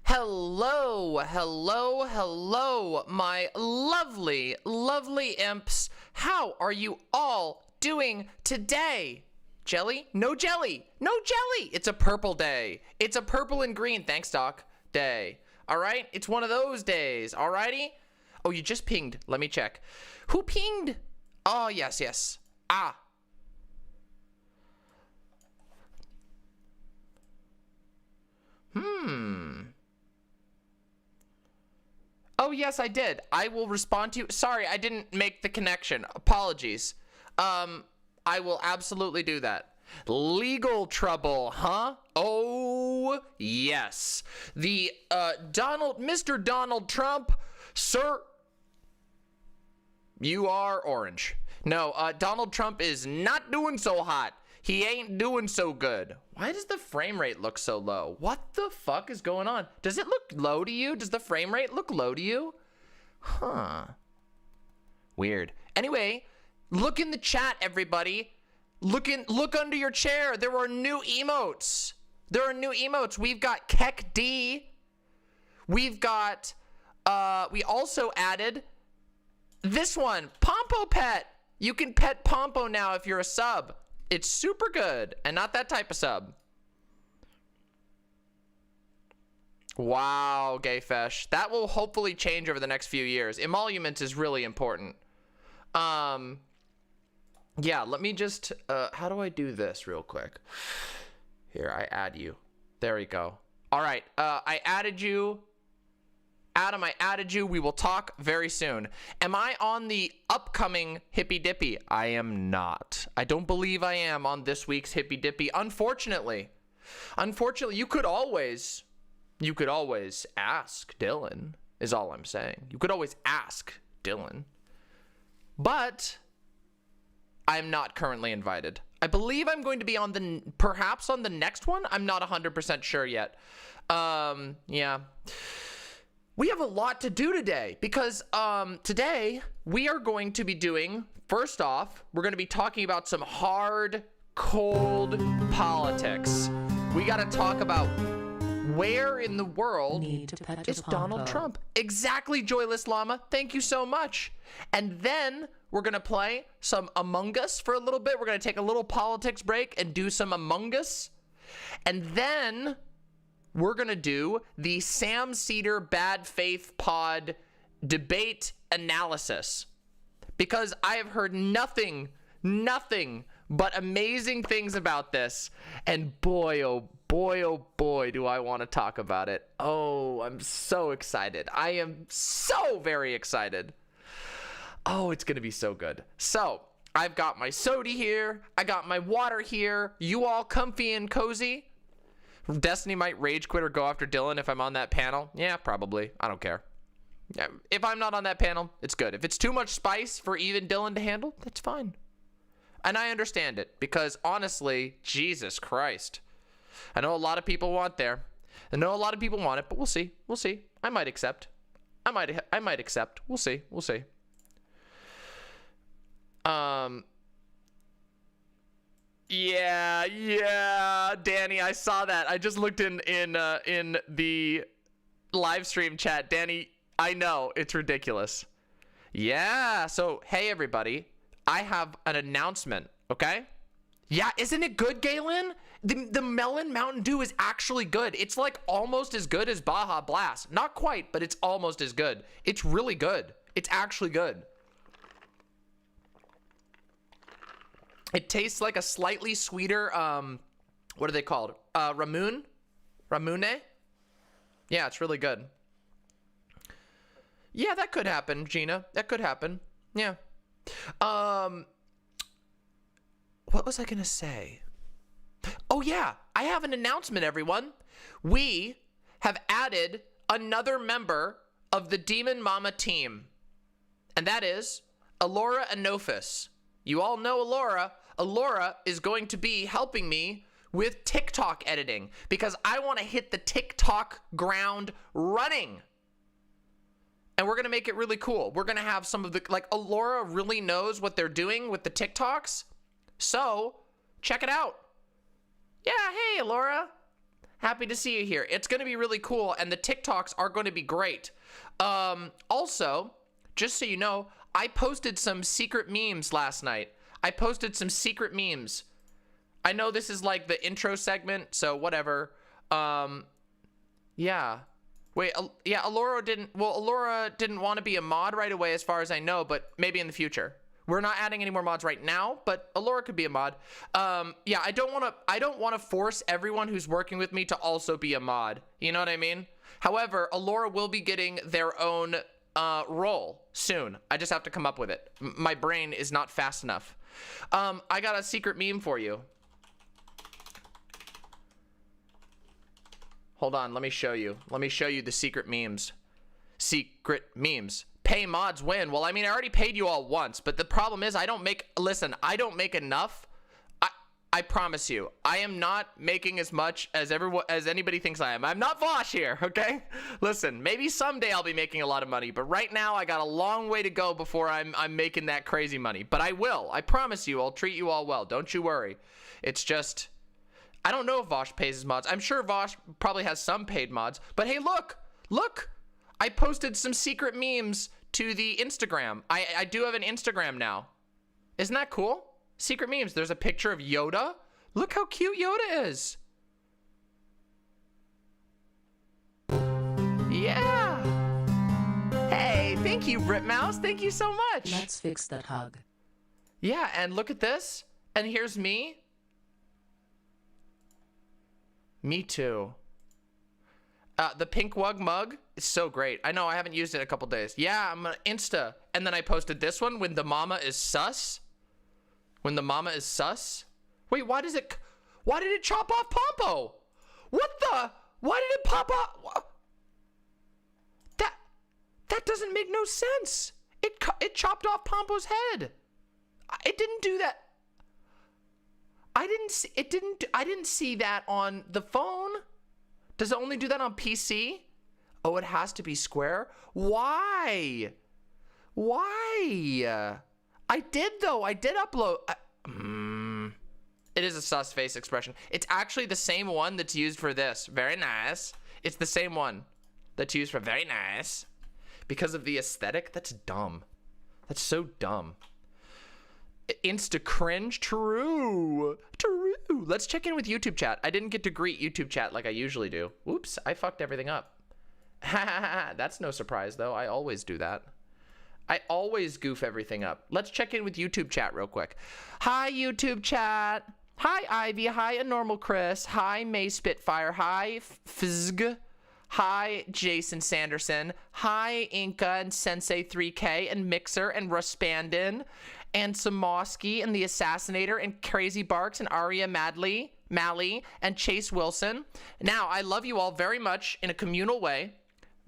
Hello, hello, hello, my lovely, lovely imps. How are you all doing today? Jelly? No jelly. No jelly. It's a purple day. It's a purple and green, thanks Doc, day. All right? It's one of those days. All righty? Oh, you just pinged. Let me check. Who pinged? Oh, yes, yes. Ah. Oh, yes, I did. I will respond to you. Sorry, I didn't make the connection. Apologies. I will absolutely do that. Legal trouble, huh? Oh, yes. The, Mr. Donald Trump, sir, you are orange. No, Donald Trump is not doing so hot. He ain't doing so good. Why does the frame rate look so low? What the fuck is going on? Does it look low to you? Does the frame rate look low to you? Huh. Weird. Anyway, look in the chat, everybody. Look under your chair. There are new emotes. There are new emotes. We've got Keck D. We've got, we also added this one, Pompo Pet. You can pet Pompo now if you're a sub. It's super good, and not that type of sub. Wow, Gayfesh. That will hopefully change over the next few years. Emoluments is really important. Yeah, let me just, how do I do this real quick? Here, I add you. There we go. All right, I added you. Adam, I added you. We will talk very soon. Am I on the upcoming Hippy Dippy? I am not. I don't believe I am on this week's Hippy Dippy. Unfortunately, you could always ask Dylan, is all I'm saying. You could always ask Dylan. But I'm not currently invited. I believe I'm going to be on perhaps on the next one. I'm not 100% sure yet. Yeah. We have a lot to do today because today we are going to be doing, first off, we're going to be talking about some hard, cold politics. We got to talk about where in the world is Donald Trump? Exactly, Joyless Llama. Thank you so much. And then we're going to play some Among Us for a little bit. We're going to take a little politics break and do some Among Us. And then we're going to do the Sam Seder BadFaith pod debate analysis. Because I have heard nothing but amazing things about this. And boy, oh boy, do I want to talk about it. Oh, I'm so excited. I am so very excited. Oh, it's going to be so good. So, I've got my soda here. I got my water here. You all comfy and cozy? Destiny might rage quit or go after Dylan if I'm on that panel. Yeah, probably. I don't care. Yeah, if I'm not on that panel, it's good. If it's too much spice for even Dylan to handle, that's fine. And I understand it because honestly, Jesus Christ. I know a lot of people want there. I know a lot of people want it, but we'll see. We'll see. I might accept. I might accept. We'll see. We'll see. Yeah, Danny, I saw that. I just looked in the live stream chat. Danny, I know, it's ridiculous. Yeah, so hey everybody, I have an announcement, okay? Yeah, isn't it good, Galen? The Melon Mountain Dew is actually good. It's like almost as good as Baja Blast. Not quite, but it's almost as good. It's really good. It's actually good. It tastes like a slightly sweeter, what are they called? Ramune? Yeah, it's really good. Yeah, that could happen, Gina. That could happen. Yeah. What was I gonna say? Oh yeah, I have an announcement, everyone. We have added another member of the Demon Mama team. And that is Alora Anofis. You all know Alora. Alora is going to be helping me with TikTok editing because I want to hit the TikTok ground running. And we're going to make it really cool. We're going to have some of the, like, Alora really knows what they're doing with the TikToks. So, check it out. Yeah, hey, Alora. Happy to see you here. It's going to be really cool, and the TikToks are going to be great. Also, just so you know, I posted some secret memes last night. I know this is like the intro segment, so whatever. Yeah. Wait, yeah, Alora didn't want to be a mod right away as far as I know, but maybe in the future. We're not adding any more mods right now, but Alora could be a mod. Yeah, I don't want to force everyone who's working with me to also be a mod. You know what I mean? However, Alora will be getting their own role soon. I just have to come up with it. My brain is not fast enough. I got a secret meme for you. Hold on, let me show you. Let me show you the secret memes. Secret memes. Pay mods win. Well, I mean, I already paid you all once, but the problem is I don't make enough. I promise you, I am not making as much as anybody thinks I am. I'm not Vosh here, okay? Listen, maybe someday I'll be making a lot of money, but right now I got a long way to go before I'm making that crazy money. But I will. I promise you, I'll treat you all well. Don't you worry. It's just, I don't know if Vosh pays his mods. I'm sure Vosh probably has some paid mods, but hey, look. I posted some secret memes to the Instagram. I do have an Instagram now. Isn't that cool? Secret memes. There's a picture of Yoda. Look how cute Yoda is. Yeah. Hey, thank you, Britmouse. Thank you so much. Let's fix that hug. Yeah, and look at this. And here's me. Me too. The pink wug mug is so great. I know, I haven't used it in a couple days. Yeah, I'm gonna Insta. And then I posted this one, when the mama is sus. When the mama is sus. Wait, why did it chop off Pompo? Why did it pop off? That doesn't make no sense. It chopped off Pompo's head. It didn't do that. I didn't see that on the phone. Does it only do that on PC? Oh, it has to be square? Why? I did though. I did upload. It is a sus face expression. It's actually the same one that's used for this. Very nice. It's the same one that's used for very nice. Because of the aesthetic? That's dumb. That's so dumb. Insta cringe? True. Let's check in with YouTube chat. I didn't get to greet YouTube chat like I usually do. Oops, I fucked everything up. That's no surprise though. I always do that. I always goof everything up. Let's check in with YouTube chat real quick. Hi, YouTube chat. Hi, Ivy. Hi, Normal Chris. Hi, May Spitfire. Hi, Fzg. Hi, Jason Sanderson. Hi, Inca and Sensei 3K and Mixer and Ruspandin and Samoski and the Assassinator and Crazy Barks and Aria Mally and Chase Wilson. Now, I love you all very much in a communal way.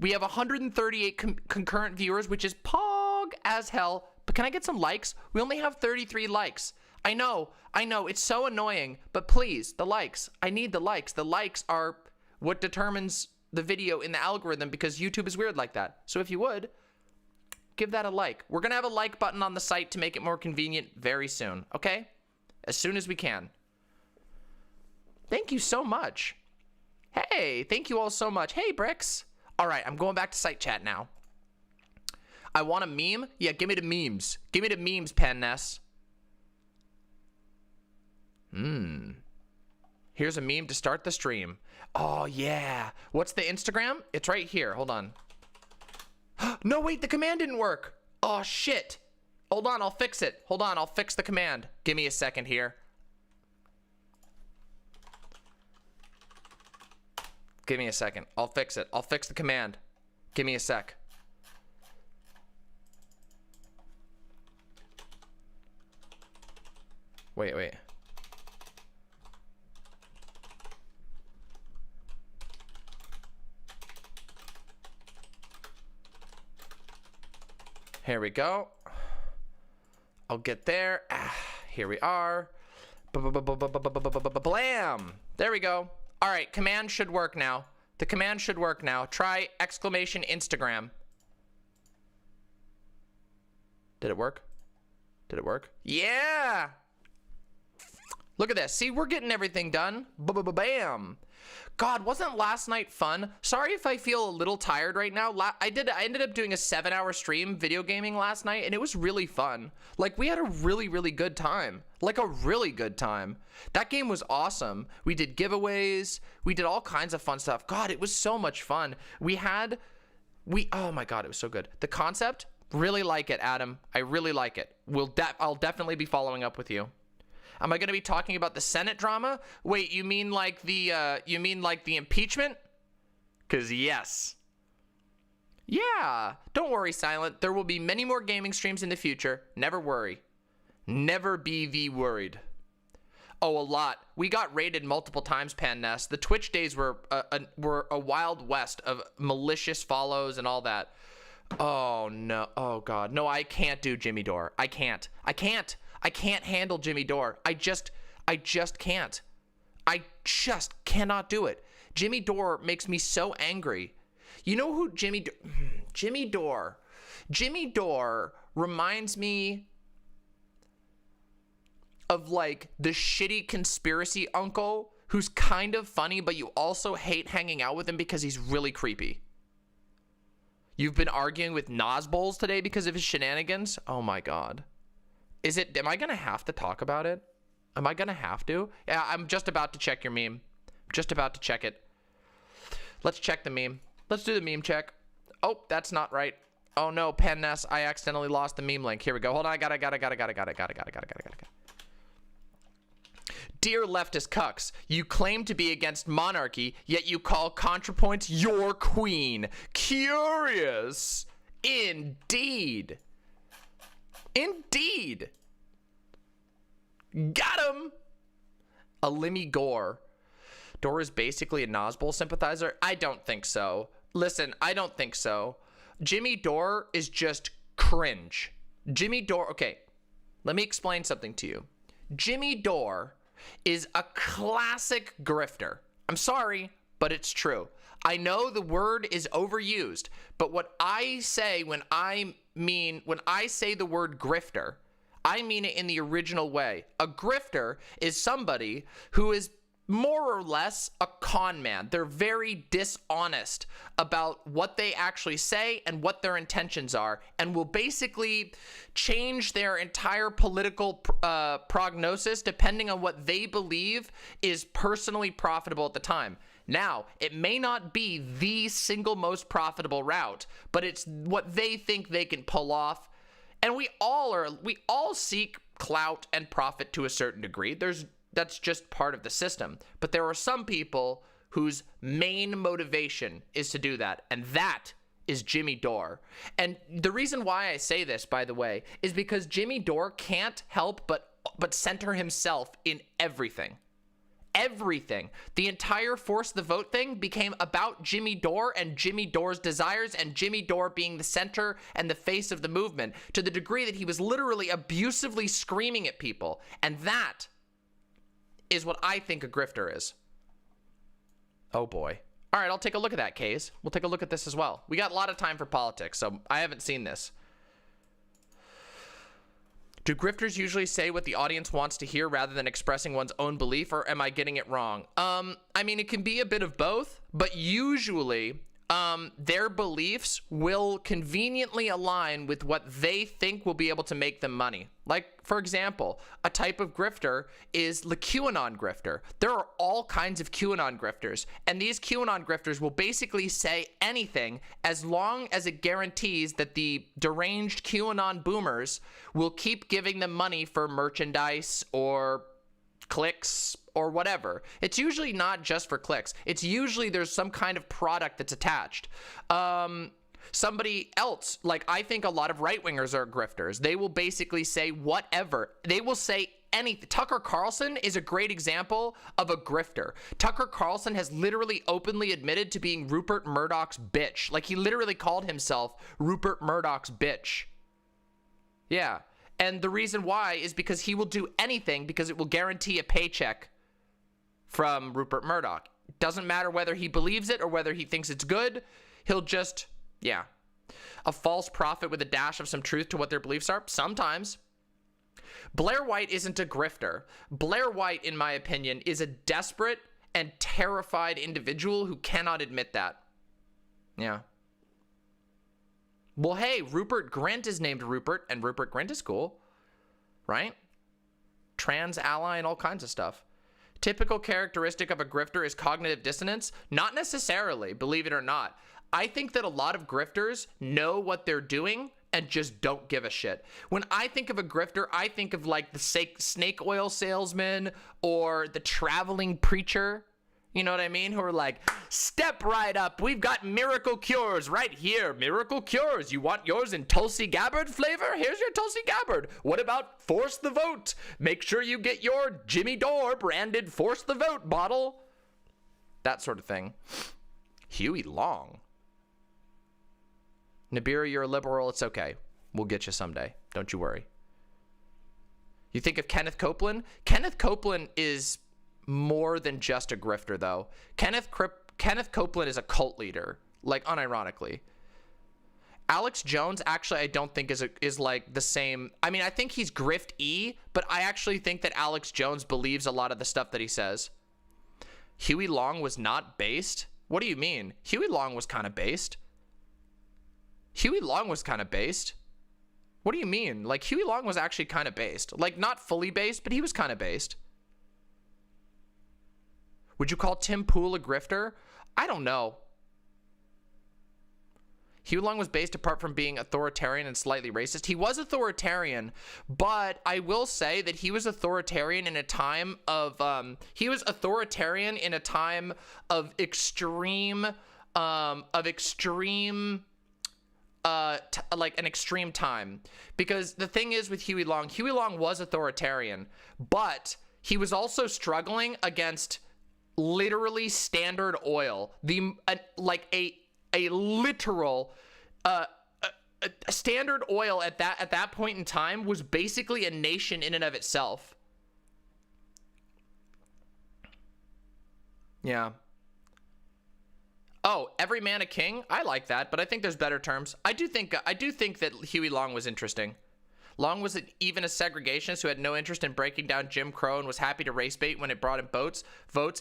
We have 138 concurrent viewers, which is pog as hell. But can I get some likes? We only have 33 likes. I know, it's so annoying, but please, the likes. I need the likes. The likes are what determines the video in the algorithm because YouTube is weird like that. So if you would, give that a like. We're gonna have a like button on the site to make it more convenient very soon, okay? As soon as we can. Thank you so much. Hey, thank you all so much. Hey, Bricks. All right, I'm going back to site chat now. I want a meme? Yeah, give me the memes. Give me the memes, Penness. Here's a meme to start the stream. Oh, yeah. What's the Instagram? It's right here. Hold on. No, wait, the command didn't work. Oh, shit. Hold on, I'll fix it. Hold on, I'll fix the command. Give me a second here. Give me a second. I'll fix it. I'll fix the command. Give me a sec. Wait. Here we go. I'll get there. Here we are. Blam! There we go. All right, command should work now. The command should work now. Try exclamation Instagram. Did it work? Did it work? Yeah! Look at this. See, we're getting everything done. Bam! God, wasn't last night fun? Sorry if I feel a little tired right now. I ended up doing a 7-hour stream video gaming last night, and it was really fun. Like, we had a really, really good time. Like, a really good time. That game was awesome. We did giveaways. We did all kinds of fun stuff. God, it was so much fun. Oh my God, it was so good. The concept, really like it, Adam. I really like it. I'll definitely be following up with you. Am I going to be talking about the Senate drama? Wait, you mean like the impeachment? 'Cause yes. Yeah, don't worry, Silent. There will be many more gaming streams in the future. Never worry. Never be thee worried. Oh, a lot. We got raided multiple times, Panness. The Twitch days were a wild west of malicious follows and all that. Oh no. Oh God. No, I can't do Jimmy Dore. I can't handle Jimmy Dore. I just can't. I just cannot do it. Jimmy Dore makes me so angry. You know who Jimmy Dore reminds me of, like, the shitty conspiracy uncle who's kind of funny, but you also hate hanging out with him because he's really creepy. You've been arguing with Nosballs today because of his shenanigans? Oh my God. Am I gonna have to talk about it? Am I gonna have to? Yeah, I'm just about to check your meme. Just about to check it. Let's check the meme. Let's do the meme check. Oh, that's not right. Oh no, Penness, I accidentally lost the meme link. Here we go. Hold on, I got it. Dear leftist cucks, you claim to be against monarchy, yet you call ContraPoints your queen. Curious. Indeed. Indeed. Got him. Alimi Gore. Dore is basically a Nosball sympathizer? I don't think so. Listen, I don't think so. Jimmy Dore is just cringe. Jimmy Dore, okay, let me explain something to you. Jimmy Dore is a classic grifter. I'm sorry, but it's true. I know the word is overused, but what I say when I say the word grifter, I mean it in the original way. A grifter is somebody who is more or less a con man. They're very dishonest about what they actually say and what their intentions are, and will basically change their entire political prognosis depending on what they believe is personally profitable at the time. Now, it may not be the single most profitable route, but it's what they think they can pull off. And we all seek clout and profit to a certain degree. That's just part of the system. But there are some people whose main motivation is to do that, and that is Jimmy Dore. And the reason why I say this, by the way, is because Jimmy Dore can't help but center himself in everything. Everything. The entire force the vote thing became about Jimmy Dore and Jimmy Dore's desires, and Jimmy Dore being the center and the face of the movement, to the degree that he was literally abusively screaming at people. And that is what I think a grifter is. Oh boy. All right, I'll take a look at that case. We'll take a look at this as well. We got a lot of time for politics, so I haven't seen this. Do grifters usually say what the audience wants to hear rather than expressing one's own belief, or am I getting it wrong? I mean, it can be a bit of both, but usually their beliefs will conveniently align with what they think will be able to make them money. Like, for example, a type of grifter is the QAnon grifter. There are all kinds of QAnon grifters, and these QAnon grifters will basically say anything as long as it guarantees that the deranged QAnon boomers will keep giving them money for merchandise or clicks or whatever. It's usually not just for clicks. It's usually there's some kind of product that's attached. Somebody else, like, I think a lot of right-wingers are grifters. They will basically say whatever. They will say anything. Tucker Carlson is a great example of a grifter. Tucker Carlson has literally openly admitted to being Rupert Murdoch's bitch. Like, he literally called himself Rupert Murdoch's bitch. Yeah. And the reason why is because he will do anything because it will guarantee a paycheck from Rupert Murdoch. Doesn't matter whether he believes it or whether he thinks it's good. He'll just, yeah. A false prophet with a dash of some truth to what their beliefs are? Sometimes. Blair White isn't a grifter. Blair White, in my opinion, is a desperate and terrified individual who cannot admit that. Yeah. Well, hey, Rupert Grint is named Rupert, and Rupert Grint is cool, right? Trans ally and all kinds of stuff. Typical characteristic of a grifter is cognitive dissonance? Not necessarily, believe it or not. I think that a lot of grifters know what they're doing and just don't give a shit. When I think of a grifter, I think of like the snake oil salesman or the traveling preacher. You know what I mean? Who are like, step right up. We've got miracle cures right here. Miracle cures. You want yours in Tulsi Gabbard flavor? Here's your Tulsi Gabbard. What about force the vote? Make sure you get your Jimmy Dore branded force the vote bottle. That sort of thing. Huey Long. Nibiru, you're a liberal. It's okay. We'll get you someday. Don't you worry. You think of Kenneth Copeland? Kenneth Copeland is more than just a grifter, though. Kenneth Copeland is a cult leader, like unironically. Alex Jones, actually, I don't think is like the same. I mean, I think he's grift-y, but I actually think that Alex Jones believes a lot of the stuff that he says. Huey Long was not based? What do you mean? Huey Long was kind of based. Huey Long was kind of based. What do you mean? Like, Huey Long was actually kind of based. Like, not fully based, but he was kind of based. Would you call Tim Pool a grifter? I don't know. Huey Long was based apart from being authoritarian and slightly racist. He was authoritarian, but I will say that he was authoritarian in a time of extreme like an extreme time. Because the thing is with Huey Long was authoritarian, but he was also struggling against literally Standard Oil, like a literal Standard Oil at that point in time was basically a nation in and of itself. Yeah. Oh, every man a king? I like that, but I think there's better terms. I do think that Huey Long was interesting. Long was even a segregationist who had no interest in breaking down Jim Crow and was happy to race bait when it brought him votes.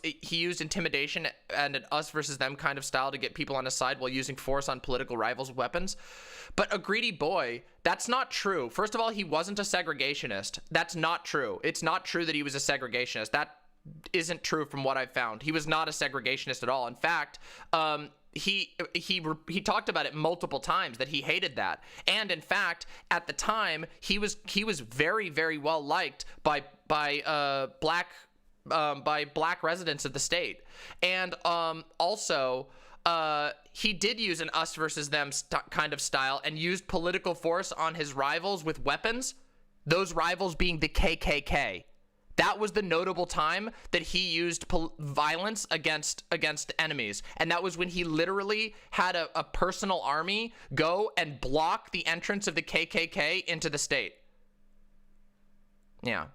He used intimidation and an us versus them kind of style to get people on his side while using force on political rivals with weapons. But a greedy boy, that's not true. First of all, he wasn't a segregationist. That's not true. It's not true that he was a segregationist. That isn't true from what I've found. He was not a segregationist at all. In fact, he talked about it multiple times that he hated that. And in fact, at the time, he was very, very well liked by black residents of the state. And also he did use an us versus them kind of style and used political force on his rivals with weapons. Those rivals being the KKK. That was the notable time that he used violence against enemies. And that was when he literally had a personal army go and block the entrance of the KKK into the state. Yeah.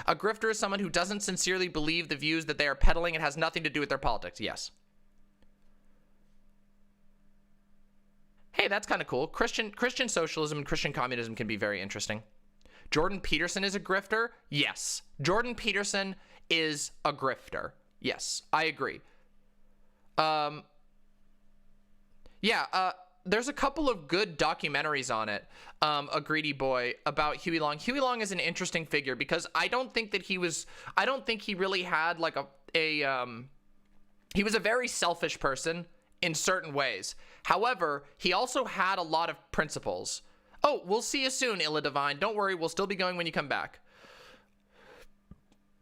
A grifter is someone who doesn't sincerely believe the views that they are peddling and has nothing to do with their politics. Yes. Hey, that's kind of cool. Christian socialism and Christian communism can be very interesting. Jordan Peterson is a grifter? Yes. Jordan Peterson is a grifter. Yes, I agree. There's a couple of good documentaries on it. A Greedy Boy about Huey Long. Huey Long is an interesting figure because I don't think he really had like he was a very selfish person in certain ways. However, he also had a lot of principles. Oh, we'll see you soon, Illa Divine. Don't worry, we'll still be going when you come back.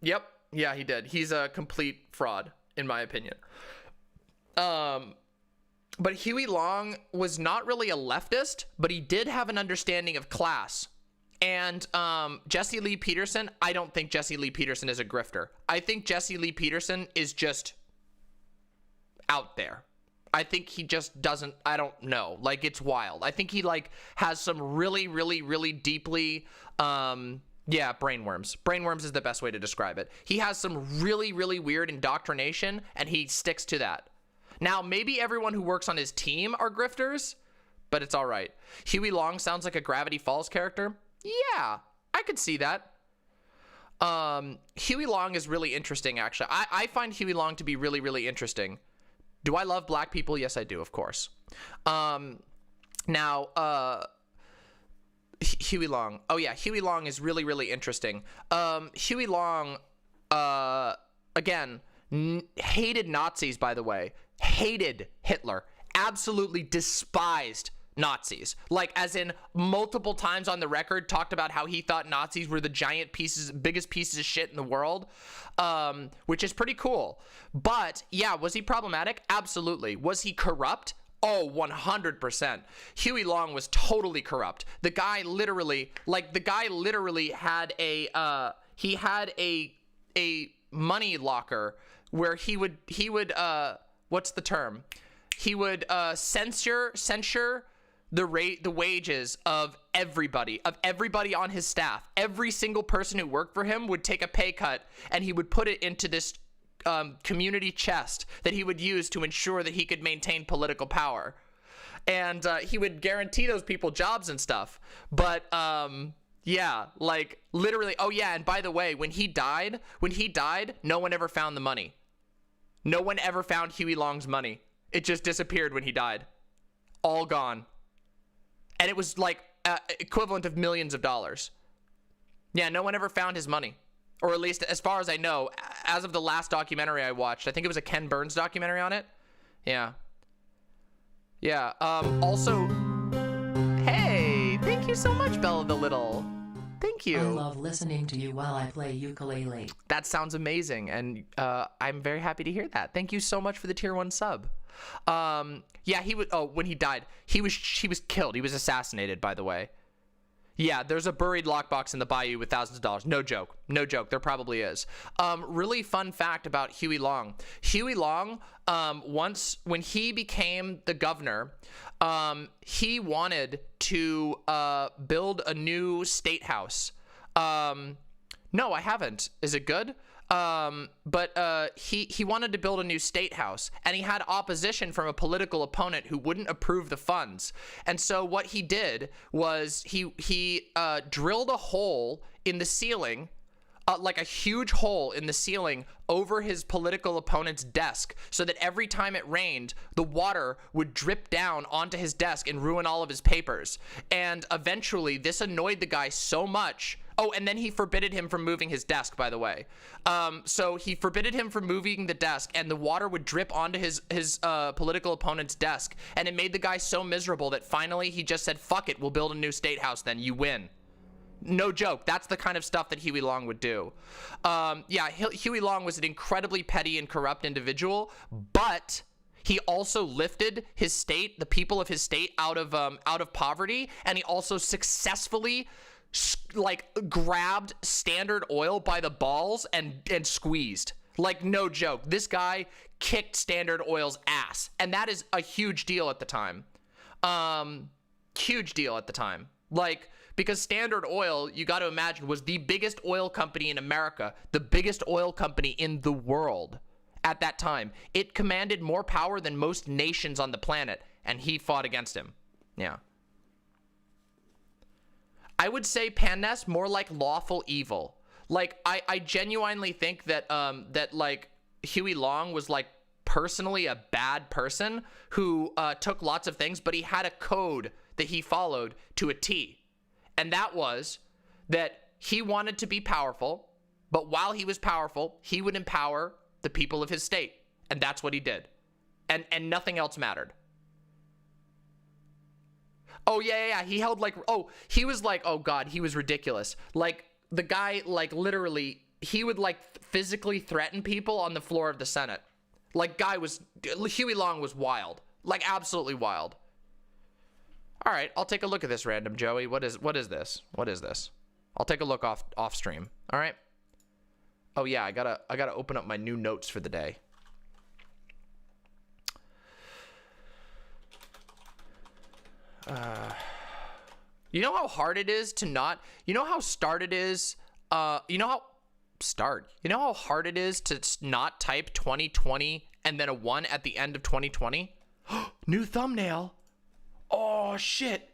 Yep. Yeah, he did. He's a complete fraud, in my opinion. But Huey Long was not really a leftist, but he did have an understanding of class. And Jesse Lee Peterson, I don't think Jesse Lee Peterson is a grifter. I think Jesse Lee Peterson is just out there. I think he just doesn't, I don't know. Like, it's wild. I think he, like, has some really, really, really deeply, brainworms. Brainworms is the best way to describe it. He has some really, really weird indoctrination, and he sticks to that. Now, maybe everyone who works on his team are grifters, but it's all right. Huey Long sounds like a Gravity Falls character. Yeah, I could see that. Huey Long is really interesting, actually. I find Huey Long to be really, really interesting. Do I love black people? Yes, I do, of course. Huey Long. Oh, yeah, Huey Long is really, really interesting. Huey Long, again, hated Nazis, by the way. Hated Hitler. Absolutely despised Nazis. Like, as in multiple times on the record, talked about how he thought Nazis were the biggest pieces of shit in the world, which is pretty cool. But, yeah, was he problematic? Absolutely. Was he corrupt? Oh, 100%. Huey Long was totally corrupt. The guy literally had a money locker where he would what's the term? He would censure the wages of everybody on his staff. Every single person who worked for him would take a pay cut, and he would put it into this community chest that he would use to ensure that he could maintain political power. And he would guarantee those people jobs and stuff. But yeah, like literally. Oh yeah, and by the way, when he died, no one ever found the money. No one ever found Huey Long's money. It just disappeared when he died. All gone. And it was like equivalent of millions of dollars. Yeah, no one ever found his money. Or at least as far as I know, as of the last documentary I watched. I think it was a Ken Burns documentary on it. Yeah. Yeah. Also, hey, thank you so much, Bella the Little. Thank you. I love listening to you while I play ukulele. That sounds amazing, and I'm very happy to hear that. Thank you so much for the tier 1 sub. Yeah, he was. Oh, when he died, he was killed. He was assassinated, by the way. Yeah, there's a buried lockbox in the bayou with thousands of dollars. No joke. No joke. There probably is. Really fun fact about Huey Long. Huey Long, once when he became the governor, he wanted to build a new state house. No, I haven't. Is it good? But he wanted to build a new state house, and he had opposition from a political opponent who wouldn't approve the funds. And so what he did was he drilled a hole in the ceiling, like a huge hole in the ceiling over his political opponent's desk, so that every time it rained, the water would drip down onto his desk and ruin all of his papers. And eventually this annoyed the guy so much. Oh, and then he forbidded him from moving his desk, by the way. So he forbidded him from moving the desk, and the water would drip onto his political opponent's desk. And it made the guy so miserable that finally he just said, fuck it, we'll build a new state house then, you win. No joke. That's the kind of stuff that Huey Long would do. Yeah, Huey Long was an incredibly petty and corrupt individual, but he also lifted his state, the people of his state, out of poverty, and he also successfully grabbed Standard Oil by the balls and squeezed. Like, no joke. This guy kicked Standard Oil's ass, and that is a huge deal at the time. Huge deal at the time. Like, because Standard Oil, you got to imagine, was the biggest oil company in America, the biggest oil company in the world at that time. It commanded more power than most nations on the planet, and he fought against him. Yeah. I would say Pandess more like lawful evil. Like, I genuinely think that like Huey Long was like personally a bad person who took lots of things, but he had a code that he followed to a T. And that was that he wanted to be powerful, but while he was powerful, he would empower the people of his state. And that's what he did. And nothing else mattered. Oh, yeah. He held like, oh, he was like, oh God, he was ridiculous. Like, the guy, like, literally, he would like physically threaten people on the floor of the Senate. Like, Huey Long was wild. Like, absolutely wild. All right, I'll take a look at this, Random Joey. What is this? What is this? I'll take a look off stream. All right. Oh yeah, I gotta open up my new notes for the day. You know how hard it is to not. You know how start it is. You know how hard it is to not type 2020 and then a 1 at the end of 2020. New thumbnail. Oh, shit.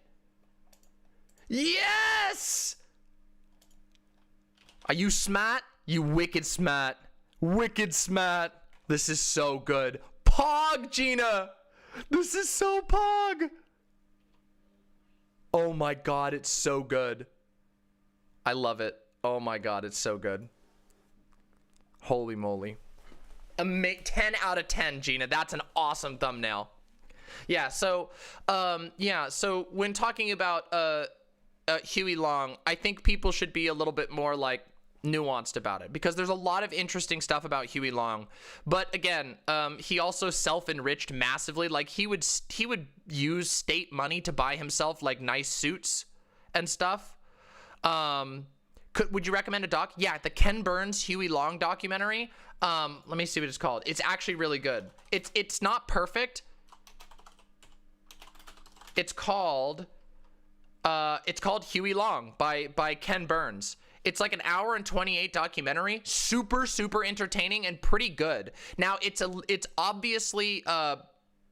Yes! Are you smart? You wicked smart. Wicked smart. This is so good. Pog, Gina. This is so pog. Oh my god, it's so good. I love it. Oh my god, it's so good. Holy moly. 10 out of 10, Gina. That's an awesome thumbnail. Yeah, so when talking about Huey Long, I think people should be a little bit more like nuanced about it, because there's a lot of interesting stuff about Huey Long. But again, he also self-enriched massively. Like he would use state money to buy himself like nice suits and stuff. Would you recommend a doc? Yeah, the Ken Burns Huey Long documentary. Let me see what it's called. It's actually really good. It's not perfect. It's called Huey Long by Ken Burns. It's like an hour and 28 documentary, super entertaining and pretty good. Now it's obviously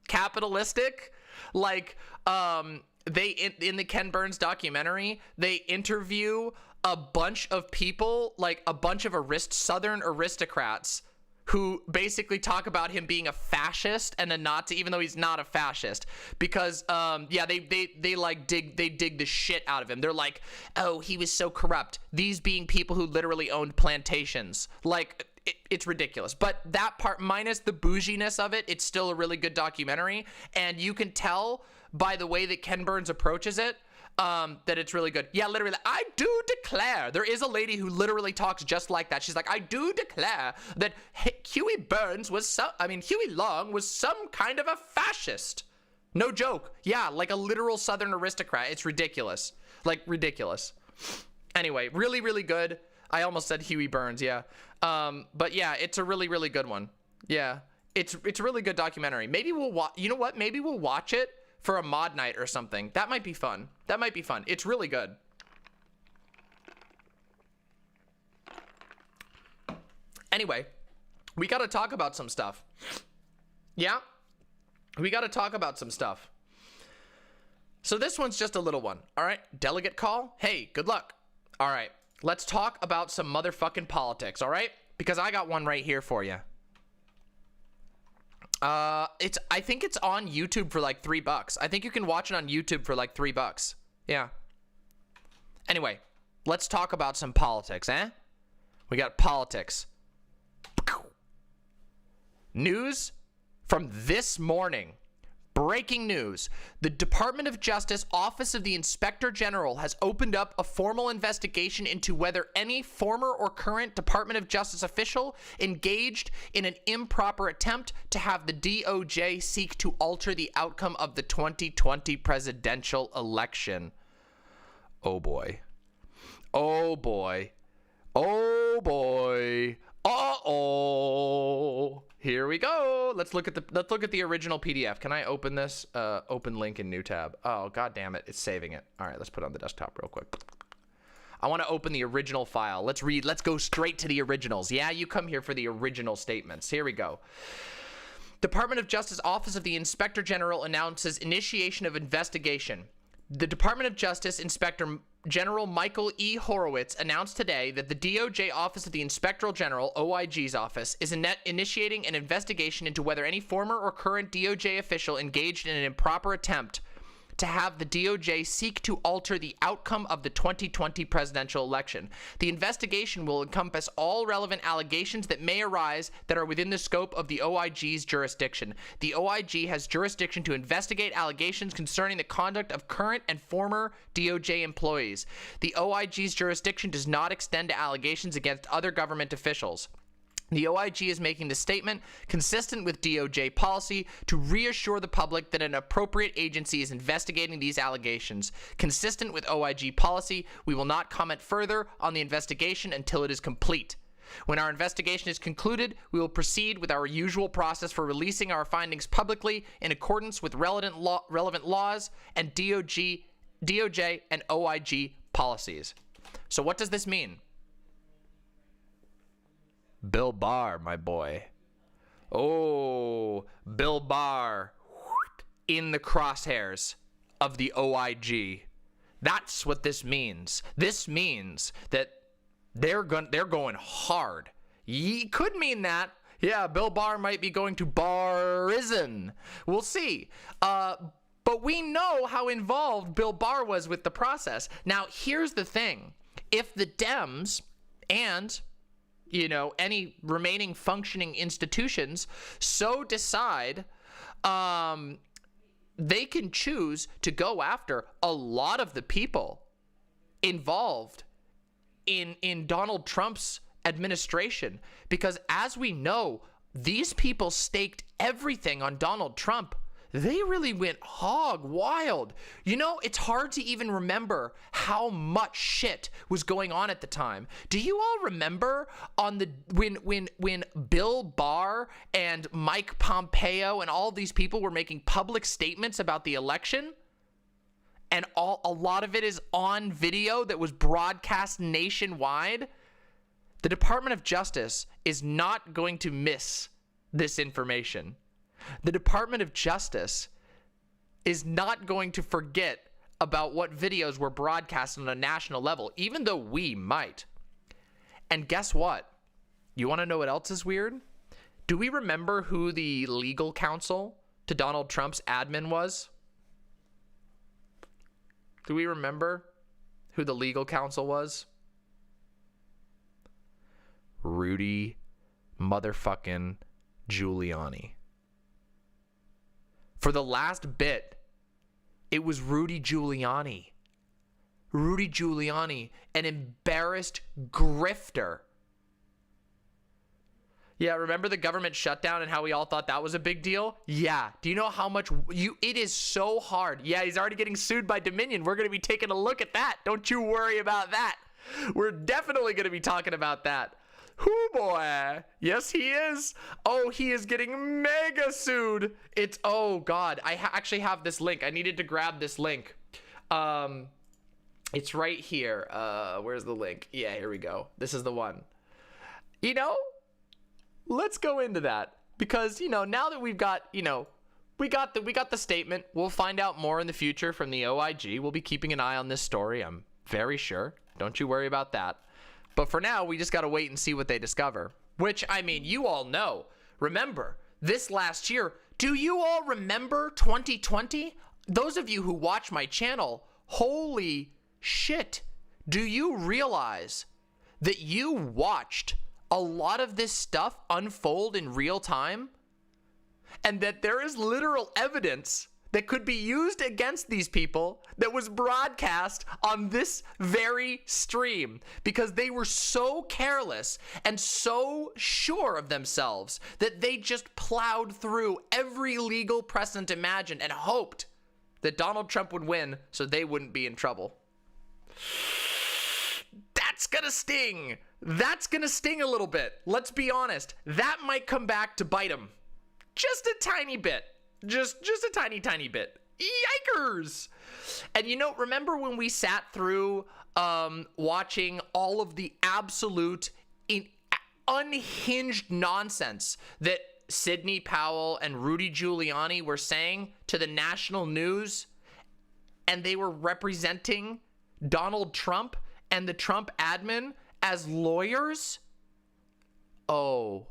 capitalistic. Like they in the Ken Burns documentary, they interview a bunch of people, like a bunch of Southern aristocrats, who basically talk about him being a fascist and a Nazi, even though he's not a fascist, because they like dig the shit out of him. They're like, oh, he was so corrupt. These being people who literally owned plantations. Like, it's ridiculous. But that part, minus the bouginess of it, it's still a really good documentary, and you can tell by the way that Ken Burns approaches it that it's really good. Yeah, literally, I do declare. There is a lady who literally talks just like that. She's like, I do declare that Huey Long was some kind of a fascist. No joke. Yeah, like a literal Southern aristocrat. It's ridiculous. Like, ridiculous. Anyway, really good. I almost said Huey Burns, yeah. But yeah, it's a really good one. Yeah, it's a really good documentary. Maybe we'll watch. You know what? Maybe we'll watch it for a mod night or something. That might be fun. It's really good. Anyway, we got to talk about some stuff. Yeah? We got to talk about some stuff. So this one's just a little one. All right? Delegate call? Hey, good luck. All right. Let's talk about some motherfucking politics, all right? Because I got one right here for you. I think it's on YouTube for like $3. I think you can watch it on YouTube for like $3. Yeah. Anyway, let's talk about some politics, eh? We got politics. News from this morning. Breaking news. The Department of Justice Office of the Inspector General has opened up a formal investigation into whether any former or current Department of Justice official engaged in an improper attempt to have the DOJ seek to alter the outcome of the 2020 presidential election. Oh boy. Oh boy. Oh boy. Uh-oh. Here we go. Let's look at the original PDF. Can I open this? Open link in new tab. Oh, god damn it. It's saving it. All right, let's put it on the desktop real quick. I want to open the original file. Let's read. Let's go straight to the originals. Yeah, you come here for the original statements. Here we go. Department of Justice Office of the Inspector General announces initiation of investigation. The Department of Justice Inspector General Michael E. Horowitz announced today that the DOJ Office of the Inspector General, OIG's office, is initiating an investigation into whether any former or current DOJ official engaged in an improper attempt to have the DOJ seek to alter the outcome of the 2020 presidential election. The investigation will encompass all relevant allegations that may arise that are within the scope of the OIG's jurisdiction. The OIG has jurisdiction to investigate allegations concerning the conduct of current and former DOJ employees. The OIG's jurisdiction does not extend to allegations against other government officials. The OIG is making the statement consistent with DOJ policy to reassure the public that an appropriate agency is investigating these allegations. Consistent with OIG policy, we will not comment further on the investigation until it is complete. When our investigation is concluded, we will proceed with our usual process for releasing our findings publicly in accordance with relevant laws and DOJ and OIG policies. So what does this mean? Bill Barr, my boy. Oh, Bill Barr in the crosshairs of the OIG. That's what this means. This means that They're going hard. Could mean that. Yeah, Bill Barr might be going to Barrizon. We'll see. But we know how involved Bill Barr was with the process. Now, here's the thing. If the Dems and, any remaining functioning institutions so decide, they can choose to go after a lot of the people involved in Donald Trump's administration, because as we know, these people staked everything on Donald Trump. They really went hog wild. It's hard to even remember how much shit was going on at the time. Do you all remember when Bill Barr and Mike Pompeo and all these people were making public statements about the election? And a lot of it is on video that was broadcast nationwide. The Department of Justice is not going to miss this information. The Department of Justice is not going to forget about what videos were broadcast on a national level, even though we might. And guess what? You want to know what else is weird? Do we remember who the legal counsel to Donald Trump's admin was? Do we remember who the legal counsel was? Rudy motherfucking Giuliani. For the last bit, it was Rudy Giuliani. Rudy Giuliani, an embarrassed grifter. Yeah, remember the government shutdown and how we all thought that was a big deal? Yeah. Do you know how much it is so hard? Yeah, he's already getting sued by Dominion. We're going to be taking a look at that. Don't you worry about that. We're definitely going to be talking about that. Hoo boy. Yes, he is. Oh, he is getting mega sued. Oh God. I actually have this link. I needed to grab this link. It's right here. Where's the link? Yeah, here we go. This is the one. Let's go into that, because now that we've got we got the statement. We'll find out more in the future from the OIG. We'll be keeping an eye on this story, I'm very sure. Don't you worry about that. But for now, we just got to wait and see what they discover, which, you all know. Remember, this last year, do you all remember 2020? Those of you who watch my channel, holy shit. Do you realize that you watched a lot of this stuff unfold in real time? And that there is literal evidence that could be used against these people that was broadcast on this very stream, because they were so careless and so sure of themselves that they just plowed through every legal precedent imagined and hoped that Donald Trump would win so they wouldn't be in trouble. That's gonna sting. That's gonna sting a little bit. Let's be honest. That might come back to bite him. Just a tiny bit. Just a tiny bit. Yikers. And remember when we sat through watching all of the absolute unhinged nonsense that Sidney Powell and Rudy Giuliani were saying to the national news, and they were representing Donald Trump and the Trump admin as lawyers? Oh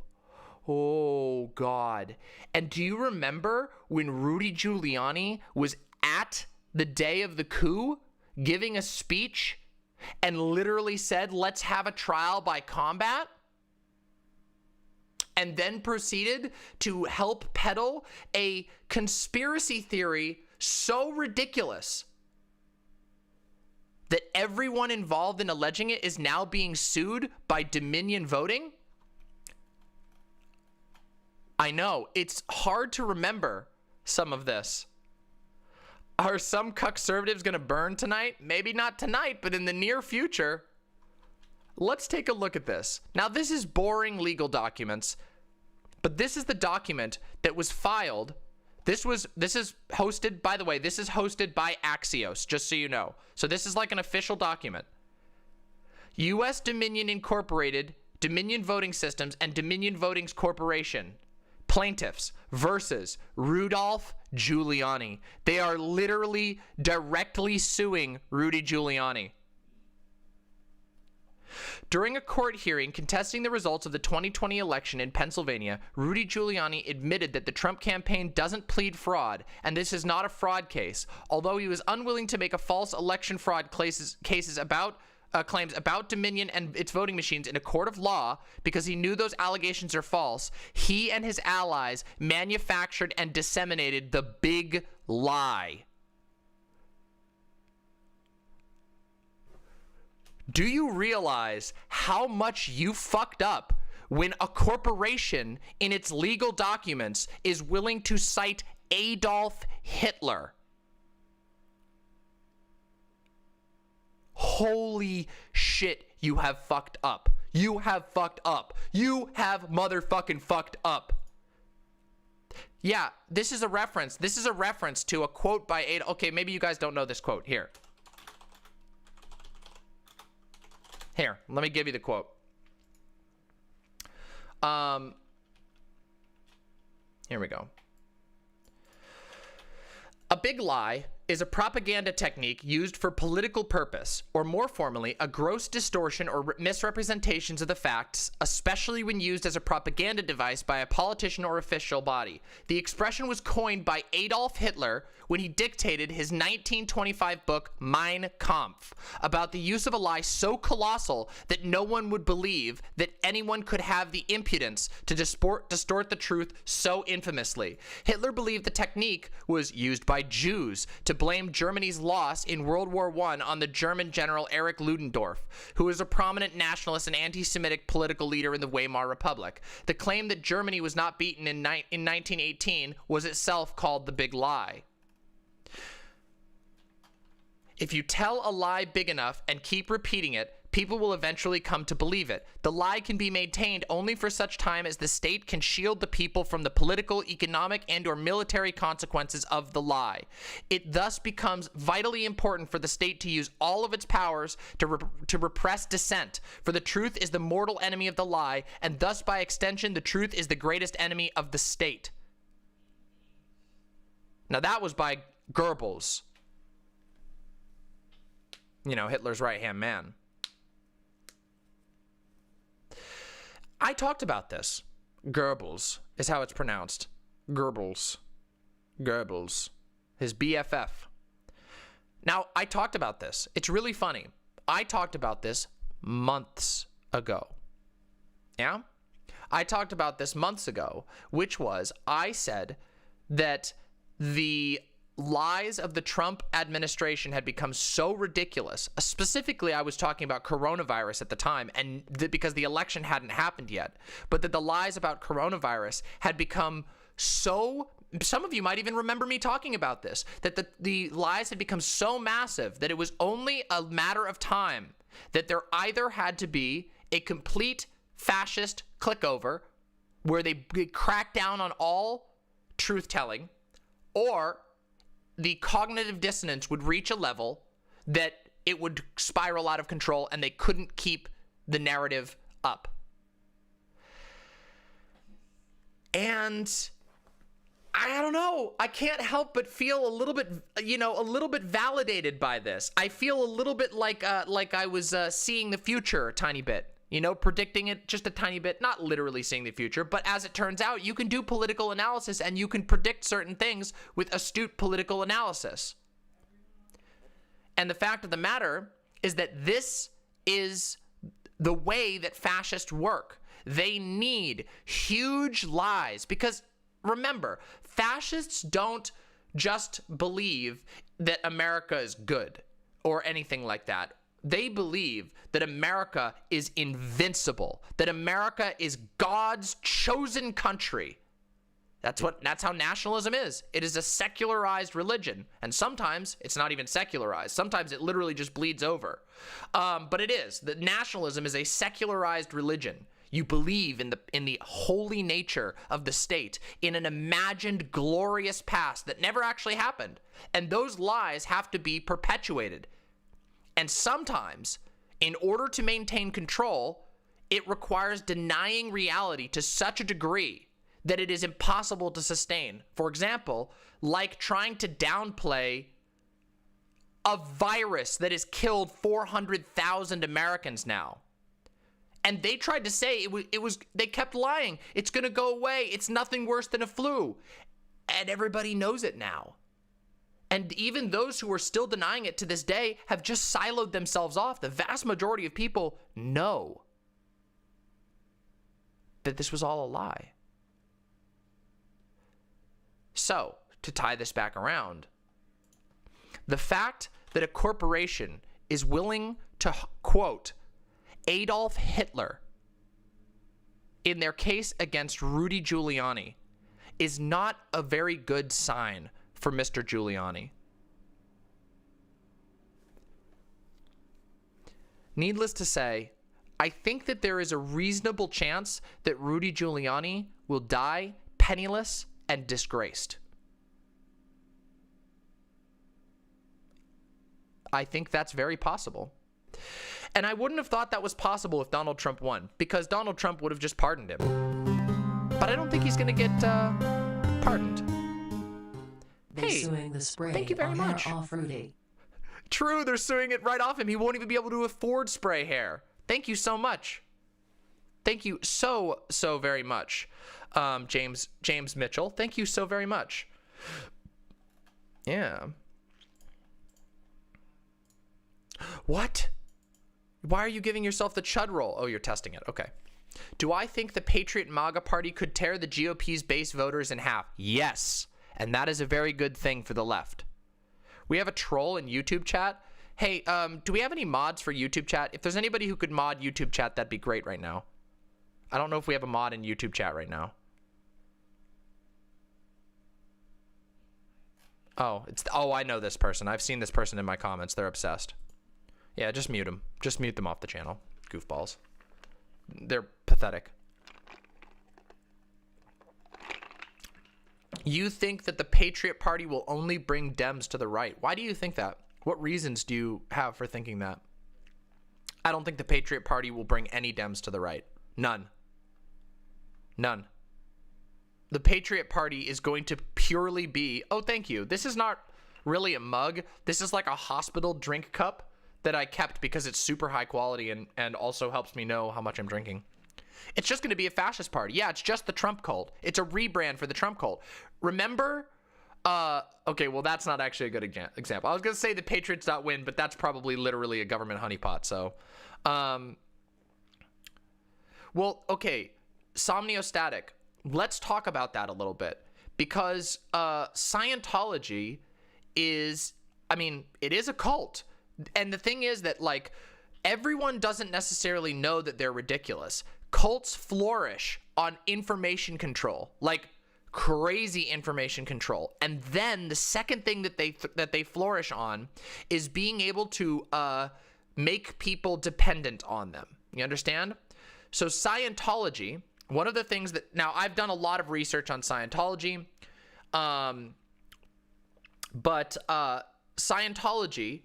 God. And do you remember when Rudy Giuliani was at the day of the coup giving a speech and literally said, let's have a trial by combat? And then proceeded to help peddle a conspiracy theory so ridiculous that everyone involved in alleging it is now being sued by Dominion Voting? I know, it's hard to remember some of this. Are some conservatives going to burn tonight? Maybe not tonight, but in the near future. Let's take a look at this. Now, this is boring legal documents, but this is the document that was filed. This is hosted, by the way, this is hosted by Axios, just so you know. So this is like an official document. U.S. Dominion Incorporated, Dominion Voting Systems, and Dominion Votings Corporation. Plaintiffs versus Rudolph Giuliani. They are literally directly suing Rudy Giuliani. During a court hearing contesting the results of the 2020 election in Pennsylvania, Rudy Giuliani admitted that the Trump campaign doesn't plead fraud, and this is not a fraud case, although he was unwilling to make a false election fraud cases about claims about Dominion and its voting machines in a court of law because he knew those allegations are false. He and his allies manufactured and disseminated the big lie. Do you realize how much you fucked up when a corporation in its legal documents is willing to cite Adolf Hitler? Holy shit, you have fucked up. You have fucked up. You have motherfucking fucked up. Yeah, this is a reference. This is a reference to a quote by Adolf. Okay, maybe you guys don't know this quote. Here, let me give you the quote. Here we go. A big lie is a propaganda technique used for political purpose, or more formally, a gross distortion or misrepresentations of the facts, especially when used as a propaganda device by a politician or official body. The expression was coined by Adolf Hitler when he dictated his 1925 book, Mein Kampf, about the use of a lie so colossal that no one would believe that anyone could have the impudence to distort the truth so infamously. Hitler believed the technique was used by Jews to blame Germany's loss in World War I on the German general Erich Ludendorff, who was a prominent nationalist and anti-Semitic political leader in the Weimar Republic. The claim that Germany was not beaten in 1918 was itself called the big lie. If you tell a lie big enough and keep repeating it, people will eventually come to believe it. The lie can be maintained only for such time as the state can shield the people from the political, economic, and/or military consequences of the lie. It thus becomes vitally important for the state to use all of its powers to repress dissent, for the truth is the mortal enemy of the lie, and thus by extension the truth is the greatest enemy of the state. Now that was by Goebbels, you know, Hitler's right-hand man. I talked about this. Goebbels is how it's pronounced. Goebbels. His BFF. Now, I talked about this. It's really funny. I talked about this months ago. Yeah? I talked about this months ago, which was, I said that the lies of the Trump administration had become so ridiculous. Specifically, I was talking about coronavirus at the time, and because the election hadn't happened yet, but that the lies about coronavirus had become so, some of you might even remember me talking about this, that the lies had become so massive that it was only a matter of time that there either had to be a complete fascist clickover where they crack down on all truth-telling, or the cognitive dissonance would reach a level that it would spiral out of control and they couldn't keep the narrative up. And I don't know, I can't help but feel a little bit, you know, a little bit validated by this. I feel a little bit like I was seeing the future a tiny bit. You know, predicting it just a tiny bit, not literally seeing the future, but as it turns out, you can do political analysis and you can predict certain things with astute political analysis. And the fact of the matter is that this is the way that fascists work. They need huge lies because, remember, fascists don't just believe that America is good or anything like that. They believe that America is invincible, that America is God's chosen country. That's how nationalism is. It is a secularized religion, and sometimes it's not even secularized. Sometimes it literally just bleeds over. But it is. That nationalism is a secularized religion. You believe in the holy nature of the state, in an imagined glorious past that never actually happened, and those lies have to be perpetuated. And sometimes, in order to maintain control, it requires denying reality to such a degree that it is impossible to sustain. For example, like trying to downplay a virus that has killed 400,000 Americans now. And they tried to say they kept lying. It's going to go away. It's nothing worse than a flu. And everybody knows it now. And even those who are still denying it to this day have just siloed themselves off. The vast majority of people know that this was all a lie. So, to tie this back around, the fact that a corporation is willing to quote Adolf Hitler in their case against Rudy Giuliani is not a very good sign for Mr. Giuliani. Needless to say, I think that there is a reasonable chance that Rudy Giuliani will die penniless and disgraced. I think that's very possible. And I wouldn't have thought that was possible if Donald Trump won, because Donald Trump would have just pardoned him. But I don't think he's going to get pardoned. They're suing the spray thank you very much. Off Rudy. True, they're suing it right off him. He won't even be able to afford spray hair. Thank you so much. Thank you so very much, James Mitchell. Thank you so very much. Yeah. What? Why are you giving yourself the chud roll? Oh, you're testing it. Okay. Do I think the Patriot MAGA party could tear the GOP's base voters in half? Yes. And that is a very good thing for the left. We have a troll in YouTube chat. Hey, do we have any mods for YouTube chat? If there's anybody who could mod YouTube chat, that'd be great right now. I don't know if we have a mod in YouTube chat right now. Oh, I know this person. I've seen this person in my comments. They're obsessed. Yeah, just mute them. Just mute them off the channel. Goofballs. They're pathetic. You think that the Patriot Party will only bring Dems to the right. Why do you think that? What reasons do you have for thinking that? I don't think the Patriot Party will bring any Dems to the right. None. None. The Patriot Party is going to purely be... Oh, thank you. This is not really a mug. This is like a hospital drink cup that I kept because it's super high quality and also helps me know how much I'm drinking. It's just going to be a fascist party. Yeah, it's just the Trump cult. It's a rebrand for the Trump cult. Remember? Okay, well, that's not actually a good example. I was going to say the Patriots not win, but that's probably literally a government honeypot. So, well, okay, Somniostatic. Let's talk about that a little bit because Scientology is, I mean, it is a cult. And the thing is that, like, everyone doesn't necessarily know that they're ridiculous. Cults flourish on information control, like crazy information control. And then the second thing that they flourish on is being able to make people dependent on them. You understand? So Scientology, one of the things that, now I've done a lot of research on Scientology, but Scientology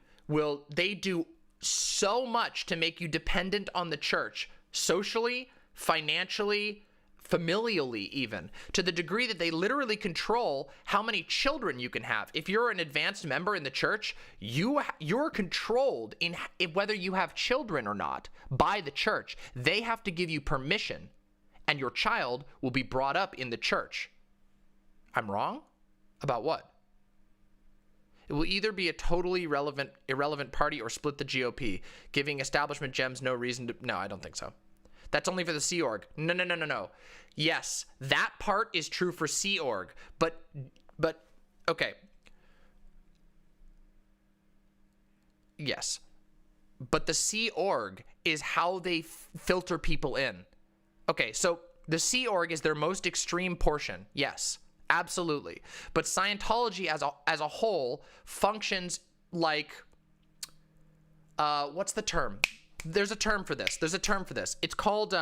they do so much to make you dependent on the church, socially, financially, familially even, to the degree that they literally control how many children you can have. If you're an advanced member in the church, you're controlled in whether you have children or not by the church. They have to give you permission, and your child will be brought up in the church. I'm wrong? About what? It will either be a totally irrelevant party or split the GOP, giving establishment gems no reason to... No, I don't think so. That's only for the Sea Org. No. Yes, that part is true for Sea Org, but okay. Yes. But the Sea Org is how they filter people in. Okay, so the Sea Org is their most extreme portion. Yes. Absolutely. But Scientology as a whole functions like what's the term? There's a term for this. It's called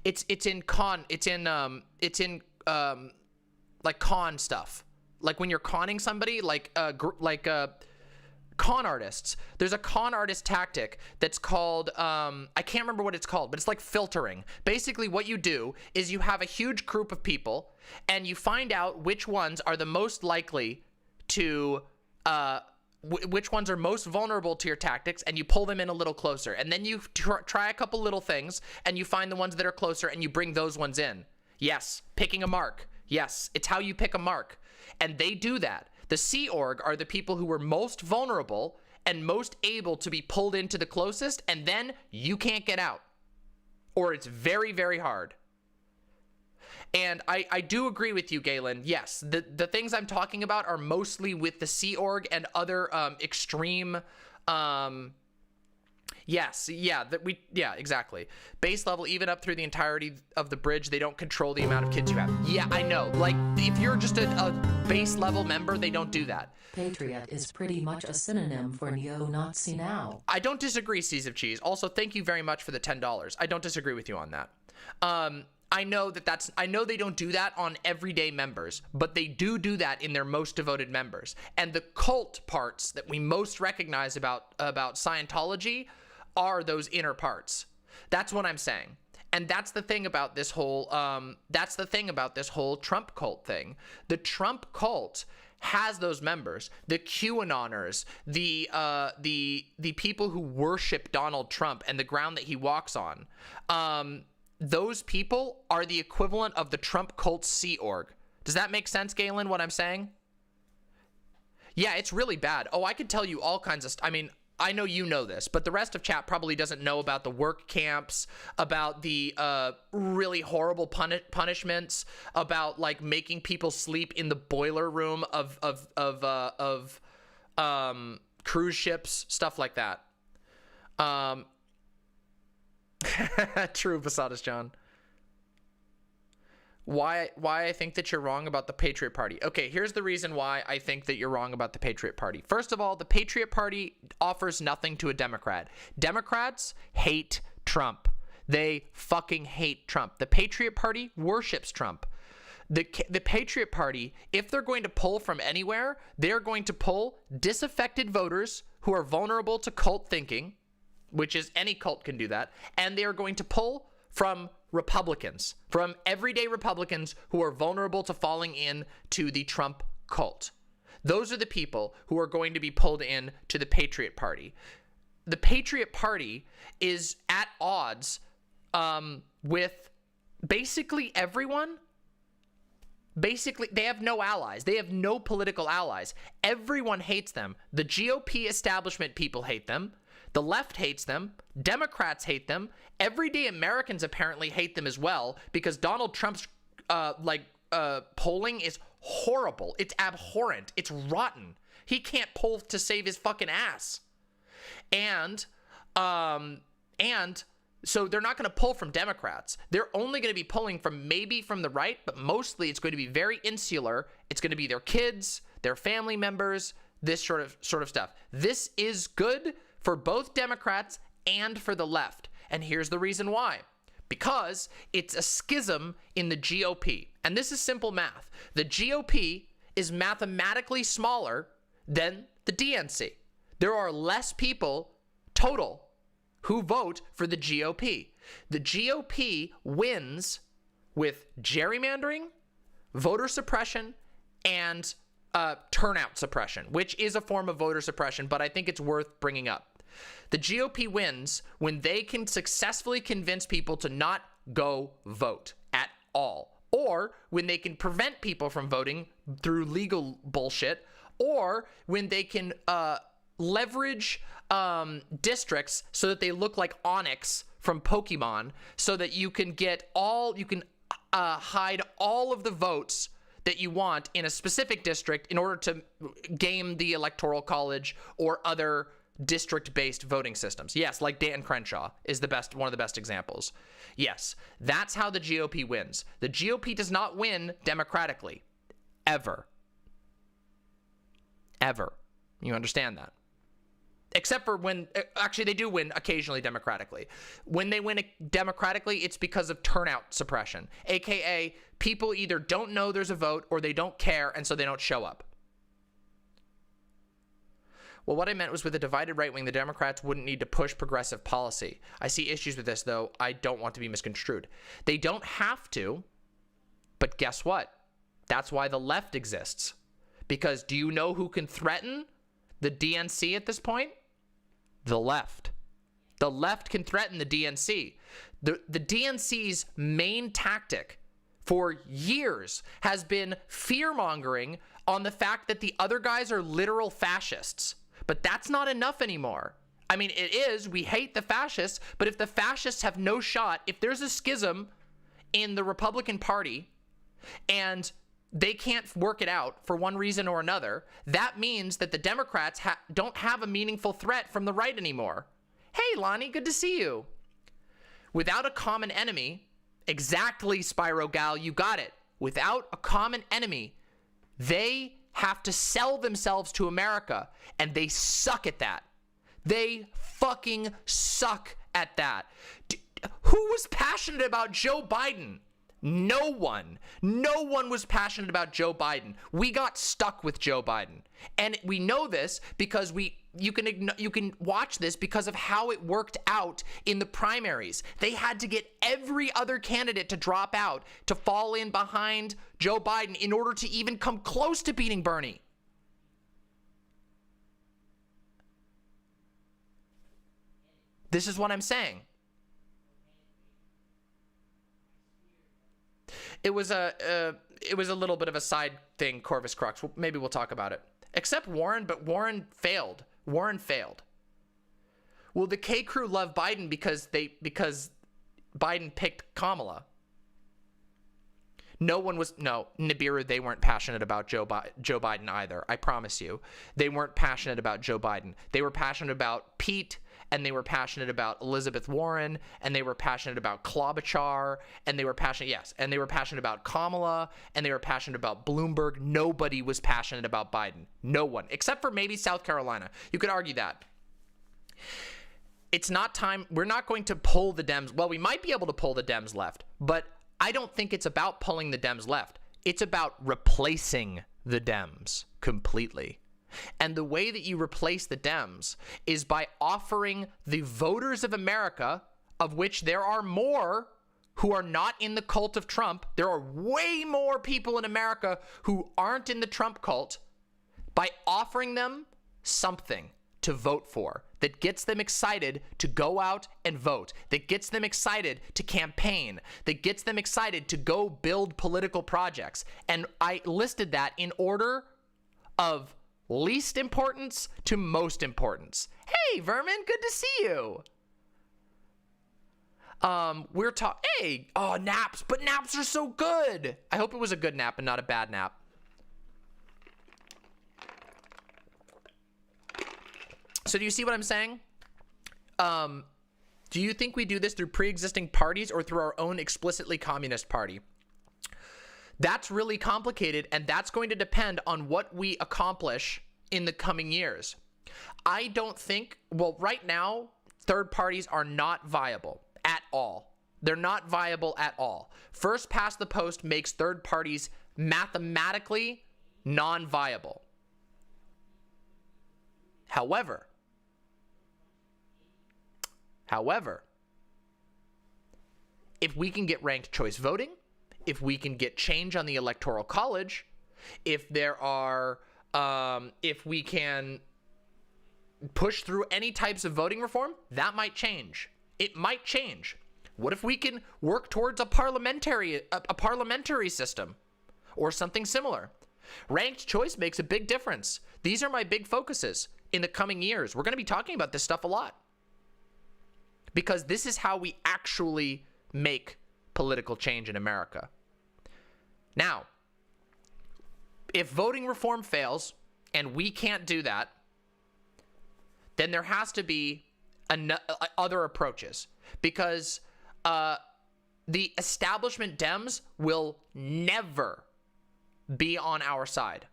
it's in like con stuff. Like when you're conning somebody, like con artists. There's a con artist tactic that's called, I can't remember what it's called, but it's like filtering. Basically what you do is you have a huge group of people and you find out which ones are the most likely to which ones are most vulnerable to your tactics, and you pull them in a little closer. And then you try a couple little things, and you find the ones that are closer, and you bring those ones in. Yes, picking a mark. Yes, it's how you pick a mark. And they do that. The Sea Org are the people who are most vulnerable and most able to be pulled into the closest, and then you can't get out. Or it's very, very hard. And I do agree with you, Galen. Yes, the things I'm talking about are mostly with the Sea Org and other extreme. Yes, yeah, exactly. Base level, even up through the entirety of the bridge, they don't control the amount of kids you have. Yeah, I know. Like, if you're just a base level member, they don't do that. Patriot is pretty much a synonym for neo-Nazi now. I don't disagree, Seas of Cheese. Also, thank you very much for the $10. I don't disagree with you on that. I know I know they don't do that on everyday members, but they do that in their most devoted members. And the cult parts that we most recognize about Scientology are those inner parts. That's what I'm saying. And that's the thing about this whole Trump cult thing. The Trump cult has those members, the QAnoners, the people who worship Donald Trump and the ground that he walks on. Those people are the equivalent of the Trump cult Sea Org. Does that make sense, Galen, what I'm saying? Yeah, it's really bad. Oh, I could tell you all kinds of I mean, I know you know this, but the rest of chat probably doesn't know about the work camps, about the really horrible punishments, about like making people sleep in the boiler room of cruise ships, stuff like that. True, Basadas John. Why I think that you're wrong about the Patriot Party. Okay, here's the reason why I think that you're wrong about the Patriot Party. First of all, the Patriot Party offers nothing to a Democrat. Democrats hate Trump. They fucking hate Trump. The Patriot Party worships Trump. The Patriot Party, if they're going to pull from anywhere, they're going to pull disaffected voters who are vulnerable to cult thinking, which is any cult can do that, and they are going to pull from Republicans, from everyday Republicans who are vulnerable to falling into the Trump cult. Those are the people who are going to be pulled in to the Patriot Party. The Patriot Party is at odds with basically everyone. Basically, they have no allies. They have no political allies. Everyone hates them. The GOP establishment people hate them. The left hates them. Democrats hate them. Everyday Americans apparently hate them as well because Donald Trump's polling is horrible. It's abhorrent. It's rotten. He can't poll to save his fucking ass. And so they're not going to pull from Democrats. They're only going to be pulling from maybe from the right, but mostly it's going to be very insular. It's going to be their kids, their family members, this sort of stuff. This is good for both Democrats and for the left. And here's the reason why. Because it's a schism in the GOP. And this is simple math. The GOP is mathematically smaller than the DNC. There are less people total who vote for the GOP. The GOP wins with gerrymandering, voter suppression, and turnout suppression, which is a form of voter suppression, but I think it's worth bringing up. The GOP wins when they can successfully convince people to not go vote at all, or when they can prevent people from voting through legal bullshit, or when they can leverage districts so that they look like Onyx from Pokemon, so that you can hide all of the votes that you want in a specific district in order to game the Electoral College or other district-based voting systems. Yes, like Dan Crenshaw is one of the best examples. Yes, that's how the GOP wins. The GOP does not win democratically. Ever. Ever. You understand that? Except for when, actually they do win occasionally democratically. When they win democratically, it's because of turnout suppression. AKA, people either don't know there's a vote or they don't care and so they don't show up. Well, what I meant was with a divided right wing, the Democrats wouldn't need to push progressive policy. I see issues with this, though. I don't want to be misconstrued. They don't have to, but guess what? That's why the left exists. Because do you know who can threaten the DNC at this point? The left. The left can threaten the DNC. The DNC's main tactic for years has been fear-mongering on the fact that the other guys are literal fascists. But that's not enough anymore. I mean, it is. We hate the fascists, but if the fascists have no shot, if there's a schism in the Republican Party and they can't work it out for one reason or another, that means that the Democrats don't have a meaningful threat from the right anymore. Hey, Lonnie, good to see you. Without a common enemy, exactly, Spyro Gal, you got it. Without a common enemy, they have to sell themselves to America, and they suck at that. They fucking suck at that. Who was passionate about Joe Biden? No one. No one was passionate about Joe Biden. We got stuck with Joe Biden. And we know this because you can watch this because of how it worked out in the primaries. They had to get every other candidate to drop out to fall in behind Joe Biden in order to even come close to beating Bernie. This is what I'm saying. It was a little bit of a side thing, Corvus Crux. Maybe we'll talk about it. Except Warren, but Warren failed. Warren failed. Well, the K crew love Biden because Biden picked Kamala. Nibiru, they weren't passionate about Joe Biden either. I promise you. They weren't passionate about Joe Biden. They were passionate about Pete, and they were passionate about Elizabeth Warren, and they were passionate about Klobuchar, and they were passionate about Kamala, and they were passionate about Bloomberg. Nobody was passionate about Biden. No one, except for maybe South Carolina. You could argue that. It's not time. We're not going to pull the Dems. Well, we might be able to pull the Dems left, but I don't think it's about pulling the Dems left. It's about replacing the Dems completely. And the way that you replace the Dems is by offering the voters of America, of which there are more who are not in the cult of Trump. There are way more people in America who aren't in the Trump cult, by offering them something to vote for that gets them excited to go out and vote, that gets them excited to campaign, that gets them excited to go build political projects. And I listed that in order of least importance to most importance. Hey, Vermin, good to see you. Naps, but naps are so good. I hope it was a good nap and not a bad nap. So do you see what I'm saying? Do you think we do this through pre-existing parties or through our own explicitly communist party? That's really complicated, and that's going to depend on what we accomplish in the coming years. I don't think, well, right now, third parties are not viable at all. They're not viable at all. First past the post makes third parties mathematically non-viable. However, if we can get ranked choice voting, if we can get change on the Electoral College, if we can push through any types of voting reform, that might change. It might change. What if we can work towards a parliamentary system or something similar? Ranked choice makes a big difference. These are my big focuses in the coming years. We're going to be talking about this stuff a lot because this is how we actually make political change in America. Now, if voting reform fails and we can't do that, then there has to be other approaches, because the establishment Dems will never be on our side.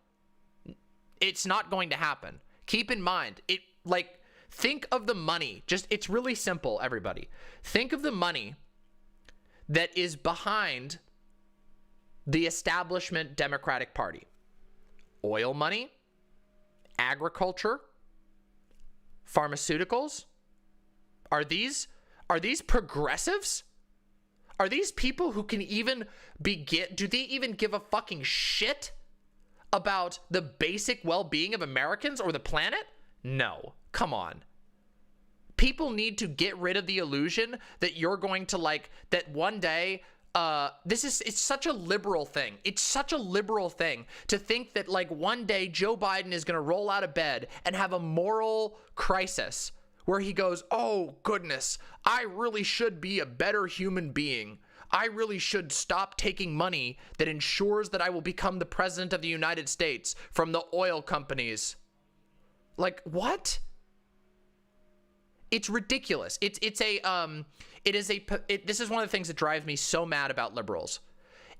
It's not going to happen. Keep in mind, think of the money. It's really simple, everybody. Think of the money that is behind the establishment Democratic Party. Oil money, agriculture, pharmaceuticals. Are these progressives? Are these people who can even do they even give a fucking shit about the basic well-being of Americans or the planet? No. Come on. People need to get rid of the illusion that you're going to that one day, it's such a liberal thing. It's such a liberal thing to think that one day Joe Biden is going to roll out of bed and have a moral crisis where he goes, oh goodness, I really should be a better human being. I really should stop taking money that ensures that I will become the president of the United States from the oil companies. What? It's ridiculous. This is one of the things that drives me so mad about liberals,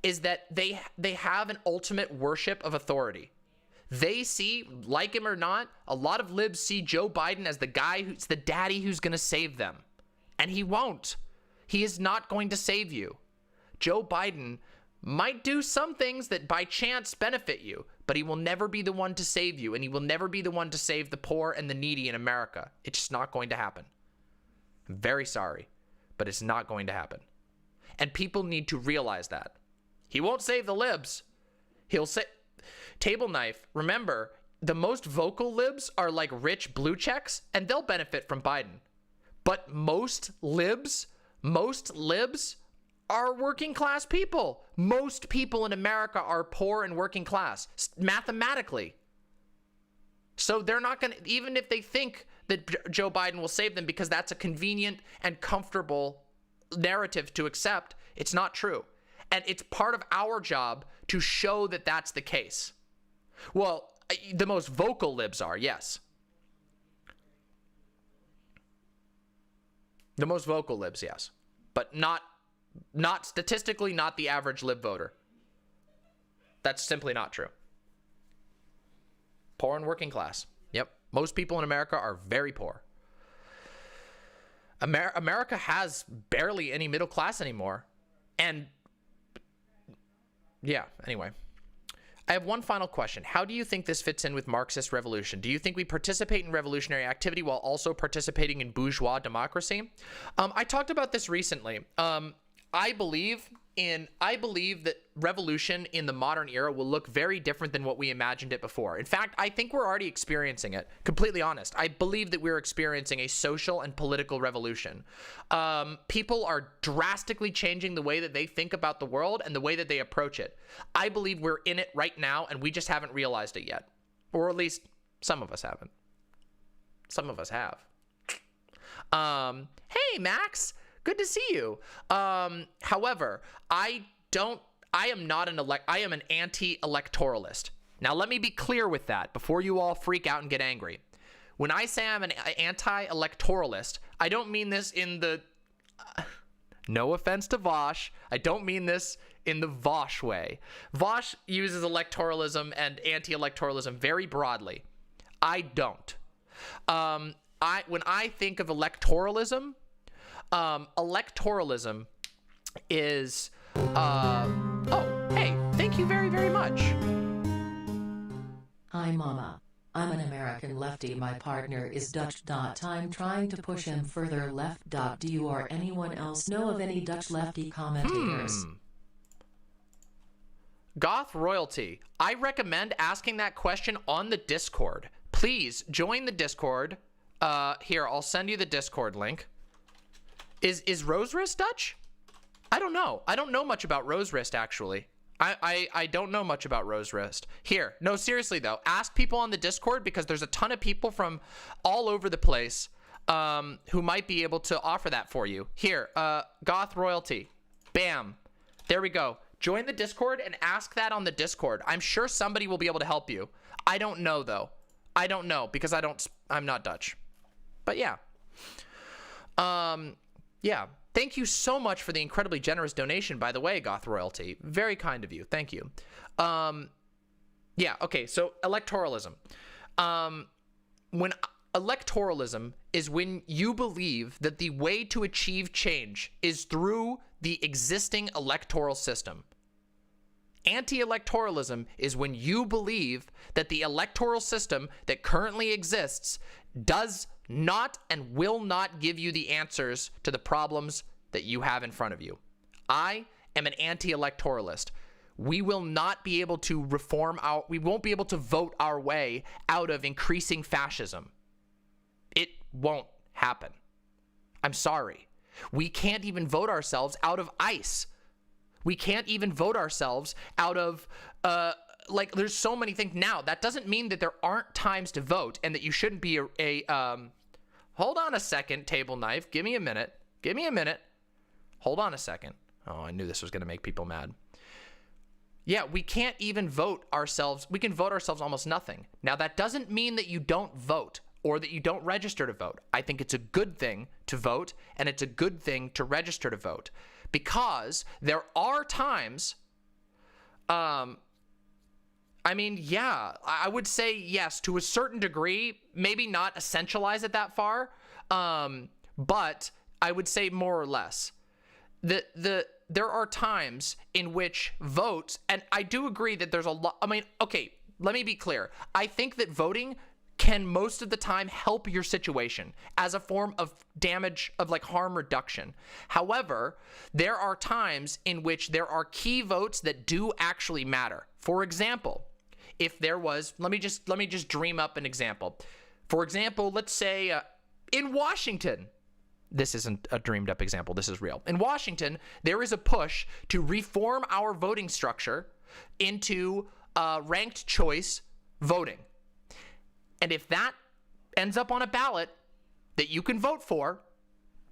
is that they have an ultimate worship of authority. They see, like him or not, a lot of libs see Joe Biden as the guy who's the daddy who's going to save them. And he won't. He is not going to save you. Joe Biden might do some things that by chance benefit you, but he will never be the one to save you, and he will never be the one to save the poor and the needy in America. It's just not going to happen. I'm very sorry, but it's not going to happen. And people need to realize that. He won't save the libs. He'll say, table knife, remember, the most vocal libs are rich blue checks, and they'll benefit from Biden. But most libs are working class people. Most people in America are poor and working class, mathematically. So they're not going to, even if they think that Joe Biden will save them because that's a convenient and comfortable narrative to accept, it's not true. And it's part of our job to show that that's the case. Well, the most vocal libs are, yes. The most vocal libs, yes. But not statistically, not the average lib voter. That's simply not true. Poor and working class. Yep. Most people in America are very poor. America has barely any middle class anymore. And yeah, anyway. I have one final question. How do you think this fits in with Marxist revolution? Do you think we participate in revolutionary activity while also participating in bourgeois democracy? I talked about this recently. I believe that revolution in the modern era will look very different than what we imagined it before. In fact, I think we're already experiencing it. Completely honest. I believe that we're experiencing a social and political revolution. People are drastically changing the way that they think about the world and the way that they approach it. I believe we're in it right now, and we just haven't realized it yet. Or at least some of us haven't. Some of us have. Hey, Max. Good to see you. However, I am an anti-electoralist. Now, let me be clear with that before you all freak out and get angry. When I say I'm an anti-electoralist, I don't mean this in the, no offense to Vosh, I don't mean this in the Vosh way. Vosh uses electoralism and anti-electoralism very broadly. I don't. When I think of electoralism, electoralism is, oh, hey, thank you very, very much. Hi, Mama. I'm an American lefty. My partner is Dutch. I'm trying to push him further left. Do you or anyone else know of any Dutch lefty commentators? Goth Royalty. I recommend asking that question on the Discord. Please join the Discord. Here, I'll send you the Discord link. Is Rose Wrist Dutch? I don't know. I don't know much about Rose Wrist, actually. I don't know much about Rose Wrist. Here, no, seriously, though. Ask people on the Discord, because there's a ton of people from all over the place who might be able to offer that for you. Here, Goth Royalty. Bam. There we go. Join the Discord and ask that on the Discord. I'm sure somebody will be able to help you. I don't know, though. I don't know, because I'm not Dutch. But yeah. Yeah. Thank you so much for the incredibly generous donation, by the way, Goth Royalty. Very kind of you. Thank you. Yeah, okay, so electoralism. When electoralism is when you believe that the way to achieve change is through the existing electoral system. Anti-electoralism is when you believe that the electoral system that currently exists does not and will not give you the answers to the problems that you have in front of you. I am an anti-electoralist. We will not be able to we won't be able to vote our way out of increasing fascism. won't happen. I'm sorry. We can't even vote ourselves out of ICE. We can't even vote ourselves out of, there's so many things. Now, that doesn't mean that there aren't times to vote and that you shouldn't be hold on a second, table knife. Give me a minute. Hold on a second. Oh, I knew this was going to make people mad. Yeah, we can't even vote ourselves. We can vote ourselves almost nothing. Now, that doesn't mean that you don't vote or that you don't register to vote. I think it's a good thing to vote, and it's a good thing to register to vote, because there are times, I would say yes, to a certain degree, maybe not essentialize it that far, but I would say more or less. There are times in which votes, and I do agree that there's a lot, okay, let me be clear. I think that voting can most of the time help your situation as a form of damage, of harm reduction. However, there are times in which there are key votes that do actually matter. For example, if there was, let me just dream up an example. For example, let's say in Washington, this isn't a dreamed up example, this is real. In Washington, there is a push to reform our voting structure into ranked choice voting. And if that ends up on a ballot that you can vote for,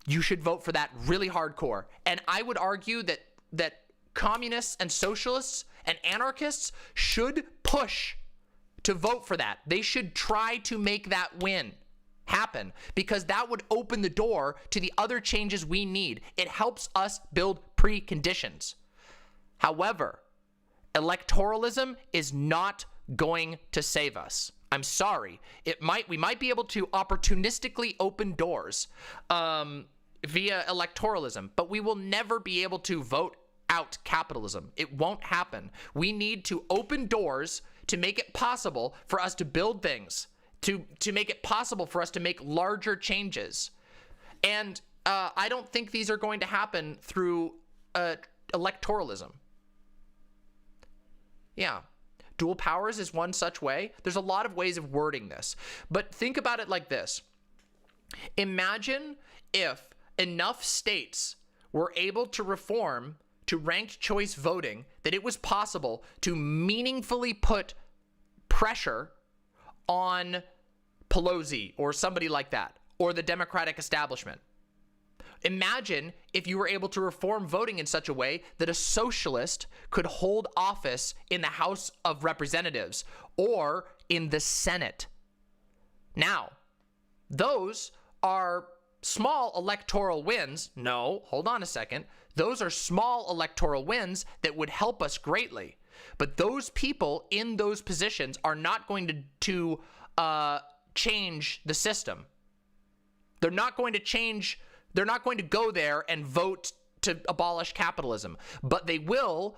you should vote for that really hardcore. And I would argue that communists and socialists and anarchists should push to vote for that. They should try to make that win happen, because that would open the door to the other changes we need. It helps us build preconditions. However, electoralism is not going to save us. I'm sorry. We might be able to opportunistically open doors via electoralism, but we will never be able to vote out capitalism. It won't happen. We need to open doors to make it possible for us to build things, to make it possible for us to make larger changes. And I don't think these are going to happen through electoralism. Yeah. Dual powers is one such way. There's a lot of ways of wording this, but think about it like this. Imagine if enough states were able to reform to ranked choice voting that it was possible to meaningfully put pressure on Pelosi or somebody like that, or the Democratic establishment. Imagine if you were able to reform voting in such a way that a socialist could hold office in the House of Representatives or in the Senate. Now, those are small electoral wins. No, hold on a second. Those are small electoral wins that would help us greatly. But those people in those positions are not going to change the system. They're not going to go there and vote to abolish capitalism, but they will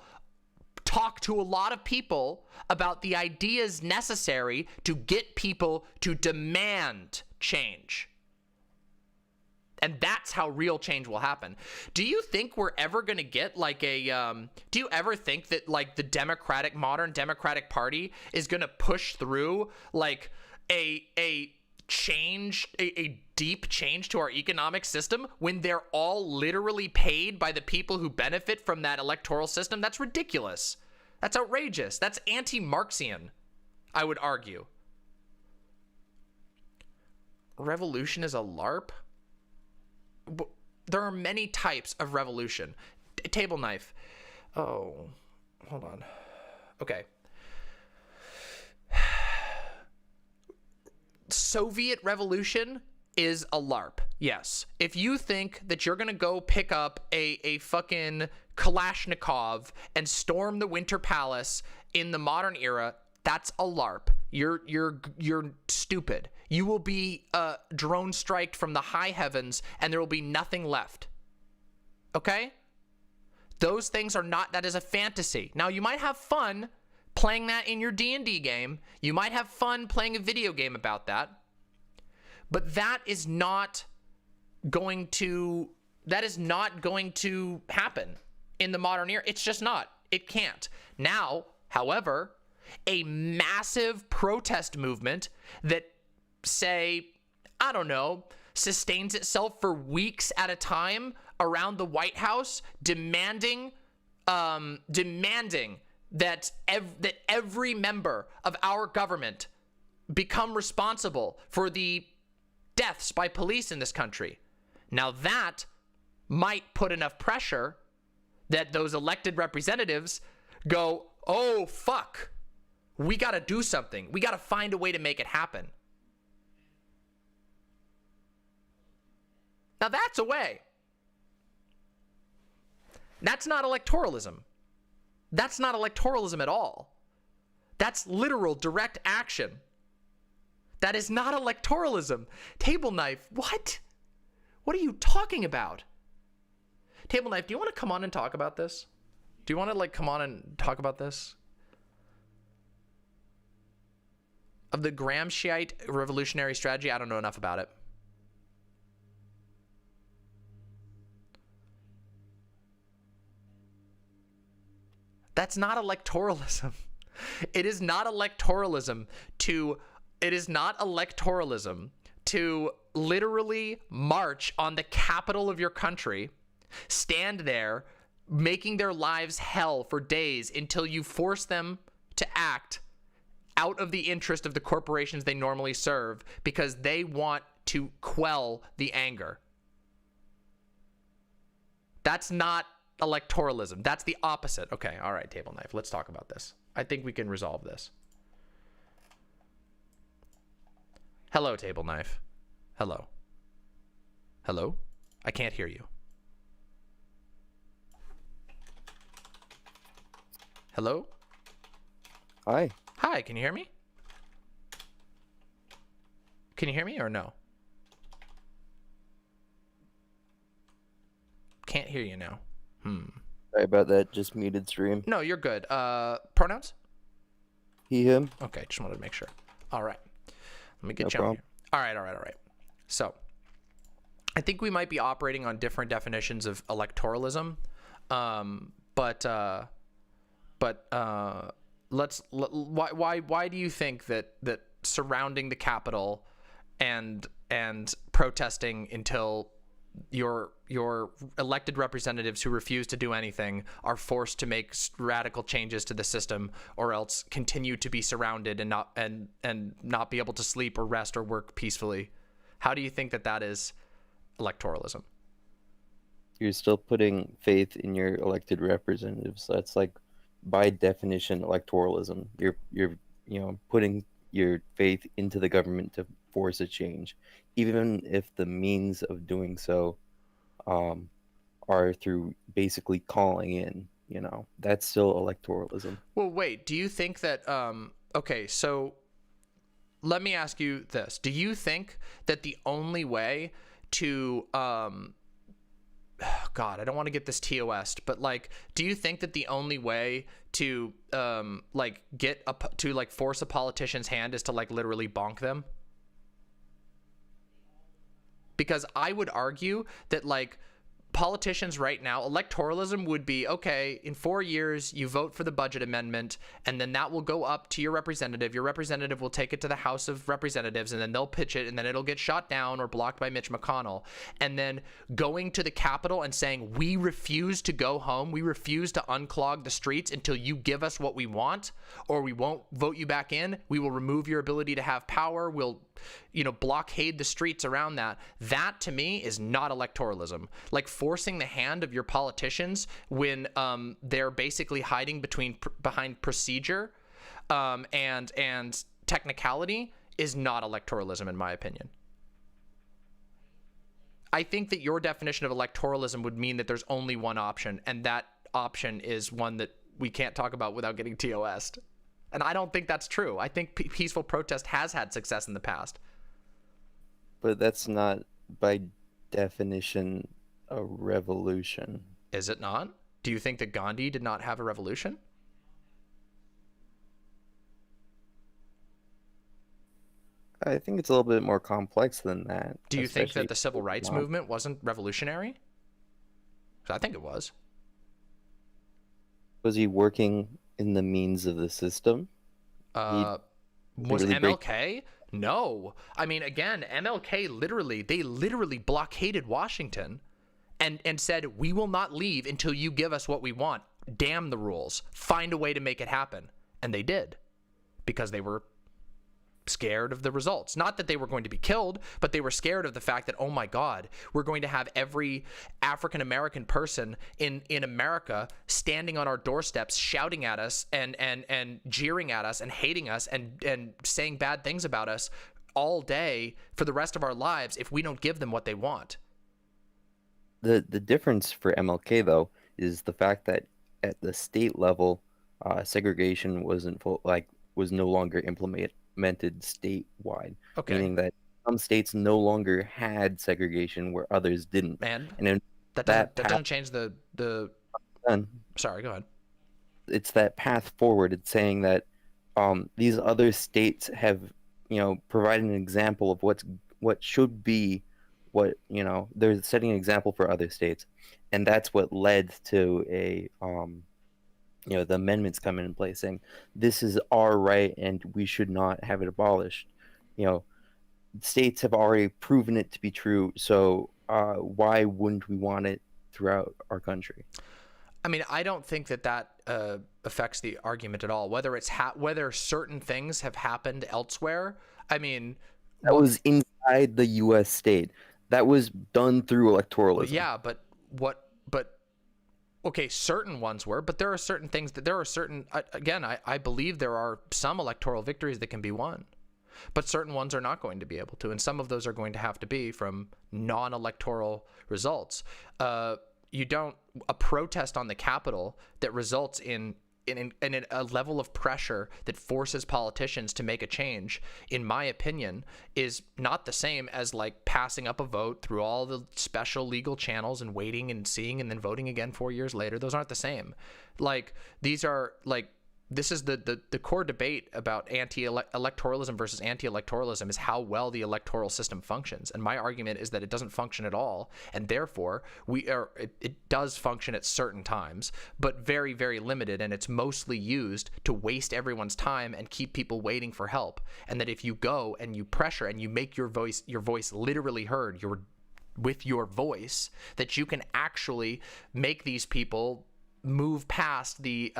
talk to a lot of people about the ideas necessary to get people to demand change. And that's how real change will happen. Do you think we're ever going to get do you ever think that the modern Democratic Party is going to push through a change, a deep change to our economic system when they're all literally paid by the people who benefit from that electoral system? That's ridiculous. That's outrageous. That's anti-Marxian, I would argue. Revolution is a LARP? There are many types of revolution. Table knife. Oh, hold on. Okay. Soviet revolution is a LARP. Yes. If you think that you're going to go pick up a fucking Kalashnikov and storm the Winter Palace in the modern era, that's a LARP. You're stupid. You will be drone striked from the high heavens and there will be nothing left. Okay? Those things are not, that is a fantasy. Now, you might have fun playing that in your D&D game. You might have fun playing a video game about that. But that is not going to happen in the modern era. It's just not. It can't. Now, however, a massive protest movement that, say, I don't know, sustains itself for weeks at a time around the White House, demanding that every member of our government become responsible for the deaths by police in this country. Now that might put enough pressure that those elected representatives go, oh, fuck, we got to do something. We got to find a way to make it happen. Now that's a way. That's not electoralism. That's not electoralism at all. That's literal direct action. That is not electoralism. Table knife, what? What are you talking about? Table knife, do you want to come on and talk about this? Do you want to like come on and talk about this? Of the Gramsciite revolutionary strategy, I don't know enough about it. That's not electoralism. It is not electoralism to literally march on the capital of your country, stand there, making their lives hell for days until you force them to act out of the interest of the corporations they normally serve because they want to quell the anger. That's not electoralism. That's the opposite. Okay, all right, table knife. Let's talk about this. I think we can resolve this. Hello, table knife. Hello. Hello? I can't hear you. Hello? Hi. Hi, can you hear me? Can you hear me or no? Can't hear you now. Sorry about that. Just muted stream. No, you're good. Pronouns? He, him. Okay, just wanted to make sure. All right. Let me get No you on problem. here. All right. So, I think we might be operating on different definitions of electoralism. Why do you think that surrounding the Capitol and protesting until your elected representatives who refuse to do anything are forced to make radical changes to the system, or else continue to be surrounded and not be able to sleep or rest or work peacefully? How do you think that is electoralism? You're still putting faith in your elected representatives. That's like, by definition, electoralism. You're putting your faith into the government to force a change, even if the means of doing so are through basically calling in. That's still electoralism. Well, wait, do you think that okay, so let me ask you this. Do you think that the only way to God, I don't want to get this TOS'd, but like, do you think that the only way to force a politician's hand is to like literally bonk them? Because I would argue that like politicians right now, electoralism would be, okay, in 4 years you vote for the budget amendment, and then that will go up to your representative. Your representative will take it to the House of Representatives, and then they'll pitch it, and then it'll get shot down or blocked by Mitch McConnell. And then going to the Capitol and saying, we refuse to go home, we refuse to unclog the streets until you give us what we want, or we won't vote you back in. We will remove your ability to have power. We'll blockade the streets around that. That to me is not electoralism. Like forcing the hand of your politicians when they're basically hiding behind procedure and technicality is not electoralism, in my opinion. I think that your definition of electoralism would mean that there's only one option, and that option is one that we can't talk about without getting TOS'd. And I don't think that's true. I think peaceful protest has had success in the past. But that's not, by definition, a revolution. Is it not? Do you think that Gandhi did not have a revolution? I think it's a little bit more complex than that. Do you think that the civil rights movement wasn't revolutionary? 'Cause I think it was. Was he working in the means of the system? Was MLK No. I mean, again, MLK literally blockaded Washington and said, we will not leave until you give us what we want. Damn the rules. Find a way to make it happen. And they did, because they were scared of the results. Not that they were going to be killed, but they were scared of the fact that, oh my God, we're going to have every African-American person in America standing on our doorsteps, shouting at us and jeering at us and hating us and saying bad things about us all day for the rest of our lives if we don't give them what they want. The difference for MLK, though, is the fact that at the state level, segregation was no longer implemented statewide, Okay. meaning that some states no longer had segregation where others didn't. Man, and that doesn't change the. Done. Sorry, go ahead. It's that path forward. It's saying that these other states have, provided an example of what should be, they're setting an example for other states, and that's what led to the amendments coming in place saying this is our right and we should not have it abolished. States have already proven it to be true, so why wouldn't we want it throughout our country? I mean, I don't think that affects the argument at all. Whether whether certain things have happened elsewhere. I mean, that was inside the U.S. state. That was done through electoralism. Yeah, but okay, certain ones were, but there are certain things again, I believe there are some electoral victories that can be won, but certain ones are not going to be able to, and some of those are going to have to be from non-electoral results. A protest on the Capitol that results in a level of pressure that forces politicians to make a change, in my opinion, is not the same as like passing up a vote through all the special legal channels and waiting and seeing and then voting again 4 years later. Those aren't the same. Like, these are like, this is the core debate about electoralism versus anti-electoralism is how well the electoral system functions. And my argument is that it doesn't function at all. And therefore, it does function at certain times, but very, very limited. And it's mostly used to waste everyone's time and keep people waiting for help. And that if you go and you pressure and you make your voice literally heard, with your voice, that you can actually make these people move past the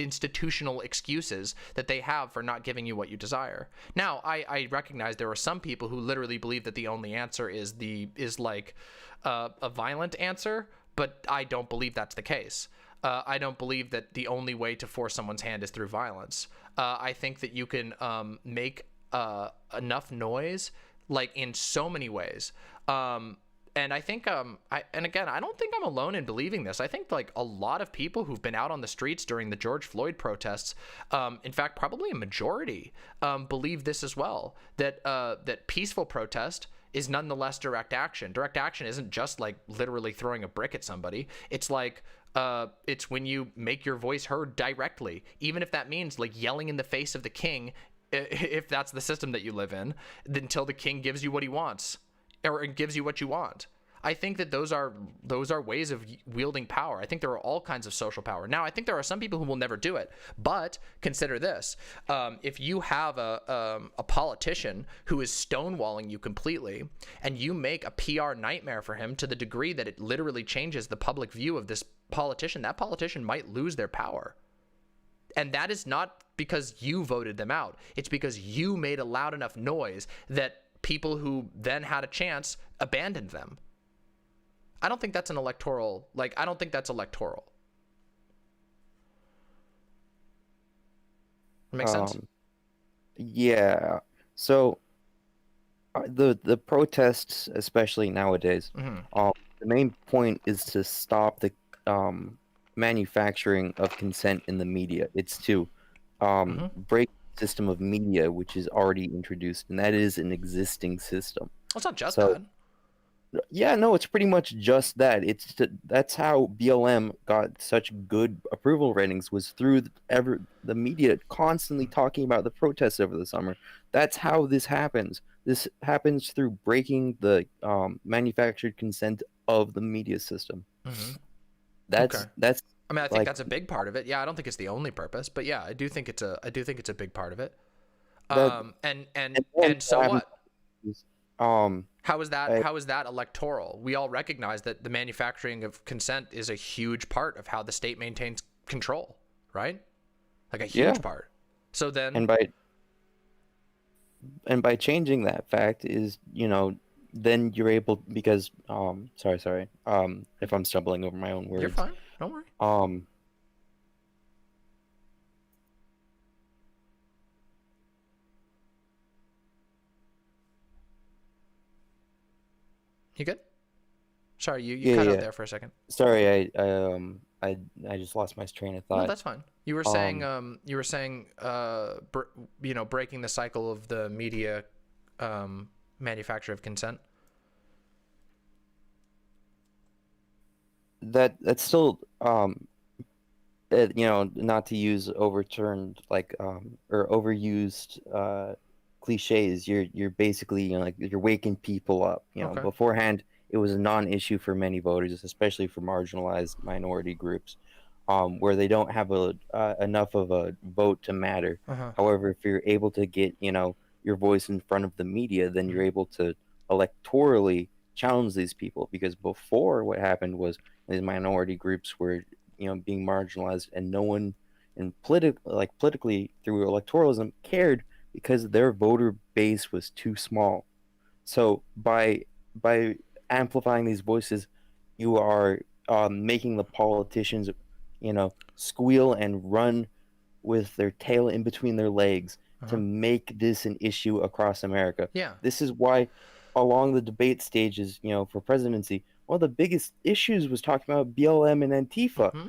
institutional excuses that they have for not giving you what you desire. Now, I recognize there are some people who literally believe that the only answer is a violent answer, but I don't believe that's the case. I don't believe that the only way to force someone's hand is through violence. I think that you can make enough noise, like, in so many ways. And I think, and again, I don't think I'm alone in believing this. I think like a lot of people who've been out on the streets during the George Floyd protests, in fact, probably a majority, believe this as well, that peaceful protest is nonetheless direct action. Direct action isn't just like literally throwing a brick at somebody. It's like, it's when you make your voice heard directly, even if that means like yelling in the face of the king, if that's the system that you live in, until the king gives you what he wants. Or it gives you what you want. I think that those are ways of wielding power. I think there are all kinds of social power. Now, I think there are some people who will never do it. But consider this: if you have a politician who is stonewalling you completely, and you make a PR nightmare for him to the degree that it literally changes the public view of this politician, that politician might lose their power. And that is not because you voted them out. It's because you made a loud enough noise that people who then had a chance abandoned them. I don't think that's electoral. Makes sense? Yeah. So the protests, especially nowadays, the main point is to stop the manufacturing of consent in the media. It's to break system of media which is already introduced, and that is an existing system. Well, it's not just that. Yeah, no, it's pretty much just that. That's how BLM got such good approval ratings, was through the media constantly talking about the protests over the summer. That's how this happens. This happens through breaking the manufactured consent of the media system. That's I mean, I think that's a big part of it. Yeah, I don't think it's the only purpose, but yeah, I do think it's a big part of it. And so what? Um, How is that? I, How is that electoral? We all recognize that the manufacturing of consent is a huge part of how the state maintains control, right? Like a huge yeah, part. So then, and by changing that fact is, then you're able, because sorry, if I'm stumbling over my own you're words. fine. Don't worry. Um, You good? Sorry, you yeah, cut out yeah. there for a second. Sorry, I just lost my train of No, thought. that's fine. You were saying breaking the cycle of the media manufacture of consent. That's still not to use overturned or overused cliches. You're basically, like, you're waking people up. Okay. Beforehand it was a non-issue for many voters, especially for marginalized minority groups, where they don't have enough of a vote to matter. Uh-huh. However, if you're able to get your voice in front of the media, then you're able to electorally challenge these people. Because before, what happened was these minority groups were being marginalized, and no one politically through electoralism cared, because their voter base was too small. So by amplifying these voices, you are making the politicians squeal and run with their tail in between their legs to Uh-huh. make this an issue across America. Yeah. This is why, along the debate stages, for presidency, one of the biggest issues was talking about BLM and Antifa. Mm-hmm.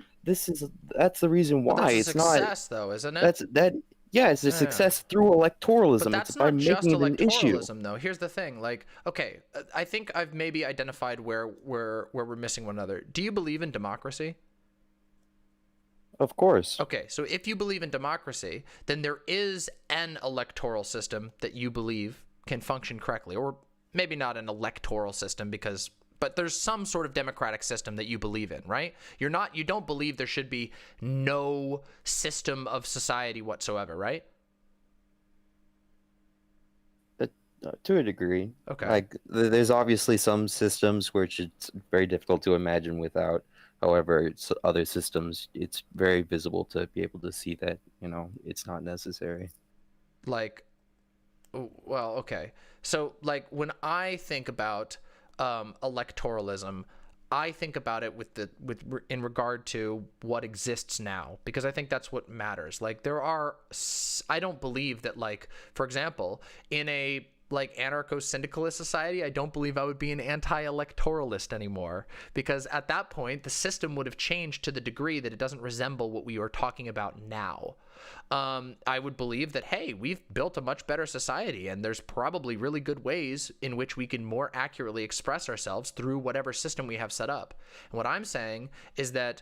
That's the reason But why that's a it's not. success, though, isn't it? That's that. Yeah, it's a Yeah. success through But electoralism. It's that's by not just making it an issue. electoralism, though. Here's the thing. Like, okay, I think I've maybe identified where we're missing one another. Do you believe in democracy? Of course. Okay, so if you believe in democracy, then there is an electoral system that you believe can function correctly, or maybe not an electoral system but there's some sort of democratic system that you believe in, right? You don't believe there should be no system of society whatsoever, right? To a degree. Okay. Like, there's obviously some systems which it's very difficult to imagine without. However, other systems, it's very visible to be able to see that, it's not necessary. Like, well, okay. So, like, when I think about electoralism, I think about it in regard to what exists now, because I think that's what matters. Like, I don't believe that, like, for example, in a like anarcho-syndicalist society, I don't believe I would be an anti-electoralist anymore, because at that point the system would have changed to the degree that it doesn't resemble what we are talking about now. I would believe that, hey, we've built a much better society, and there's probably really good ways in which we can more accurately express ourselves through whatever system we have set up. And what I'm saying is that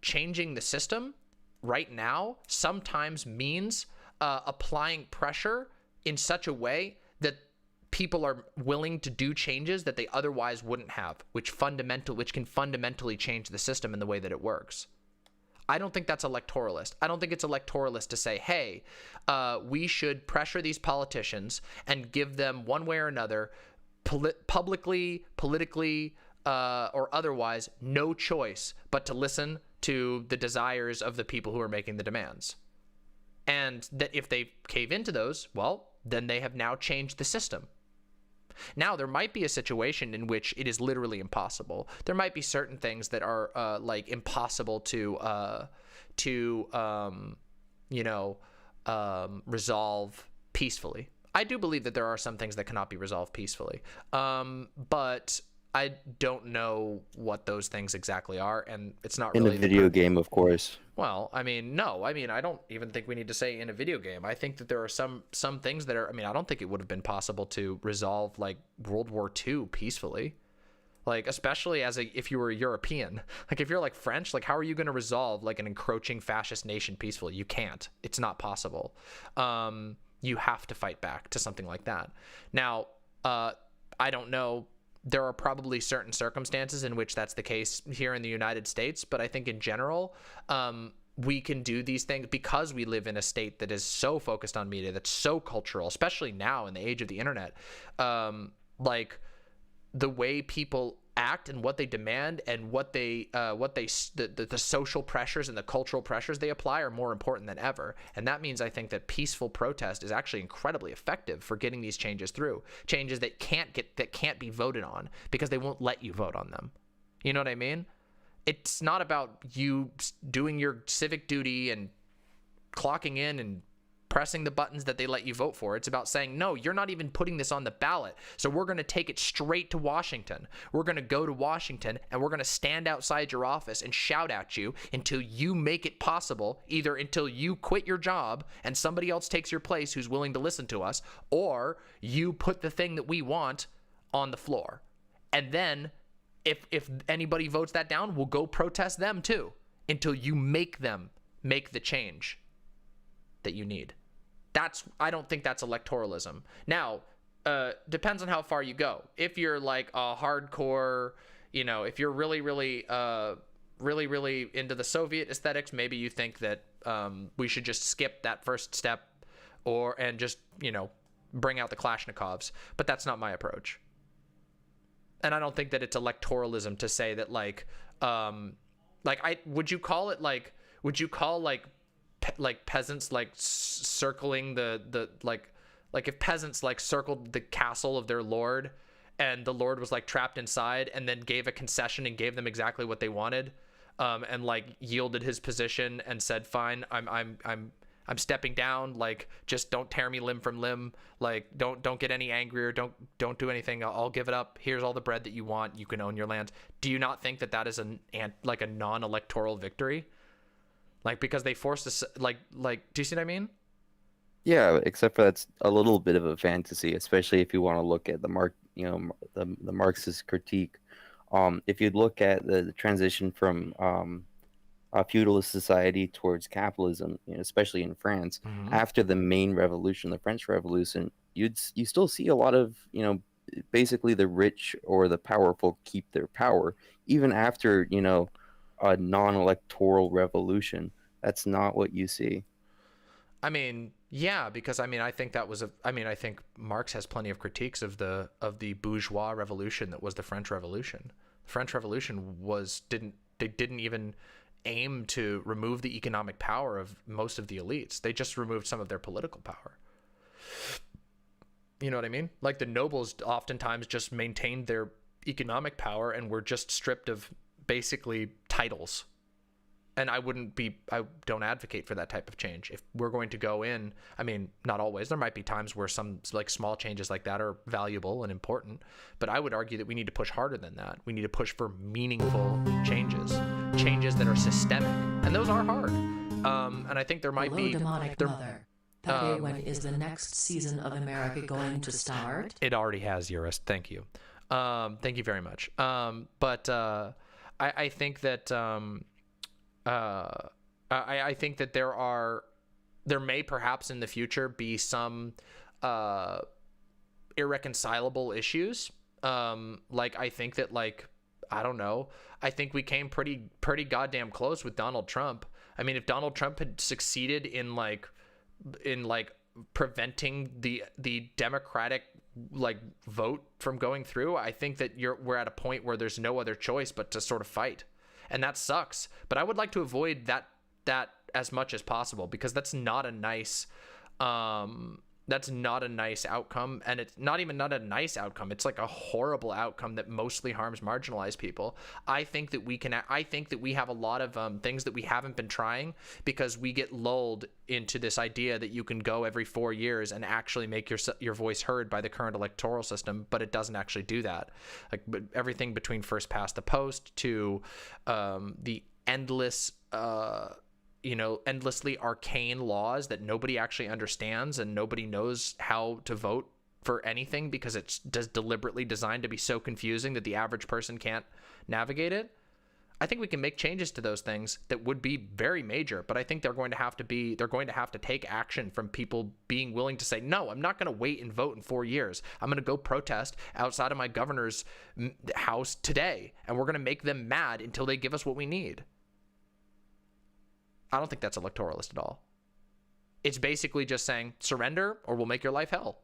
changing the system right now sometimes means applying pressure in such a way that people are willing to do changes that they otherwise wouldn't have, which can fundamentally change the system and the way that it works. I don't think that's electoralist. I don't think it's electoralist to say, hey, we should pressure these politicians and give them, one way or another, publicly, politically, or otherwise, no choice but to listen to the desires of the people who are making the demands. And that if they cave into those, well, then they have now changed the system. Now, there might be a situation in which it is literally impossible. There might be certain things that are like impossible to resolve peacefully. I do believe that there are some things that cannot be resolved peacefully. But I don't know what those things exactly are, and it's not really in a video game, of course. Well, I mean, no. I mean, I don't even think we need to say in a video game. I think that there are some things that are, I mean, I don't think it would have been possible to resolve, like, World War II peacefully. Like, especially if you were a European. Like, if you're, like, French, like, how are you going to resolve, like, an encroaching fascist nation peacefully? You can't. It's not possible. You have to fight back to something like that. Now, I don't know. There are probably certain circumstances in which that's the case here in the United States, but I think in general, we can do these things because we live in a state that is so focused on media, that's so cultural, especially now in the age of the internet. Like the way people act and what they demand and the social pressures and the cultural pressures they apply are more important than ever. And that means I think that peaceful protest is actually incredibly effective for getting these changes through, changes that can't be voted on because they won't let you vote on them. You know what I mean? It's not about you doing your civic duty and clocking in and pressing the buttons that they let you vote for. It's about saying, no, you're not even putting this on the ballot. So we're going to take it straight to Washington. We're going to go to Washington and we're going to stand outside your office and shout at you until you make it possible, either until you quit your job and somebody else takes your place who's willing to listen to us, or you put the thing that we want on the floor. And then if anybody votes that down, we'll go protest them too until you make them make the change that you need. I don't think that's electoralism. Now, depends on how far you go. If you're like a hardcore, if you're really into the Soviet aesthetics, maybe you think that we should just skip that first step and just, bring out the Kalashnikovs. But that's not my approach. And I don't think that it's electoralism to say that would you call peasants circling the if peasants circled the castle of their lord and the lord was trapped inside and then gave a concession and gave them exactly what they wanted, and yielded his position and said, fine, I'm stepping down, just don't tear me limb from limb, don't get any angrier, don't do anything, I'll give it up, here's all the bread that you want, you can own your lands. Do you not think that is a non-electoral victory? Because they forced us, do you see what I mean? Yeah, except for that's a little bit of a fantasy, especially if you want to look at the Marxist critique. If you look at the transition from a feudalist society towards capitalism, especially in France, after the main revolution, the French Revolution, you still see a lot of basically the rich or the powerful keep their power even after a non-electoral revolution. That's not what you see. I mean, yeah, because I think that was I think Marx has plenty of critiques of the bourgeois revolution that was the French Revolution. The French Revolution didn't even aim to remove the economic power of most of the elites. They just removed some of their political power. You know what I mean? The nobles oftentimes just maintained their economic power and were just stripped of basically titles. And I don't advocate for that type of change. If we're going to go in, not always, there might be times where some small changes like that are valuable and important, but I would argue that we need to push harder than that. We need to push for meaningful changes that are systemic, and those are hard. And I think there might be... Demonic Mother. Pepe, when is the next season of America going to start? It already has, Eurus. Thank you. Thank you very much. But I think that... I think that there may perhaps in the future be some irreconcilable issues. I think that I don't know. I think we came pretty goddamn close with Donald Trump. If Donald Trump had succeeded in preventing the Democratic vote from going through, I think that we're at a point where there's no other choice but to sort of fight. And that sucks. But I would like to avoid that as much as possible, because that's not a nice outcome. And it's not a nice outcome. It's a horrible outcome that mostly harms marginalized people. I think that we have a lot of things that we haven't been trying, because we get lulled into this idea that you can go every 4 years and actually make your voice heard by the current electoral system, but it doesn't actually do that. But everything between first past the post to the endlessly arcane laws that nobody actually understands, and nobody knows how to vote for anything because it's just deliberately designed to be so confusing that the average person can't navigate it. I think we can make changes to those things that would be very major, but I think they're going to have to take action from people being willing to say, no, I'm not going to wait and vote in 4 years. I'm going to go protest outside of my governor's house today, and we're going to make them mad until they give us what we need. I don't think that's electoralist at all. It's basically just saying surrender or we'll make your life hell.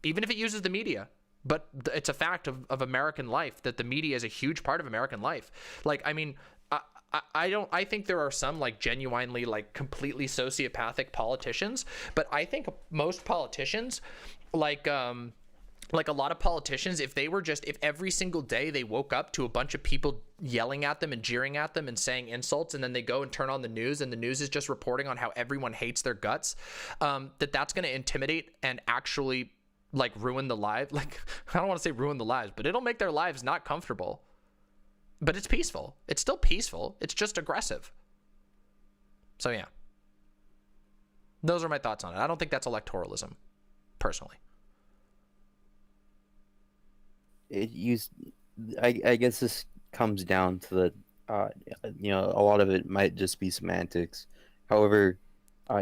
Even if it uses the media. But it's a fact of American life that the media is a huge part of American life. Like, I mean, I think there are some like genuinely like completely sociopathic politicians, but I think most politicians like a lot of politicians, if every single day they woke up to a bunch of people yelling at them and jeering at them and saying insults, and then they go and turn on the news and the news is just reporting on how everyone hates their guts, that's going to intimidate and actually like ruin the lives. Like, I don't want to say ruin the lives, but it'll make their lives not comfortable. But it's peaceful. It's still peaceful. It's just aggressive. So yeah. Those are my thoughts on it. I don't think that's electoralism, personally. I guess this comes down to the, a lot of it might just be semantics. However,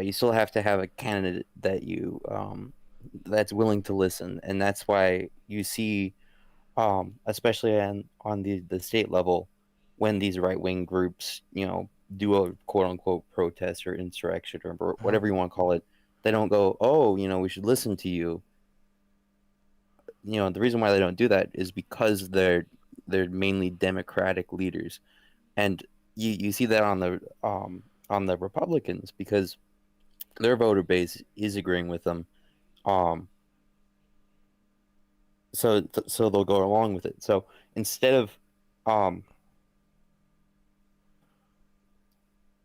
you still have to have a candidate that you, that's willing to listen. And that's why you see, especially on the state level, when these right-wing groups, do a quote-unquote protest or insurrection or whatever you want to call it, they don't go, oh, we should listen to you. The reason why they don't do that is because they're mainly Democratic leaders, and you see that on the Republicans, because their voter base is agreeing with them, so they'll go along with it. So instead of well,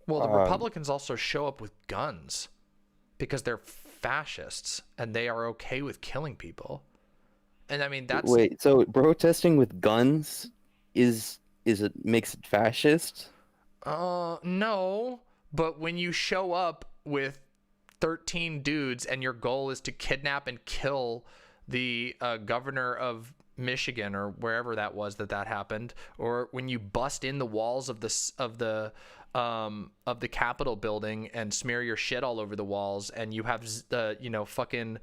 the Republicans also show up with guns because they're fascists and they are okay with killing people. And I mean, that's... Wait, so protesting with guns is it makes it fascist? No, but when you show up with 13 dudes and your goal is to kidnap and kill the governor of Michigan or wherever that was that happened, or when you bust in the walls of the Capitol building and smear your shit all over the walls, and you have fucking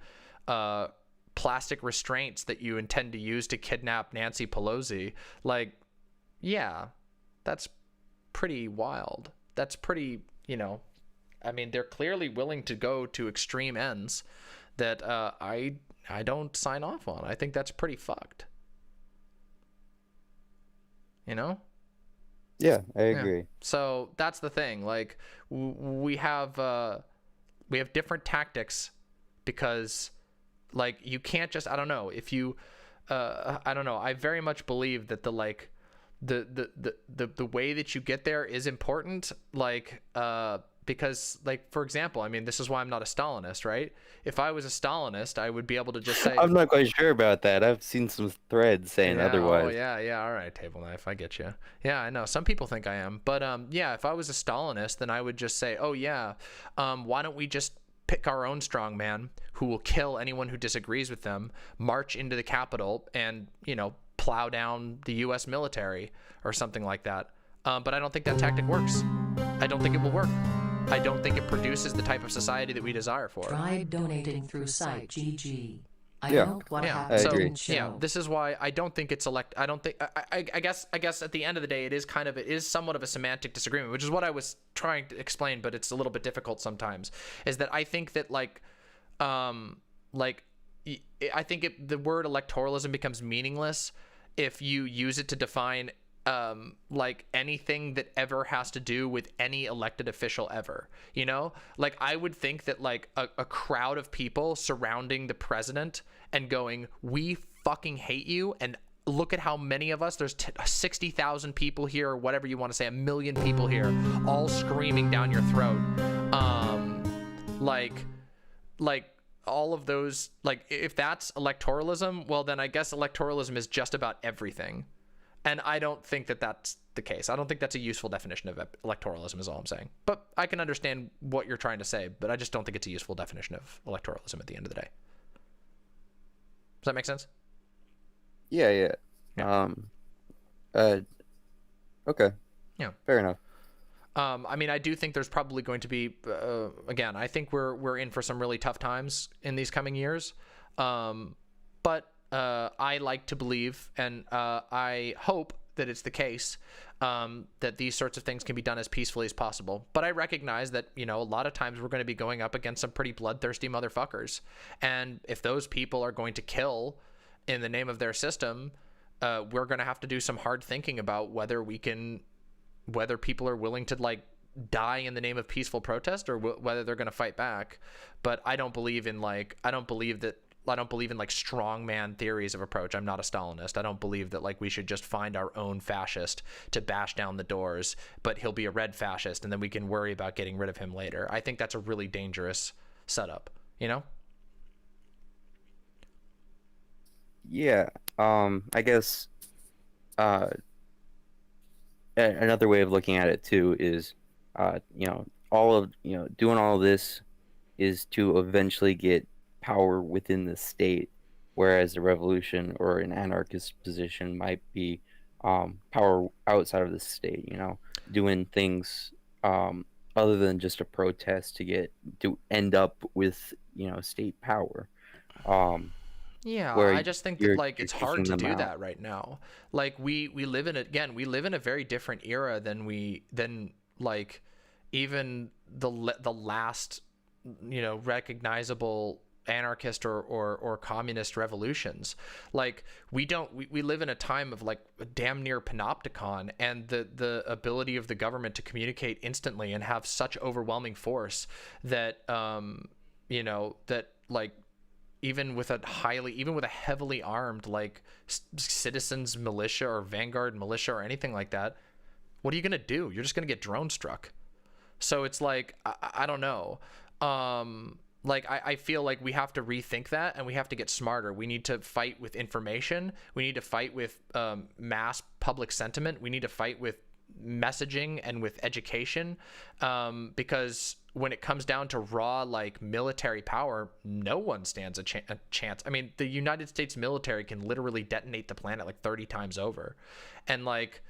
plastic restraints that you intend to use to kidnap Nancy Pelosi, like, yeah, that's pretty wild. That's pretty, I mean, they're clearly willing to go to extreme ends that I don't sign off on. I think that's pretty fucked. Yeah, I agree. Yeah. So that's the thing. Like, we have different tactics because, like, you can't just, I don't know, if you, I don't know, I very much believe that the way that you get there is important, like, because, like, for example, I mean, this is why I'm not a Stalinist, right? If I was a Stalinist, I would be able to just say... I'm not quite sure about that. I've seen some threads saying otherwise. Oh, yeah, all right, table knife, I get you. Yeah, I know, some people think I am. But, yeah, if I was a Stalinist, then I would just say, oh, yeah, why don't we just pick our own strongman who will kill anyone who disagrees with them, march into the Capitol, and, plow down the U.S. military or something like that. But I don't think that tactic works. I don't think it will work. I don't think it produces the type of society that we desire for. Tried donating through site GG. I Yeah. don't what I happens agree. in show. Yeah, this is why I don't think it's I don't think I guess at the end of the day it is somewhat of a semantic disagreement, which is what I was trying to explain, but it's a little bit difficult sometimes. Is that I think that I think the word electoralism becomes meaningless if you use it to define anything that ever has to do with any elected official ever, like I would think that like a crowd of people surrounding the president and going, we fucking hate you, and look at how many of us, there's 60,000 people here, or whatever you want to say, 1 million people here, all screaming down your throat, like all of those, like, if that's electoralism, well then I guess electoralism is just about everything. And I don't think that that's the case. I don't think that's a useful definition of electoralism is all I'm saying. But I can understand what you're trying to say, but I just don't think it's a useful definition of electoralism at the end of the day. Does that make sense? Yeah. Okay. Yeah. Fair enough. I mean, I do think there's probably going to be, again, I think we're in for some really tough times in these coming years. But I like to believe, and I hope that it's the case, that these sorts of things can be done as peacefully as possible. But I recognize that, you know, a lot of times we're going to be going up against some pretty bloodthirsty motherfuckers. And if those people are going to kill in the name of their system, we're going to have to do some hard thinking about whether people are willing to like die in the name of peaceful protest, or whether they're going to fight back. But I don't believe in like strongman theories of approach. I'm not a Stalinist. I don't believe that like we should just find our own fascist to bash down the doors, but he'll be a red fascist and then we can worry about getting rid of him later. I think that's a really dangerous setup, you know? Yeah. I guess another way of looking at it too is doing all of this is to eventually get power within the state, whereas a revolution or an anarchist position might be power outside of the state, you know, doing things other than just a protest to end up with, you know, state power. Yeah, I just think that like it's hard to do that right now. Like we live in a very different era than like even the last, you know, recognizable anarchist or communist revolutions. Like we live in a time of like a damn near panopticon, and the ability of the government to communicate instantly and have such overwhelming force that you know, that like even with a heavily armed like citizens militia or vanguard militia or anything like that, what are you gonna do? You're just gonna get drone struck. So it's like I don't know. Like I feel like we have to rethink that, and we have to get smarter. We need to fight with information. We need to fight with mass public sentiment. We need to fight with messaging and with education, because when it comes down to raw like military power, no one stands a chance. I mean, the United States military can literally detonate the planet like 30 times over, and like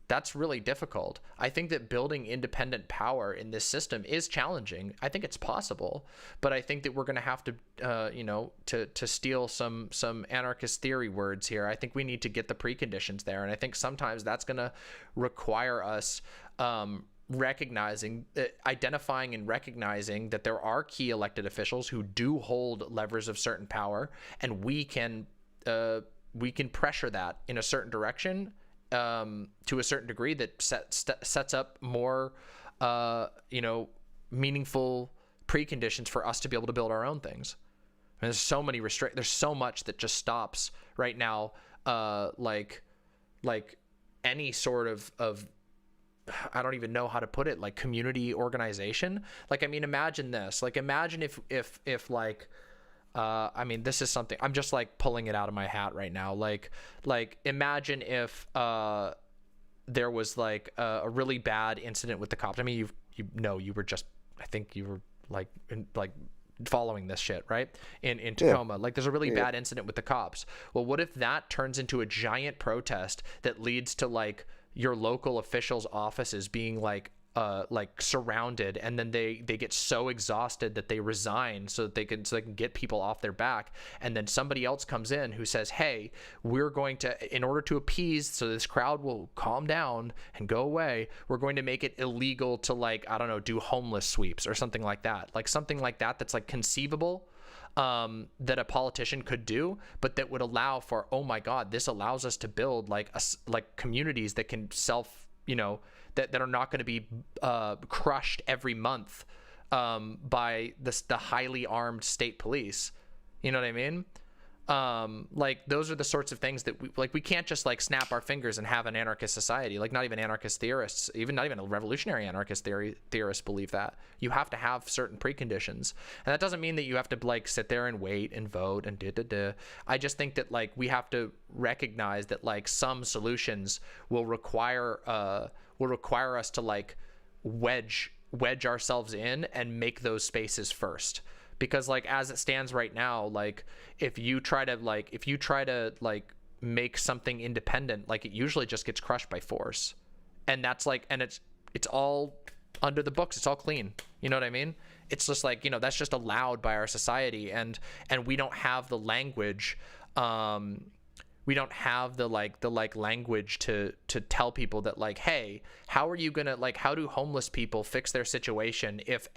that's really difficult. I think that building independent power in this system is challenging. I think it's possible, but I think that we're going to have to, you know, to steal some anarchist theory words here. I think we need to get the preconditions there, and I think sometimes that's going to require us identifying and recognizing that there are key elected officials who do hold levers of certain power, and we can pressure that in a certain direction, to a certain degree, that sets up more, you know, meaningful preconditions for us to be able to build our own things. And there's so many there's so much that just stops right now, like any sort of I don't even know how to put it, like community organization. Like, I mean, imagine this. Like, imagine if like, I mean, this is something I'm just like pulling it out of my hat right now. Like imagine if there was like a really bad incident with the cops. I mean, I think you were like following this shit, right? In Tacoma. Yeah. Like there's a really bad incident with the cops. Well, what if that turns into a giant protest that leads to like your local officials' offices being like surrounded, and then they get so exhausted that they resign so they can get people off their back, and then somebody else comes in who says, hey, we're going to, in order to appease so this crowd will calm down and go away, we're going to make it illegal to like, I don't know, do homeless sweeps or something like that. Like something like that that's like conceivable, that a politician could do, but that would allow for, oh my God, this allows us to build like communities that can you know, that are not going to be crushed every month by the highly armed state police. You know what I mean? Like those are the sorts of things that we can't just like snap our fingers and have an anarchist society. Like not even anarchist theorists, not even a revolutionary anarchist theorists believe that. You have to have certain preconditions, and that doesn't mean that you have to like sit there and wait and vote and I just think that like we have to recognize that like some solutions will require us to like wedge ourselves in and make those spaces first. Because like as it stands right now, like if you try to make something independent, like it usually just gets crushed by force. And that's like, and it's all under the books, it's all clean. You know what I mean? It's just like, you know, that's just allowed by our society, and we don't have the language We don't have the language to tell people that like, hey, how are you gonna how do homeless people fix their situation if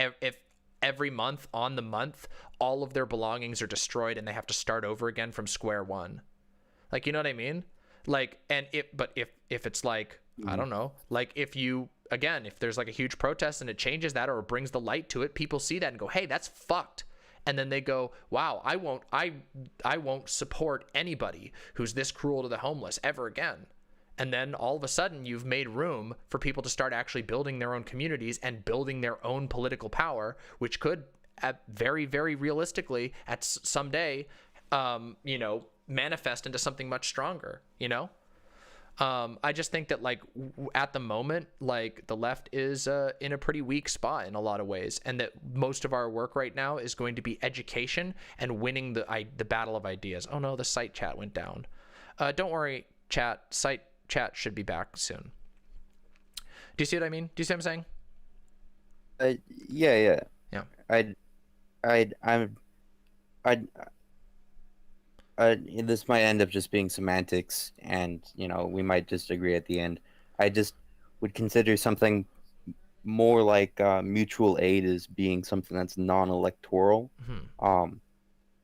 every month on the month all of their belongings are destroyed and they have to start over again from square one? Like, you know what I mean? Like, and if it's like, I don't know, like if there's like a huge protest and it changes that or it brings the light to it, people see that and go, hey, that's fucked. And then they go, wow, I won't support anybody who's this cruel to the homeless ever again. And then all of a sudden you've made room for people to start actually building their own communities and building their own political power, which could very, very realistically at someday, manifest into something much stronger, I just think that at the moment, the left is in a pretty weak spot in a lot of ways, and that most of our work right now is going to be education and winning the battle of ideas. Oh no, the site chat went down. Don't worry, site chat should be back soon. Do you see what I mean? Do you see what I'm saying? Yeah. This might end up just being semantics, and we might just agree at the end. I just would consider something more like mutual aid as being something that's non-electoral,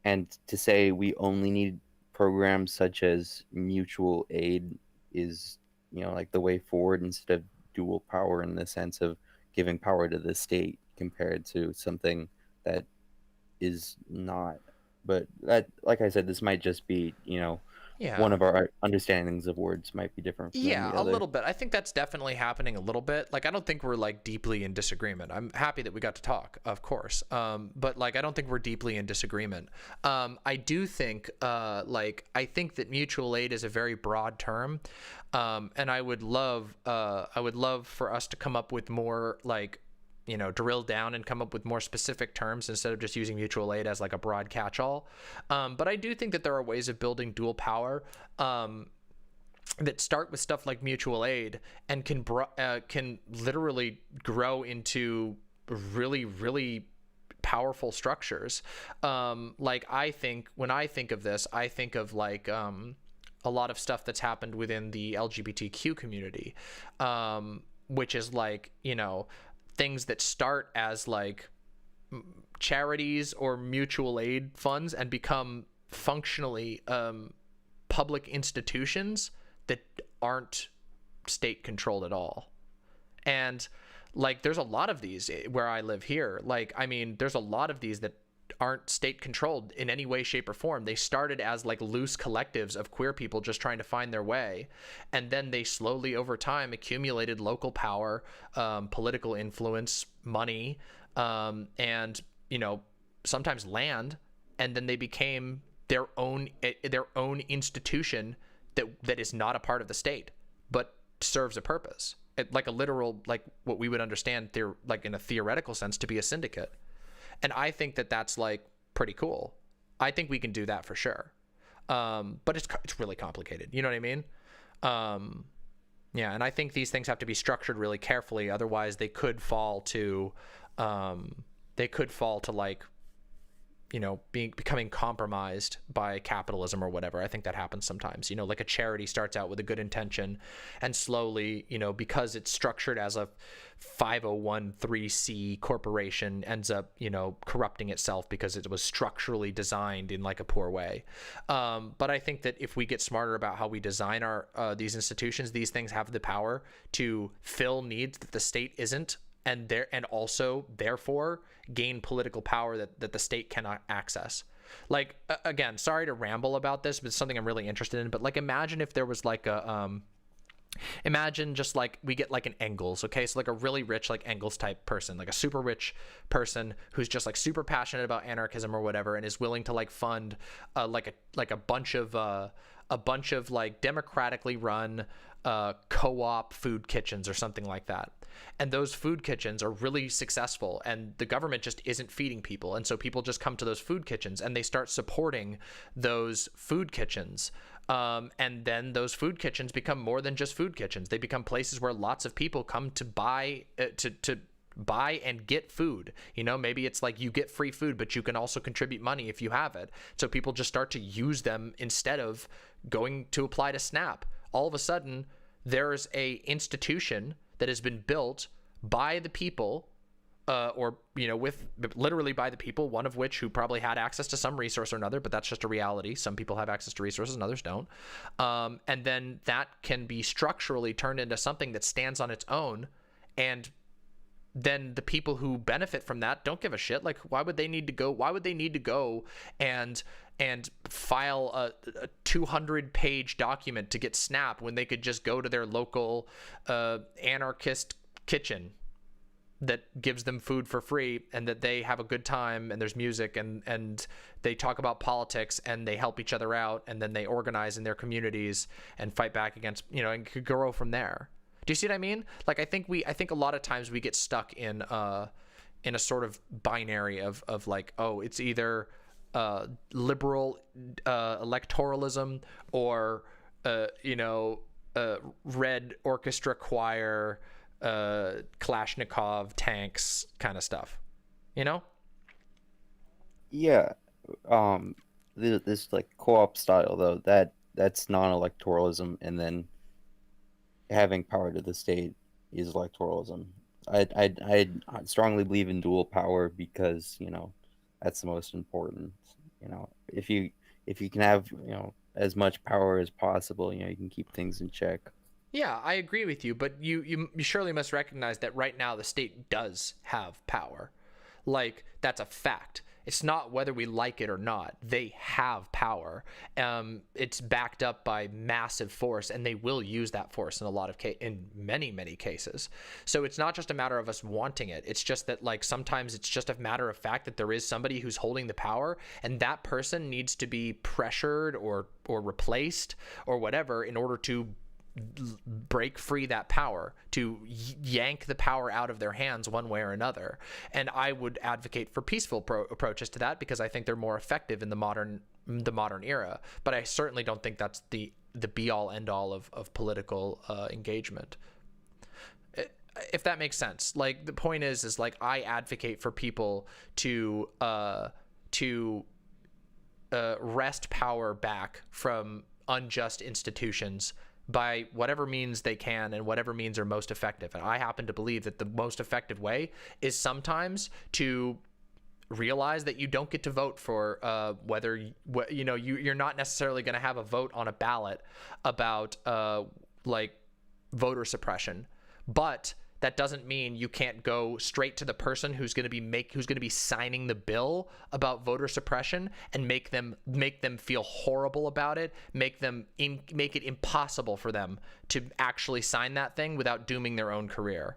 and to say we only need programs such as mutual aid is the way forward, instead of dual power in the sense of giving power to the state compared to something that is not. But that, like I said, this might just be, one of our understandings of words might be different from the other. A little bit. I think that's definitely happening a little bit. I don't think we're deeply in disagreement. I'm happy that we got to talk, of course. But I don't think we're deeply in disagreement. I do think, I think that mutual aid is a very broad term. And I would love for us to come up with more, drill down and come up with more specific terms instead of just using mutual aid as a broad catch-all. But I do think that there are ways of building dual power that start with stuff like mutual aid and can literally grow into really, really powerful structures. I think when I think of this, I think of a lot of stuff that's happened within the LGBTQ community, which is things that start as charities or mutual aid funds and become functionally public institutions that aren't state controlled at all. And there's a lot of these where I live here. There's a lot of these that aren't state controlled in any way, shape, or form. They started as loose collectives of queer people just trying to find their way, and then they slowly over time accumulated local power, political influence, money, and sometimes land, and then they became their own institution that is not a part of the state but serves a purpose, a literal what we would understand in a theoretical sense to be a syndicate. And I think that that's pretty cool. I think we can do that for sure. But it's really complicated. You know what I mean? And I think these things have to be structured really carefully. Otherwise, they could fall to becoming compromised by capitalism or whatever. I think that happens sometimes. A charity starts out with a good intention, and slowly, because it's structured as a 501(c) corporation, ends up, corrupting itself because it was structurally designed in a poor way. But I think that if we get smarter about how we design our these institutions, these things have the power to fill needs that the state isn't, and also therefore gain political power that the state cannot access. Again, sorry to ramble about this, but it's something I'm really interested in. But imagine if there was imagine just we get an Engels, okay? So a really rich Engels type person, a super rich person who's just super passionate about anarchism or whatever, and is willing to fund a bunch of democratically run co-op food kitchens or something like that. And those food kitchens are really successful, and the government just isn't feeding people. And so people just come to those food kitchens and they start supporting those food kitchens. And then those food kitchens become more than just food kitchens. They become places where lots of people come to buy, to buy and get food. You know, maybe it's like you get free food, but you can also contribute money if you have it. So people just start to use them instead of going to apply to SNAP. All of a sudden, there's a institution that has been built by the people, or, you know, with literally by the people, one of which who probably had access to some resource or another, but that's just a reality. Some people have access to resources and others don't. And then that can be structurally turned into something that stands on its own, and then the people who benefit from that don't give a shit. Like, why would they need to go and file a 200-page document to get SNAP when they could just go to their local anarchist kitchen that gives them food for free, and that they have a good time, and there's music, and they talk about politics, and they help each other out, and then they organize in their communities and fight back against, you know, and could grow from there. Do you see what I mean? Like, I think a lot of times we get stuck in a sort of binary of like, oh, it's either liberal electoralism or red orchestra choir, Kalashnikov tanks kind of stuff, you know? Yeah. This like co-op style though, that's non-electoralism, and then having power to the state is electoralism. I strongly believe in dual power because, you know, that's the most important. You know, if you can have, you know, as much power as possible, you know, you can keep things in check. Yeah, I agree with you, but you surely must recognize that right now the state does have power. Like, that's a fact. It's not whether we like it or not. They have power. It's backed up by massive force, and they will use that force in many cases. So it's not just a matter of us wanting it. It's just that, like, sometimes it's just a matter of fact that there is somebody who's holding the power, and that person needs to be pressured or replaced or whatever in order to break free that power, to yank the power out of their hands one way or another. And I would advocate for peaceful approaches to that because I think they're more effective in the modern era. But I certainly don't think that's the be all end all of political engagement, if that makes sense. Like, the point is like, I advocate for people to wrest power back from unjust institutions by whatever means they can and whatever means are most effective. And I happen to believe that the most effective way is sometimes to realize that you don't get to vote for you're not necessarily going to have a vote on a ballot about like voter suppression, but that doesn't mean you can't go straight to the person who's going to be signing the bill about voter suppression and make them feel horrible about it, make it impossible for them to actually sign that thing without dooming their own career.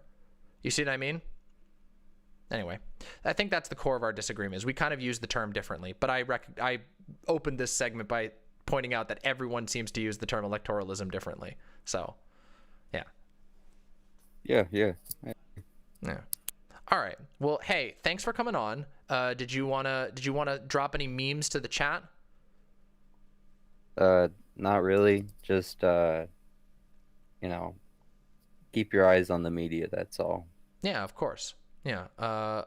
You see what I mean? Anyway, I think that's the core of our disagreement, is we kind of use the term differently, but I opened this segment by pointing out that everyone seems to use the term electoralism differently. So, yeah. Yeah. All right. Well, hey, thanks for coming on. Did you wanna drop any memes to the chat? Not really. Just keep your eyes on the media. That's all. Yeah, of course. Yeah.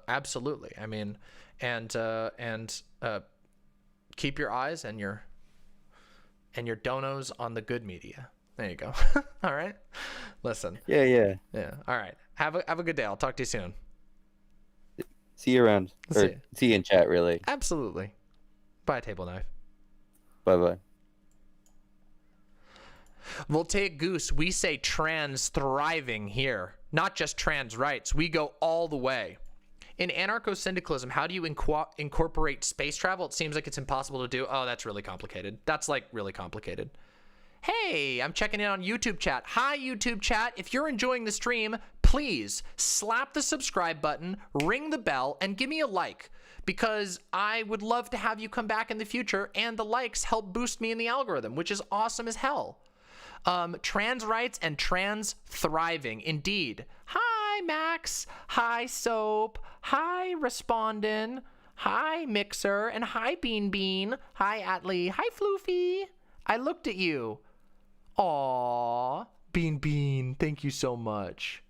Absolutely. I mean, and keep your eyes and your donos on the good media. There you go. All right. Listen. Yeah. All right. Have a good day. I'll talk to you soon. See you around. See you in chat, really. Absolutely. Bye, Table Knife. Bye. Voltaic Goose, we say trans thriving here. Not just trans rights. We go all the way. In anarcho-syndicalism, how do you incorporate space travel? It seems like it's impossible to do. Oh, that's really complicated. That's like really complicated. Hey, I'm checking in on YouTube chat. Hi, YouTube chat. If you're enjoying the stream, please slap the subscribe button, ring the bell, and give me a like, because I would love to have you come back in the future, and the likes help boost me in the algorithm, which is awesome as hell. Trans rights and trans thriving, indeed. Hi, Max. Hi, Soap. Hi, Respondin. Hi, Mixer. And hi, Bean. Hi, Atlee. Hi, Floofy. I looked at you. Aww. Bean. Thank you so much.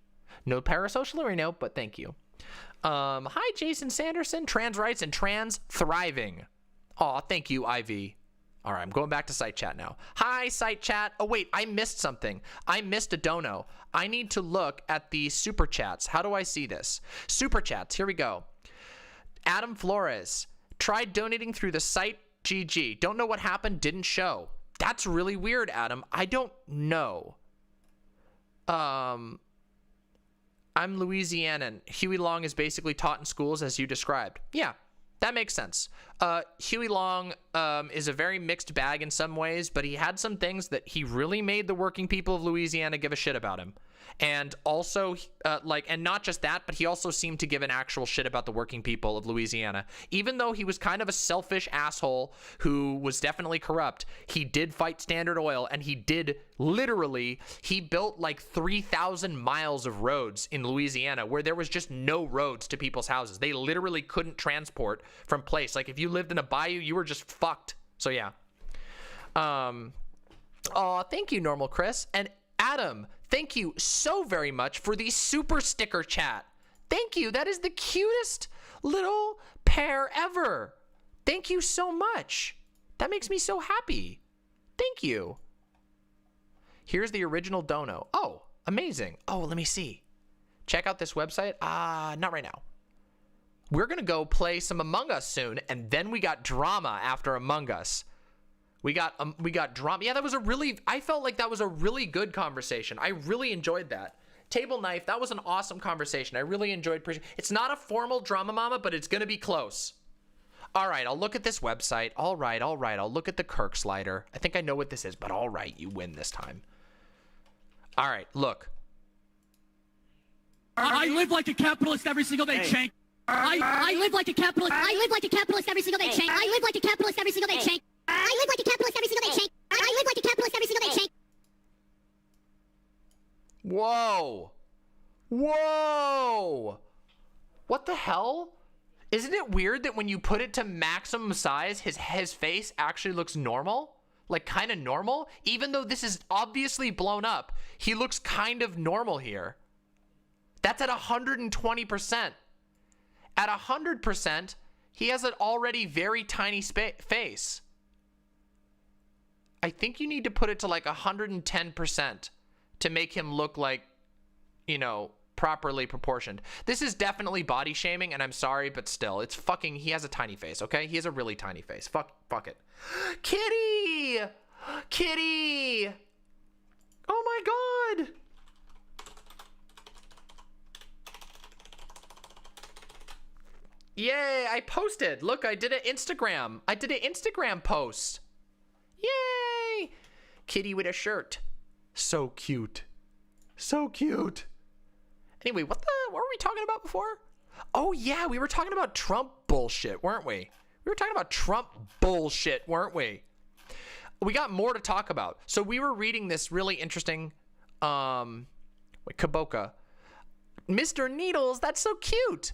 No parasocial or no, but thank you. Hi, Jason Sanderson, trans rights and trans thriving. Aw, thank you, Ivy. All right, I'm going back to site chat now. Hi, site chat. Oh, wait, I missed something. I missed a dono. I need to look at the super chats. How do I see this? Super chats, here we go. Adam Flores, tried donating through the site GG. Don't know what happened, didn't show. That's really weird, Adam. I don't know. I'm Louisianan. Huey Long is basically taught in schools as you described. Yeah, that makes sense. Huey Long is a very mixed bag in some ways, but he had some things that he really made the working people of Louisiana give a shit about him. And also, and not just that, but he also seemed to give an actual shit about the working people of Louisiana. Even though he was kind of a selfish asshole who was definitely corrupt, he did fight Standard Oil, and he built like 3,000 miles of roads in Louisiana where there was just no roads to people's houses. They literally couldn't transport from place. Like, if you lived in a bayou, you were just fucked. So, yeah. Thank you, Normal Chris. And Adam, thank you so very much for the super sticker chat. Thank you. That is the cutest little pair ever. Thank you so much. That makes me so happy. Thank you. Here's the original dono. Oh, amazing. Oh, let me see. Check out this website. Not right now. We're going to go play some Among Us soon, and then we got drama after Among Us. We got drama. Yeah, I felt like that was a really good conversation. I really enjoyed that. Table Knife, that was an awesome conversation. I really enjoyed. It's not a formal drama mama, but it's going to be close. All right, I'll look at this website. All right. I'll look at the Kirk slider. I think I know what this is, but all right, you win this time. All right, look. I live like a capitalist every single day, Shank. I live like a capitalist. I live like a capitalist every single day, Shank. I live like a capitalist every single day, Shank. I live like a capitalist every single day, Shank. I live like a capitalist every single day, Shank. Whoa. What the hell? Isn't it weird that when you put it to maximum size, his face actually looks normal? Like, kind of normal? Even though this is obviously blown up, he looks kind of normal here. That's at 120%. At 100%, he has an already very tiny face. I think you need to put it to like 110% to make him look like, properly proportioned. This is definitely body shaming, and I'm sorry, but still, it's fucking, he has a tiny face, okay? He has a really tiny face. Fuck it. Kitty! Oh my God! Yay, I posted. Look, I did an Instagram post. Yay! Kitty with a shirt. So cute. Anyway, what were we talking about before? Oh yeah, we were talking about Trump bullshit, weren't we? We We got more to talk about. So we were reading this really interesting, Kaboka. Mr. Needles, that's so cute.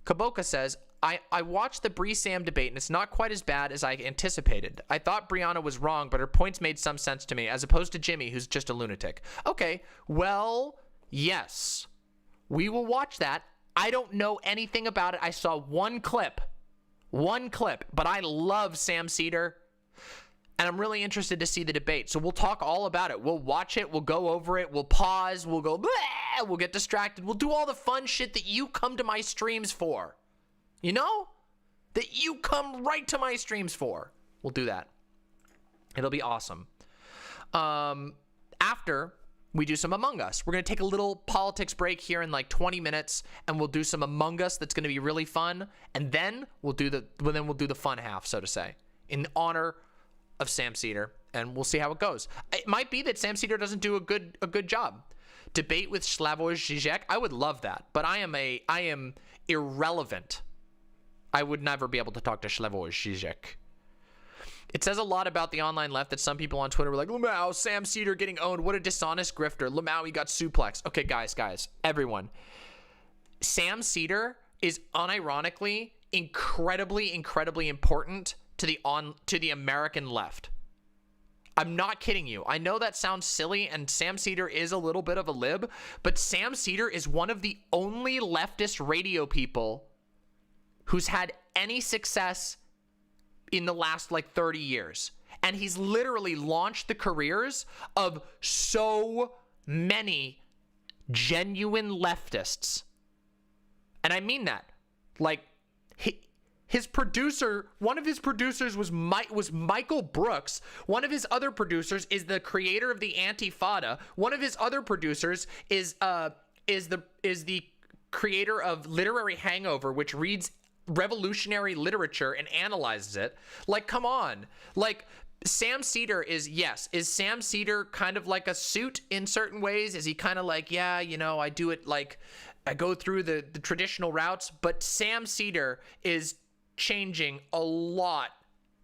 Kaboka says, I watched the Bree Sam debate, and it's not quite as bad as I anticipated. I thought Brianna was wrong, but her points made some sense to me, as opposed to Jimmy, who's just a lunatic. Okay, well, yes. We will watch that. I don't know anything about it. I saw one clip, but I love Sam Seder, and I'm really interested to see the debate. So we'll talk all about it. We'll watch it. We'll go over it. We'll pause. We'll go, bleh, we'll get distracted. We'll do all the fun shit that you come to my streams for. That you come right to my streams for. We'll do that. It'll be awesome. After we do some Among Us, we're going to take a little politics break here in like 20 minutes, and we'll do some Among Us that's going to be really fun, and then we'll do the fun half, so to say, in honor of Sam Seder, and we'll see how it goes. It might be that Sam Seder doesn't do a good job. Debate with Slavoj Žižek, I would love that, but I am irrelevant. I would never be able to talk to Slavoj Žižek. It says a lot about the online left that some people on Twitter were like, Lamau, Sam Seder getting owned. What a dishonest grifter. Lamau, he got suplexed. Okay, guys, everyone. Sam Seder is unironically incredibly important to the American left. I'm not kidding you. I know that sounds silly, and Sam Seder is a little bit of a lib, but Sam Seder is one of the only leftist radio people who's had any success in the last like 30 years. And he's literally launched the careers of so many genuine leftists. And I mean that. Like, his producer, one of his producers was Michael Brooks. One of his other producers is the creator of the Antifada. One of his other producers is the creator of Literary Hangover, which reads revolutionary literature and analyzes it. Like, come on. Like, Sam Seder is Sam Seder kind of like a suit in certain ways? Is he kind of like, yeah, you know, I do it like, I go through the traditional routes, but Sam Seder is changing a lot.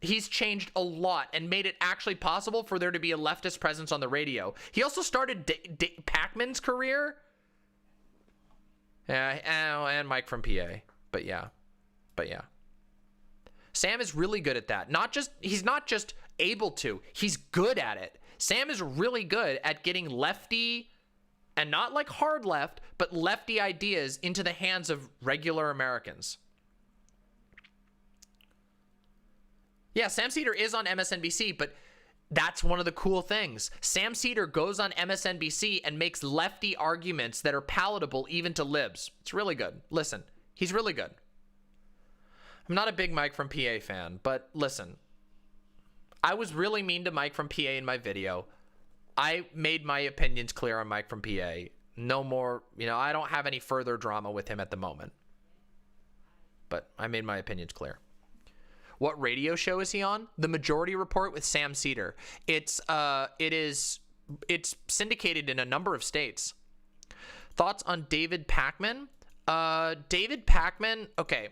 He's changed a lot and made it actually possible for there to be a leftist presence on the radio. He also started Pac-Man's career. Yeah, and Mike from PA. But yeah. Sam is really good at that. He's not just able to, he's good at it. Sam is really good at getting lefty, and not like hard left, but lefty ideas into the hands of regular Americans. Yeah, Sam Seder is on MSNBC, but that's one of the cool things. Sam Seder goes on MSNBC and makes lefty arguments that are palatable even to libs. It's really good. Listen, he's really good. I'm not a big Mike from PA fan, but listen, I was really mean to Mike from PA in my video. I made my opinions clear on Mike from PA. No more, I don't have any further drama with him at the moment. But I made my opinions clear. What radio show is he on? The Majority Report with Sam Seder. It's syndicated in a number of states. Thoughts on David Pakman? David Pakman, okay.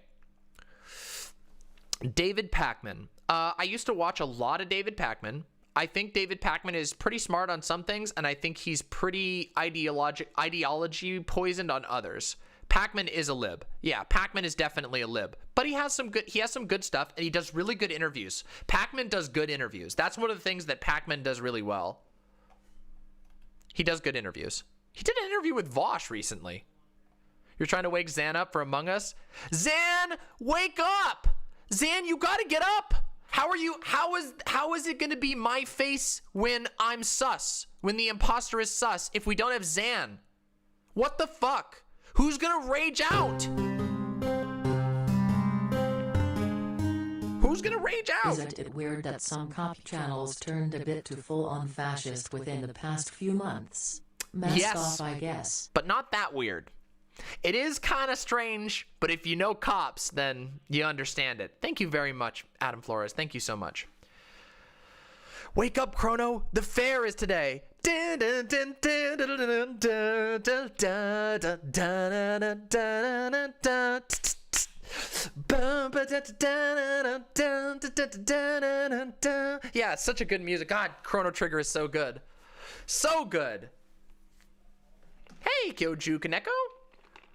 David Pakman. I used to watch a lot of David Pakman. I think David Pakman is pretty smart on some things, and I think he's pretty ideology poisoned on others. Pakman is a lib. Yeah, Pakman is definitely a lib. But he has some good stuff, and he does really good interviews. Pakman does good interviews. That's one of the things that Pakman does really well. He does good interviews. He did an interview with Vosh recently. You're trying to wake Zan up for Among Us? Zan, wake up! Zan, you gotta get up! How is it gonna be my face when I'm sus? When the imposter is sus if we don't have Zan? What the fuck? Who's gonna rage out? Who's gonna rage out? Isn't it weird that some copy channels turned a bit too full-on fascist within the past few months? Mask off, I guess. But not that weird. It is kind of strange, but if you know cops, then you understand it. Thank you very much, Adam Flores. Thank you so much. Wake up, Chrono. The fair is today. Yeah, it's such a good music. God, Chrono Trigger is so good. So good. Hey, Kyoju Kaneko.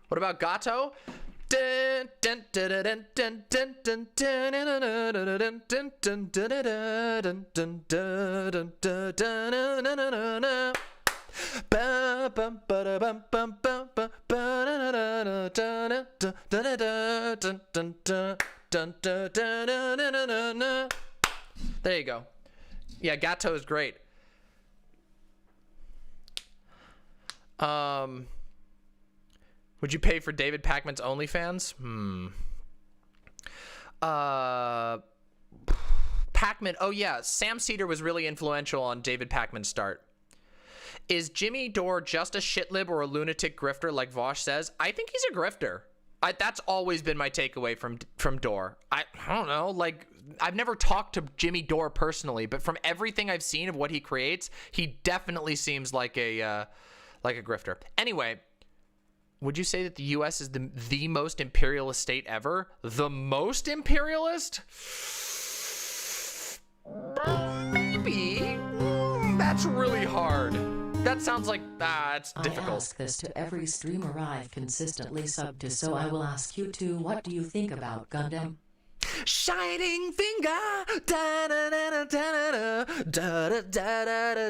What about Gato? There you go. Yeah, Gato is great. Would you pay for David Pakman's OnlyFans? Pakman. Oh yeah, Sam Seder was really influential on David Pakman's start. Is Jimmy Dore just a shitlib or a lunatic grifter like Vosh says? I think he's a grifter. That's always been my takeaway from Dore. I don't know, like, I've never talked to Jimmy Dore personally, but from everything I've seen of what he creates, he definitely seems like a grifter. Anyway, would you say that the U.S. is the most imperialist state ever? The most imperialist? Maybe. That's really hard. That sounds like, it's difficult. I ask this to every streamer I've consistently subbed to, so I will ask you too. What do you think about Gundam? shining finger. Da da da da da da da da da da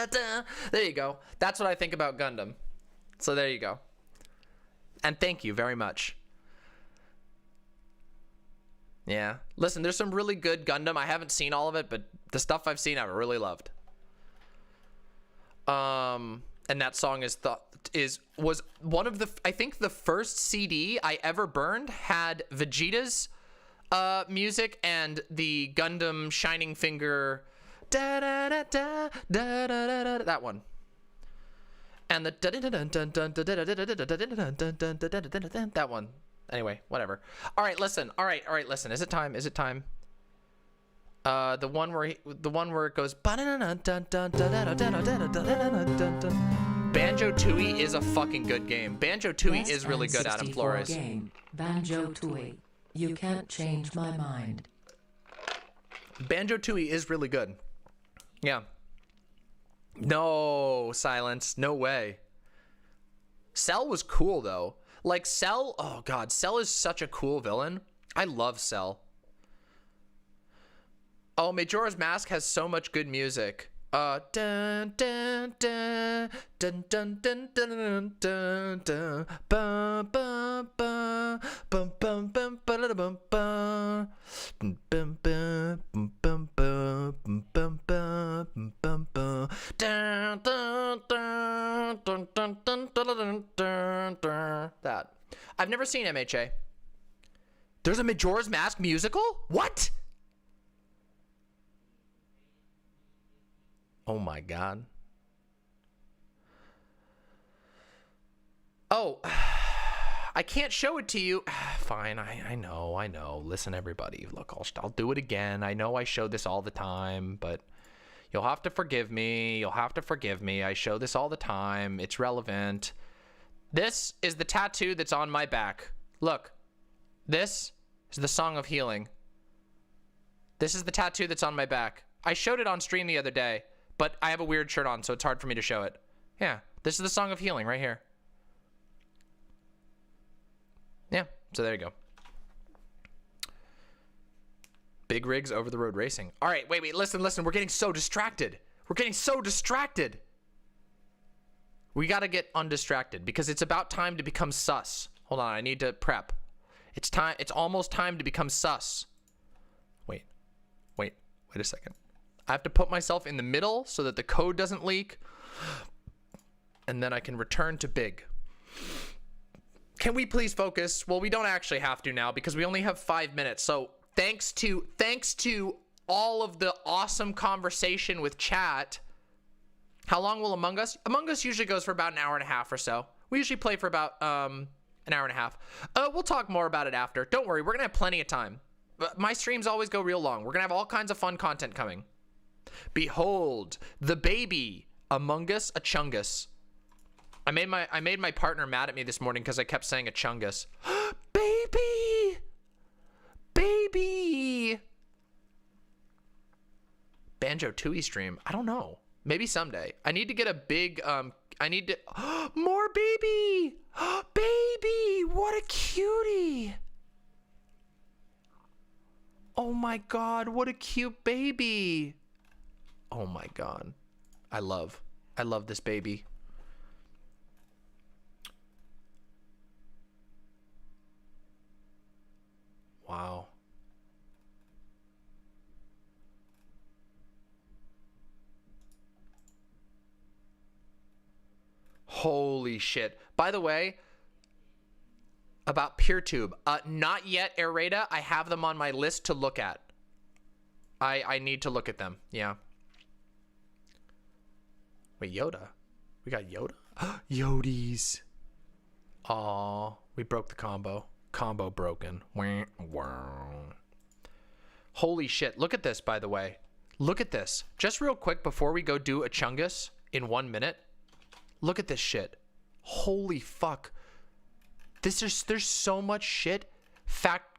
da. There you go. That's what I think about Gundam. So there you go. And thank you very much. Yeah. Listen, there's some really good Gundam. I haven't seen all of it, but the stuff I've seen I've really loved. And that song was one of the, I think the first CD I ever burned had Vegeta's music and the Gundam Shining Finger da da da da da da da, that one. And the that one. Anyway, whatever. All right, listen. All right, listen. Is it time? Is it time? The one where it goes Banjo-Tooie is a fucking good game. Banjo-Tooie is really good, Adam Flores. Game. Banjo-Tooie. You can't change my mind. Banjo-Tooie is really good. Yeah. No, Silence. No way. Cell was cool, though. Like, Cell... Oh, God. Cell is such a cool villain. I love Cell. Oh, Majora's Mask has so much good music. Dun dun dun dun dun dun dun dun dun dun bum bum bum bum bum bum bum bum bum bum bum bum bum bum bum dun dun dun dun dun dun dun dun. That. I've never seen MHA. There's a Majora's Mask musical? What? Oh my God. Oh, I can't show it to you. Fine, I know. Listen, everybody. Look, I'll do it again. I know I show this all the time, but you'll have to forgive me. You'll have to forgive me. I show this all the time. It's relevant. This is the tattoo that's on my back. Look, this is the Song of Healing. This is the tattoo that's on my back. I showed it on stream the other day. But I have a weird shirt on, so it's hard for me to show it. Yeah, this is the Song of Healing right here. Yeah, so there you go. Big rigs over the road racing. All right, wait, listen. We're getting so distracted. We got to get undistracted because it's about time to become sus. Hold on, I need to prep. It's time. It's almost time to become sus. Wait a second. I have to put myself in the middle so that the code doesn't leak. And then I can return to big. Can we please focus? Well, we don't actually have to now because we only have 5 minutes. So thanks to all of the awesome conversation with chat. How long will Among Us? Among Us usually goes for about an hour and a half or so. We usually play for about an hour and a half. We'll talk more about it after. Don't worry, we're going to have plenty of time. My streams always go real long. We're going to have all kinds of fun content coming. Behold, the baby, Among Us, a chungus. I made my partner mad at me this morning because I kept saying a chungus. Baby. Banjo-Tooie stream. I don't know. Maybe someday. I need to get a big. More baby. Baby, what a cutie. Oh my God, what a cute baby. Oh my God. I love this baby. Wow. Holy shit. By the way, about PeerTube, not yet, Aerata. I have them on my list to look at. I need to look at them. Yeah. Wait, Yoda. We got Yoda? Yodies. Aw, we broke the combo. Combo broken. Holy shit. Look at this, by the way. Look at this. Just real quick before we go do a chungus in 1 minute. Look at this shit. Holy fuck. There's so much shit.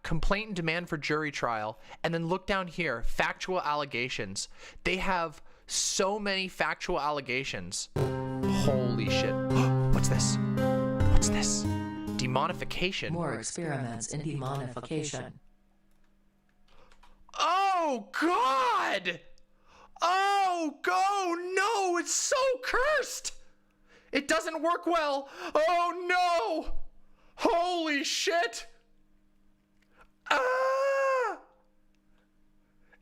Complaint and demand for jury trial. And then look down here. Factual allegations. They have so many factual allegations. Holy shit. What What's this? What's this? Demonification. More experiments in demonification. Oh, God! Oh, no! It's so cursed! It doesn't work well! Oh, no! Holy shit! Ah!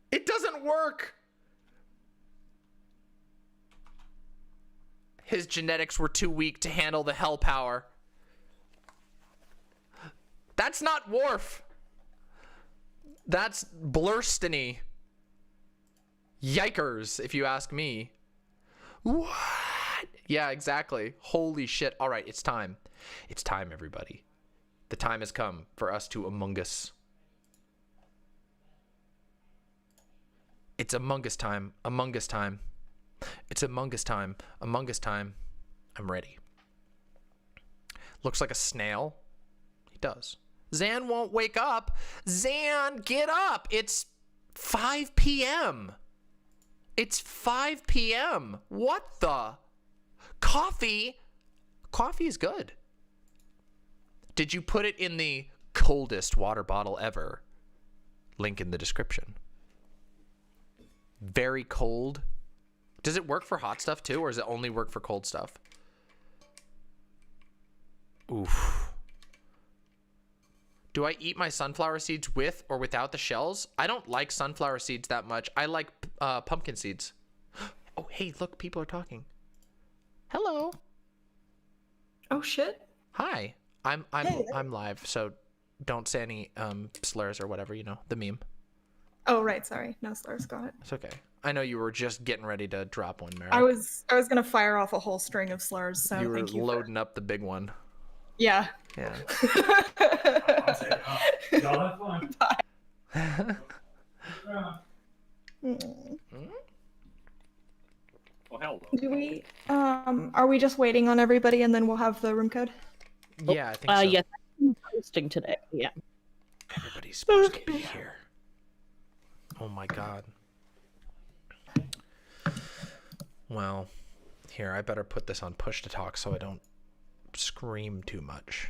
It doesn't work! His genetics were too weak to handle the hell power. That's not Worf. That's Blurstiny. Yikers, if you ask me. What? Yeah, exactly. Holy shit. All right, it's time. It's time, everybody. The time has come for us to Among Us. It's Among Us time. Among Us time. It's Among Us time. Among Us time. I'm ready. Looks like a snail. He does. Zan won't wake up. Zan, get up. It's 5 p.m. It's 5 p.m. What the? Coffee? Coffee is good. Did you put it in the coldest water bottle ever? Link in the description. Very cold. Does it work for hot stuff too, or does it only work for cold stuff? Oof. Do I eat my sunflower seeds with or without the shells? I don't like sunflower seeds that much. I like pumpkin seeds. Oh, hey, look, people are talking. Hello. Oh shit. Hi. I'm live, so don't say any slurs or whatever, you know, the meme. Oh right, sorry. No slurs, got it. It's okay. I know you were just getting ready to drop one, Mary. I was gonna fire off a whole string of slurs, so You were thank you. loading up the big one. Yeah. Yeah. Y'all have fun. Bye. Well, hello. Do we are we just waiting on everybody and then we'll have the room code? Yeah, I think so. Yes, I'm posting today. Yeah. Everybody's supposed to be here. Oh my god. Well, here, I better put this on push to talk so I don't scream too much.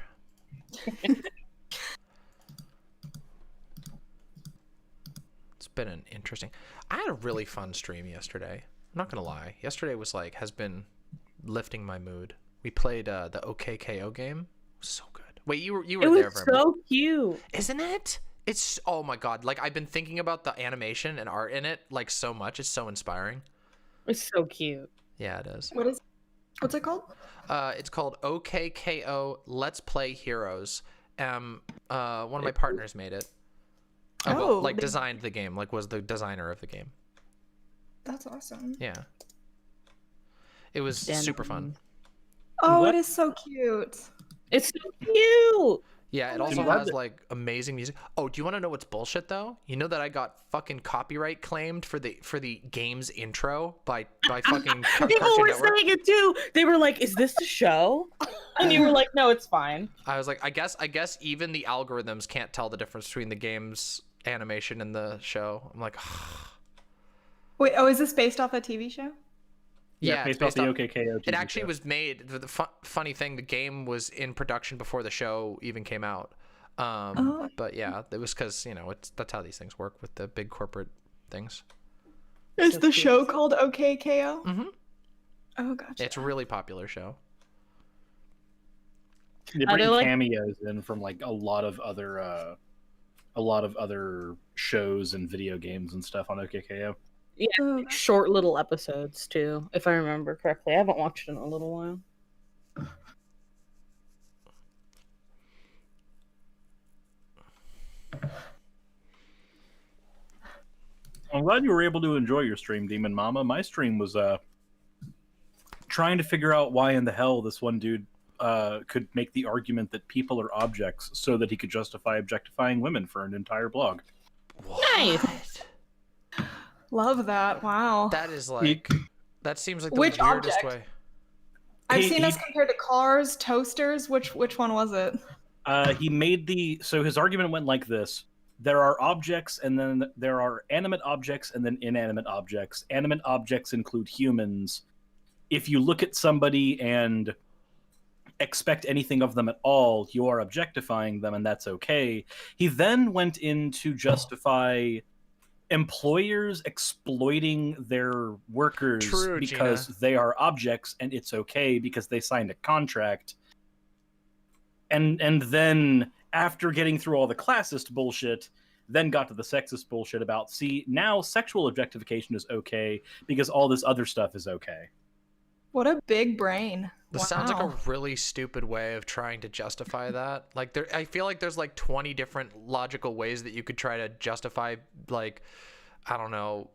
It's been an interesting... I had a really fun stream yesterday. I'm not gonna lie. Yesterday was like, has been lifting my mood. We played the OKKO game. It was so good. Wait, you were It there, was Vermin. so cute. Isn't it? It's, oh my god, like I've been thinking about the animation and art in it like so much. It's so inspiring. It's so cute. Yeah, it is. What's it called? It's called OKKO Let's Play Heroes. One of my partners made it. Oh, Like designed the game, like was the designer of the game. That's awesome. Yeah. It was super fun. Oh, What? it is so cute. It's so cute. Yeah, it Oh my also God. has like amazing music. Oh, do you want to know what's bullshit though? You know that I got fucking copyright claimed for the game's intro by fucking People Cartoon were Network? saying it too. They were like, "Is this the show?" And you were like, "No, it's fine." I was like, I guess even the algorithms can't tell the difference between the game's animation and the show. I'm like, Wait, oh, is this based off a TV show? yeah, it's based off the off- OKKO. It actually was made. The funny thing, the game was in production before the show even came out. Oh. But yeah, it was because that's how these things work with the big corporate things. Is the show called OKKO? Mm-hmm. Oh, gotcha. It's a really popular show. They Are bring they like- cameos in from like a lot of other shows and video games and stuff on OKKO. Oh, Short little episodes too, if I remember correctly. I haven't watched it in a little while. I'm glad you were able to enjoy your stream, Demon Mama. My stream was trying to figure out why in the hell this one dude could make the argument that people are objects so that he could justify objectifying women for an entire blog. Nice. love that. Wow. That is like that seems like the Which weirdest object? way. I've He- seen he- us compared to cars, toasters. Which one was it? He made so his argument went like this: there are objects, and then there are animate objects, and then inanimate objects. Animate objects include humans. If you look at somebody and expect anything of them at all. You are objectifying them, and that's okay. He then went in to justify employers exploiting their workers because they are objects, and it's okay because they signed a contract. And then after getting through all the classist bullshit, then got to the sexist bullshit about, see, now sexual objectification is okay because all this other stuff is okay. What a big brain. This sounds like a really stupid way of trying to justify that. Like, I feel like there's like 20 different logical ways that you could try to justify, like, I don't know,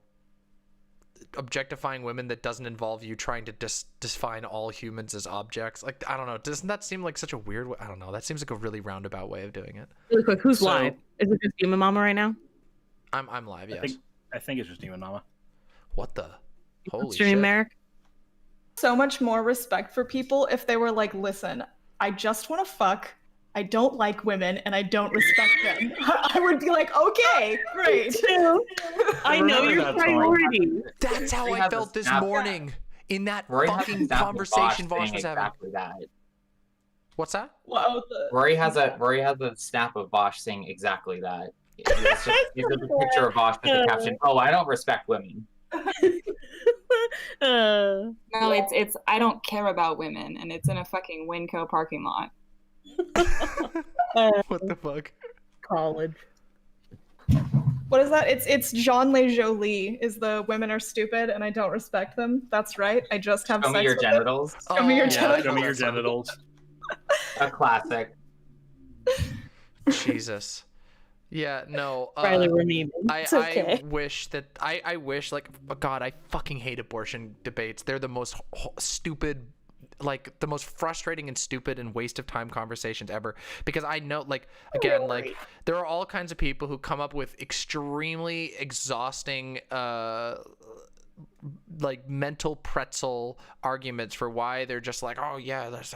objectifying women that doesn't involve you trying to define all humans as objects. Like, I don't know. Doesn't that seem like such a weird way? I don't know. That seems like a really roundabout way of doing it. Really quick, who's live? Is it just Demon Mama right now? I'm live, yes. I think it's just Demon Mama. What the? Holy Stream, shit. Merrick? So much more respect for people if they were like, listen, I just want to fuck. I don't like women and I don't respect them. I would be like, okay, great. I know your priority. That's how I felt this morning in that fucking conversation Vosh was having. Exactly that. What's that? Wow, Rory has a snap of Vosh saying exactly that. It's a picture of Vosh with the caption, "Oh, I don't respect women." No, it's I don't care about women, and it's in a fucking Winco parking lot. What the fuck? College. What is that? It's Jean Le Jolie is the women are stupid and I don't respect them. That's right. I just have Show sex me your with genitals. them. Show me your genitals. Show me your genitals. A classic. Jesus. Yeah, no. Riley Renee. It's okay. I wish that I wish, like, God, I fucking hate abortion debates. They're the most stupid, like the most frustrating and stupid and waste of time conversations ever, because I know, like, again, like, there are all kinds of people who come up with extremely exhausting like mental pretzel arguments for why they're just like, oh yeah, there's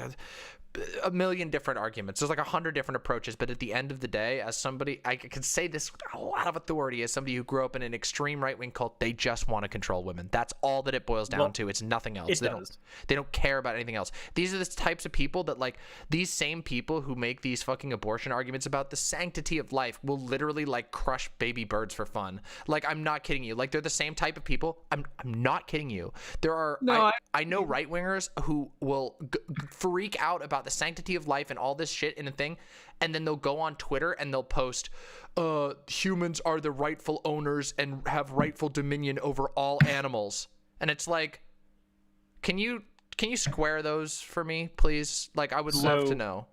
a million different arguments. There's like 100 different approaches, but at the end of the day, as somebody, I can say this with a lot of authority, as somebody who grew up in an extreme right-wing cult, they just want to control women. That's all that it boils down to. It's nothing else. They don't care about anything else. These are the types of people that, like, these same people who make these fucking abortion arguments about the sanctity of life will literally, like, crush baby birds for fun. Like, I'm not kidding you. Like, they're the same type of people. I'm not kidding you. There are, I know right-wingers who will freak out about the sanctity of life and all this shit in a thing, and then they'll go on Twitter and they'll post, humans are the rightful owners and have rightful dominion over all animals. And it's like, can you square those for me, please? Like, I would love to know.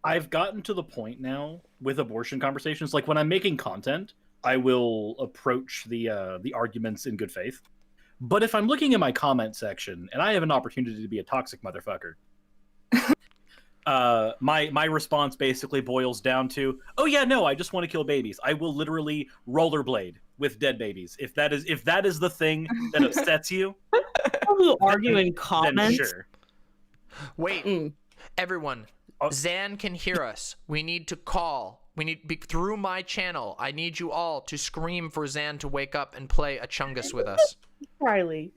I've gotten to the point now with abortion conversations, like when I'm making content, I will approach the arguments in good faith. But if I'm looking in my comment section and I have an opportunity to be a toxic motherfucker, my response basically boils down to, oh yeah, no, I just want to kill babies. I will literally rollerblade with dead babies. If that is the thing that upsets you, argue in comments. Then sure. Wait, everyone, Zan can hear us. We need to call. Through my channel, I need you all to scream for Zan to wake up and play a Chungus with us. Riley.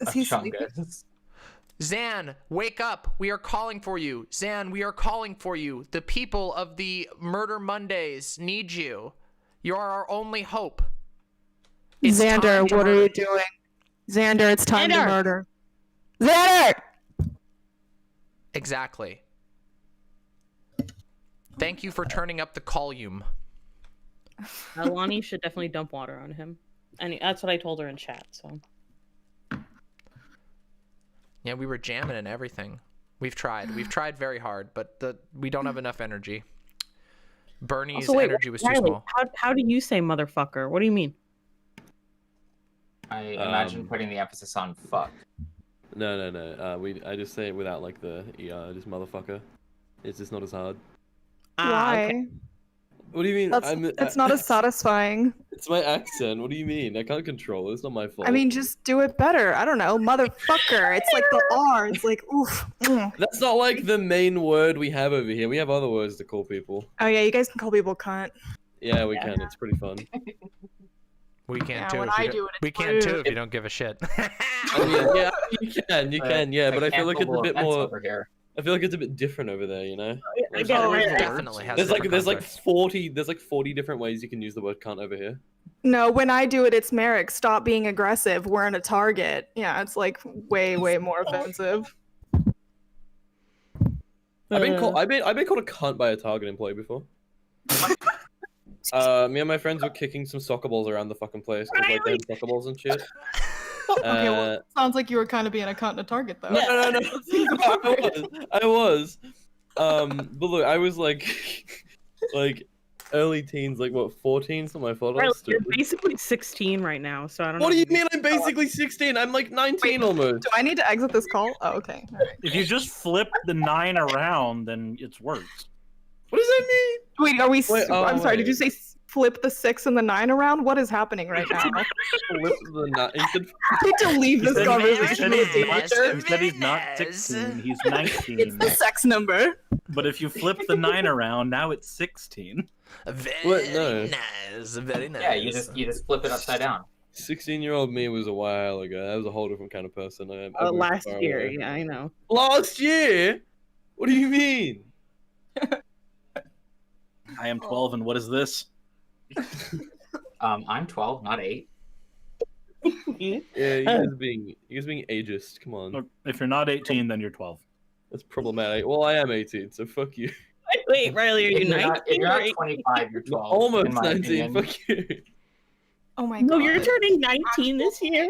Is he sleeping? Zan, wake up. We are calling for you. Zan, we are calling for you. The people of the Murder Mondays need you. You are our only hope. It's Xander, what are you doing? Xander, it's time to murder. Xander! Exactly. Thank you for turning up the volume. Alani should definitely dump water on him. And that's what I told her in chat, so. Yeah, we were jamming and everything. We've tried very hard, but we don't have enough energy. Bernie's energy was too small. How do you say motherfucker? What do you mean? I imagine putting the emphasis on fuck. No. I just say it without like the just motherfucker. It's just not as hard. Why? Okay. What do you mean? It's not as satisfying. It's my accent. What do you mean? I can't control it. It's not my fault. I mean, just do it better. I don't know. Motherfucker. It's like the R. It's like, oof. That's not like the main word we have over here. We have other words to call people. Oh, yeah. You guys can call people cunt. Yeah, we can. It's pretty fun. We can too. When I do it, we can too if you don't give a shit. I mean, yeah, you can, yeah. But I feel like it's a bit more. I feel like it's a bit different over there, you know? Like, Definitely has there's different like context. 40 different ways you can use the word cunt over here. No, when I do it, it's Merrick. Stop being aggressive. We're in a Target. Yeah, it's like way more offensive. I've been called a cunt by a Target employee before. Me and my friends were kicking some soccer balls around the fucking place with like them soccer balls and shit. Okay, well, sounds like you were kind of being a cunt in a Target, though. No. I was. But look, I was like early teens, like what, 14? So my photo. You're basically 16 right now, so I don't know. What do you mean I'm basically 16? I'm like 19 almost. Do I need to exit this call? Oh, okay. All right. If you just flip the 9 around, then it's worse. What does that mean? Wait, are we? I'm sorry. wait. Did you say flip the 6 and the 9 around? What is happening right now? Flip the 9. I need to leave this conversation. He said he's not 16, he's 19. It's the sex number. But if you flip the 9 around, now it's 16. Very nice. Very nice. Yeah, you just flip it upside down. 16-year-old me was a while ago. That was a whole different kind of person. Last year, yeah, I know. Last year? What do you mean? I am 12, and what is this? I'm 12, not 8. Yeah, you guys being ageist. Come on. Look, if you're not 18, then you're 12. That's problematic. Well, I am 18, so fuck you. Wait, Riley, are you 19? If you're not 25, you're 12. Almost in my 19. opinion. Fuck you. Oh my god. No, you're turning 19 this year.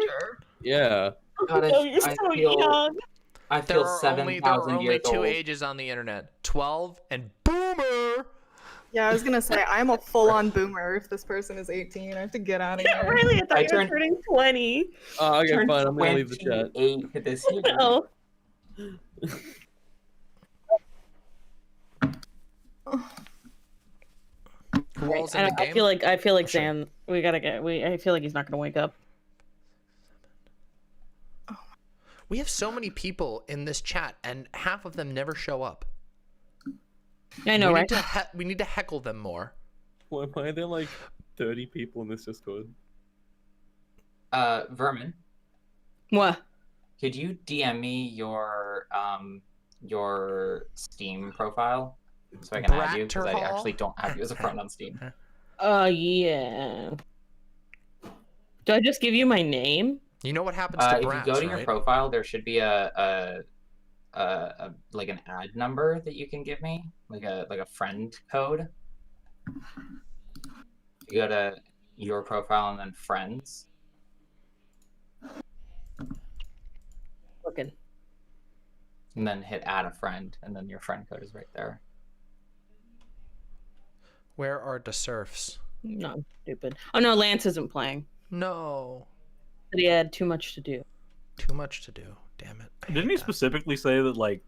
Yeah. God, Oh, you're so young. I There feel are 7,000 only years two old. ages on the internet: 12 and boomer. Yeah, I was gonna say I'm a full-on boomer. If this person is 18, I have to get out of Yeah, here. Riley, I thought I you were turned- turning 20. Oh, okay, Turned fine. I'm gonna leave the chat. 28 this year. Oh. Who all's in the game? I feel like Sure. Zan. I feel like he's not gonna wake up. We have so many people in this chat, and half of them never show up. I know, we right? Need to we need to heckle them more. Why are there like 30 people in this Discord? Vermin, What? could you DM me your Steam profile so I can add you, because I Bratterhall? actually don't have you as a friend on Steam. Yeah. Do I just give you my name? You know what happens to If brats, you go to right? your profile, there should be a like an ad number that you can give me, like a friend code. You go to your profile and then friends. Looking. And then hit add a friend, and then your friend code is right there. Where are the serfs? No, I'm stupid. Oh no, Lance isn't playing. No. He had too much to do. Too much to do. Damn it. I Didn't hate he that. specifically say that, like,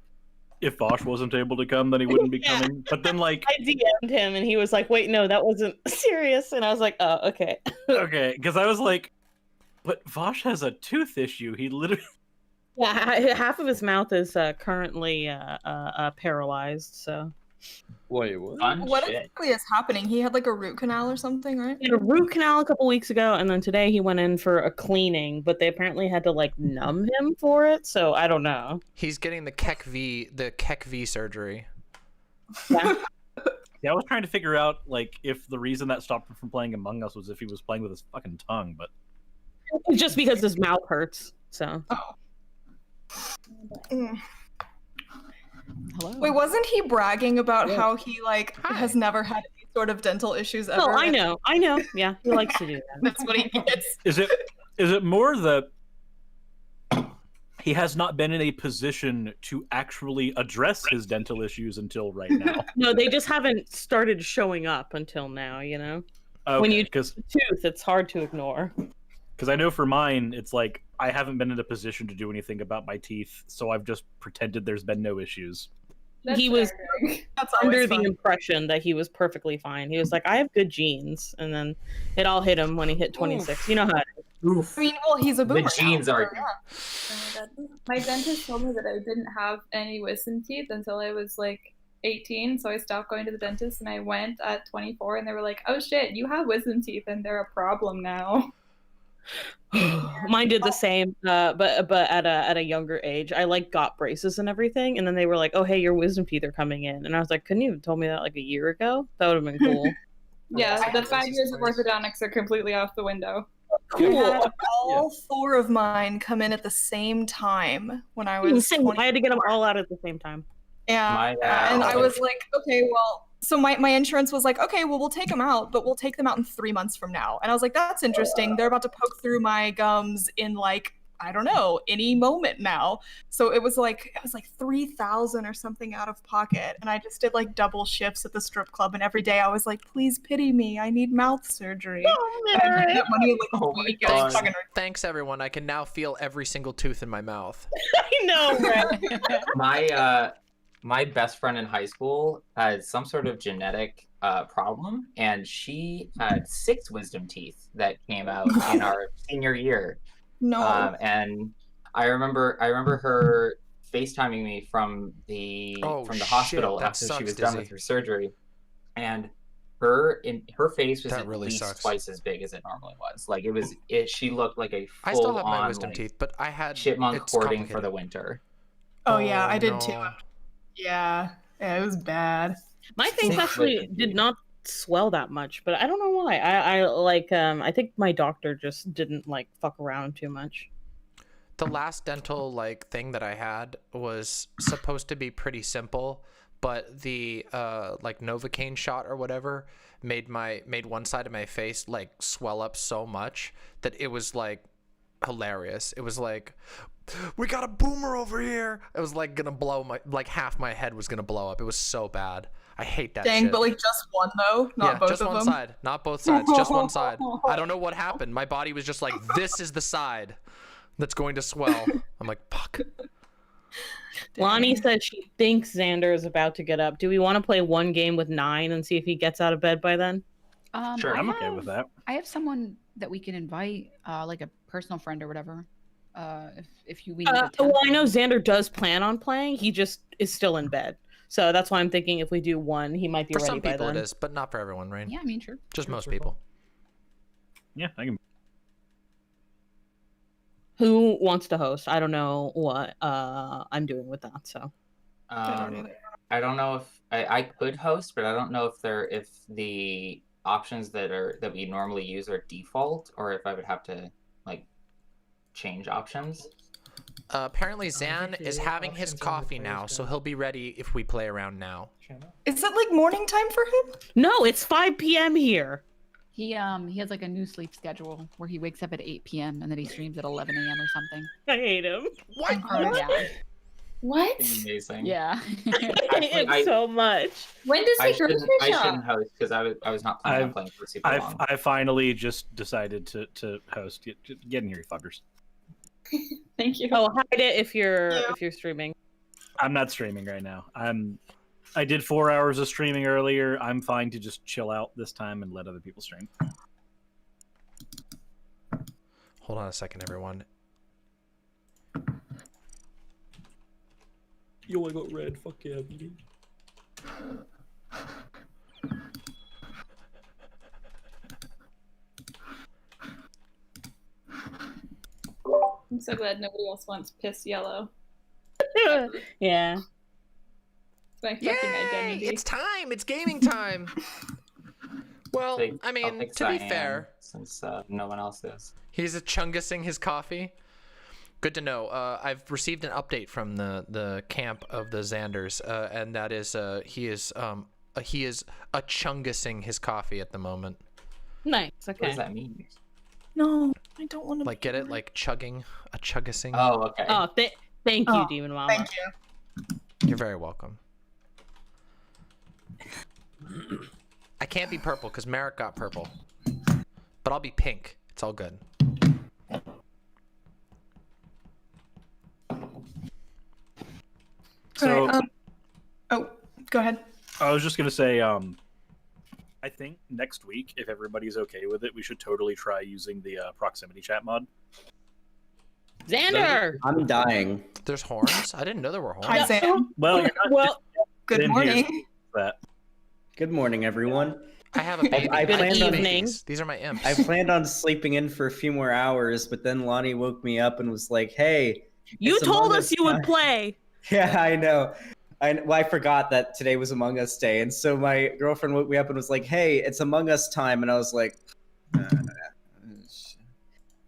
if Vosh wasn't able to come, then he wouldn't be Yeah. coming? But then, like, I DM'd him and he was like, "Wait, no, that wasn't serious." And I was like, "Oh, okay." okay, because I was like, but Vosh has a tooth issue. He literally. Yeah, half of his mouth is currently paralyzed. So Wait, what? Fun What shit. exactly is happening? He had like a root canal or something, right? he had a root canal a couple weeks ago, and then today he went in for a cleaning, but they apparently had to like numb him for it. So I don't know. He's getting the Keck V surgery. Yeah. Yeah, I was trying to figure out, like, if the reason that stopped him from playing Among Us was if he was playing with his fucking tongue, but. Just because his mouth hurts. So. Mm. Hello. Wait, wasn't he bragging about Yeah. how he like Hi. has never had any sort of dental issues ever? Oh, I know. Yeah, he likes to do that. That's what he gets. Is it more that he has not been in a position to actually address his dental issues until right now? No, they just haven't started showing up until now. You know, Okay, when you because tooth, it's hard to ignore. I know for mine, it's like I haven't been in a position to do anything about my teeth, so I've just pretended there's been no issues. He was That's under always the fun. impression that he was perfectly fine. He was like, "I have good genes," and then it all hit him when he hit 26. You know how it is. I mean, well, he's a boomer. The genes now, are. so, yeah. Oh my god. My dentist told me that I didn't have any wisdom teeth until I was like 18, so I stopped going to the dentist and I went at 24 and they were like, "Oh shit, you have wisdom teeth and they're a problem now." mine did the same, but at a younger age. I like got braces and everything, and then they were like, "Oh, hey, your wisdom teeth are coming in," and I was like, "Couldn't you have told me that like a year ago? That would have been cool." Yeah, the 5 years of orthodontics are completely off the window. I had all 4 of mine come in at the same time when I was. I had to get them all out at the same time. Yeah, and I was like, okay, well, so my insurance was like, okay, well, we'll take them out, but we'll take them out in 3 months from now. And I was like, that's interesting. They're about to poke through my gums in like, I don't know, any moment now. So it was like $3,000 or something out of pocket. And I just did like double shifts at the strip club. And every day I was like, please pity me. I need mouth surgery. And I did that money in like a week. It was fucking Thanks, everyone. I can now feel every single tooth in my mouth. I know, right? My best friend in high school had some sort of genetic problem, and she had 6 wisdom teeth that came out in our senior year. No. And I remember her FaceTiming me from the hospital after she was done with her surgery, and her face was at least twice as big as it normally was. Like she looked like a full-on, I still have my wisdom teeth, but I had chipmunk hoarding for the winter. Oh yeah, I did too. Yeah, it was bad. My face actually did not swell that much, but I don't know why. I think my doctor just didn't like fuck around too much. The last dental thing that I had was supposed to be pretty simple, but the Novocaine shot or whatever made one side of my face swell up so much that it was hilarious. It was like, we got a boomer over here. It was gonna blow half my head was gonna blow up. It was so bad. I hate that shit. But just one though, not both just of one them. side, not both sides, just one side. I don't know what happened. My body was just like, this is the side that's going to swell. I'm like, fuck. Lonnie said she thinks Xander is about to get up. Do we want to play one game with 9 and see if he gets out of bed by then? Sure, I'm okay with that. I have someone that we can invite, like a personal friend or whatever. If we need a well, I know Xander does plan on playing. He just is still in bed. So that's why I'm thinking if we do one, he might be ready by then. For some people it is, but not for everyone, right? Yeah, I mean, sure. Just most people. Yeah, I can. Who wants to host? I don't know what I'm doing with that. So I don't know if I could host, but I don't know if the options that we normally use are default, or if I would have to change options. Apparently Zan is having his coffee now, so he'll be ready if we play around now. Is it morning time for him? No, it's 5 p.m. here. He has a new sleep schedule where he wakes up at 8 p.m. and then he streams at 11 a.m. or something. I hate him. What? Yeah. What? Amazing. Yeah. I hate him so much. When does he I shouldn't host because I was not planning on playing for super long. I finally just decided to host. Get in here, you fuckers. Thank you. Oh, hide it if you're streaming. I'm not streaming right now. I did 4 hours of streaming earlier. I'm fine to just chill out this time and let other people stream. Hold on a second, everyone. Yo, I got red. Fuck yeah, baby. I'm so glad nobody else wants piss yellow. Yeah. It's my fucking identity. It's time. It's gaming time. Well, I mean, to be fair, since no one else is. He's chungusing his coffee. Good to know. I've received an update from the camp of the Xanders, and that is he is chungusing his coffee at the moment. Nice. Okay. What does that mean? No, I don't want to. Get it? Chugging, a chuggusing. Oh, okay. Oh, thank you, Demon Mama. Thank you. You're very welcome. I can't be purple because Merrick got purple, but I'll be pink. It's all good. So, go ahead. I was just gonna say, I think next week, if everybody's okay with it, we should totally try using the proximity chat mod. Xander! I'm dying. There's horns? I didn't know there were horns. Hi, Sam. Well, you're not. Good morning. That. Good morning, everyone. I have a baby. I planned on These are my imps. I planned on sleeping in for a few more hours, but then Lonnie woke me up and was like, "Hey, You it's told Among us you would play." Yeah, I know. I forgot that today was Among Us Day, and so my girlfriend woke me up and was like, "Hey, it's Among Us time," and I was like,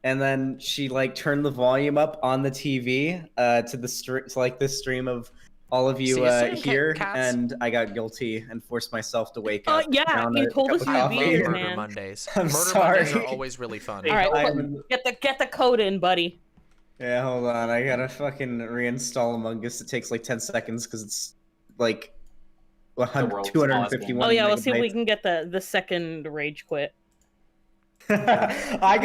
and then she like turned the volume up on the TV to this stream of all of you here, and I got guilty and forced myself to wake up. Yeah, you told us you'd be here, Murder man. Mondays. I'm Murder sorry. Mondays are always really fun. All right, get the code in, buddy. Yeah, hold on. I gotta fucking reinstall Among Us. It takes like 10 seconds because it's like 251. Oh yeah, we'll see if we can get the second rage quit. I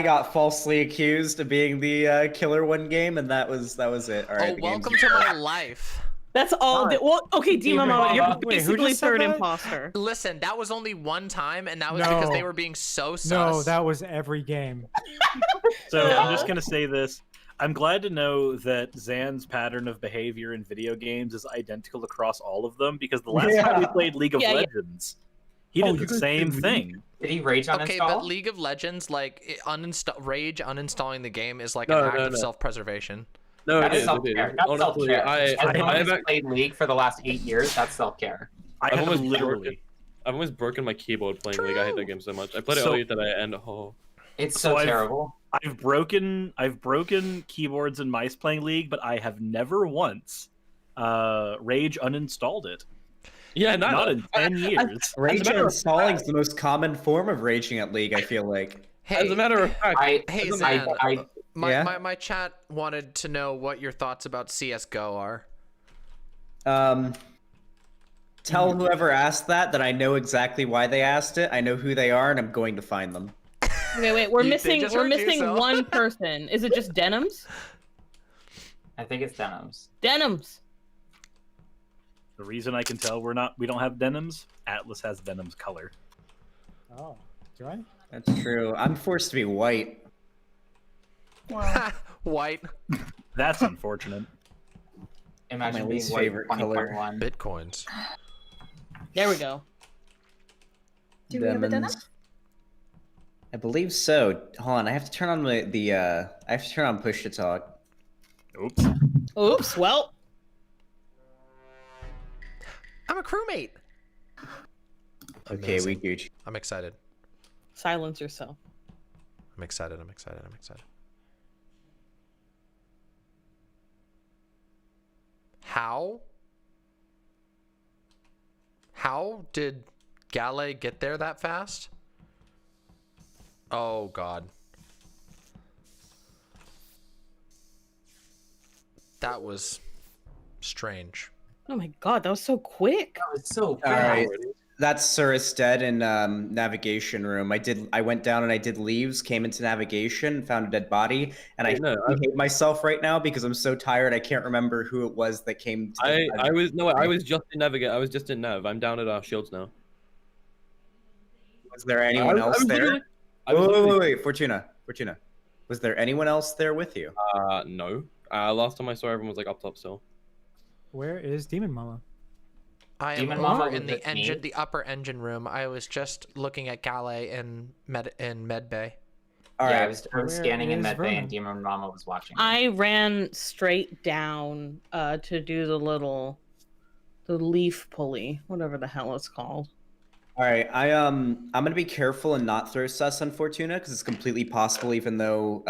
got falsely accused of being the killer one game, and that was it. All right. Oh, welcome to my life. That's all. Well, okay, Demon Mama, you're basically just said third that? imposter. Listen, that was only one time, and that was because they were being so sus. No, that was every game. So I'm just gonna say this. I'm glad to know that Zan's pattern of behavior in video games is identical across all of them, because the last time we played League of Legends, he did the same thing. Did he rage uninstall? Okay, but League of Legends, like rage uninstalling the game is like an act of self-preservation. No, That's it is. self-care. That's Honestly, self-care. I have played League for the last 8 years. That's self-care. I've almost broken my keyboard playing League. I hate that game so much. I played it earlier today, and it's so terrible. I've broken keyboards and mice playing League, but I have never once rage uninstalled it. Yeah, not in 10 years. Rage uninstalling is the most common form of raging at League, I feel like. As a matter of fact, my chat wanted to know what your thoughts about CS:GO are. Tell whoever asked that I know exactly why they asked it. I know who they are, and I'm going to find them. Okay, wait, we're missing one person. Is it just Denims? I think it's Denims. Denims. The reason I can tell we don't have Denims, Atlas has Denims color. Oh, do I? That's true. I'm forced to be white. Wow. White. That's unfortunate. Imagine my being least white favorite in color. 2021. Bitcoins. There we go. Do we have a Denim? I believe so. Hold on, I have to turn on I have to turn on push to talk. Oops. Oops. Well, I'm a crewmate. Okay, we Gucci. I'm excited. silence yourself. I'm excited. I'm excited. I'm excited. How did Gale get there that fast? Oh God. That was strange. Oh my God, that was so quick. That was so quick. All right. That's Cirrus dead in navigation room. I went down and I did leaves, came into navigation, found a dead body, and I hate myself right now because I'm so tired. I can't remember who it was that came. I was just in navigate. I was just in nav. I'm down at our shields now. Was there anyone else there? Wait, Fortuna. Was there anyone else there with you? No. Last time I saw everyone was like up top still. Where is Demon Mama? I am over in the engine, the upper engine room. I was just looking at Gale in med bay. All right, I was scanning in med bay, and Demon Mama was watching. I ran straight down to do the leaf pulley, whatever the hell it's called. All right, I'm gonna be careful and not throw sus on Fortuna because it's completely possible, even though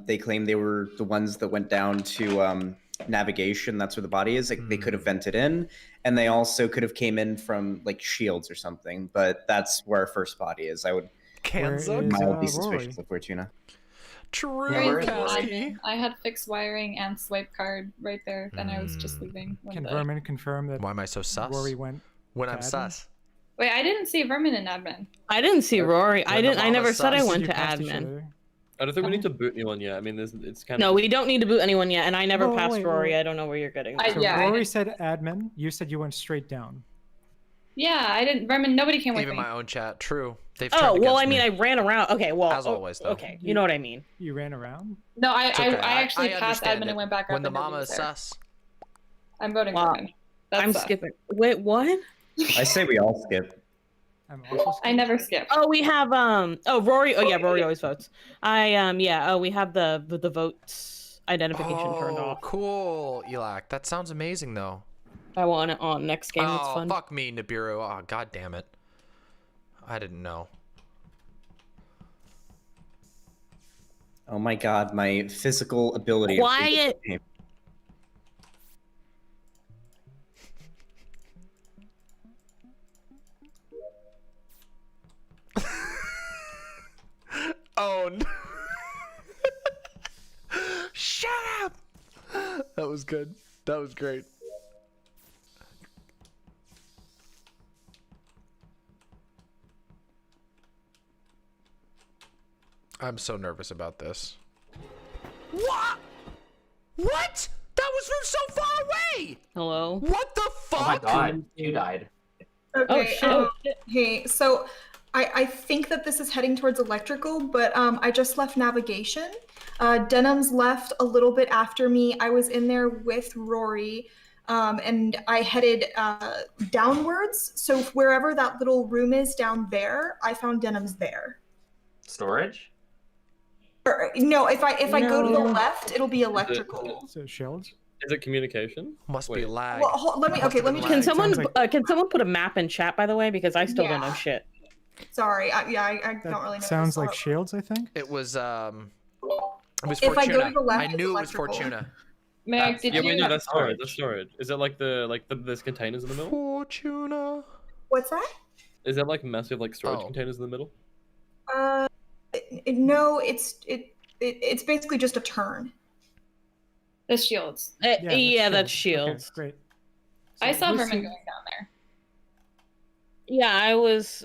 they claim they were the ones that went down to navigation. That's where the body is. Like, they could have vented in, and they also could have came in from like shields or something. But that's where our first body is. I would mildly suspicious of Fortuna. True. I had fixed wiring and swipe card right there, and I was just leaving. Can Vermin confirm that? Why am I so sus? Rory went when I'm sus. Wait, I didn't see Vermin in admin. I didn't see Rory. I never said I went to admin. I don't think we need to boot anyone yet. I mean, it's kind of. No, we don't need to boot anyone yet, and I never passed Rory. I don't know where you're getting that. Rory said admin. You said you went straight down. Yeah, I didn't. Vermin, nobody came with me. Even my own chat. True. They've I mean, I ran around. Okay, well, as always, though. Okay, you know what I mean. You ran around. No, I actually passed admin and went back up. When the mama is sus. I'm voting Vermin. I'm skipping. Wait, what? I say we all skip. I'm also I never skip. Oh, we have Rory. Oh yeah, Rory always votes. We have the votes identification turned off. Cool, Elac. That sounds amazing though. I want it on next game. It's fun. Fuck me, Nibiru. Oh, god damn it. I didn't know. Oh my god, my physical ability. Quiet. Oh no. Shut up. That was good. That was great. I'm so nervous about this. What? What? That was from so far away. Hello? What the fuck? Oh my god, you died. Okay, oh shit. Hey, so I think that this is heading towards electrical, but I just left navigation. Denham's left a little bit after me. I was in there with Rory, and I headed downwards. So wherever that little room is down there, I found Denham's there. Storage? No, if I go to the left, it'll be electrical. So shields? Is it communication? Must be lag. Well, let me Can someone put a map in chat, by the way, because I still don't know shit. Sorry, I don't really know. Sounds like shields, I think. It was Fortuna. If I go to the left, I knew it was electrical. Fortuna. Meg, did you? Wait, no, that's storage. That's storage. Is it like there's containers in the middle? Fortuna. What's that? Is that like massive storage containers in the middle? No, it's basically just a turn. The shields. That's shields. Okay, great. I saw Lucy- Vermin going down there. Yeah,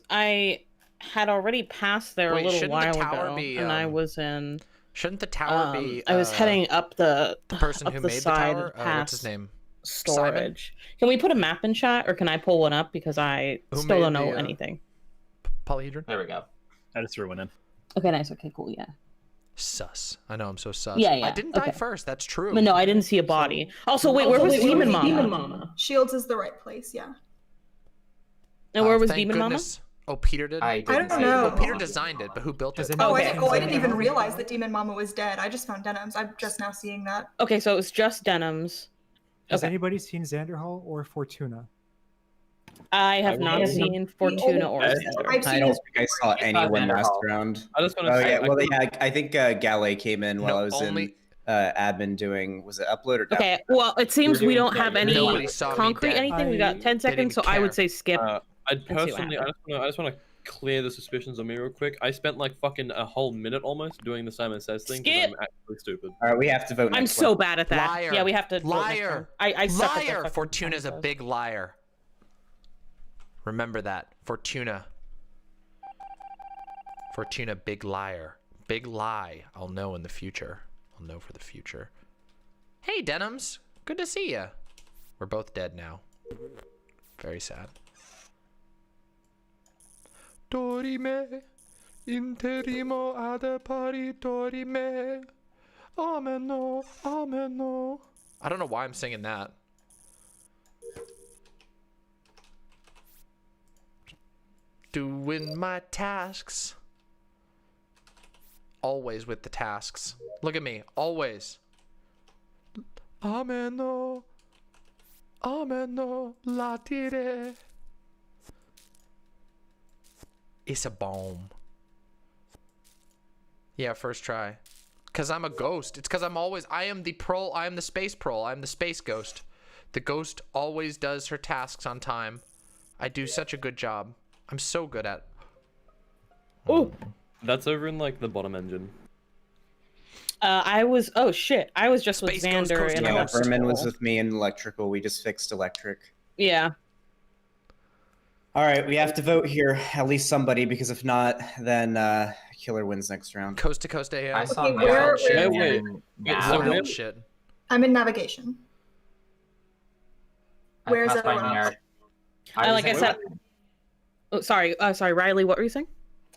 I had already passed there Wait, a little shouldn't while the tower ago, be, and I was in. Shouldn't the tower be? I was heading up the person up who the made the side tower. What's past his name? storage. Can we put a map in chat, or can I pull one up because I Who still don't made know the, anything? Polyhedron. There we go. I just threw one in. Okay, nice. Okay, cool. Yeah. Sus. I know I'm so sus. Yeah. I didn't die okay. first. That's true. But no, I didn't see a body. Also, wait, where was Demon Mama? Shields is the right place, yeah. And where was thank Demon goodness. Oh, Peter did. I don't know. Oh, Peter designed it, but who built it? Oh, I didn't even realize that Demon Mama was dead. I just found Denham's. I'm just now seeing that. Okay, so it was just Denham's. Has anybody seen Xanderhall or Fortuna? I have not seen Fortuna or Xander. I don't think I saw anyone last round. I just want to Oh say, yeah, well yeah, I think Galley came in while I was in admin doing, was it upload or download? Okay, well it seems we don't have any Nobody saw me concrete dead. anything. We got 10 seconds, so I would say skip. I'd personally, I just want to clear the suspicions on me real quick. I spent like fucking a whole minute almost doing the Simon Says thing because I'm actually stupid. All right, we have to vote. I'm next so one. bad at that. Liar. Yeah, we have to. vote next Liar. time. I suck at Liar. that. Fortuna's a big liar. Remember that. Fortuna. Fortuna, big liar. Big lie. I'll know in the future. I'll know for the future. Hey, Denhams. Good to see ya. We're both dead now. Very sad. Dorime, interimo ad pari dorime. Ameno, ameno. I don't know why I'm singing that. Doing my tasks. Always with the tasks. Look at me, always. Ameno, ameno, latire. It's a bomb. Yeah, first try. Cause I'm a ghost. It's cause I am the prol, I am the space prol, I'm the space ghost. The ghost always does her tasks on time. I do such a good job. I'm so good at. Oh, that's over in like the bottom engine. Oh shit, I was just Space with Ghost Xander Coast and to Yeah, Coast. Vermin was with me in electrical. We just fixed electric. Yeah. All right, we have to vote here. At least somebody, because if not, then Killer wins next round. Coast to coast AM. I saw Okay, my where- shit where- in It's nav. real shit. I'm in navigation. I Where's passed by everyone else? Nerd. Like I said. Oh, sorry, Riley. What were you saying?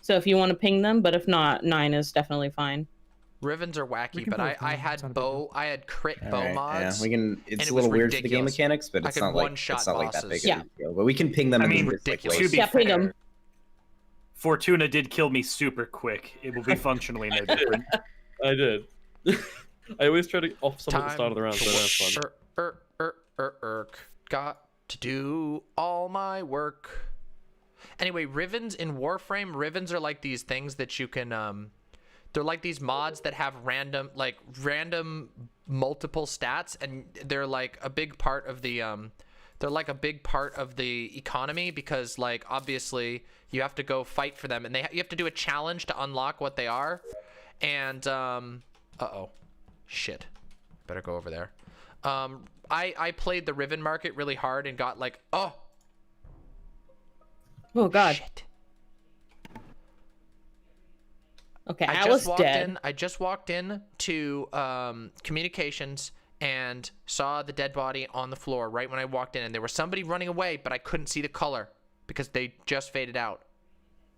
So if you want to ping them, but if not, 9 is definitely fine. Rivens are wacky, but I had crit bow Alright, mods. yeah, we can. It's and a little it was weird for the game ridiculous. mechanics, but I it's could not like one-shot it's not like that big bosses. of a deal. But we can ping them. I and mean, just, like, ridiculous. waste. To be fair, Fortuna did kill me super quick. It will be functionally no different. I did. I always try to off someone at the start of the round, so that's fun. Got to do all my work. Anyway, Rivens in Warframe, Rivens are like these things that you can they're like these mods that have random multiple stats, and they're like a big part of the economy, because like obviously you have to go fight for them, and you have to do a challenge to unlock what they are. And uh-oh. Shit. Better go over there. I played the Riven market really hard and got like, oh god. Shit. Okay, I just walked in to communications and saw the dead body on the floor right when I walked in, and there was somebody running away, but I couldn't see the color because they just faded out.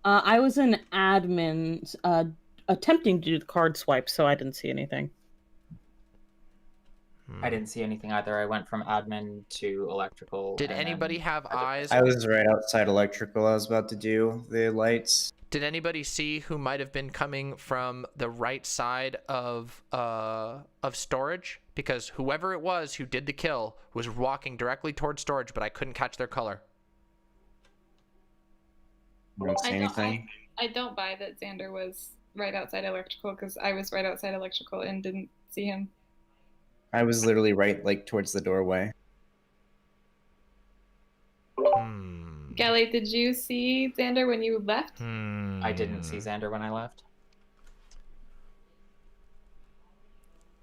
I was in admin attempting to do the card swipe, so I didn't see anything. I didn't see anything either. I went from admin to electrical. Did anybody have eyes? I was right outside electrical. I was about to do the lights. Did anybody see who might have been coming from the right side of storage? Because whoever it was who did the kill was walking directly towards storage, but I couldn't catch their color. I don't see anything. I don't buy that Xander was right outside electrical, because I was right outside electrical and didn't see him. I was literally right, like, towards the doorway. Gally, did you see Xander when you left? I didn't see Xander when I left.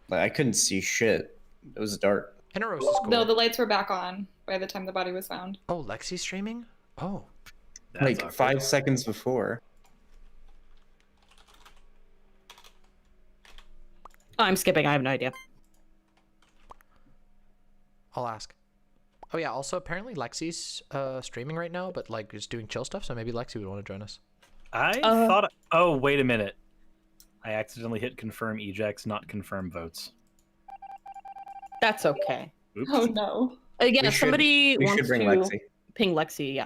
Like, I couldn't see shit. It was dark. Interos is cool. No, the lights were back on by the time the body was found. Oh, Lexi's streaming? Oh. Like, awkward. 5 seconds before. I'm skipping. I have no idea. I'll ask. Oh yeah, also apparently Lexi's streaming right now, but like is doing chill stuff, so maybe Lexi would want to join us. I thought... Oh, wait a minute. I accidentally hit confirm ejects, not confirm votes. That's okay. Oops. Oh no. Again, We if somebody should wants bring to Lexi. ping Lexi, yeah.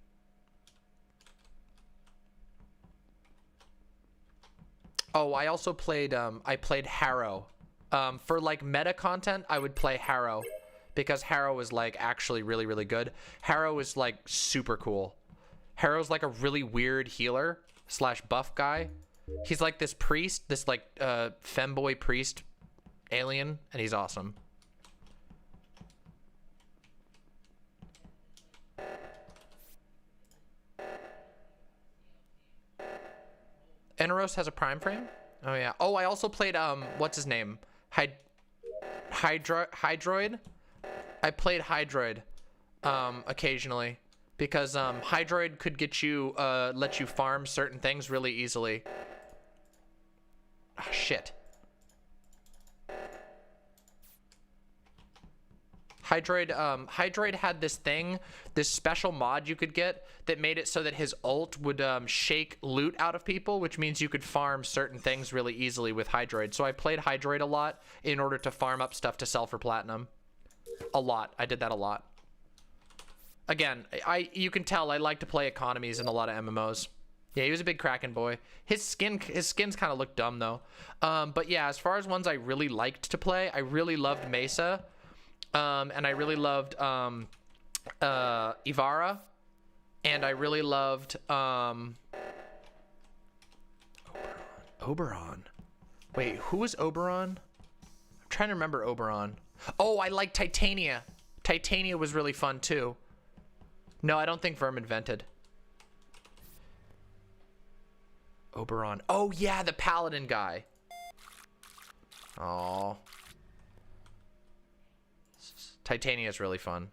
Oh, I also played Harrow. For like meta content, I would play Harrow, because Harrow is like actually really, really good. Harrow is like super cool. Harrow's like a really weird healer / buff guy. He's like this priest, this like femboy priest alien, and he's awesome. Eneros has a prime frame? Oh yeah. Oh, I also played what's his name? Hydroid. I played Hydroid occasionally, because Hydroid could get you let you farm certain things really easily. Oh, shit. Hydroid had this thing, this special mod you could get that made it so that his ult would shake loot out of people, which means you could farm certain things really easily with Hydroid. So I played Hydroid a lot in order to farm up stuff to sell for platinum. A lot. I did that a lot. Again, you can tell I like to play economies in a lot of MMOs. Yeah, he was a big Kraken boy. His skins kind of look dumb though. But yeah, as far as ones I really liked to play, I really loved Mesa. And I really loved Ivara, and I really loved Oberon. Wait, who was Oberon? I'm trying to remember Oberon. Oh, I like Titania. Titania was really fun too. No, I don't think Verm invented. Oberon. Oh yeah, the paladin guy. Oh. Titania is really fun.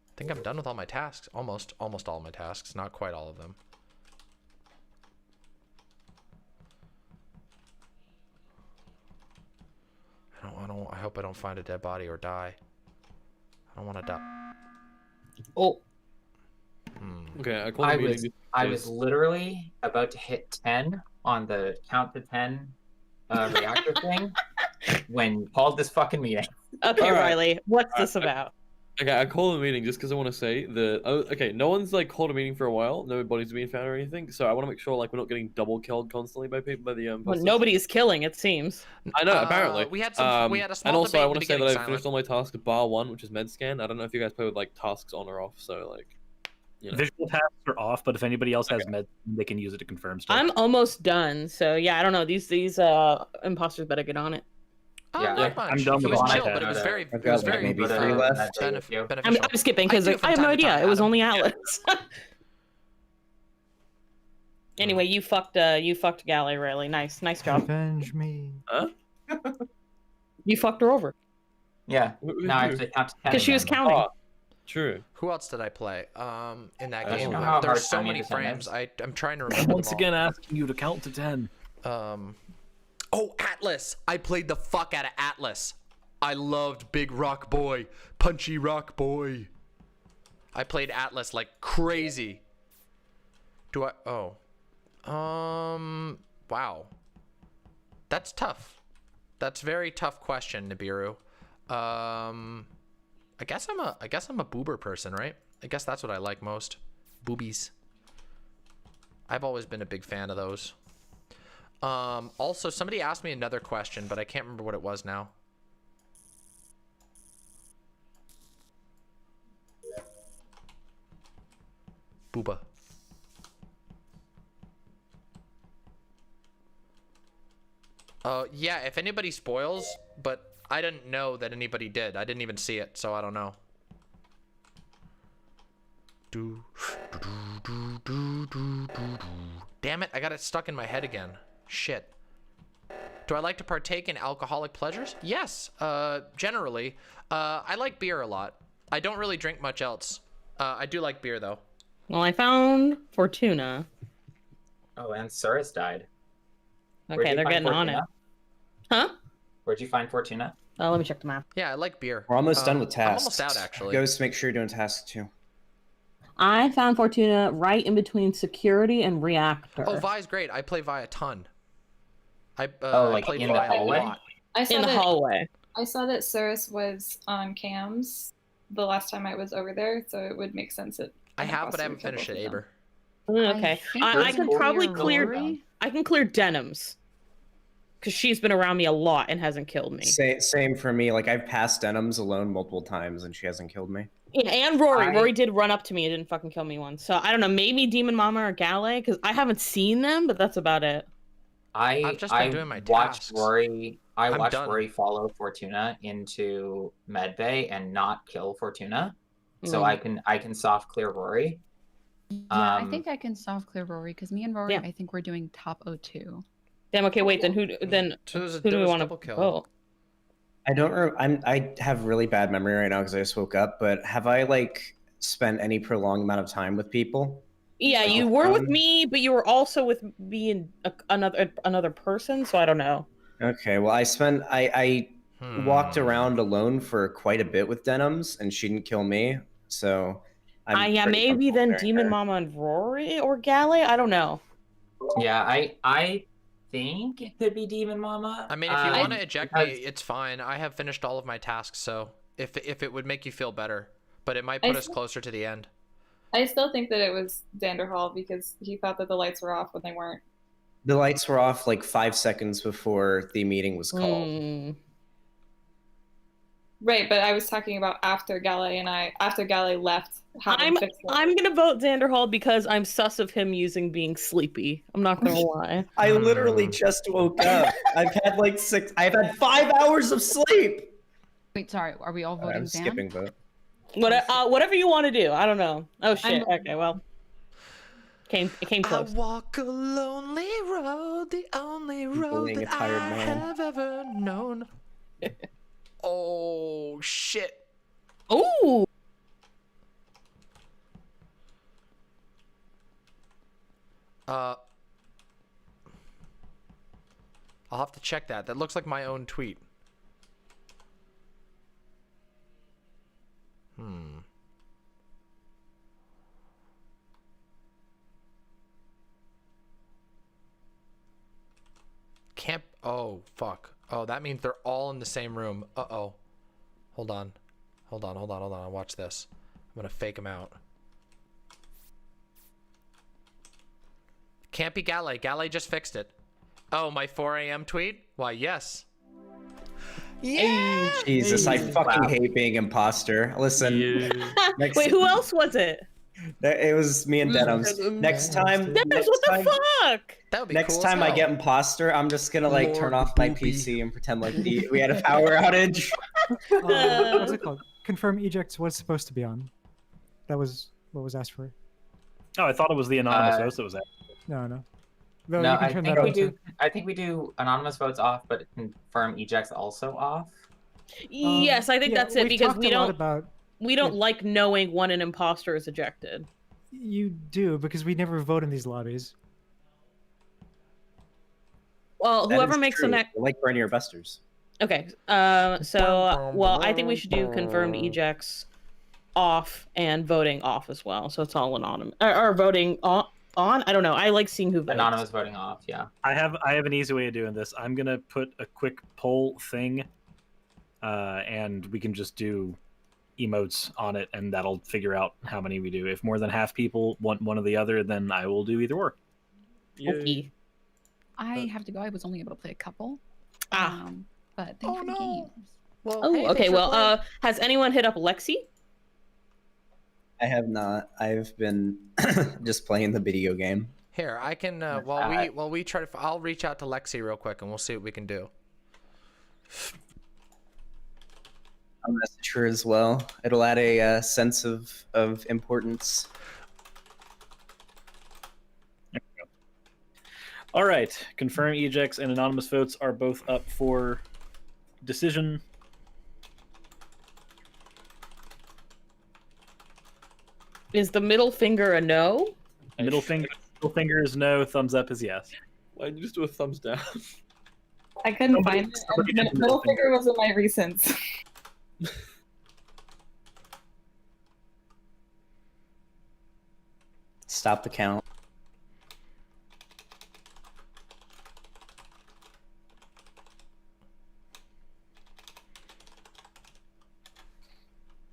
I think I'm done with all my tasks. Almost all my tasks. Not quite all of them. I hope I don't find a dead body or die. I don't want to die. Oh. Okay, I call the meeting. I was literally about to hit 10 on the count to 10 reactor thing when called this fucking meeting. Okay, All right. Riley, what's this about? Okay, I call the meeting just because I want to say that. Okay, no one's like called a meeting for a while. No bodies being found or anything. So I want to make sure like we're not getting double killed constantly by people by the Well, imposters. nobody is killing, it seems. I know. Apparently, we had some. We had a small and also debate I in want the to say that beginning, I've finished all my tasks bar 1, which is med scan. I don't know if you guys play with like tasks on or off. So like, you know. Visual tasks are off, but if anybody else has med, they can use it to confirm stuff. I'm almost done, so yeah, I don't know. These imposters better get on it. Yeah, I'm done with It was all my chill, but it was tasks. very, I've it got was like very maybe 3 left. beneficial. I'm skipping because do I have from no time to idea. time, It was Adam. only Atlas. Anyway, you fucked Galley, really. Nice job. Avenge me. Huh? You fucked her over. Yeah. Now I have to count to 10. Because she was again. counting. Oh, true. Who else did I play? In that I don't game, know how hard there's so counting many to 10 frames. is. I'm trying to remember. Once them all. again, asking you to count to 10. Oh, Atlas! I played the fuck out of Atlas. I loved Big Rock Boy, Punchy Rock Boy. I played Atlas like crazy. Do I? Oh, wow. That's tough. That's very tough question, Nibiru. I guess I'm a boober person, right? I guess that's what I like most. Boobies. I've always been a big fan of those. Also, somebody asked me another question, but I can't remember what it was now. Booba. Yeah, if anybody spoils, but I didn't know that anybody did. I didn't even see it, so I don't know. Damn it, I got it stuck in my head again. Shit. Do I like to partake in alcoholic pleasures? Yes, generally. I like beer a lot. I don't really drink much else. I do like beer, though. Well, I found Fortuna. Oh, and Suris died. Okay, they're getting on it. Huh? Where'd you find Fortuna? Oh, let me check the map. Yeah, I like beer. We're almost done with I'm tasks. almost out, actually. Ghost, make sure you're doing tasks too. I found Fortuna right in between security and reactor. Oh, Vi's great. I play Vi a ton. I like played in Vi the a hallway? lot. In the hallway. I saw that Suris was on cams the last time I was over there, so it would make sense that I have, but I haven't finished it, Aber. Okay, I can probably clear. I can clear Denims, because she's been around me a lot and hasn't killed me. Same for me. Like I've passed Denims alone multiple times and she hasn't killed me. Yeah, and Rory. Rory did run up to me and didn't fucking kill me once. So I don't know. Maybe Demon Mama or Galley, because I haven't seen them, but that's about it. I've just been doing my watched tasks. Rory. I I'm watched done. Rory follow Fortuna into Medbay and not kill Fortuna, so Mm. I can soft clear Rory. Yeah, I think I can soft clear Rory because me and Rory, Yeah. I think we're doing top 02. Damn. Okay. Wait. Then who? Then So who do we want to vote? I don't. I have really bad memory right now because I just woke up. But have I like spent any prolonged amount of time with people? Yeah, you were with me, but you were also with me and another person. So I don't know. Okay. Well, I walked around alone for quite a bit with Denims, and she didn't kill me. So. I'm Yeah, pretty maybe comfortable then clearing Demon her. Mama and Rory or Galley. I don't know. Yeah, I think it could be Demon Mama. I mean, if you want to eject me, it's fine. I have finished all of my tasks, so if it would make you feel better, but it might put us closer to the end. I still think that it was Vanderhall because he thought that the lights were off when they weren't. The lights were off like 5 seconds before the meeting was called. Mm. Right, but I was talking about after Galley left. having fixed it. I'm gonna vote Xanderhall because I'm sus of him using being sleepy. I'm not gonna lie. I literally just woke up. I've had 5 hours of sleep. Wait, sorry. Are we all voting I'm Dan? skipping vote. Whatever you want to do. I don't know. Oh shit. Okay, well. It came close. I walk a lonely road, the only road being a that tired I man. have ever known. Oh shit. Ooh. I'll have to check that. That looks like my own tweet. Oh, fuck. Oh, that means they're all in the same room. Uh-oh. Hold on. Watch this. I'm gonna fake them out. Can't be Galley. Galley just fixed it. Oh, my 4 a.m. tweet? Why, yes. Yeah. Jesus, I fucking hate being imposter. Listen. Wait, who else was it? It was me and Denims. Next time. Denims, what the fuck? That would be next cool time as I hell. get imposter, I'm just gonna like turn off my PC and pretend like we had a power outage. What's it called? Confirm ejects was supposed to be on. That was what was asked for. Oh, I thought it was the anonymous votes that was asked. No. No, No, you can I turn think that we on. do. I think we do anonymous votes off, but confirm ejects also off. Yes, I think yeah, that's it we've because talked we a lot don't about we don't like knowing when an imposter is ejected. you do because we never vote in these lobbies. Well, That whoever is makes true. the next. We're like Bernie or Busters. Okay. Well, I think we should do confirmed ejects off and voting off as well. So it's all anonymous. Or voting on. I don't know. I like seeing who votes. Anonymous voting off. Yeah. I have an easy way of doing this. I'm gonna put a quick poll thing, and we can just do emotes on it, and that'll figure out how many we do. If more than half people want one or the other, then I will do either or. Okay. I have to go. I was only able to play a couple. But thank you for the games. Well, Oh, hey, okay. thanks for Well, playing. has anyone hit up Lexi? I have not. I've been just playing the video game. Here, I can while we try to I'll reach out to Lexi real quick and we'll see what we can do. I'll message her as well. It'll add a sense of importance. All right. Confirm ejects and anonymous votes are both up for decision. Is the middle finger a no? Middle finger is no. Thumbs up is yes. Why don't you just do a thumbs down? I couldn't find it. And middle finger was in my recents. Stop the count.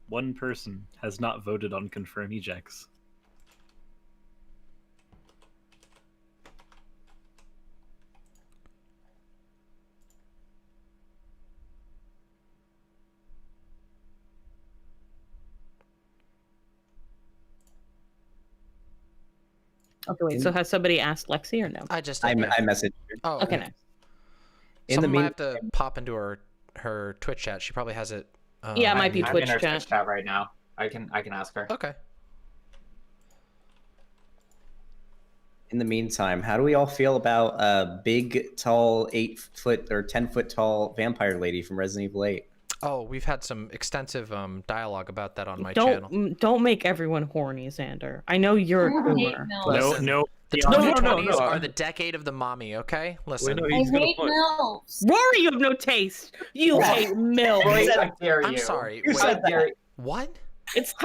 One person has not voted on confirm ejects. Okay, wait. So has somebody asked Lexi or no? I just I messaged her. Oh, Okay, nice. Someone might have to pop into her Twitch chat. She probably has it. Yeah, it might be I'm Twitch in her chat. Twitch chat right now. I can ask her. Okay. In the meantime, how do we all feel about a big, tall, 8-foot or 10-foot tall vampire lady from Resident Evil 8? Oh, we've had some extensive dialogue about that on my channel. Don't make everyone horny, Xander. I know you're a boomer. Listen, No. The No, 2020s are the decade of the mommy, okay? Listen. I hate MILFs. Rory, you have no taste. You hate milk. How dare I'm you? sorry. How Wait, dare you? what?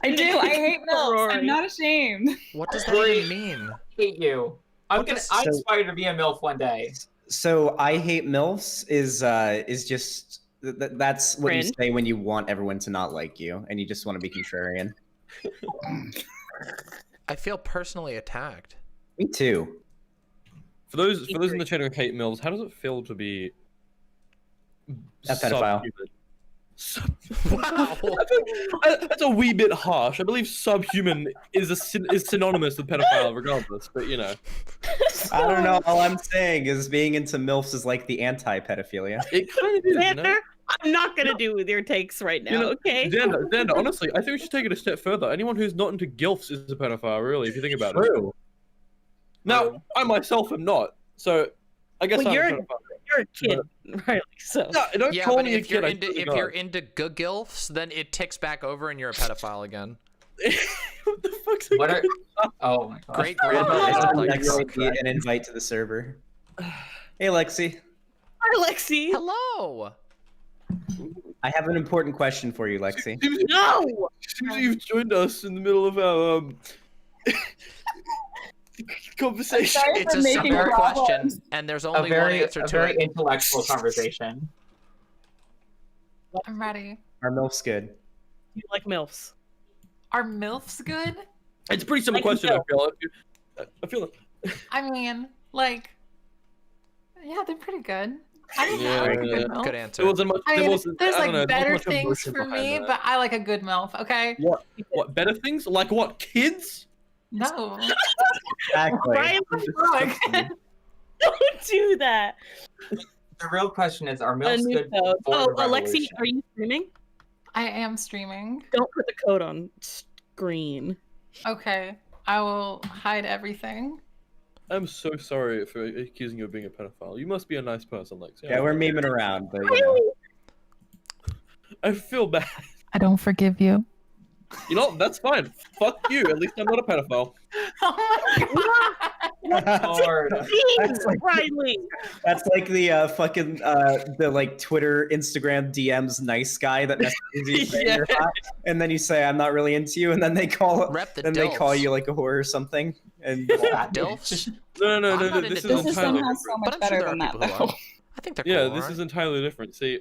I do. I hate MILFs. I'm not ashamed. What does that even mean? I hate you. I aspire to be a MILF one day. So I hate MILFs is just that's what you Cringe. say when you want everyone to not like you and you just want to be contrarian. I feel personally attacked. Me too. For those in the chat who hate mills, how does it feel to be A pedophile. Wow. That's a wee bit harsh. I believe subhuman is synonymous with pedophile, regardless. But you know, I don't know. All I'm saying is being into MILFs is like the anti-pedophilia. it kind of is. You Xander, know? I'm not gonna do with your takes right now. You know, Okay. Xander, honestly, I think we should take it a step further. Anyone who's not into gilfs is a pedophile, really, if you think about it. True. Now, I myself am not, so I guess Well, I'm you're a pedophile. a kid, right? So. No, don't Yeah, call but me a if kid. you're I into swear to if God. you're into good gilfs, then it ticks back over and you're a pedophile again. What the fuck's a What are? gilf? Oh my god. Great grandma is like Lexi, an invite to the server. Hey Lexi, Hi, Lexi. Hello. I have an important question for you, Lexi. No. Seems you've joined us in the middle of our conversation. It's a simple question, and there's only one answer to it. A very intellectual conversation. I'm ready. Are MILFs good? You like MILFs? Are MILFs good? It's a pretty simple question. I feel like. I mean, like, yeah, they're pretty good. I like a good MILF. Good answer. There wasn't much, I mean, there's I don't know, like there better wasn't much things emotion for behind me, that. but I like a good MILF. Okay. What better things? Like what? Kids? No. Exactly. Brian, Look. don't do that. The real question is, are A MILFs new good code. for Oh, the Alexi, revolution? are you streaming? I am streaming. Don't put the code on screen. Okay. I will hide everything. I'm so sorry for accusing you of being a pedophile. You must be a nice person, Lexi. Yeah, we're memeing around, but you know. I feel bad. I don't forgive you. You know, that's fine. Fuck you. At least I'm not a pedophile. Lord. That's like, Riley. that's like the fucking the like Twitter, Instagram DMs nice guy that messages you saying you're hot, and then you say I'm not really into you, and then they call they call you like a whore or something. And Dilfs? No, I'm not this into is dilfs. entirely Somehow different. so much better than that, though. I think they're Yeah, cool, this right? is entirely different. See,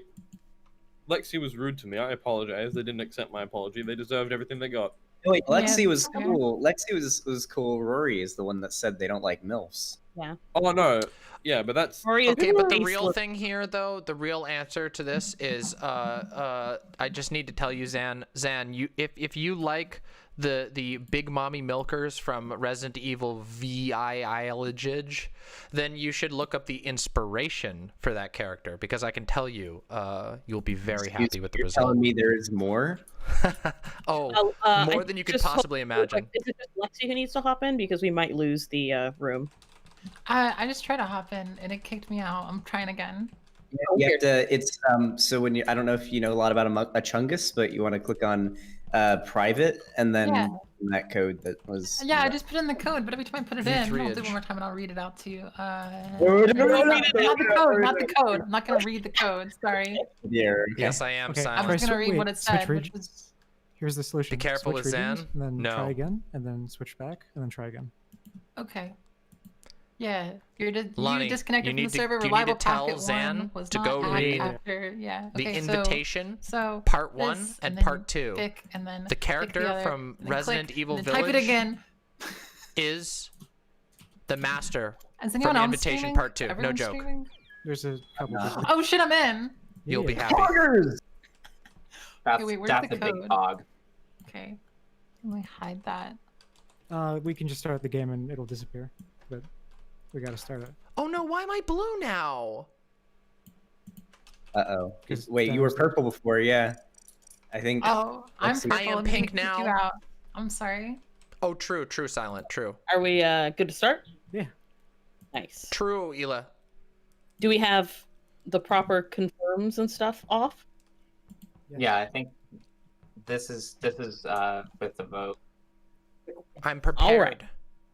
Lexi was rude to me. I apologize. They didn't accept my apology. They deserved everything they got. Wait, Lexi Yeah, was okay. cool. Lexi was cool. Rory is the one that said they don't like MILFs. Yeah. Oh no, yeah, but that's Okay, but the real thing here, though, the real answer to this is, I just need to tell you, Zan, you if you like the big mommy milkers from Resident Evil VI, then you should look up the inspiration for that character, because I can tell you, you'll be very happy with the You're result. telling me there is more? Oh, more than you could possibly imagine. Is it just Lexi who needs to hop in because we might lose the room? I just tried to hop in and it kicked me out. I'm trying again. You have to. It's so when you. I don't know if you know a lot about a chungus, but you want to click on private and then Yeah. that code that was. Yeah, I just put in the code, but every time I put it in, I'll do it V3-age. one more time and I'll read it out to you. No, Not the code, not the code. I'm not gonna read the code. Sorry. Yeah. Yes, I am, Okay, Simon. I'm just gonna read what it switch said, which regions. was Here's the solution. Be careful switch with regions, Zan. And then No. try again, and then switch back, and then try again. okay. Yeah, you Lonnie, disconnected you from need the to- server. you need Reliable to tell Pocket Zan 1 was to not go hacked read after. Yeah. the Okay, invitation, So part 1 this, and then part 2. Pick, and then The pick character other, from and then Resident click, Evil and then Village Type it again. is the master Is from anyone else Invitation streaming? Part 2. No Everyone's joke. streaming? There's a couple. different- Oh shit, I'm in. You'll be Yeah. happy. That's, wait, where's that's the a big code? hog. Okay. Let me hide that. We can just start the game and it'll disappear, but we gotta start it. Oh no, why am I blue now? Uh-oh. Wait, you were purple before, yeah. I think. Oh, I'm Lexi- purple. I am Let me pink kick you now. out. I'm sorry. Oh, true, Silent, true. Are we good to start? Yeah. Nice. True, Ela. Do we have the proper confirms and stuff off? Yeah, I think this is with the vote. I'm prepared. All right.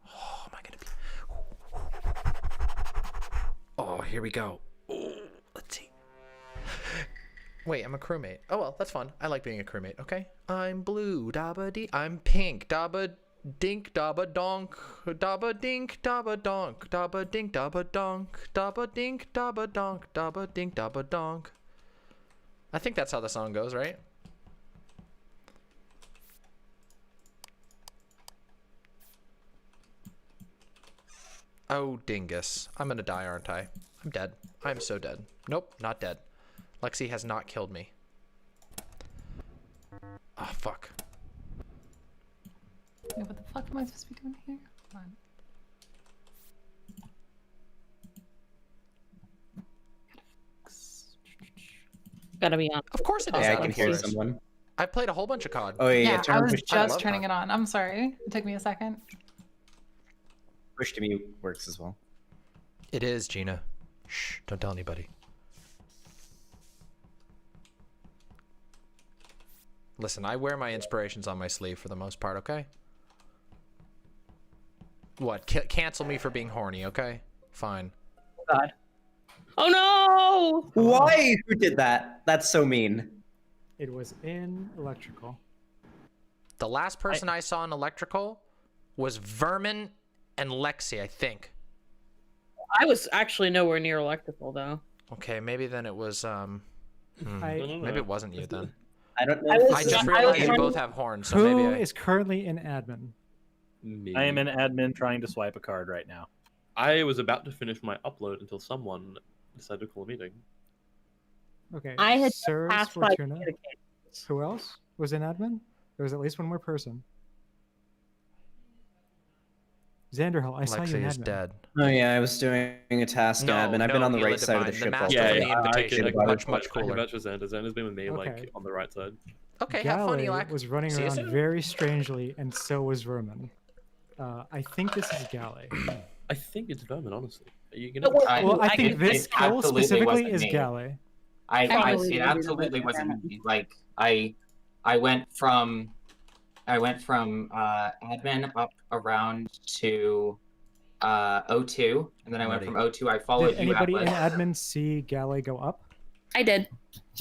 Oh, am I gonna be? Oh, here we go. Oh, let's see. Wait, I'm a crewmate. Oh well, that's fun. I like being a crewmate. Okay. I'm blue, dabba dee. I'm pink, dabba dink, dabba donk, dabba dink, dabba donk, dabba dink, dabba donk, dabba dink, dabba donk, dabba dink, dabba donk. I think that's how the song goes, right? Oh, dingus. I'm gonna die, aren't I? I'm dead. I'm so dead. Nope, not dead. Lexi has not killed me. Oh, fuck. Wait, what the fuck am I supposed to be doing here? Hold on. Gotta be on. Of course it is. Yeah, I out can of hear course. someone. I've played a whole bunch of COD. Oh yeah, Yeah, turn I was push, just turning it on. I'm sorry. It took me a second. push to mute works as well. It is, Gina. Shh, don't tell anybody. Listen, I wear my inspirations on my sleeve for the most part, okay? What? Cancel me for being horny, okay? Fine. God. Oh no! Why? Who did that? That's so mean. It was in electrical. The last person I saw in electrical was Vermin and Lexi, I think. I was actually nowhere near electrical though. Okay, maybe then it was maybe it wasn't you then. I don't know. I just realized you both have horns, so maybe Who is currently in admin? Me. I am in admin trying to swipe a card right now. I was about to finish my upload until someone decided to call a meeting. Okay. I had Sirs, passed by Fortuna. Who else was in admin? There was at least one more person. Xanderhall, I saw you in Lexi is admin. dead. Oh yeah, I was doing a task in admin. I've been on the right side of the ship. master all of day. the invitation. Much I cooler. can vouch for Xander. Xander's been with me Okay. like on the right side. Okay, have fun, Galley Elac. was running See you around soon. very strangely, and so was Vermin. I think this is Galley. I think it's Vermin, honestly. Are you gonna? Well, I think this kill absolutely specifically wasn't is me. Galley. It absolutely wasn't me. Like I went from admin up around to O2, and then I went from O2. I followed Did anybody you, in Atlas. admin see Galley go up? I did.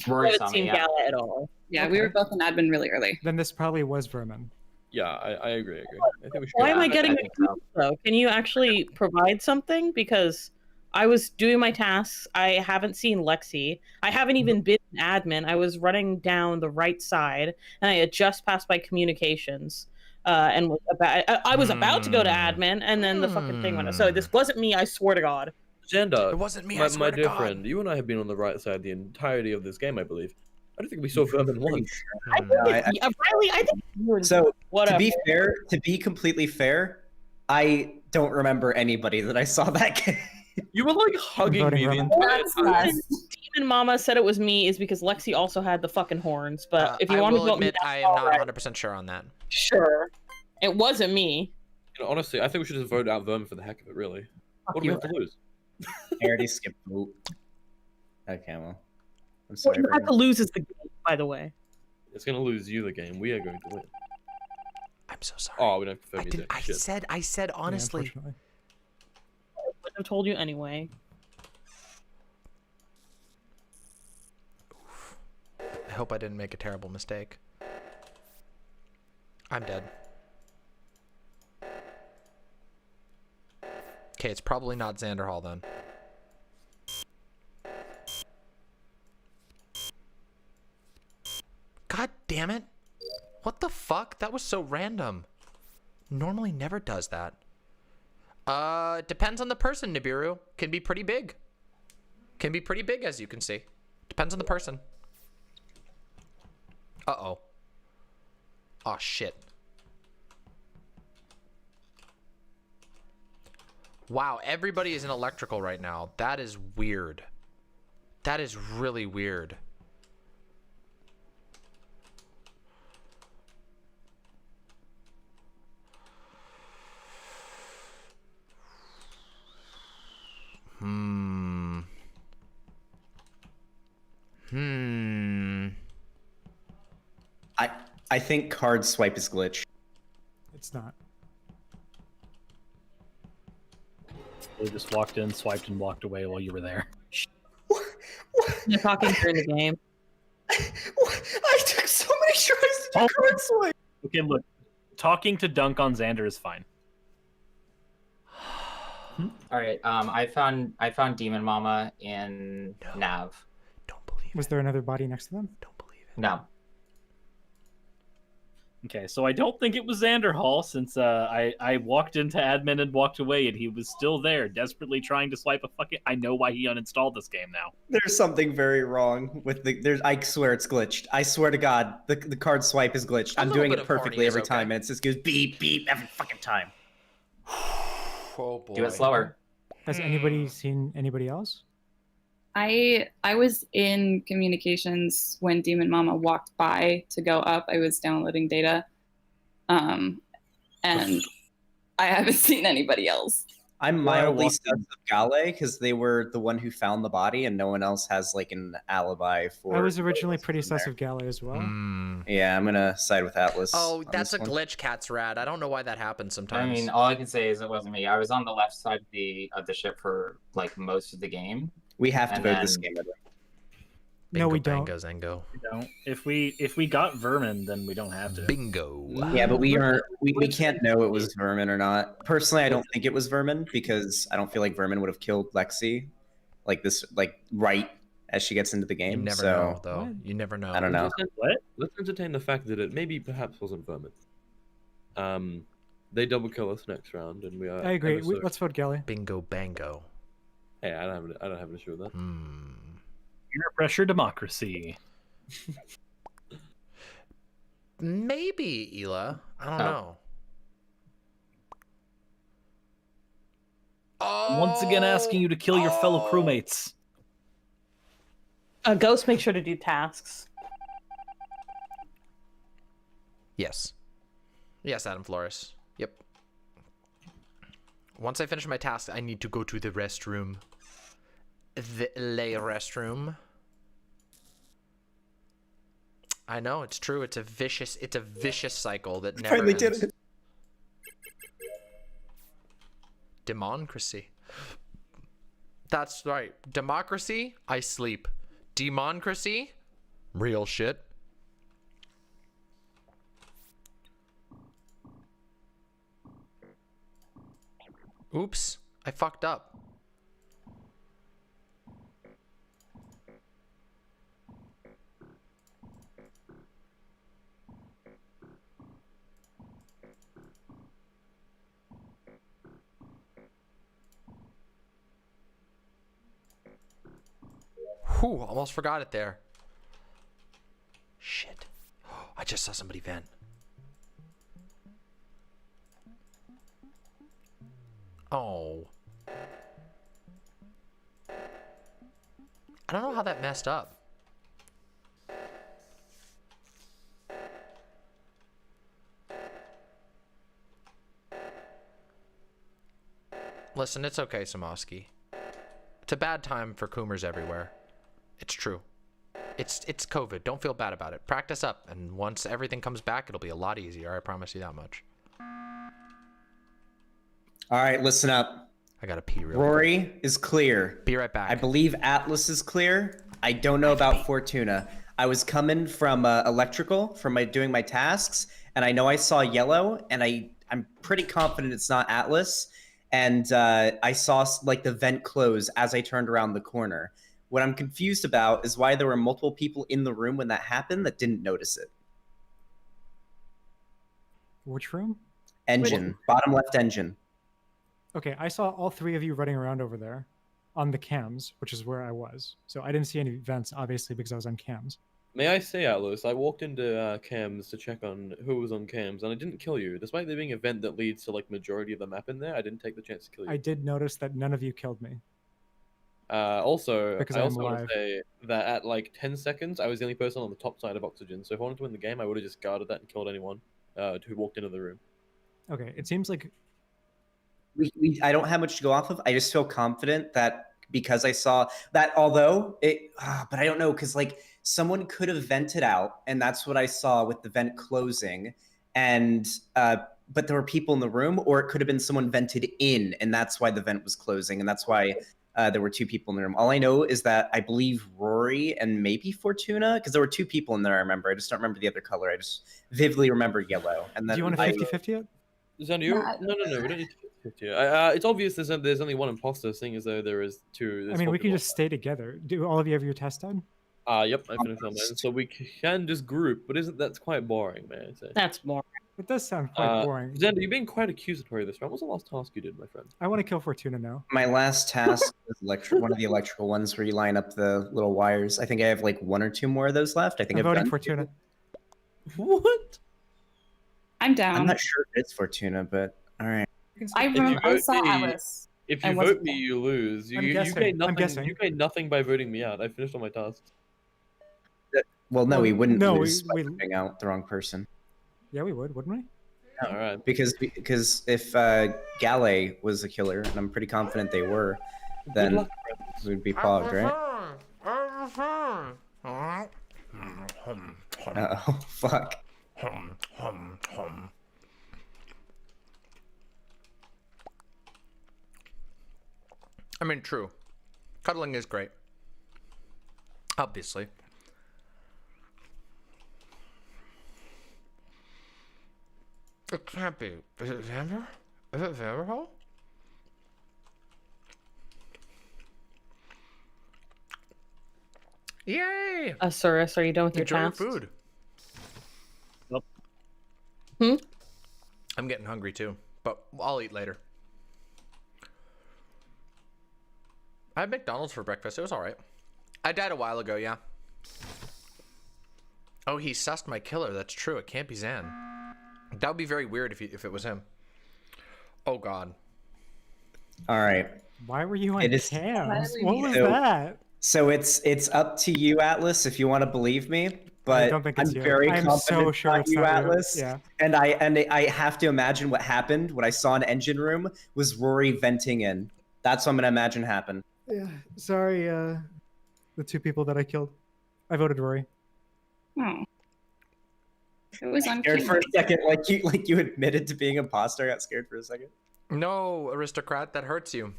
Rory I saw haven't me, seen yeah. Gala at all. Yeah, we were both in admin really early. Then this probably was Vermin. Yeah, I agree. I think we should. Why go am I with getting that. a though? Can you actually provide something? Because I was doing my tasks. I haven't seen Lexi. I haven't even been in admin. I was running down the right side, and I had just passed by communications. And was I was about to go to admin, and then the fucking thing went up. So this wasn't me. I swear to God. Xander, It wasn't me, I my swear to dear God. friend, you and I have been on the right side the entirety of this game, I believe. I don't think we saw Vermin once. Riley, I think you were So whatever. to be completely fair, I don't remember anybody that I saw that game. You were like hugging me the entire time. Demon Mama said it was me is because Lexi also had the fucking horns. But if you I want to will vote me, admit that's I am all not right. 100% sure on that. Sure, it wasn't me. You know, honestly, I think we should just vote out Vermin for the heck of it, really. What do we have to lose? I already skipped vote. Okay, well, I'm What sorry. you have to Vermin. lose is the game, by the way. It's gonna lose you the game. We are going to win. I'm so sorry. Oh, we don't have to I, confirm didn't, music. I said honestly. unfortunately. I wouldn't have told you anyway. I hope I didn't make a terrible mistake. I'm dead. Okay, it's probably not Xanderhall then. God damn it. What the fuck? That was so random. Normally never does that. Depends on the person, Nibiru. Can be pretty big. Can be pretty big, as you can see. Depends on the person. Uh-oh. Oh, shit. Wow, everybody is in electrical right now. That is weird. That is really weird. I think card swipe is glitch. It's not. They just walked in, swiped, and walked away while you were there. You're talking during the game. I took so many tries to do card swipe. Okay, look, talking to Dunk on Xander is fine. All right. I found Demon Mama in Nav. Was there another body next to them? No. Okay, so I don't think it was Xanderhall since I walked into admin and walked away and he was still there, desperately trying to swipe a fucking. I know why he uninstalled this game now. There's something very wrong with the. There's. I swear it's glitched. I swear to God, the card swipe is glitched. I'm doing it perfectly every time, and it just goes beep beep every fucking time. Oh boy. Do it slower. Has anybody seen anybody else? I was in communications when Demon Mama walked by to go up. I was downloading data. And I haven't seen anybody else. I'm mildly sus of Gale because they were the one who found the body, and no one else has like an alibi for. I was originally pretty sus of Galley as well. Yeah, I'm gonna side with Atlas. Oh, on that's a this one. glitch, Cat's Rad. I don't know why that happens I sometimes. mean, all I can say is it wasn't me. I was on the left side of the ship for like most of the game. We have to And vote this then- game. by the way. No, we don't. Bango, Zango. We don't. If we got vermin, then we don't have to. Bingo. Yeah, but we can't know it was vermin or not. Personally, I don't think it was vermin because I don't feel like vermin would have killed Lexi right as she gets into the game. You never so know, though. You never know. I don't know. Let's entertain the fact that it maybe perhaps wasn't vermin. They double kill us next round, and we are. I agree. Let's vote Galley. Bingo bango. Hey, I don't have an issue with that. Peer pressure democracy. Maybe, Ela. I don't know. I'm once again asking you to kill your fellow crewmates. Ghost, make sure to do tasks. Yes. Yes, Adam Flores. Yep. Once I finish my task, I need to go to the restroom. The restroom. I know, it's true. It's a vicious cycle that never Finally ends. did it. Democracy. That's right. Democracy, I sleep. Democracy, real shit. Oops, I fucked up. Whew, almost forgot it there. Shit. I just saw somebody vent. Oh. I don't know how that messed up. Listen, it's okay, Samoski. It's a bad time for Coomers everywhere. It's true. It's COVID. Don't feel bad about it. Practice up, and once everything comes back, it'll be a lot easier. I promise you that much. All right, listen up. I gotta pee real Rory is clear. Be right back. I believe Atlas is clear. I don't know about Fortuna. I was coming from electrical doing my tasks, and I know I saw yellow, and I'm pretty confident it's not Atlas. And I saw like the vent close as I turned around the corner. What I'm confused about is why there were multiple people in the room when that happened that didn't notice it. Which room? Engine, bottom left engine. Okay, I saw all three of you running around over there on the cams, which is where I was. So I didn't see any vents, obviously, because I was on cams. May I say, Atlas, I walked into cams to check on who was on cams, and I didn't kill you. Despite there being an event that leads to like majority of the map in there, I didn't take the chance to kill you. I did notice that none of you killed me. Also, Because I I'm also want alive. to say that at like 10 seconds, I was the only person on the top side of oxygen. So if I wanted to win the game, I would have just guarded that and killed anyone who walked into the room. Okay, it seems like I don't have much to go off of. I just feel confident that because I saw that, although it, but I don't know, because like someone could have vented out, and that's what I saw with the vent closing, and but there were people in the room, or it could have been someone vented in, and that's why the vent was closing, and that's why there were two people in the room. All I know is that I believe Rory and maybe Fortuna, because there were two people in there. I remember. I just don't remember the other color. I just vividly remember yellow. And then do you want a 50-50 it? Xander, no, we don't need to 50. It's obvious there's only one imposter, seeing as though there is two. I mean, we can just stay together. Do all of you have your test done? Yep, I finished on mine. So we can just group, but isn't that quite boring, man? I'd say. That's boring. It does sound quite boring. Xander, you're being quite accusatory this round. What's the last task you did, my friend? I want to kill Fortuna now. My last task was one of the electrical ones where you line up the little wires. I think I have like one or two more of those left. I think I'm I've voting done. Fortuna. What? I'm down. I'm not sure if it's Fortuna, but all right. I saw Alice. If you vote me, you lose. You gain I'm nothing. guessing. You gain nothing by voting me out. I finished all my tasks. Well, no, we wouldn't no, lose by we voting out the wrong person. Yeah, we would, wouldn't we? All right. Because if Galley was a killer, and I'm pretty confident they were, then we'd be pogged, right? Uh-oh, fuck. I mean, true. Cuddling is great. Obviously. It can't be. Is it Xander? Is it Xander? Yay! Acelaces, are you done with your Enjoy your task? food. Nope. Hmm? I'm getting hungry too, but I'll eat later. I had McDonald's for breakfast. It was all right. I died a while ago, yeah. Oh, he sussed my killer. That's true. It can't be Zan. That would be very weird if it was him. Oh, God. All right. Why were you on It is- cams? What was So- that? So it's up to you, Atlas, if you want to believe me. But don't think I'm it's you. very I'm confident so it's sure not it's you, not you. Atlas. Yeah. And I have to imagine what happened. What I saw in engine room was Rory venting in. That's what I'm gonna imagine happened. Yeah. Sorry, the two people that I killed. I voted Rory. Oh. It was Scared uncute. for a second, like you admitted to being imposter. I got scared for a second. No, aristocrat, that hurts you.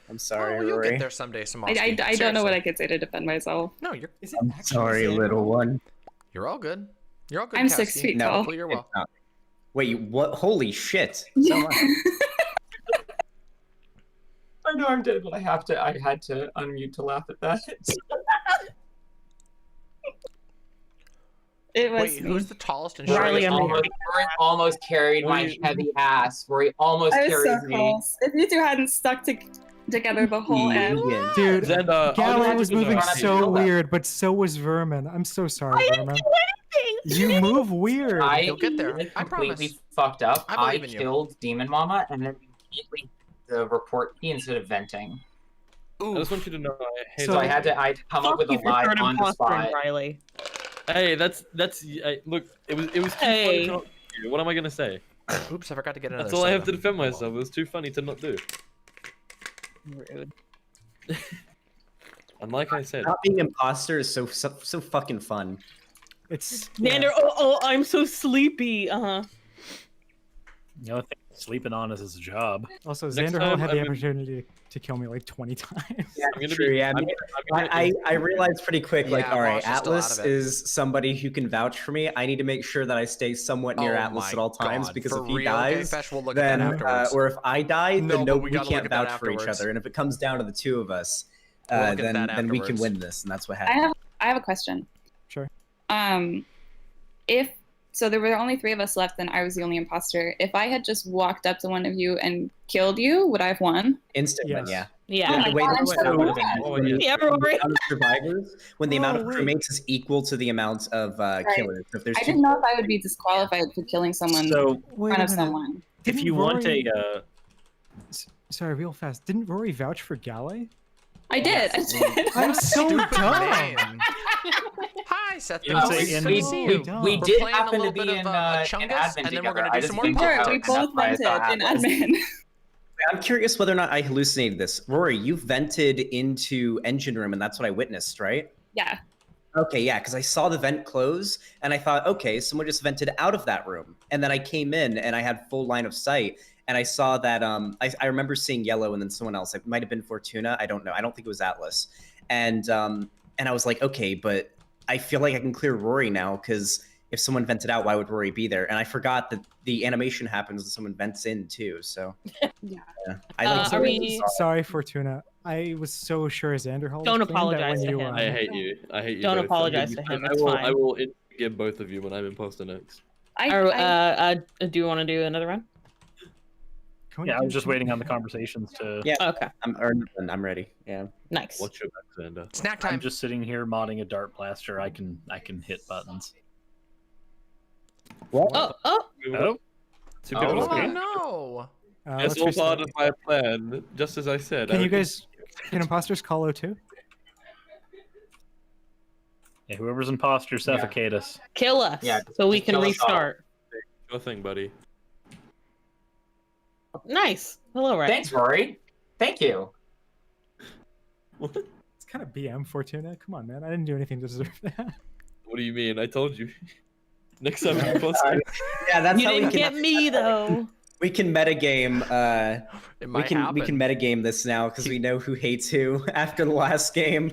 I'm sorry, Oh, you'll Rory. get there someday, I Samoski. don't know what Seriously. I could say to defend myself. No, you're. I'm sorry, little one. You're all good. You're all good. I'm 6 Cassie. feet No, tall. Hopefully you're well. Wait, what? Holy shit! Yeah. So much. I know I'm dead, but I had to unmute to laugh at that. It was Wait, me. who's the tallest and Riley, shortest? I'm Rory almost carried my heavy ass. Rory almost I was carries so me. close. If you two hadn't stuck together the whole end. Dude, Xander, Galley I'll was do moving that. so weird, but so was Vermin. I'm so sorry, Vermin. You move weird. You'll get there. I completely promise. fucked up. I I believe in you. killed Demon Mama and then immediately the report key instead of venting. I just want you to know I hate So I had to come up with a Fuck you for lie third on the impostering, spot. Riley. Hey, that's look. It was too funny to not do. What am I gonna say? Oops, I forgot to get another. That's all I have to soda. defend myself. It was too funny to not do. Rude. And like I said, Not being imposter is so fucking fun. It's Xander, oh, I'm so sleepy. The only thing sleeping on is his job. Also, Next Xander Hall time, had the I'm gonna- opportunity to kill me like 20 times. Yeah, I'm gonna true. be- Yeah, I'm gonna- I realized pretty quick, like, Yeah, all right, Mosh is still out Atlas of it. is somebody who can vouch for me. I need to make sure that I stay somewhat near Oh Atlas my at all times God. because For if he real? dies, Okay, Fesh, we'll look at then that afterwards. or if I die, No, then but we we gotta can't look at that vouch for each afterwards. other. And if it comes down to the two of us, We'll look at that then we can afterwards. win this, and that's what I happened. have a question. Sure. If so, there were only 3 of us left, and I was the only imposter. If I had just walked up to one of you and killed you, would I have won? Instant win, Yes. yeah. Yeah. Oh my Wait, God, I'm so so when glad. Yeah, the Rory. amount of survivors, when the amount of wait. crewmates is equal to the amount of killers. So if there's I two, didn't know if I would be disqualified for killing someone So in Wait front a of minute. someone. if Didn't you want Rory- a Sorry, real fast. Didn't Rory vouch for Galley? I did. I did. I'm so Stupid dumb. name. Hi, Seth. You know, Good say to in- see we- you. we We're did playing a happen little to be bit in, of in Chungus, admin and then we're together. gonna I do just some more didn't Sure, get we to both identify as vented in Atlas. admin. I'm curious whether or not I hallucinated this. Rory, you vented into engine room, and that's what I witnessed, right? Yeah. Okay, yeah, because I saw the vent close, and I thought, okay, someone just vented out of that room. And then I came in, and I had full line of sight, and I saw that, I remember seeing yellow and then someone else. It might have been Fortuna. I don't know. I don't think it was Atlas. And I was like, okay, but I feel like I can clear Rory now, because if someone vented out, why would Rory be there? And I forgot that the animation happens when someone vents in, too, so. Yeah. I like are we- Sorry, Fortuna. I was so sure Xander Hall. Don't was clean that apologize when to you, him. I hate you. I hate you. Don't both. apologize to him, I it's will. fine. I will give both of you when I'm imposter next. Do you want to do another round? Yeah, I was just waiting on the conversations to. Yeah. Okay. I'm ready. Yeah. Nice. Watch your back, Xander. Snack I'm time. just sitting here modding a dart blaster. I can hit buttons. What? Oh. Oh, Two Oh, people Oh escaped. no. That's let's all restart. part of my plan, just as I said. Can I you would- guys, can imposters call O2? yeah, whoever's imposter, suffocate us. Kill us Yeah, so we just can kill us all. restart. Sure thing, buddy. Nice. Hello, Rex. Thanks, Rory. Thank you. It's kind of BM Fortuna. Come on, man. I didn't do anything to deserve that. What do you mean? I told you. Next time I'm imposter. Yeah, that's You how didn't we can. get me though. We can metagame. It We might can happen. metagame this now because we know who hates who after the last game.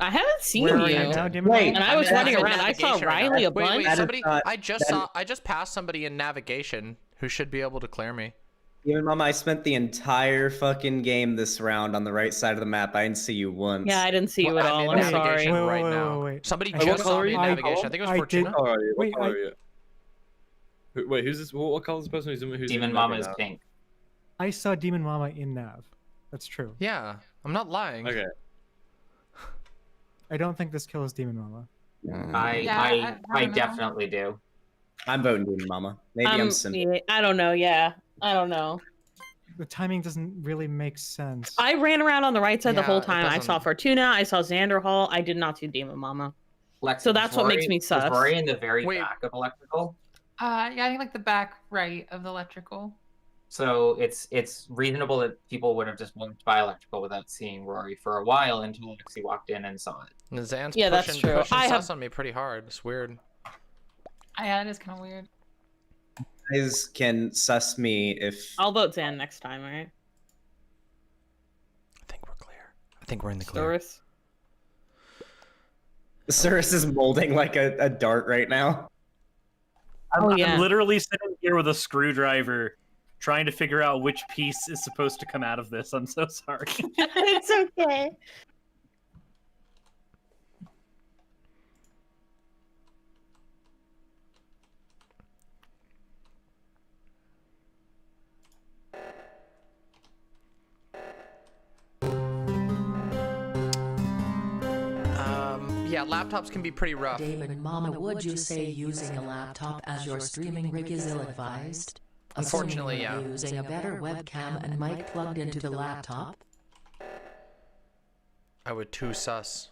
I haven't seen Where are you. you now, Demon Mama? And I was running around. I saw Riley a bunch. Wait, somebody. I just passed somebody in navigation who should be able to clear me. Demon Mama, I spent the entire fucking game this round on the right side of the map. I didn't see you once. Yeah, I didn't see you at all. I'm sorry. Right now. Somebody just saw me in navigation. I think it was Fortuna. Wait, who's this? What color is this person who's Demon Mama is pink. I saw Demon Mama in nav. That's true. Yeah, I'm not lying. Okay. I don't think this kills Demon Mama. I definitely do. I'm voting Demon Mama. Maybe I'm simple. Yeah, I don't know. Yeah, I don't know. The timing doesn't really make sense. I ran around on the right side the whole it time. I saw doesn't- Fortuna. I saw Xander Hall. I did not see Demon Mama. So that's what makes me sus. Was Rory in the very back of electrical? Yeah, I think like the back right of the electrical. So it's reasonable that people would have just walked by electrical without seeing Rory for a while until Lexi walked in and saw it. Zan's Yeah, that's true. pushing sus on me pretty hard. It's weird. Yeah, it is kind of weird. You guys can suss me if... I'll vote Zan next time, alright? I think we're in the clear. Cirrus is molding like a dart right now. I'm literally sitting here with a screwdriver trying to figure out which piece is supposed to come out of this. I'm so sorry. It's okay. Yeah, laptops can be pretty rough. Demon Mama, would you say using a laptop as your streaming rig is ill-advised? Unfortunately, yeah. Assuming you're using a better webcam and mic plugged into the laptop? I would too sus.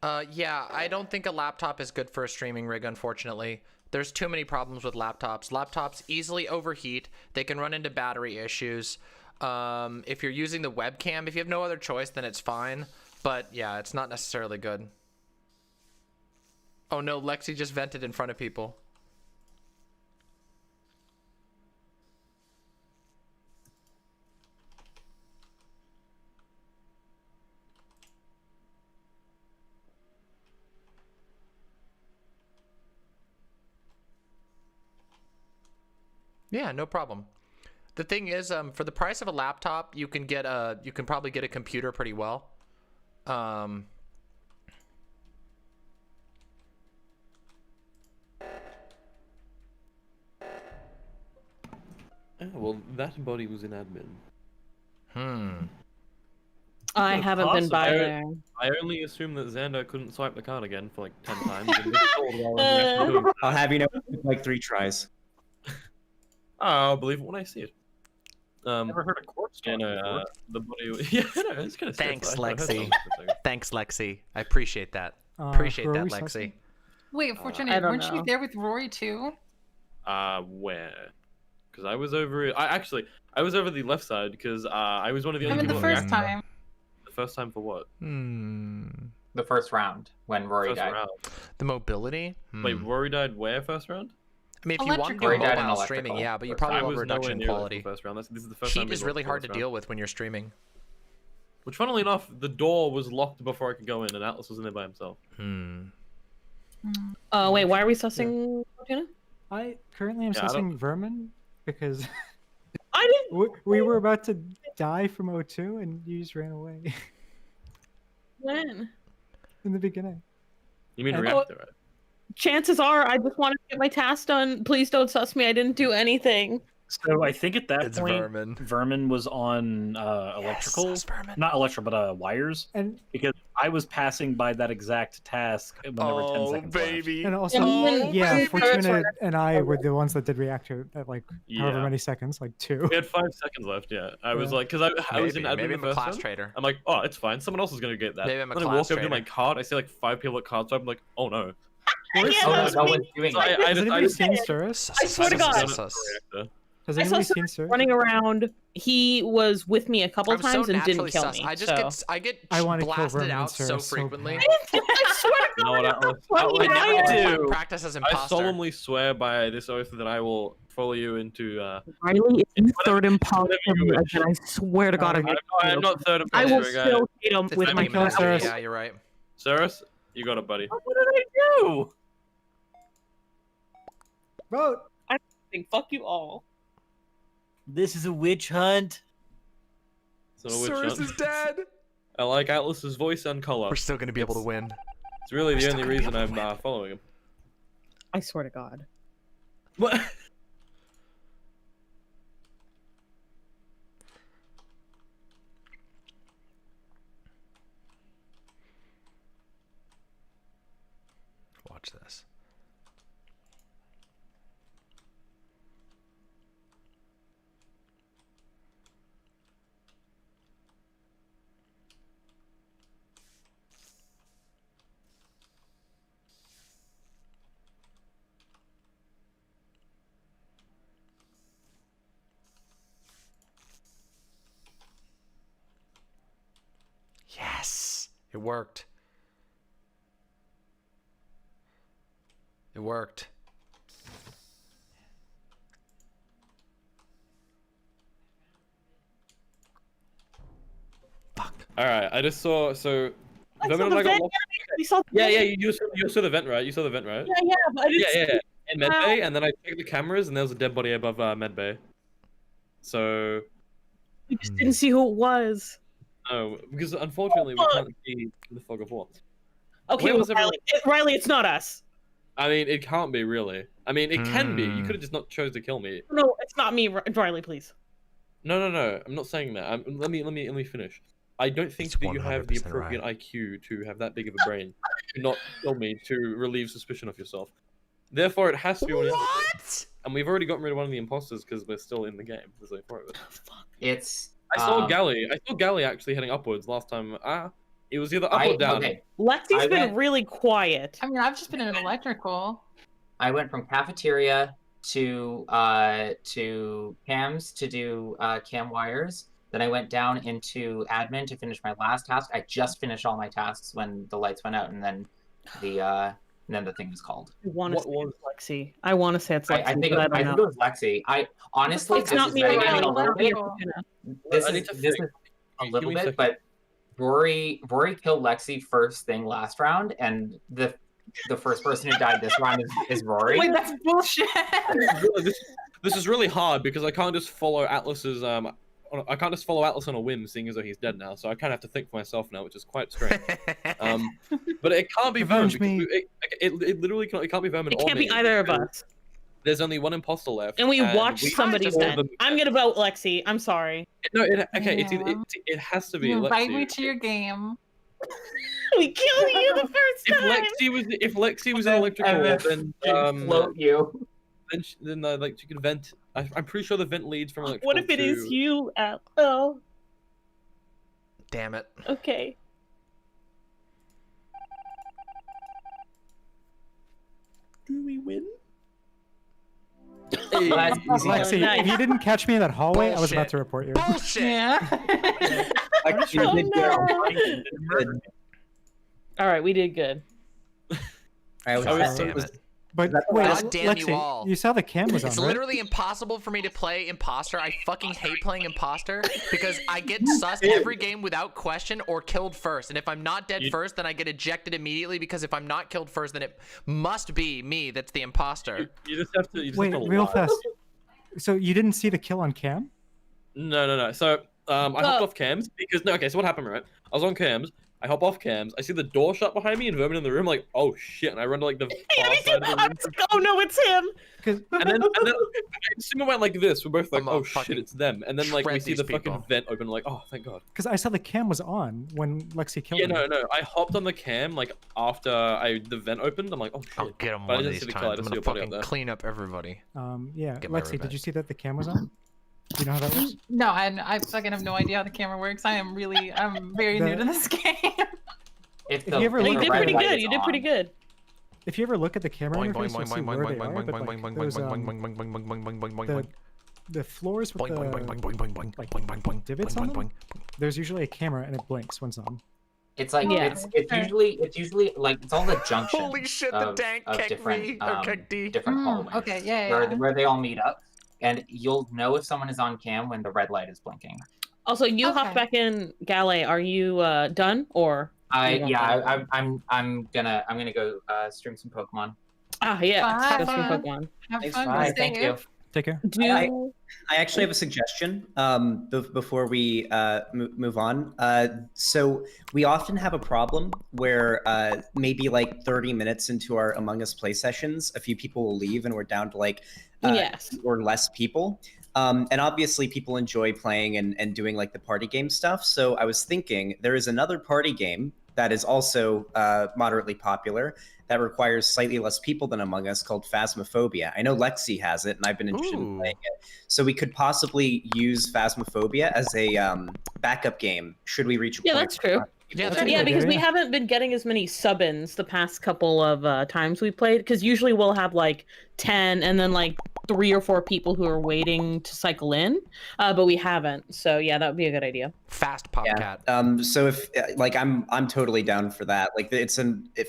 Yeah, I don't think a laptop is good for a streaming rig, unfortunately. There's too many problems with laptops. Laptops easily overheat. They can run into battery issues. If you're using the webcam, if you have no other choice, then it's fine. But yeah, it's not necessarily good. Oh no, Lexi just vented in front of people. Yeah, no problem. The thing is, for the price of a laptop, you can probably get a computer pretty well. Oh, well, that body was in admin. I haven't been by there. I only assume that Xander couldn't swipe the card again for like 10 times. I'll have you know, like 3 tries. I'll believe it when I see it. Never heard of quartz talk before. The body. Yeah, no, it's kind of. Thanks, Lexi. Thanks, Lexi. I appreciate that. Appreciate that, Lexi. Wait, Fortuna, weren't you there with Rory too? Where? Because I was over. I was over the left side because I was one of the only people. The first time. The first time for what? The first round when Rory died. The mobility. Wait, Rory died where first round? I mean, if you want to do mobile streaming, yeah, but you probably will have reduction in quality. First round. This is the first Heat time is really hard to deal with when you're streaming. Which, funnily enough, the door was locked before I could go in, and Atlas was in there by himself. Wait, why are we sussing Fortuna? I currently am sussing Vermin because I didn't. We were about to die from O2, and you just ran away. When? In the beginning. You mean reactor, right? Chances are, I just wanted to get my task done. Please don't suss me. I didn't do anything. So I think at that point, Vermin. Vermin was on electrical, not electrical, but wires. And because I was passing by that exact task when there were 10 seconds baby. And also, Fortuna and I were the ones that did reactor at like however many seconds, like 2. We had 5 seconds left. Yeah, I was like, because I was in admin maybe the I'm a first class one. trader. I'm like, oh, it's fine. Someone else is gonna get that. Maybe I'm a then I class walk over to trader. my card. I see like 5 people at card swipe. I'm like, oh no. No one's doing that. Has anybody seen Cirrus? I swear to God. Has I saw anybody seen someone Cirrus? running around. He was with me a couple I'm times so and didn't naturally kill sus. me. I get I wanna kill blasted Vermin out so Cirrus so frequently. I swear to God, I never practice as imposter. I solemnly swear by this oath that I will follow you into. Riley, if you third imposter, and I swear to God, I'm not third I will imposter, still hit him with my killing killing. Yeah, you're right. Cyrus, you got it, buddy. What did I do? Vote. I think fuck you all. This is a witch hunt. It's not a witch Cyrus hunt. is dead. I like Atlas's voice and color. We're still gonna be able to win. It's really the only reason I'm following him. I swear to God. What? Watch this. Yes, it worked. It worked. Fuck. All right, I just saw. So, I the saw moment the I got vent. lost- You saw the Yeah, vent. yeah. You saw the vent, right? You saw the vent, right? Yeah, but I didn't Yeah, see In medbay, and then I checked the cameras, and there was a dead body above medbay. So. You just didn't see who it was. No, because unfortunately we can't see the fog of war. Okay, Where well, was everyone? Riley, it's not us. I mean, it can't be really. I mean, it can be. You could have just not chose to kill me. No, it's not me, Riley, please. No. I'm not saying that. Let me finish. I don't think that you have the 100% appropriate IQ to have that big of a brain to not kill me to relieve suspicion of yourself. Therefore, it has to be one of the others. What? And we've already gotten rid of one of the imposters because we're still in the game. There's no point of it. It's. I saw Galley actually heading upwards last time. It was either up or down. Okay. Lexi's been really quiet. I mean, I've just been in electrical. I went from cafeteria to cams to do cam wires. Then I went down into admin to finish my last task. I just finished all my tasks when the lights went out, and then the thing was called. I want to say it's Lexi. I want to say it's Lexi. I think but it was Lexi. I honestly, It's not me, Riley. This is a little bit, but Rory killed Lexi first thing last round, and the first person who died this round is Rory. Wait, that's bullshit. This is really hard because I can't just follow Atlas's I can't just follow Atlas on a whim, seeing as though he's dead now. So I kind of have to think for myself now, which is quite strange. But it can't be Vermin because it literally can't. It can't be Vermin. It can't be either of us. There's only one imposter left, And we watched somebody dead. dead. I'm gonna vote Lexi. I'm sorry. No, it has to be. You invite Lexi. me to your game. We killed you the first time. If Lexi was in electrical, then float you. Then like she could vent. I'm pretty sure the vent leads from electrical. What if it is you, Al? Oh, Damn it. okay. Do we win? Hey. Lexi, if you didn't catch me in that hallway, I was about to report you. Bullshit. Yeah. All right, we did good. But God wait, damn Lexi, you all. you saw the cam was on, It's right? literally impossible for me to play imposter. I fucking hate playing imposter because I get sussed every game without question or killed first. And if I'm not dead first, then I get ejected immediately because if I'm not killed first, then it must be me that's the imposter. You just have to. Wait, real fast. So you didn't see the kill on cam? No. So I hopped off cams because okay. So what happened, right? I was on cams. I hop off cams. I see the door shut behind me and Vermin in the room. Like, oh shit! And I run to like the far side of the room. Oh no, it's him! And then Simon went like this. We're both like, oh shit, it's them. And then like we see the fucking vent open. Like, oh thank God. Because I saw the cam was on when Lexi killed Yeah, me. no. I hopped on the cam like after the vent opened. I'm like, oh shit. I'll get him But I one of didn't these see the times. kill. I I'm just see gonna a body out fucking there. clean up everybody. Yeah, Get my Lexi, did revenge. you see that the cam was on? Do you know how that works? No, I fucking have no idea how the camera works. I'm very new to this game. If you ever You look did at pretty the- good. You did pretty good. If you ever look at the camera Boing, interface, boing, you'll boing, see boing, where boing, they boing, are, boing, but, boing, like, boing, those, boing, boing, boing, boing, boing, boing, boing, boing, the- boing. the floors with Boing, boing, boing, boing, boing, boing, boing, like boing, boing, boing, divots boing, on boing, them, boing. there's usually a camera and it blinks when it's on. It's like Yeah. it's usually like it's all the junction. Holy shit, the dank of kicked different me, or kicked D. different hallways. Okay, yeah. Where they all meet up, and you'll know if someone is on cam when the red light is blinking. Also, you hopped back in, Galley. Are you done or? I'm gonna go stream some Pokemon. Yeah. Bye. Go stream Pokemon. Have Thanks, fun. bye. Be Thank you. safe. Take care. I actually have a suggestion before we move on. So we often have a problem where maybe like 30 minutes into our Among Us play sessions, a few people will leave and we're down to like or less people. And obviously people enjoy playing and doing like the party game stuff. So I was thinking there is another party game that is also moderately popular that requires slightly less people than Among Us called Phasmophobia. I know Lexi has it and I've been interested in playing it. So we could possibly use Phasmophobia as a backup game should we reach a point. That's true. Yeah, because we haven't been getting as many sub-ins the past couple of times we played, because usually we'll have like 10 and then like 3 or 4 people who are waiting to cycle in, but we haven't. So yeah, that would be a good idea. Fast Popcat. So if like I'm totally down for that. Like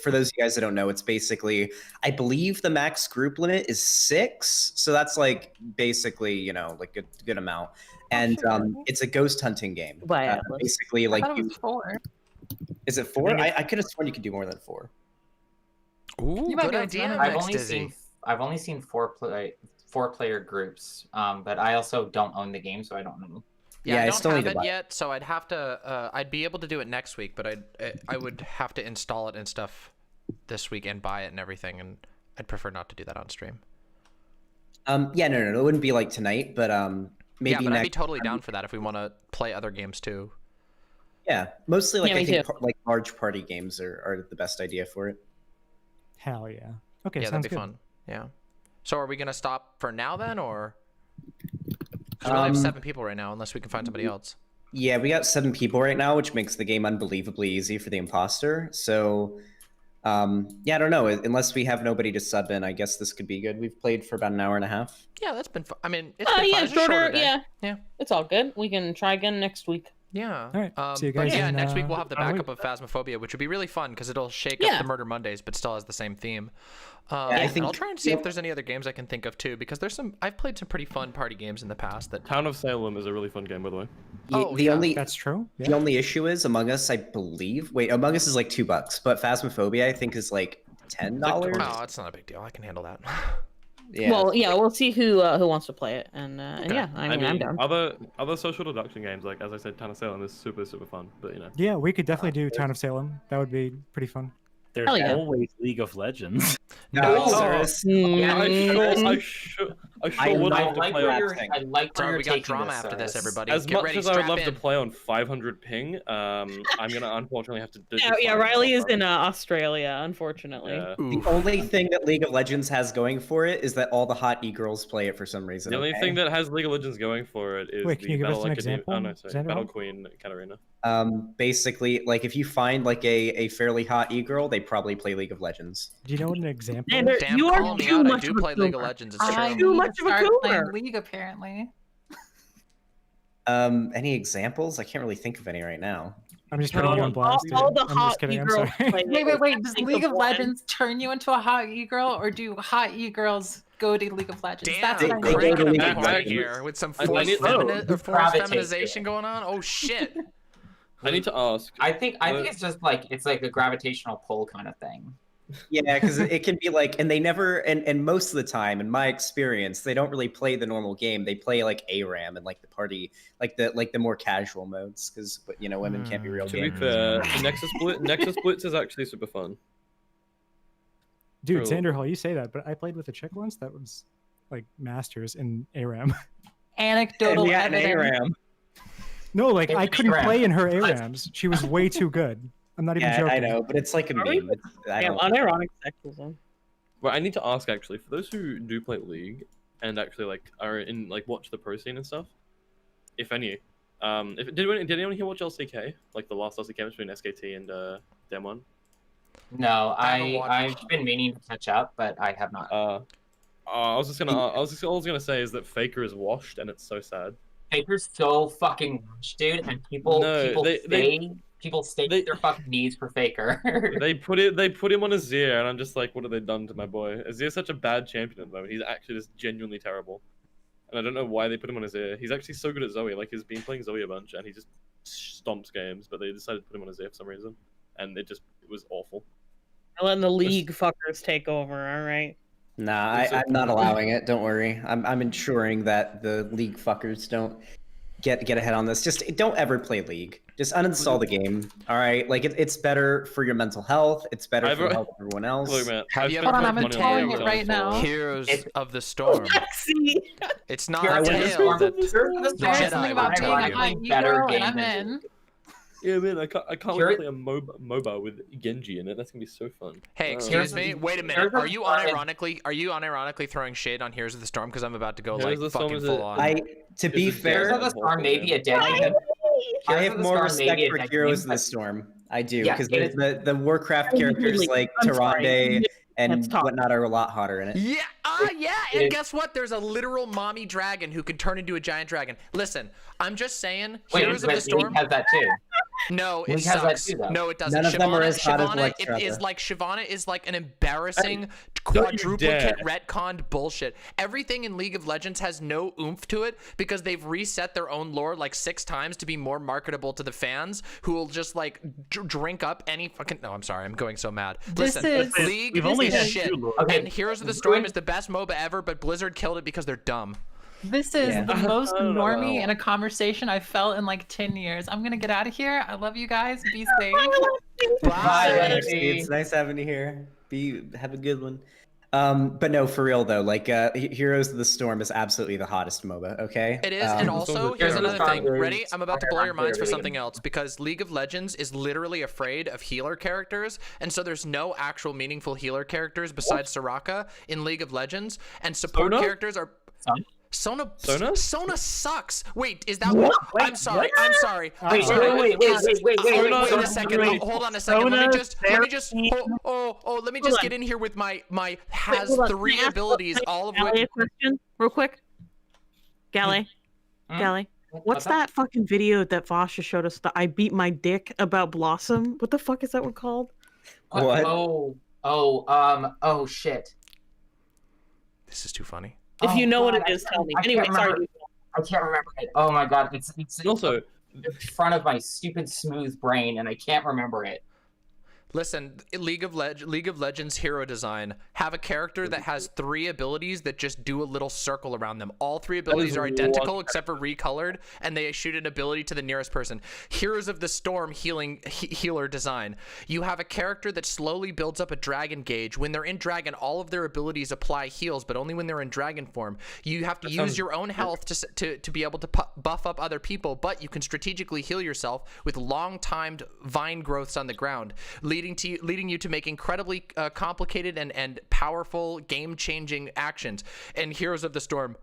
for those of you guys that don't know, it's basically I believe the max group limit is 6, so that's like basically like a good amount. And it's a ghost hunting game. Basically, like I thought it was 4. Is it 4? I could have sworn you could do more than 4. Ooh, You might good be idea. I've only seen 4-player groups, but I also don't own the game, so I don't know. Yeah, I don't have it yet, so I'd have to. I'd be able to do it next week, but I would have to install it and stuff this week and buy it and everything, and I'd prefer not to do that on stream. Yeah, no, it wouldn't be like tonight, but maybe. Yeah, but I'd be totally down for that if we want to play other games too. Yeah, mostly like I think too. like large party games are the best idea for it. Hell yeah. Okay, Yeah, sounds that'd be good. fun. Yeah. So are we gonna stop for now then, or? 'Cause we only have 7 people right now, unless we can find somebody else. Yeah, we got 7 people right now, which makes the game unbelievably easy for the imposter. So, yeah, I don't know. Unless we have nobody to sub in, I guess this could be good. We've played for about an hour and a half. Yeah, that's been fun. I mean, it's been fun. Yeah, It's a shorter day. yeah. Yeah. It's all good. We can try again next week. Yeah. All right. See you But guys yeah, in, next week we'll have the a week. backup of Phasmophobia, which would be really fun because it'll shake Yeah. up the Murder Mondays, but still has the same theme. I And think- I'll try and see if there's any other games I can think of too, because I've played some pretty fun party games in the past that. Town of Salem is a really fun game, by the way. That's true. Yeah. The only issue is Among Us, I believe. Wait, Among Us is like $2, but Phasmophobia I think is like $10. Oh, it's not a big deal. I can handle that. Yeah. Well, yeah, we'll see who wants to play it, and yeah, I mean, I'm down. Other social deduction games, like as I said, Town of Salem is super fun, but Yeah, we could definitely do Town of Salem. That would be pretty fun. There's Hell yeah. always League of Legends. I sure would love to play on. Sorry, we got drama after this, everybody. As Get much ready, as I would strap love in. to play on 500 ping, I'm gonna unfortunately have to. Yeah, Riley is in Australia, unfortunately. Yeah. The only thing that League of Legends has going for it is that all the hot e-girls play it for some reason. The only okay? thing that has League of Legends going for it is Wait, can the you give us Battle an Academy. example, Oh no, sorry, Xander? Battle Queen Katarina. Basically, like if you find like a fairly hot e-girl, they probably play League of Legends. Do you know what an example And is? Damn, you are call me too out. I much do of a play League of boomer. Legends. It's I true. Too need much to of a start playing cougar. League apparently. Any examples? I can't really think of any right now. I'm just putting you on blast. dude. All the I'm just hot kidding. I'm e-girls sorry. play Wait, it. does Think League of one. Legends turn you into a hot e-girl, or do hot e-girls go to League of Legends? Damn, That's they- what I they need. go cranking to a League big of one Legends. here with some I forced need- Gravitates feminization to going on. Oh shit. I need to ask. I think it's just like a gravitational pull kind of thing. Yeah, because it can be like, and they never, and most of the time, in my experience, they don't really play the normal game. They play like ARAM and like the party, like the more casual modes, because women can't be real To be gamers. fair, the Nexus Blitz is actually super fun. Dude, True. Xander Hall, you say that, but I played with a chick once that was like masters in ARAM. Anecdotal Yeah, and evidence. ARAM. No, like I couldn't ARAM. play in her ARAMs. She was way too good. I'm not even Yeah, joking. I know, but it's like a meme. I Yeah, don't- unironic sexism. Well, I need to ask actually for those who do play League and actually like are in like watch the pro scene and stuff, if any. Did anyone here watch LCK? Like the last LCK between SKT and Demon? No, I haven't I've been meaning to catch up, but I have not. I was gonna say is that Faker is washed and it's so sad. Faker's so fucking rich, dude, and people stay at their fucking knees for Faker. they put him on Azir, and I'm just like, what have they done to my boy? Azir's such a bad champion at the moment. He's actually just genuinely terrible, and I don't know why they put him on Azir. He's actually so good at Zoe. Like he's been playing Zoe a bunch, and he just stomps games. But they decided to put him on Azir for some reason. and it was awful. We're letting the league fuckers take over. All right. Nah, I'm not allowing it. Don't worry. I'm ensuring that the league fuckers don't get ahead on this. Just don't ever play League. Just uninstall the game. All right, like it's better for your mental health. It's better for the health of everyone else. Look, man, Have you Hold ever on, I'm played installing it right now. Heroes of the Storm? It's not Heroes of the Tales. Storm. That Heroes of the Storm There's is something about being a ironically high better ego, game and I'm than in. Yeah, man, I can't wait to play a MOBA with Genji in it. That's gonna be so fun. Hey, excuse me. Wait a minute. Are you unironically throwing shade on Heroes of the Storm? Because I'm about to go like fucking full on. To be fair, Heroes of the Storm may be a dead game. I have more respect for Heroes of the Storm. I do, because the Warcraft characters like Tyrande and whatnot are a lot hotter in it. Yeah, and guess what? There's a literal mommy dragon who can turn into a giant dragon. Listen, I'm just saying, Heroes of the Storm has that too. No, it League has that sucks. too, though. No, it doesn't. None of them are as hot as Shyvana is like an embarrassing quadruplicate retconned bullshit. Everything in League of Legends has no oomph to it because they've reset their own lore like 6 times to be more marketable to the fans who will just like drink up any fucking. No, I'm sorry, I'm going so mad. Listen, League is shit. And Heroes of the Storm is the best MOBA ever, but Blizzard killed it because they're dumb. This is the most normie in a conversation I've felt in like 10 years. I'm gonna get out of here. I love you guys. Be safe. Bye. It's nice having you here. Have a good one. But no, for real though, like Heroes of the Storm is absolutely the hottest MOBA. Okay. It is, and also here's another thing. Ready? I'm about to blow your minds for something else because League of Legends is literally afraid of healer characters, and so there's no actual meaningful healer characters besides Soraka in League of Legends, and support characters are. Sona sucks. Wait, is that what? I'm sorry. Wait a second. Hold on a second. Let me just get in here with my has 3 abilities, all of which. Question, real quick. Gally, what's that fucking video that Vosh just showed us? The I beat my dick about Blossom. What the fuck is that one called? What? Oh shit. This is too funny. If you know what it is, tell me. Anyway, sorry. I can't remember it. Oh my god, it's also in front of my stupid smooth brain, and I can't remember it. Listen, League of Legends hero design. Have a character that has 3 abilities that just do a little circle around them. All 3 abilities are identical except for recolored, and they shoot an ability to the nearest person. Heroes of the Storm healer design. You have a character that slowly builds up a dragon gauge. When they're in dragon, all of their abilities apply heals, but only when they're in dragon form. You have to use your own health to be able to buff up other people, but you can strategically heal yourself with long-timed vine growths on the ground, leading you to make incredibly complicated and powerful game-changing actions. And Heroes of the Storm,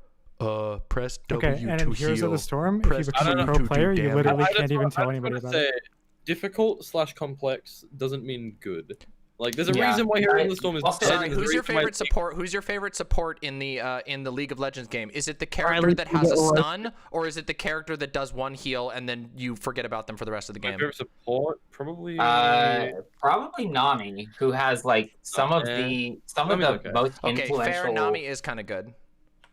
press W to and in heal. Heroes of the Storm, if you become a pro player, you literally can't even tell anybody about it. Difficult/complex doesn't mean good. Like, there's a reason why Heroes of the Storm is dead. Who's your favorite support? Who's your favorite support in the League of Legends game? Is it the character that has a stun, or is it the character that does 1 heal and then you forget about them for the rest of the game? My favorite support probably Nami, who has like some of the most influential. Fair, Nami is kind of good.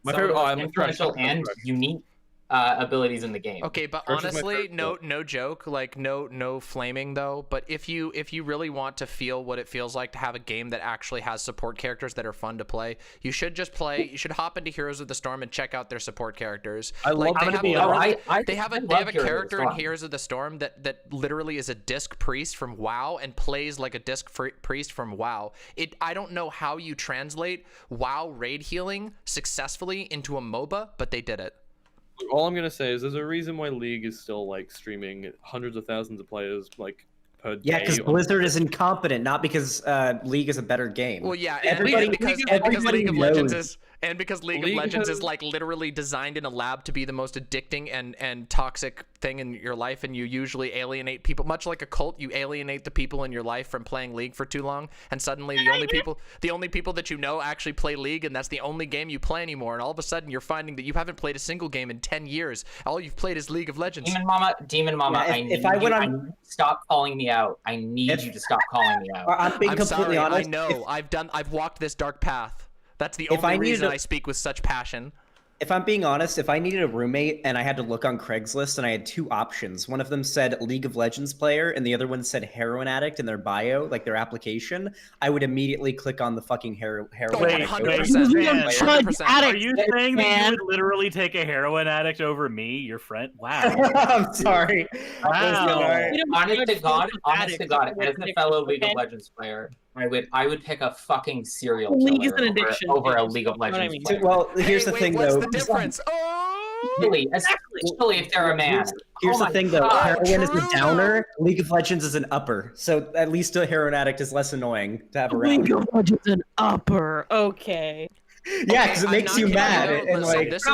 My favorite, influential and unique abilities in the game. Okay, but honestly, no joke, like no flaming though. But if you really want to feel what it feels like to have a game that actually has support characters that are fun to play, you should just play. You should hop into Heroes of the Storm and check out their support characters. They have a character in Heroes of the Storm that literally is a disc priest from WoW and plays like a disc priest from WoW. I don't know how you translate WoW raid healing successfully into a MOBA, but they did it. All I'm gonna say is there's a reason why League is still like streaming hundreds of thousands of players like per day. Yeah, because Blizzard is incompetent, not because League is a better game. Well, yeah, because League of Legends is like literally designed in a lab to be the most addicting and toxic thing in your life, and you usually alienate people, much like a cult. You alienate the people in your life from playing League for too long, and suddenly the only people that you know actually play League, and that's the only game you play anymore. And all of a sudden, you're finding that you haven't played a single game in 10 years. All you've played is League of Legends. Demon Mama, I need stop calling me out. I need you to stop calling me out. I'm being completely honest. I know. I've walked this dark path. That's the only reason I speak with such passion. If I'm being honest, if I needed a roommate and I had to look on Craigslist and I had two options, one of them said League of Legends player and the other one said heroin addict in their bio, like their application, I would immediately click on the fucking heroin addict. 100%. Are you saying that you would literally take a heroin addict over me, your friend? Wow. I'm sorry. Wow. Honest to God, as a fellow League of Legends player, I would pick a fucking serial killer over a League of Legends player. Well, here's the thing, what's though. the difference? Really, especially if they're a man. Here's the thing, though. Heroin is a true, downer. League of Legends is an upper. So at least a heroin addict is less annoying to have around. League of Legends an upper. Okay. Yeah, because it makes you mad. And like, this is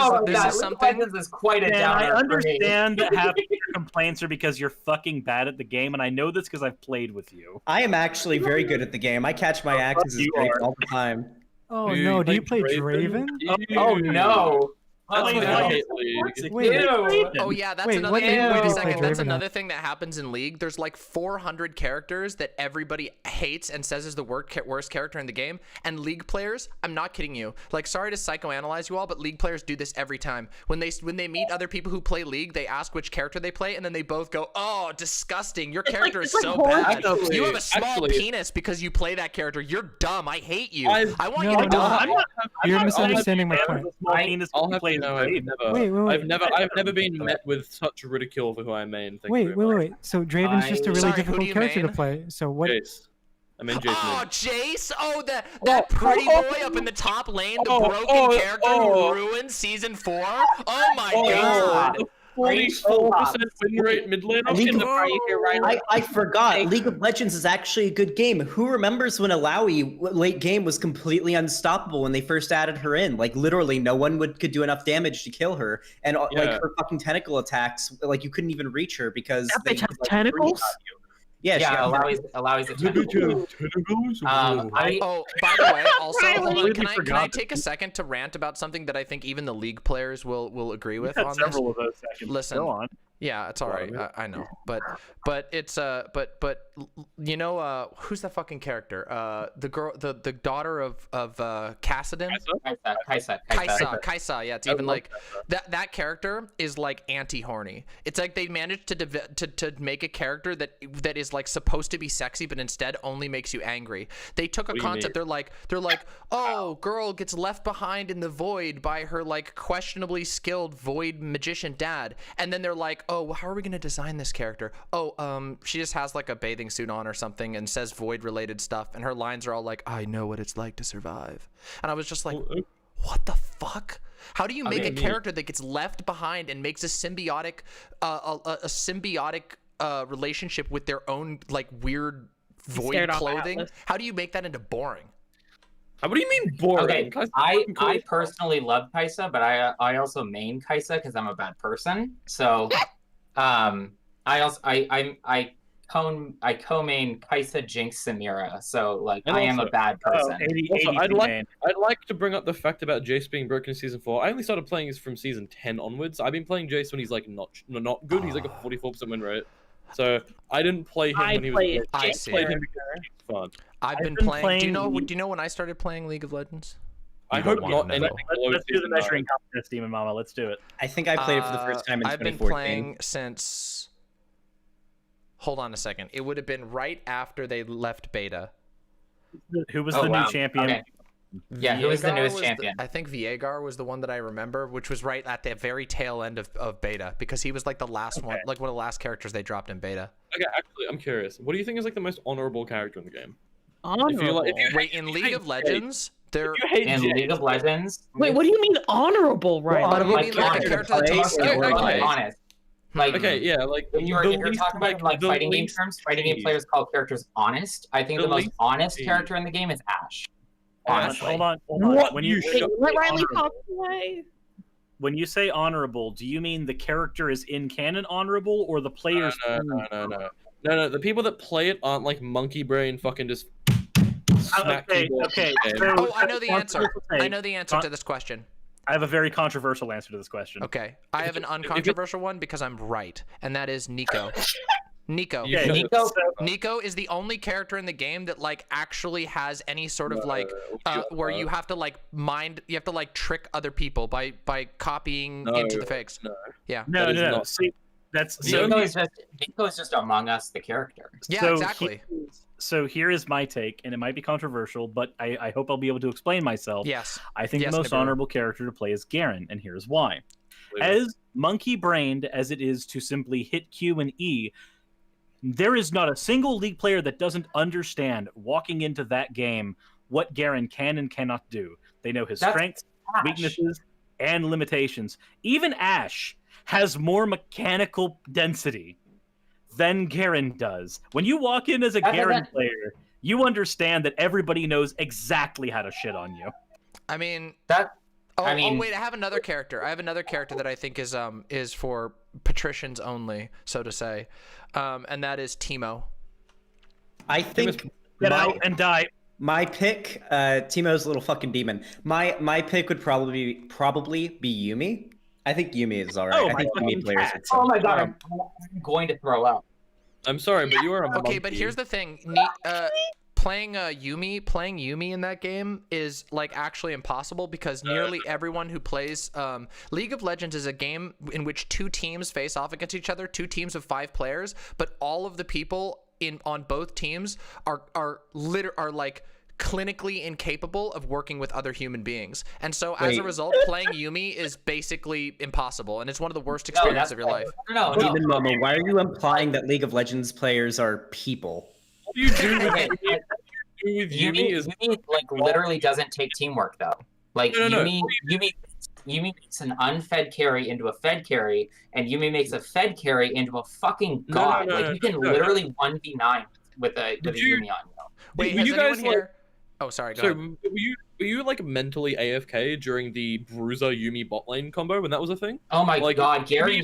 something. This is quite a And downer. I understand that half of your complaints are because you're fucking bad at the game, and I know this because I've played with you. I am actually very good at the game. I catch my axes all the time. Oh no, do you play Draven? Oh no. Oh yeah, that's another thing. Wait a second. That's another thing that happens in League. There's like 400 characters that everybody hates and says is the worst character in the game. And League players, I'm not kidding you. Like, sorry to psychoanalyze you all, but League players do this every time. When they meet other people who play League, they ask which character they play, and then they both go, "Oh, disgusting! Your character is so bad. You have a small penis because you play that character. You're dumb. I hate you. I want you to die." You're misunderstanding my point. I'll have to know I've never been met with such ridicule for who I main. Wait. So Draven's just a really difficult character to play. So what? Jace. I mean Jace. Oh, Jace! Oh, that pretty boy up in the top lane, the broken character who ruined season 4. Oh my god! 44% win rate mid lane. I forgot. League of Legends is actually a good game. Who remembers when Alawi late game was completely unstoppable when they first added her in? Like literally, no one could do enough damage to kill her, and like her fucking tentacle attacks, like you couldn't even reach her because they have tentacles. Yeah, Alawi's a tentacle. By the way, also, hold on, can I take a second to rant about something that I think even the League players will agree with on this? Several of those seconds. Listen, Go on. Yeah, it's all right. I know, but it's but you know who's that fucking character? The girl, the daughter of Kassadin. Kaisa. Yeah, it's even like that character is like anti-horny. It's like they managed to make a character that is like supposed to be sexy, but instead only makes you angry. They took a concept. They're like, oh, girl gets left behind in the void by her like questionably skilled void magician dad, and then they're like, oh, how are we gonna design this character? Oh, she just has like a bathing suit on or something and says void related stuff, and her lines are all like, I know what it's like to survive. And I was just like, what the fuck? How do you make a character that gets left behind and makes a symbiotic relationship with their own like weird void clothing? How do you make that into boring? What do you mean boring? Okay, I personally love Kaisa, but I also main Kaisa because I'm a bad person. So, I co-main Kaisa, Jinx, Samira. So like I am a bad person. I'd like to bring up the fact about Jace being broken in season 4. I only started playing this from season 10 onwards. I've been playing Jace when he's like not good. He's like a 44% win rate. So I didn't play him when he was good. I played him because fun. I've been playing. Do you know when I started playing League of Legends? I hope not. Let's do the measuring contest, Demon Mama. Let's do it. I think I played it for the first time in 2014. I've been playing since. Hold on a second. It would have been right after they left beta. Who was the new champion? Okay. Yeah, who was the newest champion? I think Viegar was the one that I remember, which was right at the very tail end of beta, because he was like the last one, like one of the last characters they dropped in beta. Okay, actually, I'm curious. What do you think is like the most honorable character in the game? Honorable? Wait, in League of Legends, they're in League of Legends. Wait, what do you mean honorable, right? Like a character that tastes good, honest. Like, okay, yeah, like when you're talking about like fighting game terms, fighting game players call characters honest. I think the most honest character in the game is Ashe. Honestly. Hold on. What? When you let Riley talk away. When you say honorable, do you mean the character is in canon honorable, or the players? No. The people that play it aren't like monkey brain fucking just. Okay. Oh, I know the answer. I know the answer to this question. I have a very controversial answer to this question. Okay, I have an uncontroversial one because I'm right, and that is Nico. Nico. Yeah, Nico is the only character in the game that like actually has any sort of like where you have to like you have to like trick other people by copying into the fakes. Yeah. No. See, that's Nico is just Among Us the character. Yeah, so exactly. So here is my take, and it might be controversial, but I hope I'll be able to explain myself. Yes. I think the most honorable character to play is Garen, and here's why. As monkey-brained as it is to simply hit Q and E, there is not a single League player that doesn't understand walking into that game what Garen can and cannot do. They know his strengths, weaknesses, and limitations. Even Ashe has more mechanical density than Garen does. When you walk in as a Garen player, you understand that everybody knows exactly how to shit on you. I mean that. Oh wait, I have another character. I have another character that I think is for patricians only, so to say, and that is Teemo. I think get out and die. My pick, Teemo's a little fucking demon. My pick would probably be Yuumi. I think Yuumi is alright. I think Yuumi players. Oh my god, I'm going to throw up. I'm sorry, but you are a okay. monkey. But here's the thing: playing Yuumi in that game is like actually impossible because nearly everyone who plays League of Legends is a game in which 2 teams face off against each other, 2 teams of 5 players, but all of the people on both teams are like clinically incapable of working with other human beings, and so as a result, playing Yuumi is basically impossible, and it's one of the worst experiences of your life. Demon Mama, why are you implying that League of Legends players are people? What do you do with Yuumi like literally doesn't take teamwork though. Like Yuumi makes an unfed carry into a fed carry, and Yuumi makes a fed carry into a fucking god. You can literally 1v9 with a Yuumi on you. Wait, has you anyone guys here? Oh, sorry. Go ahead. Were you like mentally AFK during the Bruiser Yuumi bot lane combo when that was a thing? Oh my god, Gary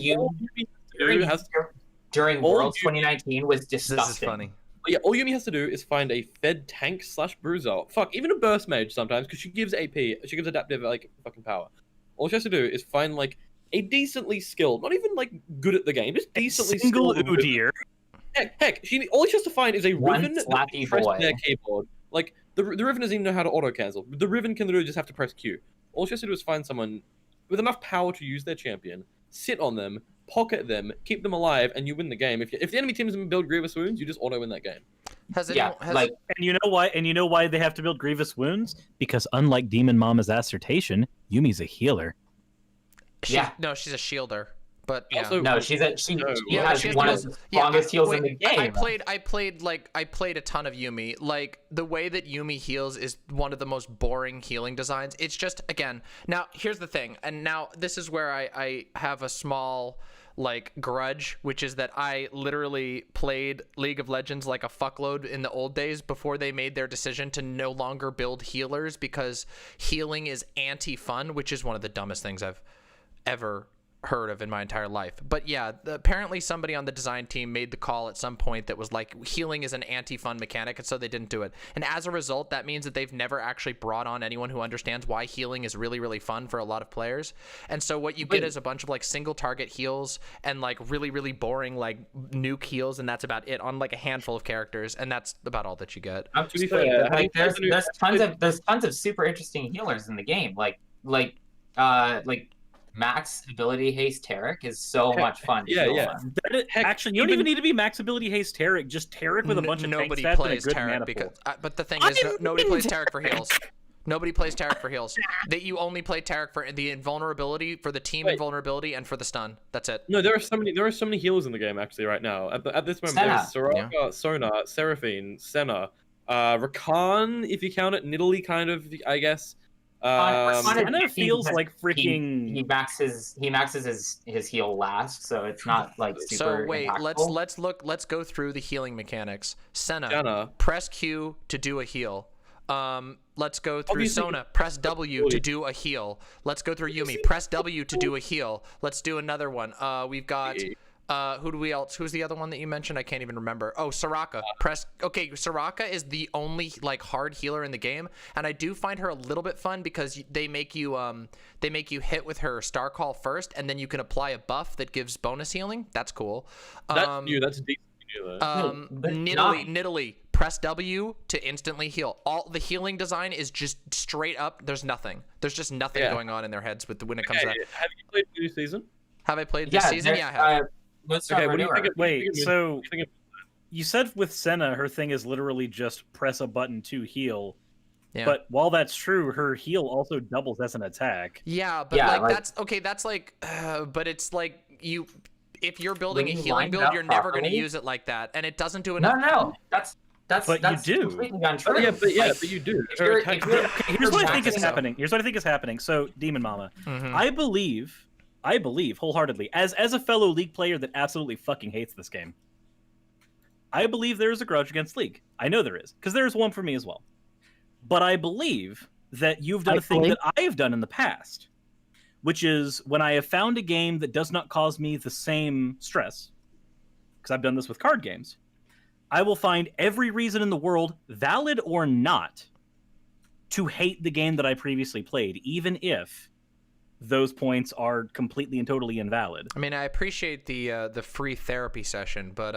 during Worlds 2019 was disgusting. This is funny. Yeah, all Yuumi has to do is find a fed tank / bruiser. Fuck, even a burst mage sometimes, because she gives AP, she gives adaptive like fucking power. All she has to do is find like a decently skilled, not even like good at the game, just decently skilled Udyr. Heck, all she has to find is a Riven that can press their keyboard. Like the Riven doesn't even know how to auto cancel. The Riven can literally just have to press Q. All she has to do is find someone with enough power to use their champion, sit on them, pocket them, keep them alive, and you win the game. If the enemy team doesn't build grievous wounds, you just auto win that game. And you know why? And you know why they have to build grievous wounds? Because unlike Demon Mama's assertion, Yumi's a healer. No, she's a shielder. But yeah. Also, no, she has one of the strongest heals in the game. I played a ton of Yuumi. Like the way that Yuumi heals is one of the most boring healing designs. It's just now here's the thing, and now this is where I have a small like grudge, which is that I literally played League of Legends like a fuckload in the old days before they made their decision to no longer build healers because healing is anti-fun, which is one of the dumbest things I've ever heard of in my entire life. But yeah, apparently somebody on the design team made the call at some point that was like healing is an anti-fun mechanic, and so they didn't do it. And as a result, that means that they've never actually brought on anyone who understands why healing is really, really fun for a lot of players. And so what you get is a bunch of like single target heals and like really, really boring like nuke heals, and that's about it on like a handful of characters, and that's about all that you get. To be fair, like there's tons of super interesting healers in the game. Like max ability haste Tarek is so much fun. Actually, you don't even need to be max ability haste Tarek. Just Tarek with a bunch of nobody tank stats plays and a good Tarek mana because. pool. But the thing is, nobody plays Tarek for heals. Nobody plays Tarek for heals. That you only play Tarek for the invulnerability, for the team invulnerability, and for the stun. That's it. No, there are so many healers in the game actually right now. At this moment, there's Soraka, Sona, Seraphine, Senna, Rakan, if you count it, Nidalee kind of, I guess. Senna feels like freaking. He maxes his heal last, so it's not like super. So wait, impactful. let's go through the healing mechanics. Senna, press Q to do a heal. Let's go through Sona. Press W to do a heal. Let's go through Yuumi. Press W to do a heal. Let's do another one. We've got. Who's the other one that you mentioned? I can't even remember. Oh, Soraka. Soraka is the only like hard healer in the game, and I do find her a little bit fun because they make you hit with her Star Call first, and then you can apply a buff that gives bonus healing. That's cool. That's new. That's decent. Nidalee. Press W to instantly heal. All the healing design is just straight up. There's nothing. There's just nothing going on in their heads when it comes to that. Have you played new season? Have I played this season? Yeah, I have. Okay, what do you think? Wait, so you said with Senna, her thing is literally just press a button to heal. Yeah. But while that's true, her heal also doubles as an attack. Yeah, but that's okay. That's like, but it's like if you're building a healing build, you're never going to use it like that, and it doesn't do enough. No, that's but you do. Completely untrue. But you do. Here's what I think is happening. Here's what I think is happening. So, Demon Mama, I believe wholeheartedly, as a fellow League player that absolutely fucking hates this game, I believe there is a grudge against League. I know there is, because there is one for me as well. But I believe that you've done a thing that I have done in the past, which is when I have found a game that does not cause me the same stress, because I've done this with card games, I will find every reason in the world, valid or not, to hate the game that I previously played, even if those points are completely and totally invalid. I mean, I appreciate the free therapy session, but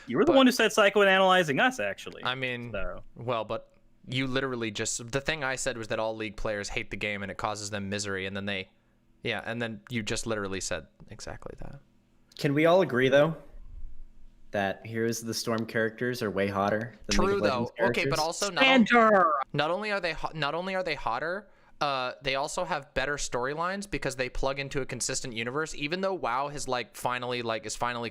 you were the one who said psychoanalyzing us, actually. I mean, well, but you literally just the thing I said was that all League players hate the game and it causes them misery, and then and then you just literally said exactly that. Can we all agree though that Heroes of the Storm characters are way hotter than League of Legends characters? Okay, but also not only are they hotter, they also have better storylines because they plug into a consistent universe. Even though WoW has finally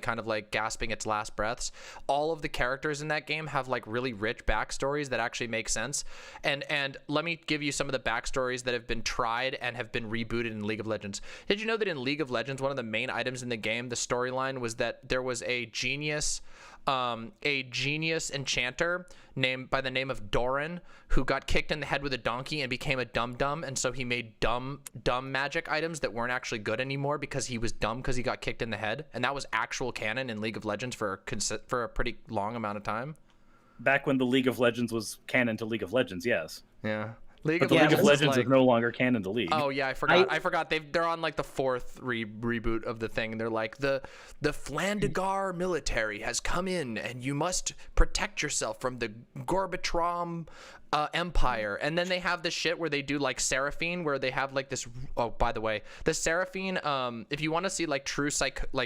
kind of gasping its last breaths, all of the characters in that game have really rich backstories that actually make sense. And let me give you some of the backstories that have been tried and have been rebooted in League of Legends. Did you know that in League of Legends, one of the main items in the game, the storyline was that there was a genius enchanter named by the name of Doran who got kicked in the head with a donkey and became a dum-dum, and so he made dumb magic items that weren't actually good anymore because he was dumb because he got kicked in the head, and that was actual canon in League of Legends for a pretty long amount of time. Back when the League of Legends was canon to League of Legends, yes. Yeah. League of Legends is no longer canon to League. Oh yeah, I forgot. They're on the fourth reboot of the thing. They're like the Flandegar military has come in, and you must protect yourself from the Gorbatrom Empire. And then they have this shit where they do Seraphine, where they have this. Oh, by the way, the Seraphine. If you want to see true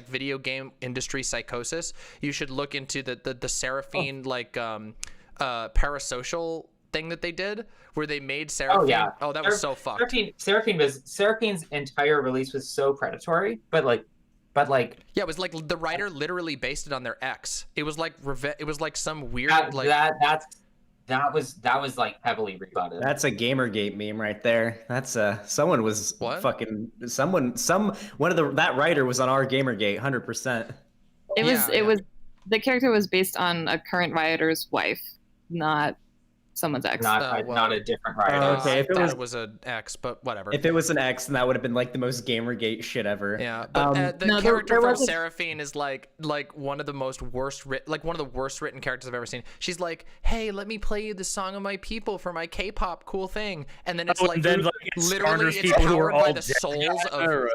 video game industry psychosis, you should look into the Seraphine parasocial thing that they did where they made Seraphine. That was so fucked. Seraphine's entire release was so predatory, but yeah, it was the writer literally based it on their ex. It was it was some weird that was heavily rebutted. That's a Gamergate meme right there. That's someone was fucking that writer was on our Gamergate 100%. It was the character was based on a current rioter's wife, not someone's ex. Not a different writer. Okay, if it was an ex, but whatever. If it was an ex, then that would have been the most Gamergate shit ever. Yeah, but the character from Seraphine is one of the worst written characters I've ever seen. She's like, "Hey, let me play you the song of my people for my K-pop cool thing," and then it's literally it's powered by the souls of.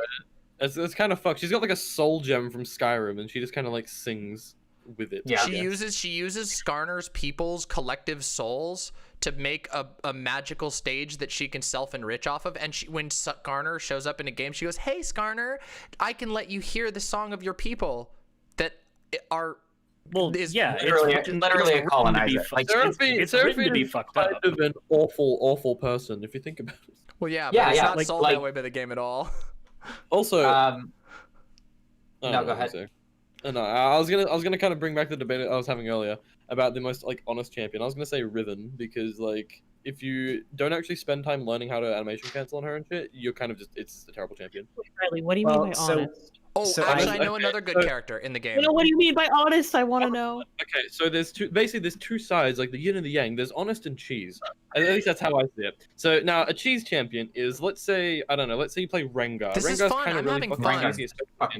It's kind of fucked. She's got a soul gem from Skyrim, and she just kind of sings with it. Yeah. She uses Skarner's people's collective souls to make a magical stage that she can self-enrich off of. And when Skarner shows up in a game, she goes, "Hey, Skarner, I can let you hear the song of your people that are." Well, literally a colonizer. It's written to be fucked up. Kind of an awful person if you think about it. Well, yeah, but it's not sold that way by the game at all. Also, no, go ahead. No, I was gonna kind of bring back the debate I was having earlier about the most honest champion. I was gonna say Riven because if you don't actually spend time learning how to animation cancel on her and shit, you're kind of it's just a terrible champion. Riley, what do you mean by honest? Actually, I know another good character in the game. What do you mean by honest? I want to know. Okay, so there's two sides, the yin and the yang. There's honest and cheese. At least that's how I see it. So now a cheese champion is, let's say you play Rengar. This is fun. I'm having fun.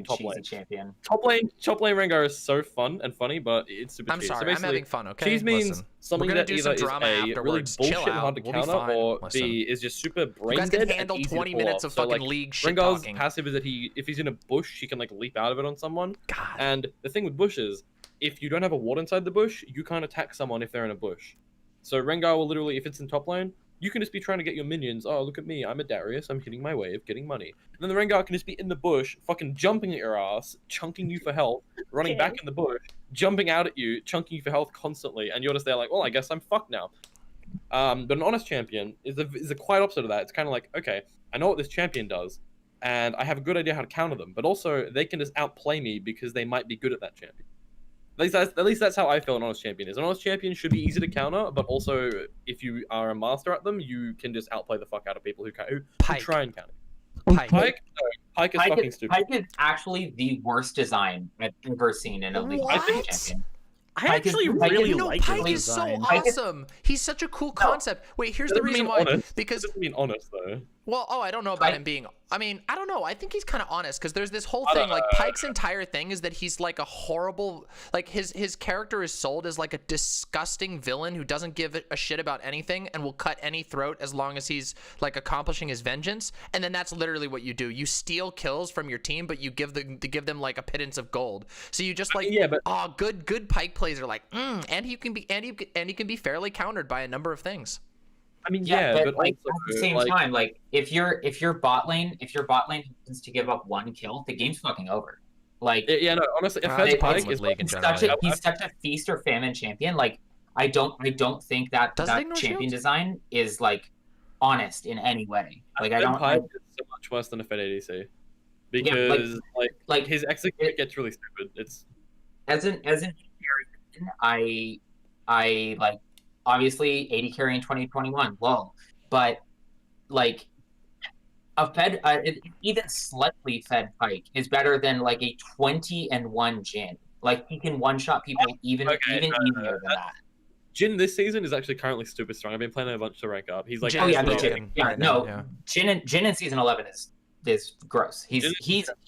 Top lane champion. Top lane Rengar is so fun and funny, but it's super cheese. I'm sorry, I'm having fun, okay? Cheese means something that either is A, really bullshit and hard to counter, or B, is just super brain dead and handle easy 20 to pull minutes off. of fucking League shit Rengar's talking. passive is that if he's in a bush, he can leap out of it on someone. God. And the thing with bushes if you don't have a ward inside the bush, you can't attack someone if they're in a bush. So Rengar will literally, if it's in top lane, you can just be trying to get your minions. Oh, look at me, I'm a Darius, I'm hitting my wave, getting money. And then the Rengar can just be in the bush, fucking jumping at your ass, chunking you for health, running back in the bush, jumping out at you, chunking you for health constantly, and you're just there like, well, I guess I'm fucked now. But an honest champion is a quite opposite of that. It's kind of like, okay, I know what this champion does, and I have a good idea how to counter them, but also they can just outplay me because they might be good at that champion. At least that's how I feel an honest champion is. An honest champion should be easy to counter, but also if you are a master at them, you can just outplay the fuck out of people who try and counter. Pike is fucking stupid. Pike is actually the worst design I've ever seen in a League of Legends champion. I actually really like Pike his is so design. awesome. He's such a cool concept. Wait, here's the reason why. Because it doesn't mean honest though. Well, I don't know about him being. I mean, I don't know. I think he's kind of honest because there's this whole thing. Like Pike's entire thing is that he's like a horrible. Like his character is sold as like a disgusting villain who doesn't give a shit about anything and will cut any throat as long as he's like accomplishing his vengeance. And then that's literally what you do. You steal kills from your team, but you give them like a pittance of gold. So you just like good Pike plays are like, and he can be fairly countered by a number of things. I mean, but like also, at the same time, like if your bot lane happens to give up one kill, the game's fucking over. Like honestly, if that's Pike, he's such a feast or famine champion. Like I don't think that champion design is like honest in any way. Like Pike is so much worse than a Fed ADC because like his execution gets really stupid. It's as an I like. Obviously, 80 carry in 2021, low. But, like, a Fed, even slightly Fed Pike is better than, like, a 20-1 Jhin. Like, he can one-shot people even easier than that. Jhin this season is actually currently stupid strong. I've been playing a bunch to rank up. He's like, Jhin in Season 11 is gross. Jhin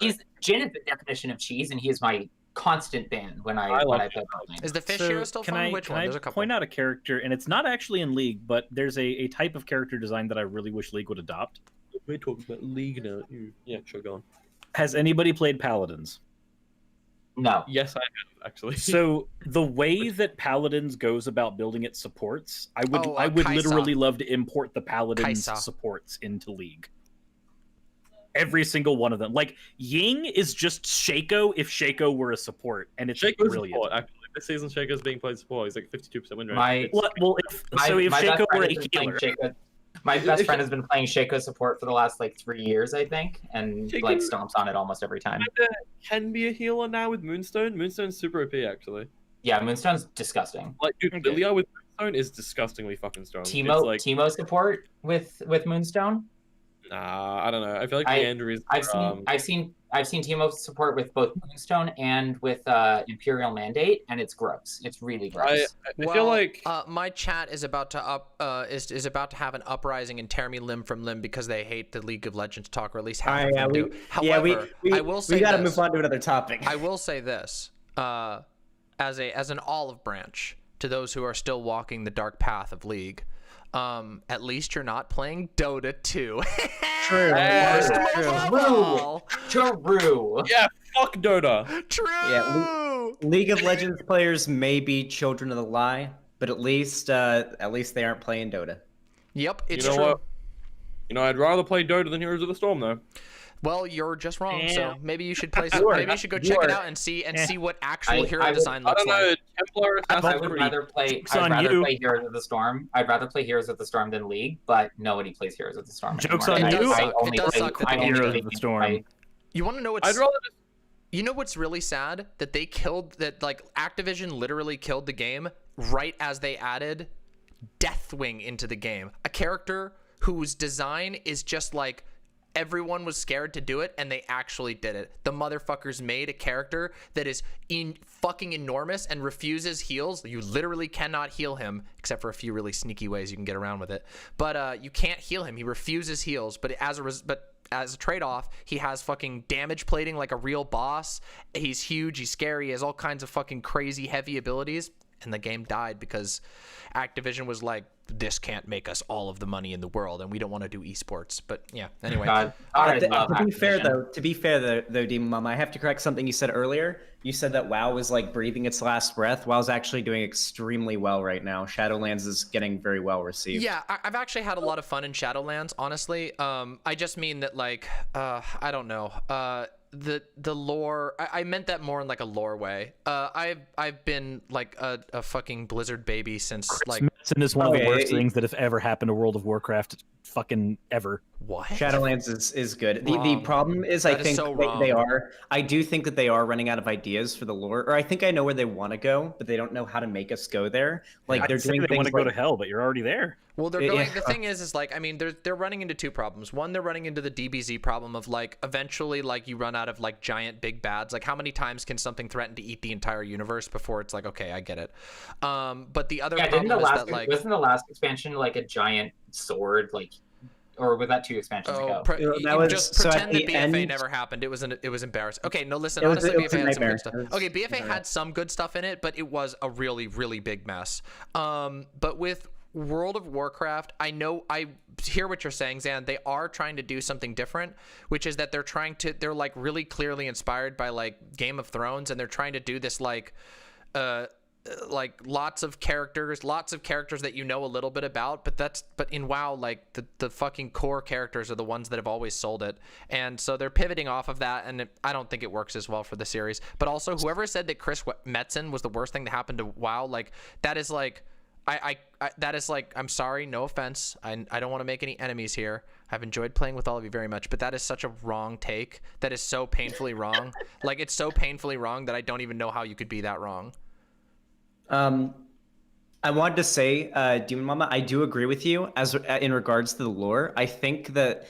is the definition of cheese, and he is my constant ban when I play. Is the fish hero still fun? Which one? There's a couple. Point out a character, and it's not actually in League, but there's a type of character design that I really wish League would adopt. We're talking about League now. Yeah, sure, go on. Has anybody played Paladins? No. Yes, I have actually. So the way that Paladins goes about building its supports, I would literally love to import the Paladins supports into League. Every single one of them. Like, Ying is just Shaco if Shaco were a support, and it's Shaco's brilliant. Support, actually. This season, Shaco's being played support. He's like 52% win rate. If Shaco were a healer... My best friend has been playing Shaco support for the last, 3 years, I think, and, Shaco, stomps on it almost every time. Can be a healer now with Moonstone. Moonstone's super OP, actually. Yeah, Moonstone's disgusting. Like, dude, Lilia with Moonstone is disgustingly fucking strong. Teemo support with Moonstone? Nah, I don't know. I feel like Leandry is. I've seen Teemo support with both Moonstone and with Imperial Mandate, and it's gross. It's really gross. I feel like my chat is about to is about to have an uprising and tear me limb from limb because they hate the League of Legends talk, or at least half of them do. However, I will say we got to move on to another topic. I will say this as an olive branch to those who are still walking the dark path of League. At least you're not playing Dota 2. True. True. Yeah, fuck Dota. True. Yeah, League of Legends players may be children of the lie, but at least they aren't playing Dota. Yep, it's true. What? I'd rather play Dota than Heroes of the Storm, though. Well, you're just wrong. So maybe you should play. Maybe you should go check it out and see what actual hero design looks like. I would rather play. I'd rather play Heroes of the Storm. I'd rather play Heroes of the Storm than League, but nobody plays Heroes of the Storm. Jokes on you. It does suck that Heroes of the Storm. You want to know what's? I'd rather just. You know what's really sad? That they killed that. Like Activision literally killed the game right as they added Deathwing into the game, a character whose design is just like. Everyone was scared to do it, and they actually did it. The motherfuckers made a character that is fucking enormous and refuses heals. You literally cannot heal him, except for a few really sneaky ways you can get around with it. But you can't heal him. He refuses heals. But as a trade-off, he has fucking damage plating like a real boss. He's huge. He's scary. He has all kinds of fucking crazy heavy abilities. And the game died because Activision was like, this can't make us all of the money in the world, and we don't want to do esports. But yeah, anyway. To be fair though, Demon Mama, I have to correct something you said earlier. you said that WoW was like breathing its last breath. WoW's actually doing extremely well right now. Shadowlands is getting very well received. Yeah, I've actually had a lot of fun in Shadowlands, honestly. I just mean that, like, I don't know. The lore, I meant that more in like a lore way. I've been like a fucking Blizzard baby since like Medicine is one of the worst things that have ever happened to World of Warcraft fucking ever. What? Shadowlands is good. The problem is I think I do think that they are running out of ideas for the lore, or I think I know where they want to go, but they don't know how to make us go there. Like they're doing they want to things go to hell, but you're already there. Well, they're going. The thing is like, I mean, they're running into two problems. One, they're running into the DBZ problem of like, eventually, like you run out of like giant big bads. Like, how many times can something threaten to eat the entire universe before it's like, okay, I get it. But the other problem is that like, wasn't the last expansion like a giant sword, like, or was that 2 expansions ago? Just pretend that BFA never happened. It was embarrassing. Okay, no, listen. Honestly, BFA had some good stuff. Okay, BFA had some good stuff in it, but it was a really, really big mess. But with World of Warcraft, I hear what you're saying, Zan. They are trying to do something different, which is that they're like really clearly inspired by like Game of Thrones, and they're trying to do this like lots of characters that you know a little bit about, but in WoW, like the fucking core characters are the ones that have always sold it, and so they're pivoting off of that, and I don't think it works as well for the series. But also, whoever said that Chris Metzen was the worst thing to happen to WoW, like that is like that is like, I'm sorry, no offense, I don't want to make any enemies here. I've enjoyed playing with all of you very much, but that is such a wrong take. That is so painfully wrong. Like, it's so painfully wrong that I don't even know how you could be that wrong. I wanted to say, Demon Mama, I do agree with you as in regards to the lore. I think that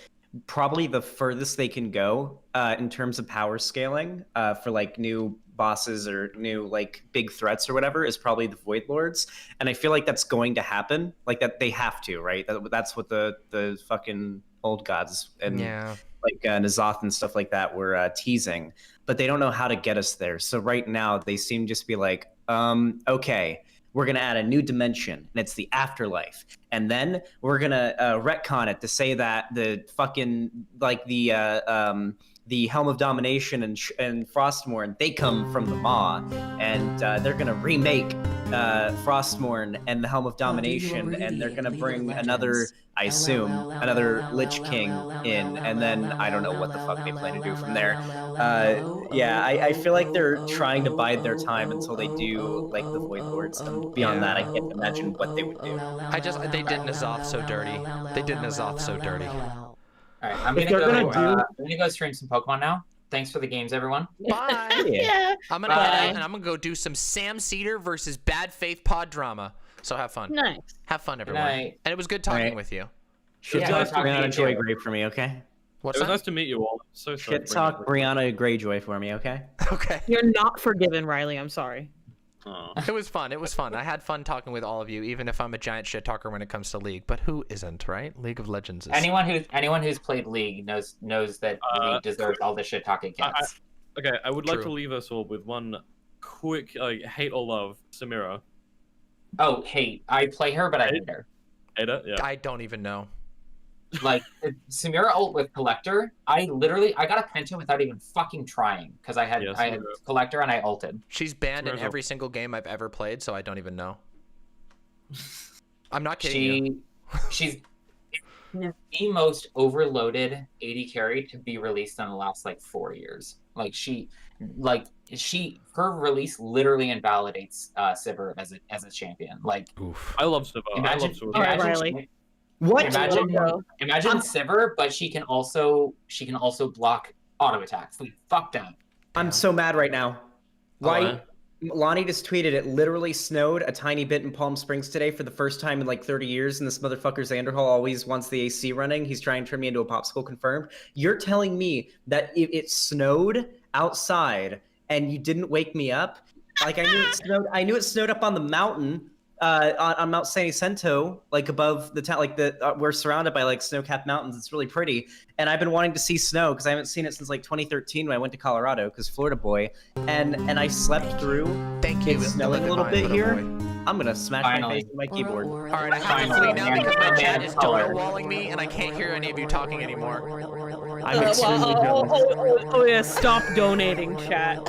probably the furthest they can go in terms of power scaling for like new bosses or new like big threats or whatever is probably the Void Lords, and I feel like that's going to happen. Like that they have to, right? That's what the fucking old gods and like N'Zoth and stuff like that were teasing, but they don't know how to get us there. So right now they seem just to be like, okay, we're going to add a new dimension, and it's the afterlife. And then we're going to retcon it to say that the fucking, like, the Helm of Domination and Frostmourne, they come from the Maw. And they're going to remake Frostmourne and the Helm of Domination, and they're going to bring another, I assume, another Lich King in. And then I don't know what the fuck they plan to do from there. Yeah, I feel like they're trying to bide their time until they do like the Void Lords, and beyond that, I can't imagine what they would do. They did N'Zoth so dirty. They did N'Zoth so dirty. All right, I'm gonna go stream some Pokemon now. Thanks for the games, everyone. Bye. Yeah. I'm gonna head out, and I'm gonna go do some Sam Seder versus BadFaith pod drama. So have fun. Nice. Have fun, everyone. And it was good talking with you. Shit talk Brianna Greyjoy for me, okay? It was nice to meet you all. So sorry. Shit talk Brianna Greyjoy for me, okay? Okay. You're not forgiven, Riley. I'm sorry. It was fun. It was fun. I had fun talking with all of you, even if I'm a giant shit talker when it comes to League. But who isn't, right? League of Legends is. Anyone who's played League knows that League deserves all the shit talk it gets. Okay, I would like to leave us all with one quick hate or love, Samira. Oh, hate. I play her, but I hate her. Hate her? Yeah. I don't even know. Like, Samira ult with Collector, I got a Penta without even fucking trying, because I had Collector and I ulted. She's banned in every single game I've ever played, so I don't even know. I'm not kidding you. She's the most overloaded AD carry to be released in the last, like, 4 years. Her release literally invalidates Sivir as a champion. Like, oof. I love Sivir. Riley. What? Imagine Sivir, but she can also block auto attacks. Like, fuck that. I'm so mad right now. Why? Lonnie just tweeted it literally snowed a tiny bit in Palm Springs today for the first time in like 30 years, and this motherfucker Xanderhall always wants the AC running. He's trying to turn me into a popsicle confirmed. You're telling me that it snowed outside and you didn't wake me up? Like, I knew it snowed up on the mountain. On Mount San Jacinto, like above the town, like we're surrounded by like snow-capped mountains. It's really pretty, and I've been wanting to see snow because I haven't seen it since like 2013 when I went to Colorado, because Florida boy, and I slept through. Thank you. It's snowing a little bit here. I'm gonna smash my face with my keyboard. All right, I have to flee now because my chat is door-walling me, and I can't hear any of you talking anymore. I'm extremely jealous. Oh yeah, stop donating, chat.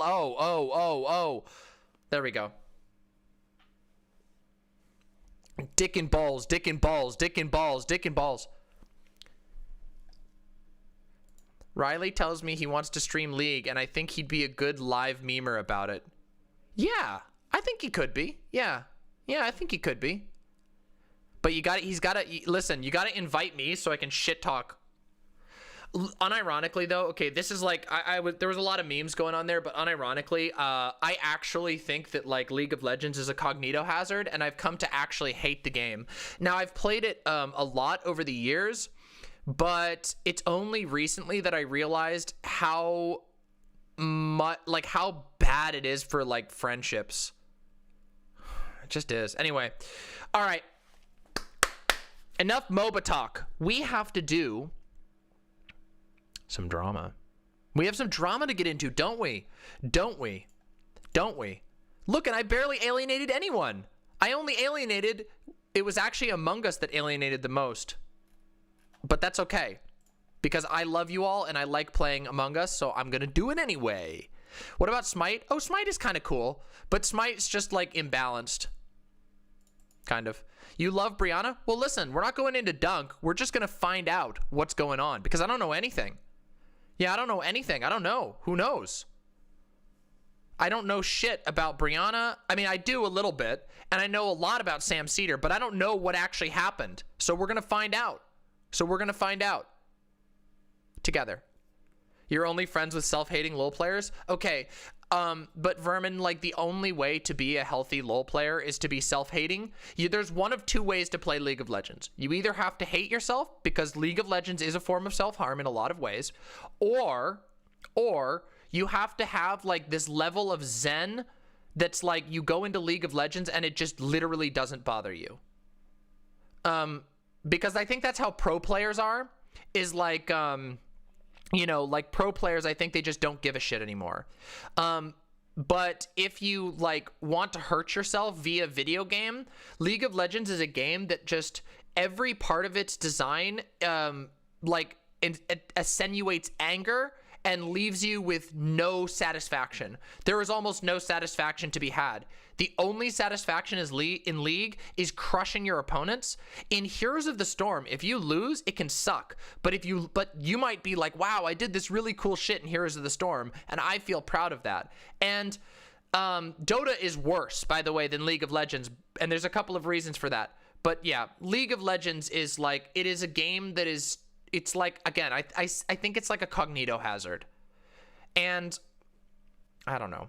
Oh. There we go. Dick and balls. Riley tells me he wants to stream League, and I think he'd be a good live memer about it. Yeah, I think he could be. Yeah, I think he could be. But you gotta invite me so I can shit talk. Unironically though, okay, this is like, there was a lot of memes going on there, but unironically, I actually think that like League of Legends is a cognito hazard, and I've come to actually hate the game. Now, I've played it a lot over the years, but it's only recently that I realized how bad it is for like friendships. It just is. Anyway, all right. Enough MOBA talk. We have to do some drama. We have some drama to get into, don't we? Don't we? Look, and I barely alienated anyone. I only alienated, it was actually Among Us that alienated the most. But that's okay, because I love you all and I like playing Among Us, so I'm gonna do it anyway. What about Smite? Oh, Smite is kind of cool, but Smite's just like imbalanced. Kind of. You love Brianna? Well, listen, we're not going into Dunk. We're just gonna find out what's going on, because I don't know anything. Yeah, I don't know anything. I don't know. Who knows? I don't know shit about Brianna. I mean, I do a little bit, and I know a lot about Sam Seder, but I don't know what actually happened. So we're gonna find out. Together. You're only friends with self-hating LoL players? Okay, but Vermin, like, the only way to be a healthy LoL player is to be self-hating. There's one of two ways to play League of Legends. You either have to hate yourself, because League of Legends is a form of self-harm in a lot of ways, or you have to have, like, this level of zen that's like, you go into League of Legends and it just literally doesn't bother you. Because I think that's how pro players are, is like, you know, like pro players, I think they just don't give a shit anymore. But if you like want to hurt yourself via video game, League of Legends is a game that just every part of its design like it accentuates anger and leaves you with no satisfaction. There is almost no satisfaction to be had. The only satisfaction in League is crushing your opponents. In Heroes of the Storm, if you lose, it can suck. But you might be like, wow, I did this really cool shit in Heroes of the Storm, and I feel proud of that. And Dota is worse, by the way, than League of Legends, and there's a couple of reasons for that. But yeah, League of Legends is like, it is a game that is, it's like, again, I think it's like a cognito hazard. And I don't know.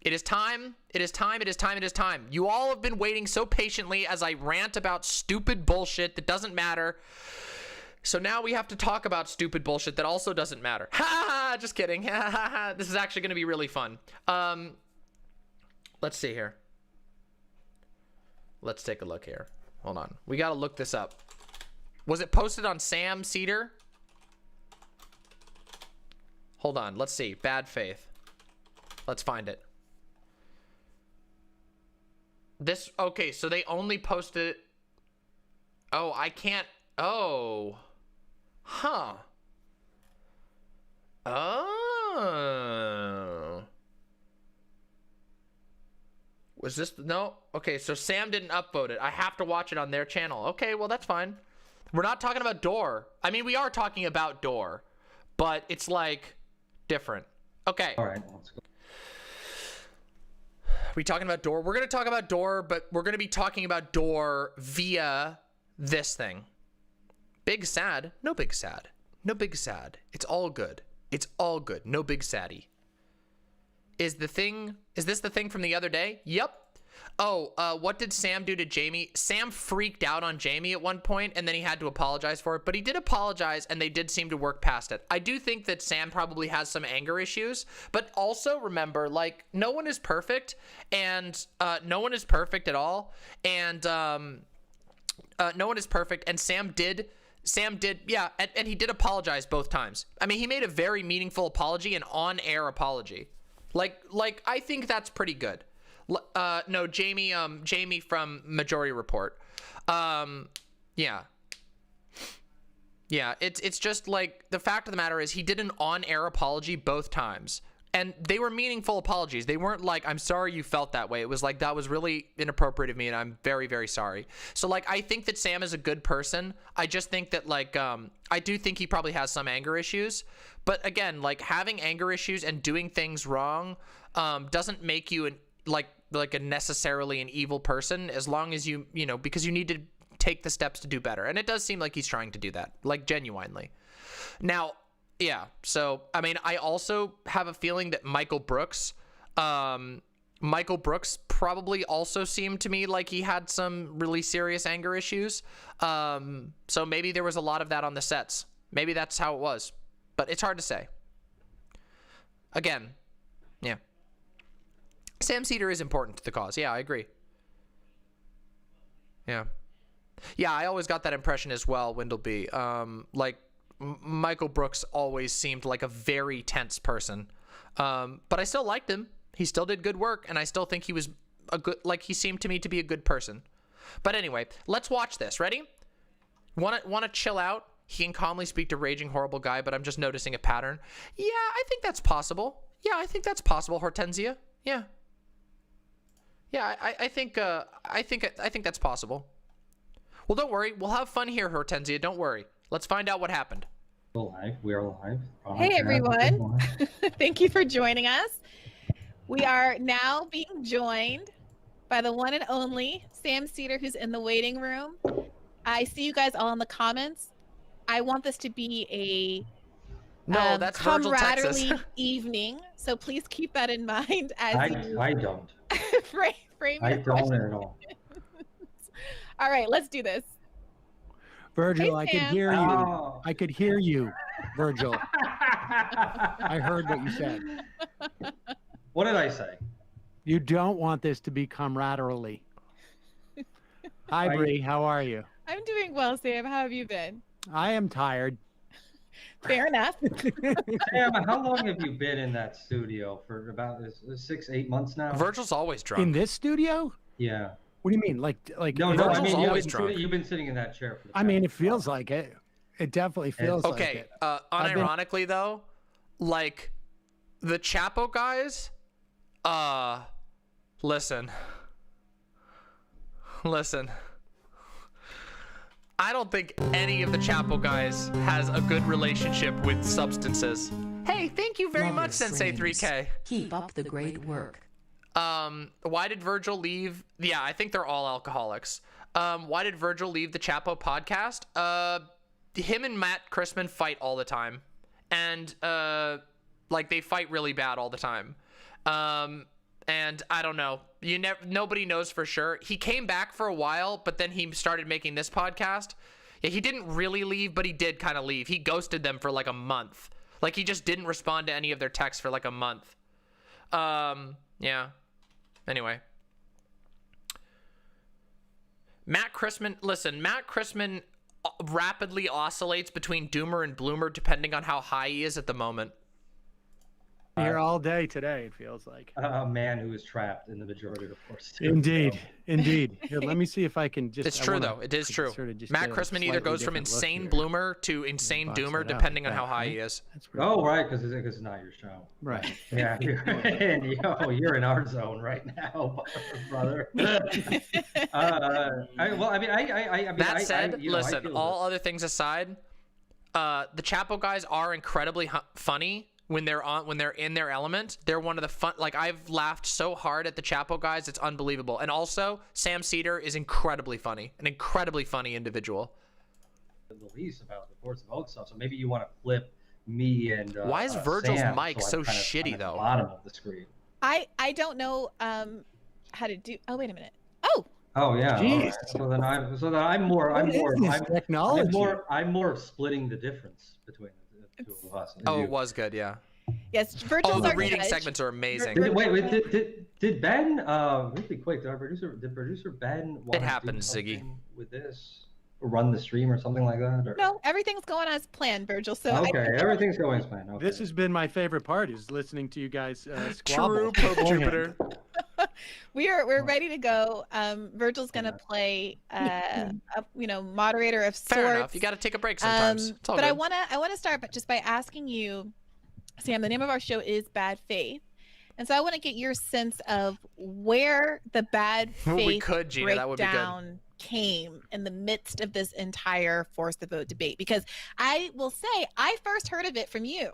It is time. It is time. It is time. It is time. You all have been waiting so patiently as I rant about stupid bullshit that doesn't matter. So now we have to talk about stupid bullshit that also doesn't matter. Ha ha ha! Just kidding. Ha ha ha! This is actually going to be really fun. Let's see here. Let's take a look here. Hold on. We got to look this up. Was it posted on Sam Seder? Hold on. Let's see. BadFaith. Let's find it. This, okay, so they only posted it. Oh, I can't. Oh. Huh. Oh. Was this, no? Okay, so Sam didn't upvote it. I have to watch it on their channel. Okay, well, that's fine. We're not talking about Door. I mean, we are talking about Door, but it's like different. Okay. All right, let's go. We talking about Door? We're going to talk about Door, but we're going to be talking about Door via this thing. Big sad. No big sad. No big sad. It's all good. It's all good. No big saddie. Is this the thing from the other day? Yep. Oh, what did Sam do to Jamie? Sam freaked out on Jamie at one point, and then he had to apologize for it. But he did apologize, and they did seem to work past it. I do think that Sam probably has some anger issues. But also remember, like, no one is perfect, and no one is perfect at all. And no one is perfect. And Sam did, yeah, and he did apologize both times. I mean, he made a very meaningful apology, an on-air apology. Like I think that's pretty good. No, Jamie from Majority Report. Yeah, it's just like, the fact of the matter is he did an on-air apology both times, and they were meaningful apologies. They weren't like, I'm sorry you felt that way. It was like, that was really inappropriate of me, and I'm very, very sorry. So like, I think that Sam is a good person. I just think that like, I do think he probably has some anger issues, but again, like, having anger issues and doing things wrong doesn't make you like a necessarily an evil person, as long as you know, because you need to take the steps to do better. And it does seem like he's trying to do that, like, genuinely. Now, yeah, so I mean, I also have a feeling that Michael Brooks probably also seemed to me like he had some really serious anger issues. So maybe there was a lot of that on the sets. Maybe that's how it was, but it's hard to say. Again, yeah. Sam Seder is important to the cause. Yeah, I agree. Yeah. Yeah, I always got that impression as well, Windleby. Like, Michael Brooks always seemed like a very tense person. But I still liked him. He still did good work, and I still think he was he seemed to me to be a good person. But anyway, let's watch this. Ready? Want to chill out? He can calmly speak to raging horrible guy, but I'm just noticing a pattern. Yeah, I think that's possible. Yeah, I think that's possible, Hortensia. Yeah. Yeah, I think that's possible. Well, don't worry. We'll have fun here, Hortensia. Don't worry. Let's find out what happened. We're live. We are live. Hey, everyone. Thank you for joining us. We are now being joined by the one and only Sam Seder, who's in the waiting room. I see you guys all in the comments. I want this to be a that's Virgil, Texas. camaraderie evening, so please keep that in mind as I don't. frame I your don't questions. at all. All right, let's do this. Virgil, Hey, I could Sam. hear you. Oh. I could hear you, Virgil. I heard what you said. What did I say? You don't want this to be camaraderie. Hi, Bree. How are you? I'm doing well, Sam. How have you been? I am tired. Fair enough. Sam, how long have you been in that studio? For about 6-8 months now? Virgil's always drunk. In this studio? Yeah. What do you mean? Like No, Virgil's I mean, always drunk. you've been sitting in that chair for the I mean, it feels like it. It definitely feels like Okay, it. unironically though, like, the Chapo guys, listen. I don't think any of the Chapo guys has a good relationship with substances. Hey, thank you very Love much, your Sensei streams. 3K. Keep up the great work. Why did Virgil leave? Yeah, I think they're all alcoholics. Why did Virgil leave the Chapo podcast? Him and Matt Chrisman fight all the time. And, like, they fight really bad all the time. And I don't know. Nobody knows for sure. He came back for a while, but then he started making this podcast. Yeah, he didn't really leave, but he did kind of leave. He ghosted them for like a month. Like, he just didn't respond to any of their texts for like a month. Yeah. Anyway. Matt Chrisman rapidly oscillates between Doomer and Bloomer depending on how high he is at the moment. Here all day today, it feels like. A man who is trapped in the majority of the force. Indeed. Here, let me see if I can just. It's true, though. It is true. Matt Chrisman either goes from insane Bloomer to insane Doomer, depending on how high he is. Oh, right, because it's not your show. Right. Yeah, you're in our zone right now, brother. That said, listen, all other things aside, the Chapo guys are incredibly funny. When they're in their element, they're one of the fun. Like, I've laughed so hard at the Chapo guys, it's unbelievable. And also, Sam Seder is incredibly funny, an incredibly funny individual. The least about the Force of Oak stuff, so maybe you want to flip me and. Why is Virgil's Sam, mic so shitty though? Bottom of the screen. I don't know how to do. Oh, wait a minute. Oh yeah. Jeez. Right. So then I'm more of splitting the difference between the two of us. Oh, it was good, yeah. Yes, Virgil's the our reading judge. segments are amazing. Wait, did Ben really quick? Did producer Ben want it happens, to do something Ziggy. with this? Run the stream or something like that? Or? No, everything's going as planned, Virgil. So okay, everything's going as planned. Okay. This has been my favorite part, is listening to you guys squabble. True, Pope Jupiter. We're ready to go. Virgil's gonna play moderator of sorts. Fair enough. You got to take a break sometimes. It's all but good. I wanna start just by asking you, Sam. The name of our show is Bad Faith, and so I want to get your sense of where the Bad Faith Gina, that would be good. breakdown came in the midst of this entire force the vote debate, because I will say I first heard of it from you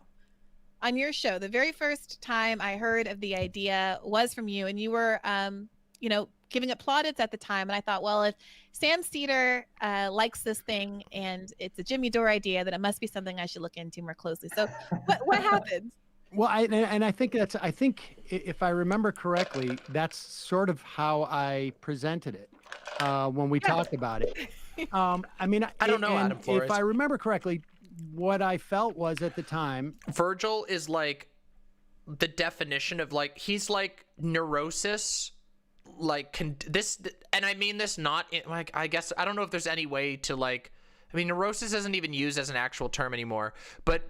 on your show. The very first time I heard of the idea was from you, and you were giving it plaudits at the time, and I thought, well, if Sam Seder likes this thing and it's a Jimmy Dore idea, then it must be something I should look into more closely. So what happened? Well, I think if I remember correctly, that's sort of how I presented it when we talked about it. I don't know, Adam Flores. If I remember correctly, what I felt was at the time, Virgil is like the definition of like, he's like neurosis, like this, and I mean this not in, like, I guess I don't know if there's any way to like, I mean, neurosis isn't even used as an actual term anymore, but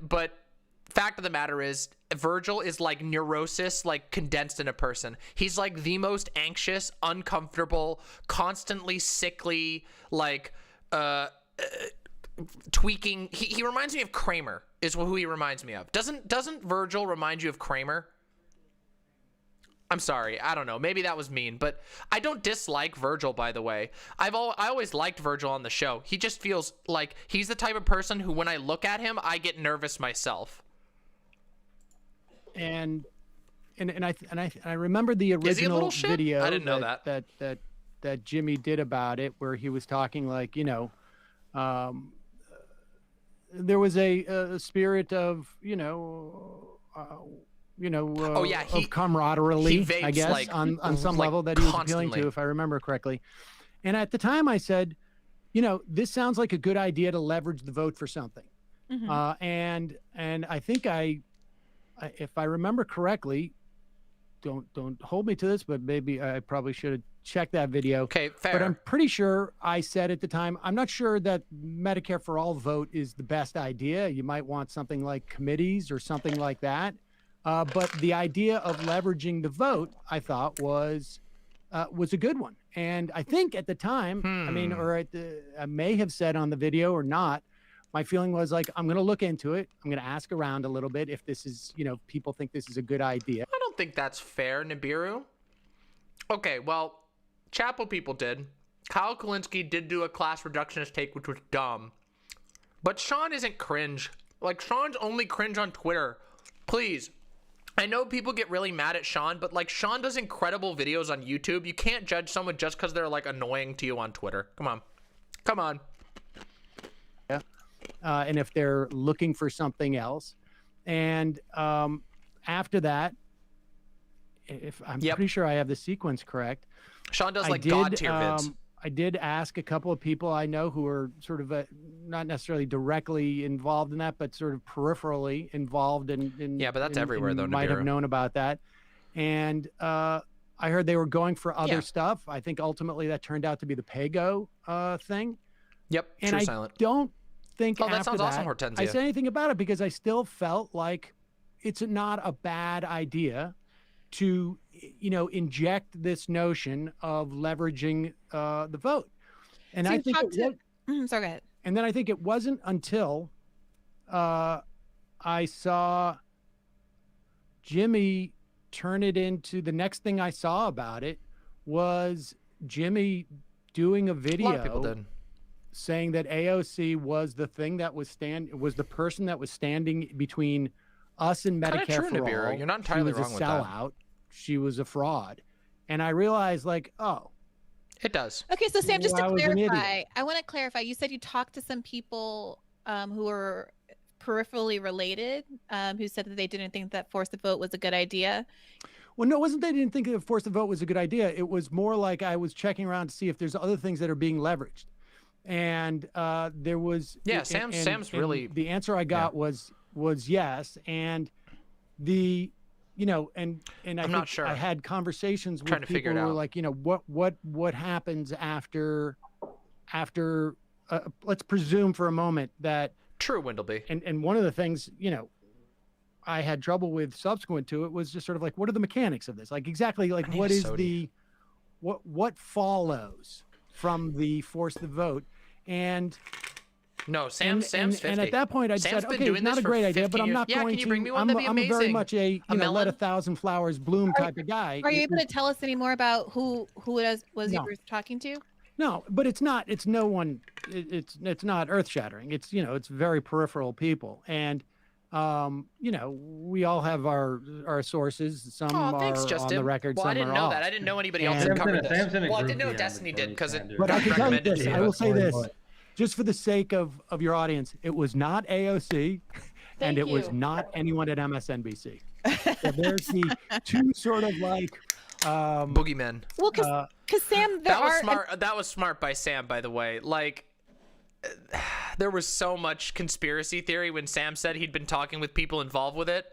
fact of the matter is, Virgil is like neurosis, like condensed in a person. He's like the most anxious, uncomfortable, constantly sickly, like tweaking. He reminds me of Kramer, is who he reminds me of. Doesn't Virgil remind you of Kramer? I'm sorry, I don't know. Maybe that was mean, but I don't dislike Virgil, by the way. I always liked Virgil on the show. He just feels like he's the type of person who, when I look at him, I get nervous myself. And I remember the original video I didn't know that Jimmy did about it, where he was talking like, there was a spirit of of camaraderie, I guess, like, on some level that he was appealing to, if I remember correctly. And at the time I said, this sounds like a good idea to leverage the vote for something. Mm-hmm. And I think if I remember correctly, don't hold me to this, but maybe I probably should have checked that video. Okay, fair. But I'm pretty sure I said at the time, I'm not sure that Medicare for All vote is the best idea. You might want something like committees or something like that. But the idea of leveraging the vote, I thought, was a good one. And I think at the time, I may have said on the video or not, my feeling was like, I'm going to look into it. I'm going to ask around a little bit if this is, people think this is a good idea. I don't think that's fair, Nibiru. Okay, well, Chapo people did. Kyle Kulinski did do a class reductionist take, which was dumb. But Sean isn't cringe. Like, Sean's only cringe on Twitter. Please. I know people get really mad at Sean, but like, Sean does incredible videos on YouTube. You can't judge someone just because they're like annoying to you on Twitter. Come on. Yeah. And if they're looking for something else. And after that, if I'm pretty sure I have the sequence correct. Sean does like God tier vids. I did ask a couple of people I know who are sort of not necessarily directly involved in that, but sort of peripherally involved in yeah, but that's everywhere though. Might have known about that, and I heard they were going for other stuff. I think ultimately that turned out to be the Pago thing. Yep, and True I Silent. don't think that after sounds that awesome, Hortensia. I said anything about it because I still felt like it's not a bad idea to, inject this notion of leveraging the vote. And So I you think talked it to- sorry, go ahead. and then I think it wasn't until I saw Jimmy turn it into, the next thing I saw about it was Jimmy doing a video A lot of people did. saying that AOC was the thing that was the person that was standing between us and Kinda Medicare true, for Nibiru. all. You're not entirely she was wrong a with that. sellout. She was a fraud. And I realized, like, oh, it does. Okay, so Sam, just to I was an clarify, idiot. I want to clarify. You said you talked to some people who were peripherally related, who said that they didn't think that force the vote was a good idea. Well, no, it wasn't they didn't think that force the vote was a good idea. It was more like I was checking around to see if there's other things that are being leveraged. And there was Sam's really the answer I got was yes. And the and I I'm think not sure. I had conversations with Trying to figure people it who were out. like, what happens after let's presume for a moment that True, Windleby. And one of the things, I had trouble with subsequent to it was just sort of like, what are the mechanics of this? Like exactly like need what a is soda. the what follows from the force the vote? And No, Sam's 50. and at that point I Sam's said, been okay, doing it's not this a for great idea, 15 but I'm years. not Yeah, going can you to. bring me one? I'm, That'd be I'm very amazing. much a let melon? 1,000 flowers bloom type of guy. Are you able to tell us any more about who it was you No. were talking to? No, but it's not. It's no one. It's not earth shattering. It's it's very peripheral people, and we all have our sources. Some Oh, thanks, are Justin. on the record. Well, some I didn't are know off. that. I didn't know anybody else And- had covered Sam's this. in a Well, I group didn't know DM Destiny with did Bernie because it Sanders. But I can tell you recommended this. to I you. will say this, just for the sake of your audience, it was not AOC, and it was you. not anyone at MSNBC. So there's the two sort of like boogeymen. Well, because Sam, there That was are smart. That was smart by Sam, by the way. Like, there was so much conspiracy theory when Sam said he'd been talking with people involved with it.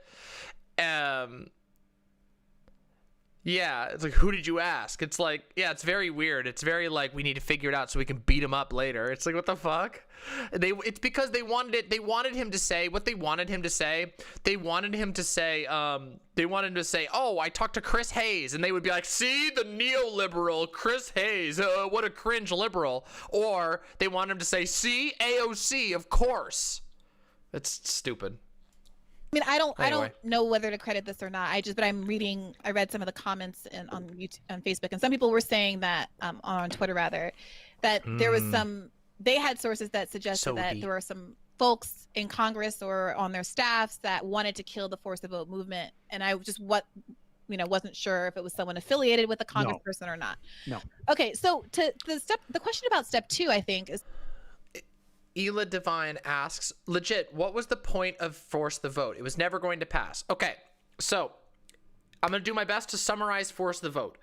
Yeah, it's like, who did you ask? It's like, yeah, it's very weird. It's very like, we need to figure it out so we can beat him up later. It's like, what the fuck? It's because they wanted it. They wanted him to say what they wanted him to say. They wanted him to say, oh, I talked to Chris Hayes. And they would be like, see, the neoliberal Chris Hayes. What a cringe liberal. Or they want him to say, see, AOC, of course. It's stupid. I mean, I Anyway. don't know whether to credit this or not. But I read some of the comments on YouTube, on Facebook, and some people were saying that on Twitter rather, that there was they had sources that suggested that there were some folks in Congress or on their staffs that wanted to kill the force the vote movement, and I just wasn't sure if it was someone affiliated with a congressperson or not. No. Okay, so the question about step 2, I think, is. Ela Divine asks, legit, what was the point of force the vote? It was never going to pass. Okay, so I'm going to do my best to summarize force the vote.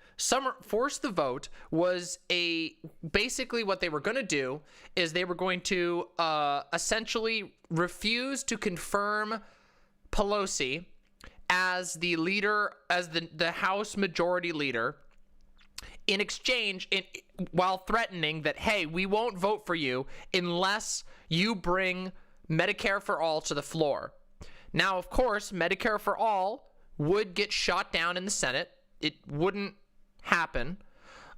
Force the vote was basically what they were going to do is they were going to essentially refuse to confirm Pelosi as the leader, as the House Majority Leader, in exchange, while threatening that, hey, we won't vote for you unless you bring Medicare for all to the floor. Now, of course, Medicare for all would get shot down in the Senate. It wouldn't happen.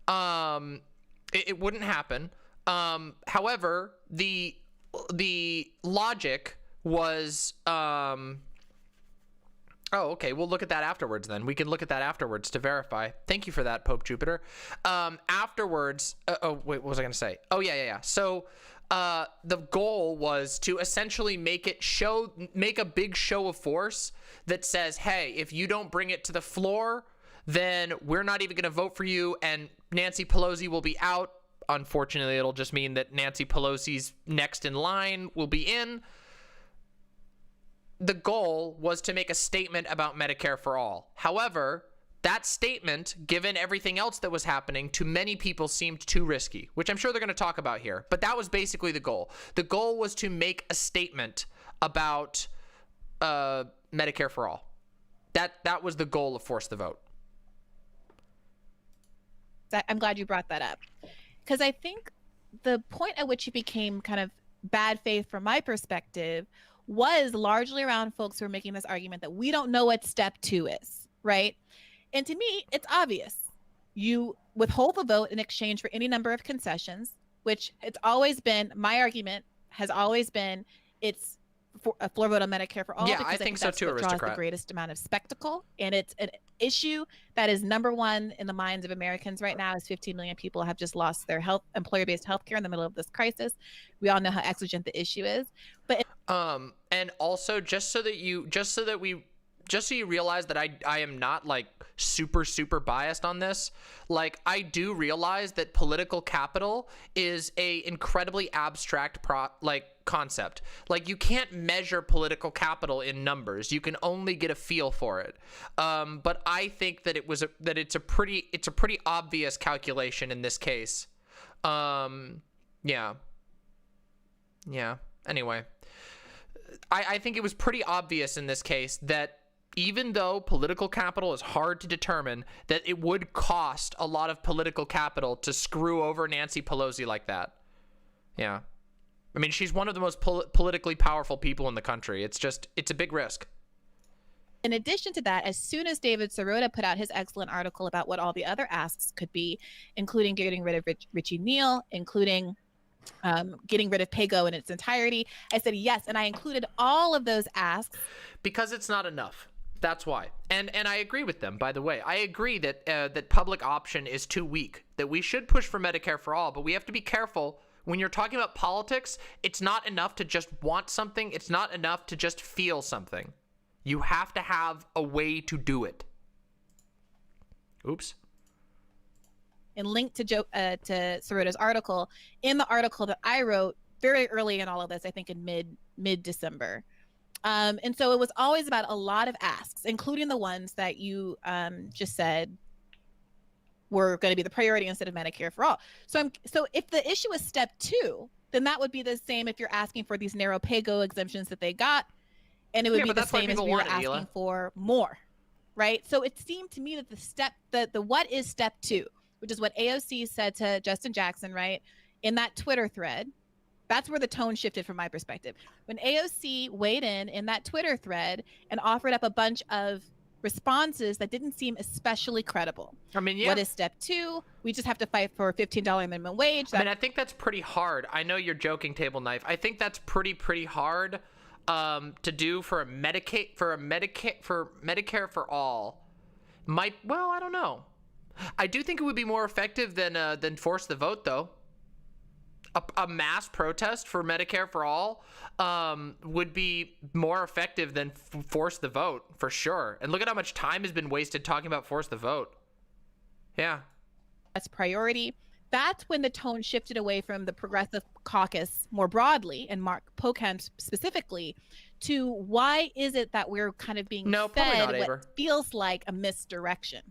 It wouldn't happen. However, the logic was... Oh, okay. We'll look at that afterwards then. We can look at that afterwards to verify. Thank you for that, Pope Jupiter. Afterwards, wait, what was I going to say? Oh, yeah. So the goal was to essentially make a big show of force that says, hey, if you don't bring it to the floor, then we're not even going to vote for you, and Nancy Pelosi will be out. Unfortunately, it'll just mean that Nancy Pelosi's next in line will be in. The goal was to make a statement about Medicare for all. However, That statement, given everything else that was happening, to many people seemed too risky, which I'm sure they're going to talk about here. But that was basically the goal. The goal was to make a statement about Medicare for all. That was the goal of Force the Vote. I'm glad you brought that up, because I think the point at which it became kind of bad faith from my perspective was largely around folks who are making this argument that we don't know what step 2 is, right? And to me, it's obvious. You withhold the vote in exchange for any number of concessions, which it's always been, my argument has always been, it's a floor vote on Medicare for all. Yeah, because I think so that's too, what draws the Aristocrat. greatest amount of spectacle. And it's an issue that is number one in the minds of Americans right now, as 15 million people have just lost their employer-based health care in the middle of this crisis. We all know how exigent the issue is. But and also just so you realize that I am not like super biased on this. Like, I do realize that political capital is a incredibly abstract concept. Like, you can't measure political capital in numbers. You can only get a feel for it. But I think that it's a pretty obvious calculation in this case. Yeah. Anyway, I think it was pretty obvious in this case that even though political capital is hard to determine, that it would cost a lot of political capital to screw over Nancy Pelosi like that. Yeah. I mean, she's one of the most politically powerful people in the country. It's a big risk. in addition to that, as soon as David Sirota put out his excellent article about what all the other asks could be, including getting rid of Richie Neal, including getting rid of PAYGO in its entirety, I said yes, and I included all of those asks. Because it's not enough. That's why. And I agree with them, by the way. I agree that that public option is too weak, that we should push for Medicare for all, but we have to be careful. When you're talking about politics, it's not enough to just want something. It's not enough to just feel something. You have to have a way to do it. Oops. And linked to Sirota's article, in the article that I wrote very early in all of this, I think in mid-December. And so it was always about a lot of asks, including the ones that you just said were going to be the priority instead of Medicare for all. So if the issue is step 2, then that would be the same if you're asking for these narrow PAYGO exemptions that they got, and it would be the same as we were asking for more, right? So it seemed to me that the what is step 2, which is what AOC said to Justin Jackson, right, in that Twitter thread. That's where the tone shifted from my perspective. When AOC weighed in that Twitter thread and offered up a bunch of responses that didn't seem especially credible. I mean, yeah. What is step 2? We just have to fight for a $15 minimum wage. I mean, I think that's pretty hard. I know you're joking, Table Knife. I think that's pretty hard to do for Medicare for all. Well, I don't know. I do think it would be more effective than force the vote, though. A mass protest for Medicare for all would be more effective than force the vote, for sure. And look at how much time has been wasted talking about force the vote. Yeah. That's priority. That's when the tone shifted away from the Progressive Caucus more broadly, and Mark Pocan specifically, to why is it that we're kind of being fed what feels like a misdirection?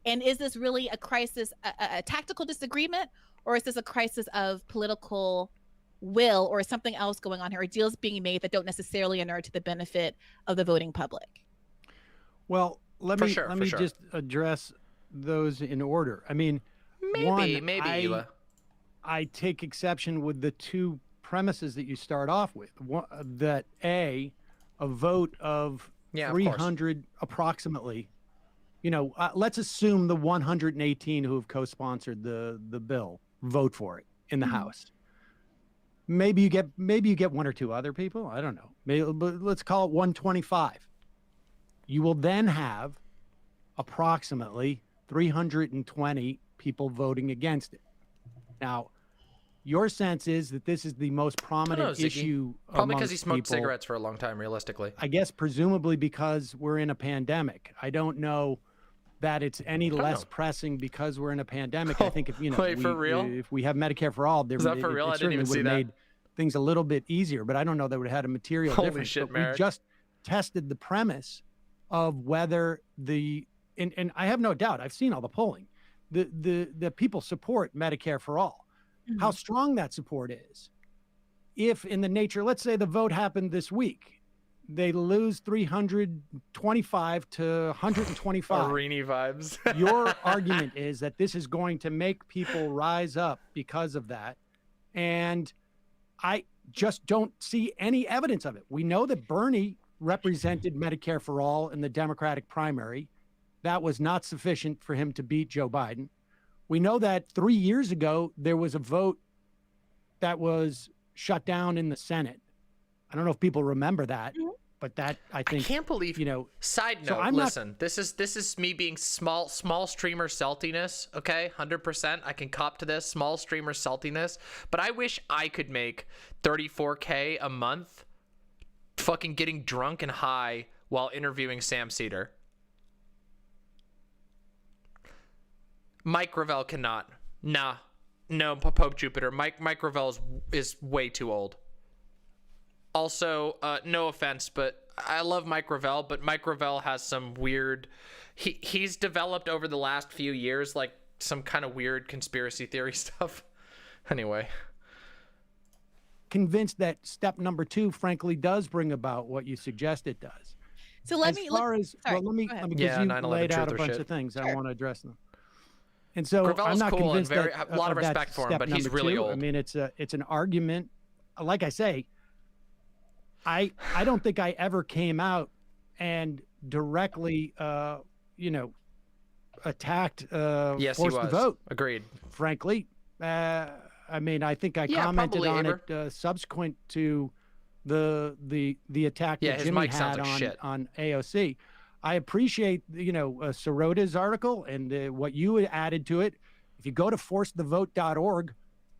And is this really a crisis, a tactical disagreement? Or is this a crisis of political will, or something else going on here, or deals being made that don't necessarily inure to the benefit of the voting public? Well, let me just address those in order. I mean, maybe I take exception with the two premises that you start off with. One, that a vote of 300 approximately. You know, let's assume the 118 who have co-sponsored the bill vote for it in the House. Maybe you get one or two other people. I don't know. Maybe, but let's call it 125. You will then have approximately 320 people voting against it. Now, your sense is that this is the most prominent issue. Probably because he smoked cigarettes for a long time, realistically. I guess presumably because we're in a pandemic. I don't know that it's any less pressing because we're in a pandemic. I think if if we have Medicare for all, is that for real? I didn't even see that. Made things a little bit easier, but I don't know that would have had a material difference. Shit, but we just tested the premise of whether the and I have no doubt, I've seen all the polling. The people support Medicare for all. How strong that support is. If in the nature, let's say the vote happened this week, they lose 325 to 125. Arini vibes. Your argument is that this is going to make people rise up because of that. And I just don't see any evidence of it. We know that Bernie represented Medicare for all in the Democratic primary. That was not sufficient for him to beat Joe Biden. We know that 3 years ago, there was a vote that was shut down in the Senate. I don't know if people remember that, but that I think I can't believe, side note, so listen, this is me being small streamer saltiness, okay? 100%. I can cop to this, small streamer saltiness, but I wish I could make 34K a month fucking getting drunk and high while interviewing Sam Seder. Mike Gravel cannot. Nah. No, Pope Jupiter. Mike Gravel is way too old. Also, no offense, but I love Mike Gravel, but Mike Gravel has some weird... He's developed over the last few years, like, some kind of weird conspiracy theory stuff. Anyway. Convinced that step number 2, frankly, does bring about what you suggest it does. So let me because you laid out a bunch of things. I want to address them. And so Gravel's I'm not cool convinced and that a lot of respect for him, but he's really old. I mean, it's an argument. Like I say, I don't think I ever came out and directly, attacked yes, forced the vote. Agreed. Frankly, I mean, I think I commented on it subsequent to the attack that Jimmy had on AOC. I appreciate, Sorota's article and what you added to it. If you go to forcethevote.org,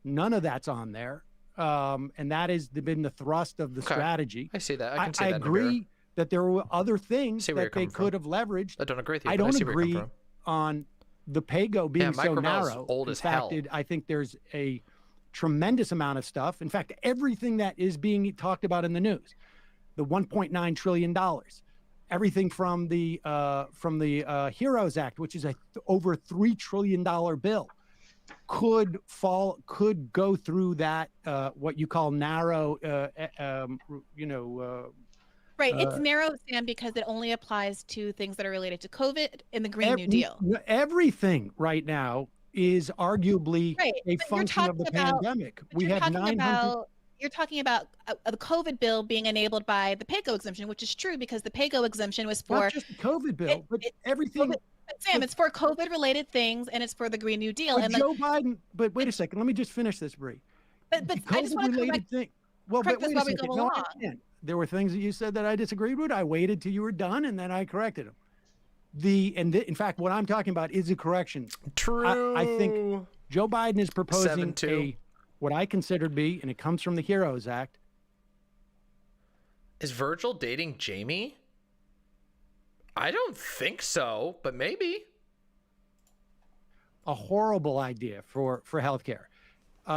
none of that's on there. And that has been the thrust of the strategy. I see that. I can see I that. agree that there were other things that they could have leveraged. I don't agree with you. I don't agree on the PAYGO being so narrow. Old as hell. I think there's a tremendous amount of stuff. In fact, everything that is being talked about in the news, the $1.9 trillion, everything from the HEROES Act, which is over $3 trillion bill, could go through that what you call narrow, Right, it's narrow, Sam, because it only applies to things that are related to COVID and the Green New Deal. Everything right now is arguably a function of the pandemic. We have 900. You're talking about the COVID bill being enabled by the PAYGO exemption, which is true because the PAYGO exemption was for not just the COVID bill, but everything. But Sam, it's for COVID-related things and it's for the Green New Deal. And Joe Biden. But wait a second. Let me just finish this, Bree. But I just want to correct. Well, but wait a second. No, there were things that you said that I disagreed with. I waited till you were done and then I corrected them. In fact, what I'm talking about is a correction. True. I think Joe Biden is proposing what I consider to be, and it comes from the HEROES Act. Is Virgil dating Jamie? I don't think so, but maybe. A horrible idea for healthcare.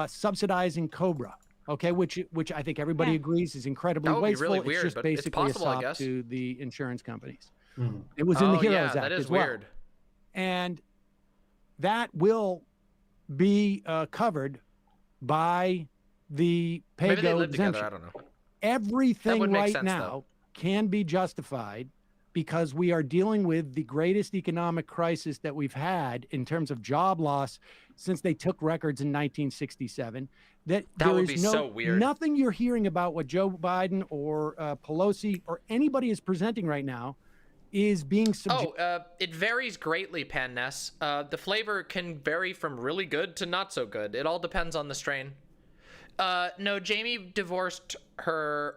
Subsidizing Cobra, okay, which I think everybody agrees is incredibly wasteful. Really weird, it's just basically possible, a sop to the insurance companies. It was in the HEROES Act that is as well. Weird. And that will be covered by the PAYGO exemption. Together, I don't know. Everything right now can be justified because we are dealing with the greatest economic crisis that we've had in terms of job loss since they took records in 1967. That would be so weird. Nothing you're hearing about what Joe Biden or Pelosi or anybody is presenting right now is being it varies greatly, Pan Ness. The flavor can vary from really good to not so good. It all depends on the strain. No, Jamie divorced her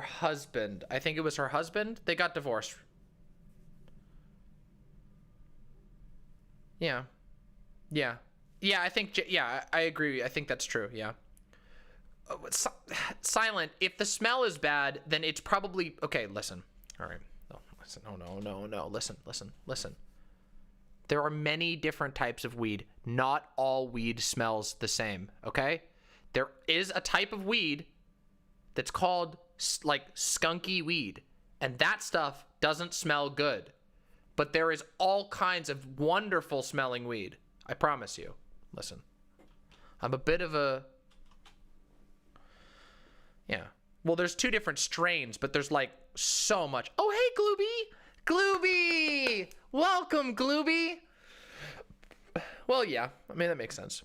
husband. I think it was her husband. They got divorced. Yeah. I think I agree. I think that's true. Yeah. Silent. If the smell is bad, then it's probably okay. Listen. All right. No. Listen. There are many different types of weed. Not all weed smells the same, okay? There is a type of weed that's called like skunky weed, and that stuff doesn't smell good. but there is all kinds of wonderful smelling weed. I promise you. Listen, I'm a bit of a... Yeah. Well, there's 2 different strains, but there's like so much. Oh, hey, Glooby! Glooby! Welcome, Glooby! Well, yeah. I mean, that makes sense.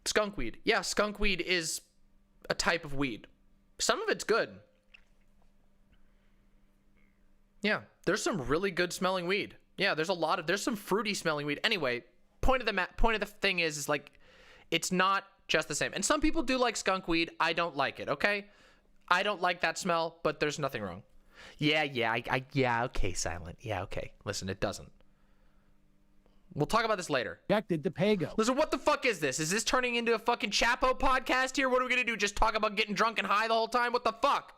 Skunkweed. Yeah, skunkweed is a type of weed. Some of it's good. Yeah, there's some really good smelling weed. Yeah, there's some fruity smelling weed. Anyway, point of the thing is like, it's not just the same. And some people do like skunk weed. I don't like it, okay? I don't like that smell, but there's nothing wrong. Yeah, okay, Silent. Yeah, okay. Listen, it doesn't. We'll talk about this later. Rejected the Pago. Listen, what the fuck is this? Is this turning into a fucking Chapo podcast here? What are we gonna do? Just talk about getting drunk and high the whole time? What the fuck?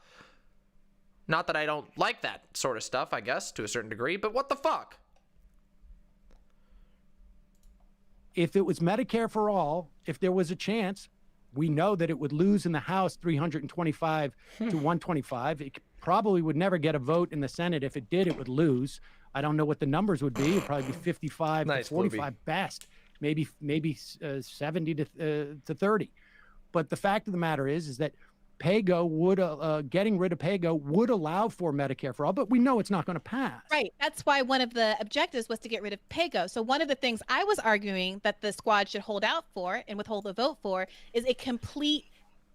Not that I don't like that sort of stuff, I guess, to a certain degree, but what the fuck? If it was Medicare for all, if there was a chance, we know that it would lose in the House 325 to 125. It probably would never get a vote in the Senate. If it did, it would lose. I don't know what the numbers would be. It'd probably be 55 to 45 best, maybe 70 to 30. But the fact of the matter is that Pago would getting rid of Pago would allow for Medicare for all, but we know it's not going to pass. Right. That's why one of the objectives was to get rid of Pago. So one of the things I was arguing that the squad should hold out for and withhold the vote for is a complete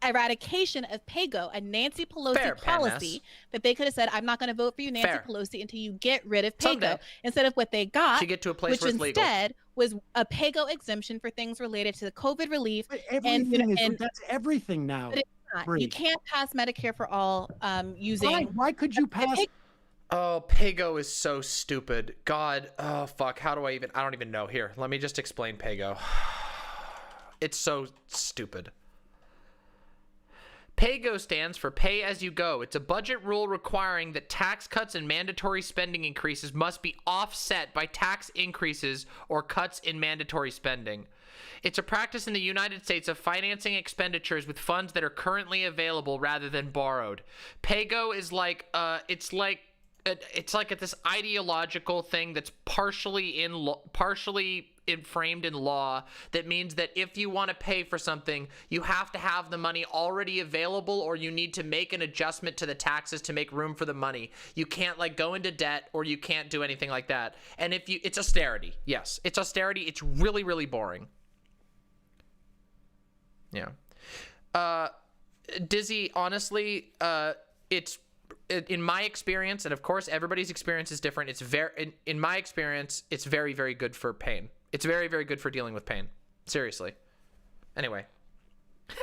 eradication of Pago, a Nancy Pelosi policy that they could have said, I'm not going to vote for you, Nancy Pelosi, until you get rid of Pago. Someday. Instead of what they got, to get to a place which where it's legal. instead was a Pago exemption for things related to the COVID relief. But everything that's everything now. But it's not. You can't pass Medicare for all using... Why could you pass... Oh, Pago is so stupid. God, oh, fuck. How do I don't even know. Here, let me just explain Pago. It's so stupid. Pago stands for Pay As You Go. It's a budget rule requiring that tax cuts and mandatory spending increases must be offset by tax increases or cuts in mandatory spending. It's a practice in the United States of financing expenditures with funds that are currently available rather than borrowed. Pago is like, it's like this ideological thing that's partially framed in law that means that if you want to pay for something, you have to have the money already available, or you need to make an adjustment to the taxes to make room for the money. You can't like go into debt, or you can't do anything like that. And it's austerity. Yes, it's austerity. It's really, really boring. Yeah. Dizzy, honestly, it's in my experience, and of course everybody's experience is different. It's in my experience, it's very, very good for pain. It's very, very good for dealing with pain. Seriously. Anyway.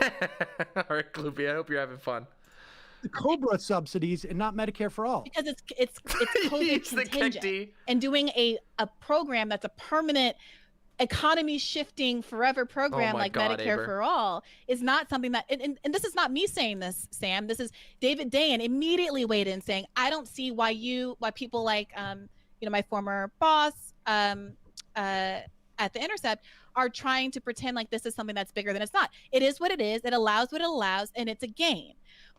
All right, Gloopy, I hope you're having fun. The Cobra subsidies and not Medicare for all. Because it's COVID contingent. And doing a program that's a permanent economy shifting forever program like Medicare for all is not something that, and this is not me saying this, Sam, this is David Dayen immediately weighed in saying, I don't see why people like, my former boss, at The Intercept are trying to pretend like this is something that's bigger than it's not. It is what it is. It allows what it allows, and it's a game.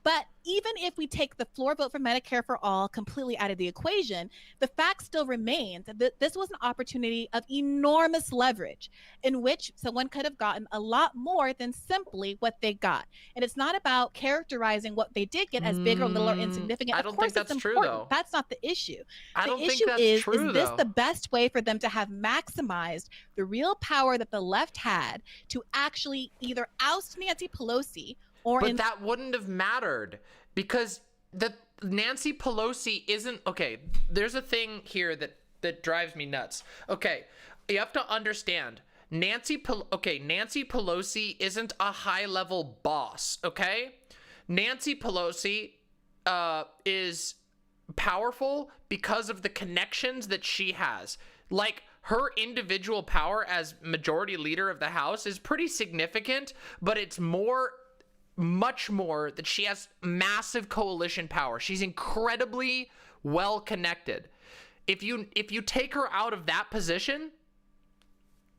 But even if we take the floor vote for Medicare for all completely out of the equation, the fact still remains that this was an opportunity of enormous leverage in which someone could have gotten a lot more than simply what they got. And it's not about characterizing what they did get as big or little or insignificant. I don't think that's true, though. That's not the issue. I don't think issue that's true, is this though. the best way for them to have maximized the real power that the left had to actually either oust Nancy Pelosi but that wouldn't have mattered because Nancy Pelosi isn't okay. There's a thing here that drives me nuts. Okay, you have to understand Nancy Pelosi isn't a high-level boss. Okay, Nancy Pelosi is powerful because of the connections that she has. Like, her individual power as majority leader of the House is pretty significant, but it's much more that she has massive coalition power. She's incredibly well connected. If you take her out of that position,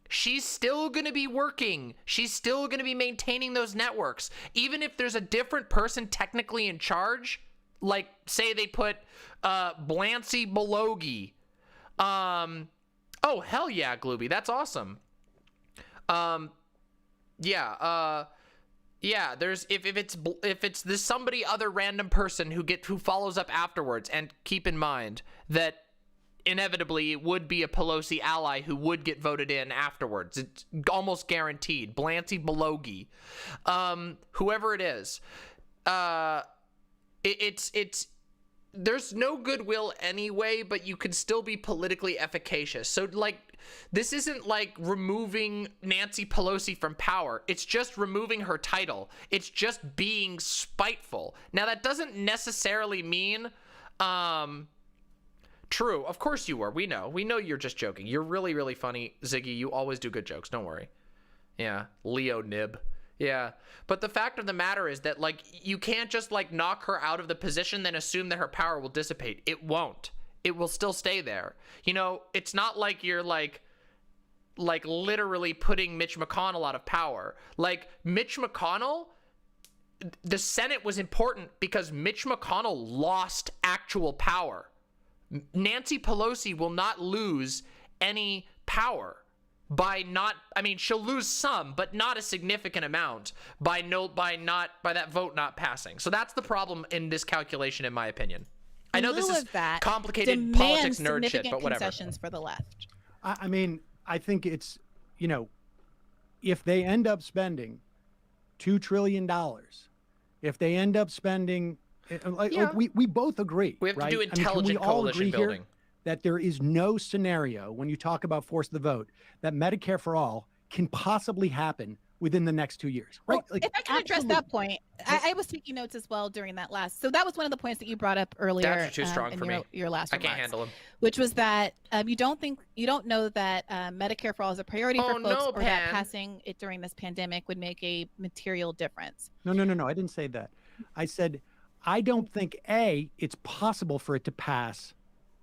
she's still going to be working. She's still going to be maintaining those networks. Even if there's a different person technically in charge, like say they put Blancy Balogi Oh, hell yeah, Glooby. That's awesome. Yeah, there's if it's this somebody other random person who follows up afterwards, and keep in mind that inevitably it would be a Pelosi ally who would get voted in afterwards. It's almost guaranteed. Blancy Belogi. Whoever it is. It's there's no goodwill anyway, but you can still be politically efficacious. So, like, this isn't like removing Nancy Pelosi from power. It's just removing her title. It's just being spiteful. Now, that doesn't necessarily mean, true. Of course you were. We know you're just joking. You're really, really funny, Ziggy. You always do good jokes. Don't worry. Yeah. Leo Nib. Yeah, but the fact of the matter is that, like, you can't just, like, knock her out of the position then assume that her power will dissipate. It won't. It will still stay there. You know, it's not like you're, like literally putting Mitch McConnell out of power. Like, Mitch McConnell, the Senate was important because Mitch McConnell lost actual power. Nancy Pelosi will not lose any power. By not, I mean, she'll lose some, but not a significant amount by that vote not passing. So that's the problem in this calculation, in my opinion. I know this is complicated politics nerd shit, but whatever. Concessions for the left. I mean, I think it's, you know, if they end up spending $2 trillion, if they end up spending, like we both agree. We have right? to do intelligent coalition building. That there is no scenario when you talk about force of the vote that Medicare for all can possibly happen within the next 2 years, right? Well, if I can address that point, I was taking notes as well during that last. So that was one of the points that you brought up earlier. That's too strong in for me. Your last I can't handle them. Which was that you don't know that Medicare for all is a priority for folks, or that passing it during this pandemic would make a material difference. No. I didn't say that. I said I don't think it's possible for it to pass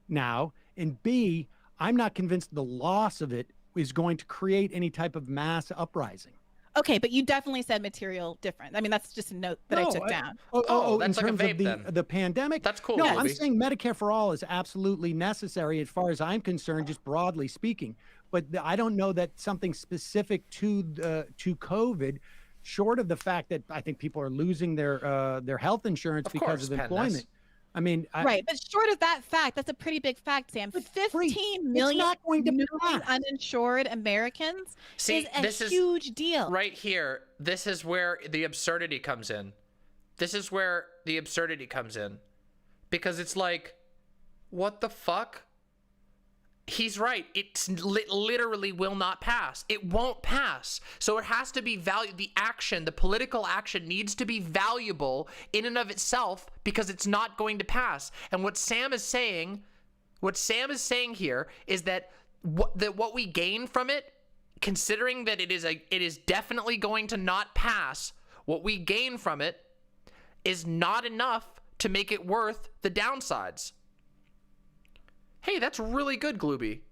now, and B, I'm not convinced the loss of it is going to create any type of mass uprising. Okay, but you definitely said material difference. I mean, that's just a note that I took down. That's in terms of the pandemic? That's cool. No, Maybe. I'm saying Medicare for all is absolutely necessary as far as I'm concerned, just broadly speaking. But I don't know that something specific to COVID, short of the fact that I think people are losing their health insurance because of employment. I mean, right, but short of that fact, that's a pretty big fact, Sam. 15 million newly uninsured Americans is a huge deal. Right here, this is where the absurdity comes in. Because it's like, what the fuck? He's right. It literally will not pass. It won't pass. So it has to be the political action needs to be valuable in and of itself because it's not going to pass. And what Sam is saying here is that what we gain from it, considering that it is definitely going to not pass, what we gain from it is not enough to make it worth the downsides. Hey, that's really good, Glooby.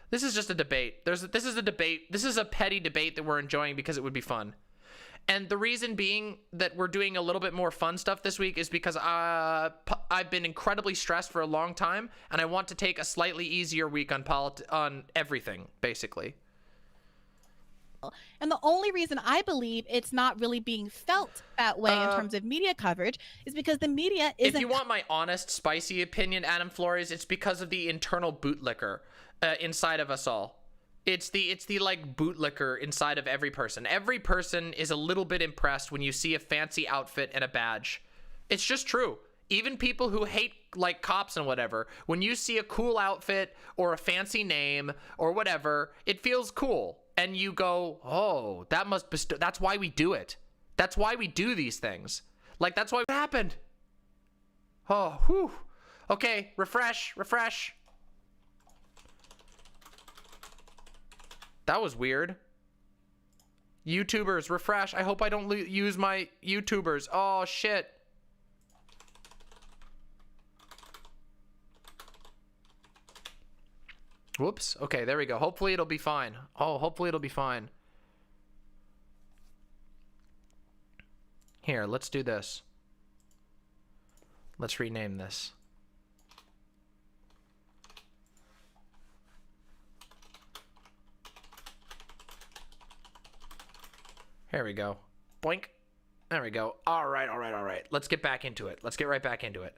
This is just a debate. This is a debate. This is a petty debate that we're enjoying because it would be fun. And the reason being that we're doing a little bit more fun stuff this week is because I've been incredibly stressed for a long time, and I want to take a slightly easier week on everything, basically. And the only reason I believe it's not really being felt that way in terms of media coverage is because the media isn't. If you want my honest, spicy opinion, Adam Flores, it's because of the internal bootlicker inside of us all. It's the like bootlicker inside of every person. Every person is a little bit impressed when you see a fancy outfit and a badge. It's just true. Even people who hate like cops and whatever, when you see a cool outfit or a fancy name or whatever, it feels cool. And you go, oh, that's why we do it. That's why we do these things. Like, that's why it happened. Oh, whew. Okay, refresh. That was weird. YouTubers, refresh. I hope I don't use my YouTubers. Oh, shit. Whoops. Okay, there we go. Hopefully it'll be fine. Oh, hopefully it'll be fine. Here, let's do this. Let's rename this. There we go. Boink. There we go. All right. Let's get back into it. Let's get right back into it.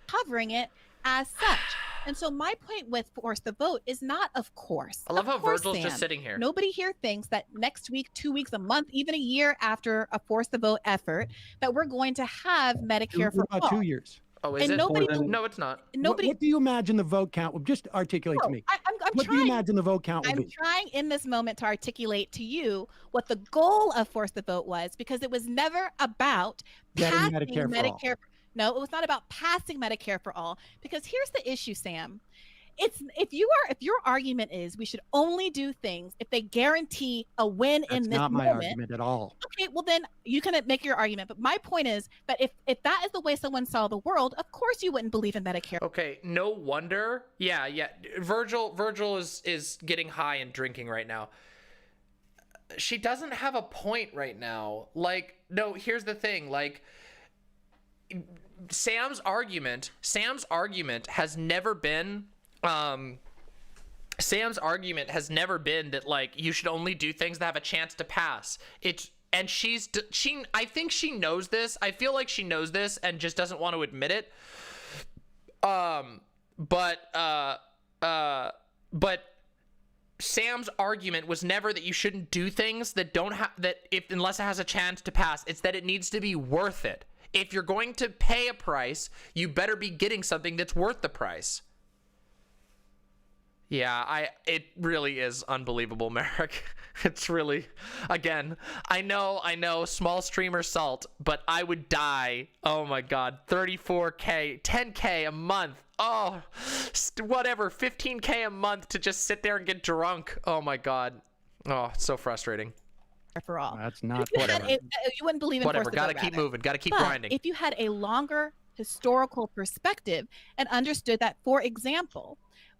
Covering it as such. And so my point with force the vote is not, of course. I love how Virgil's Sam, just sitting here. Nobody here thinks that next week, 2 weeks, a month, even a year after a force the vote effort, that we're going to have Medicare for all. 2 years. Oh, is and it? Nobody, no, it's not. Nobody. What do you imagine the vote count will just articulate to me? What do you imagine the vote count will be? I'm trying in this moment to articulate to you what the goal of force the vote was, because it was never about passing Medicare. No, it was not about passing Medicare for all. Because here's the issue, Sam. It's if your argument is we should only do things if they guarantee a win in this moment. That's not my argument at all. Okay, well then you can make your argument. But my point is that if that is the way someone saw the world, of course you wouldn't believe in Medicare. Okay, no wonder. Yeah. Virgil is getting high and drinking right now. She doesn't have a point right now. Like, no, here's the thing. Like, Sam's argument has never been Sam's argument has never been that, like, you should only do things that have a chance to pass. And I think she knows this. I feel like she knows this and just doesn't want to admit it. But Sam's argument was never that you shouldn't do things that don't have unless it has a chance to pass. It's that it needs to be worth it. If you're going to pay a price, you better be getting something that's worth the price. Yeah, it really is unbelievable, Merrick. It's really, again, I know, small streamer salt, but I would die. Oh my God, 34K, 10K a month. Oh, whatever, 15K a month to just sit there and get drunk. Oh my God. Oh, it's so frustrating. For all. That's not whatever. You wouldn't believe in whatever. Force Gotta the keep vote, moving. Gotta keep but grinding. If you had a longer historical perspective and understood that, for example,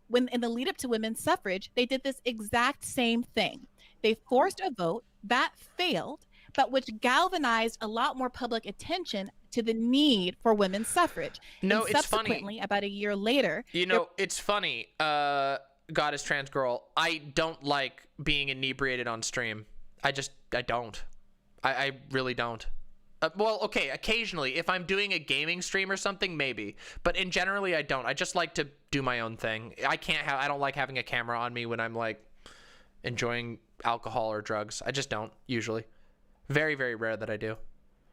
when in the lead up to women's suffrage, they did this exact same thing. They forced a vote that failed, but which galvanized a lot more public attention to the need for women's suffrage. No, and it's funny. Subsequently, about a year later, you know, it's funny. Goddess Trans Girl, I don't like being inebriated on stream. I don't. I really don't. Well, okay, occasionally, if I'm doing a gaming stream or something, maybe. But in generally, I don't. I just like to do my own thing. I don't like having a camera on me when I'm, like, enjoying alcohol or drugs. I just don't, usually. Very, very rare that I do.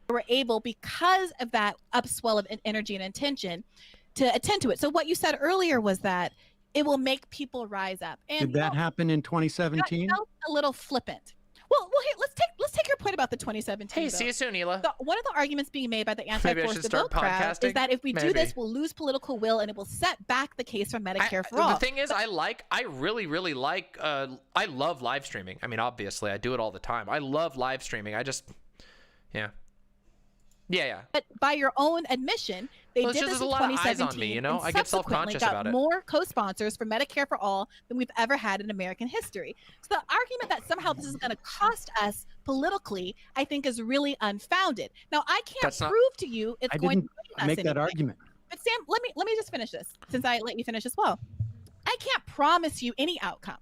Were able, because of that upswell of energy and intention, to attend to it. So what you said earlier was that it will make people rise up. And did that happen in 2017? That felt a little flippant. Well, hey, let's take your point about the 2017. Hey, see you soon, Hila. One of the arguments being made by the anti-force the vote crowd is that if we do this, we'll lose political will and it will set back the case for Medicare for all. The thing is, I really, really like. I love live streaming. I mean, obviously, I do it all the time. I love live streaming. Yeah. But by your own admission, they did this in 2017. There's a lot of eyes on me, you know. I get self-conscious about it. More co-sponsors for Medicare for all than we've ever had in American history. So the argument that somehow this is going to cost us politically, I think, is really unfounded. Now, I can't prove to you it's going to cost us make that anything. argument. But Sam, let me just finish this, since I let you finish as well. I can't promise you any outcome.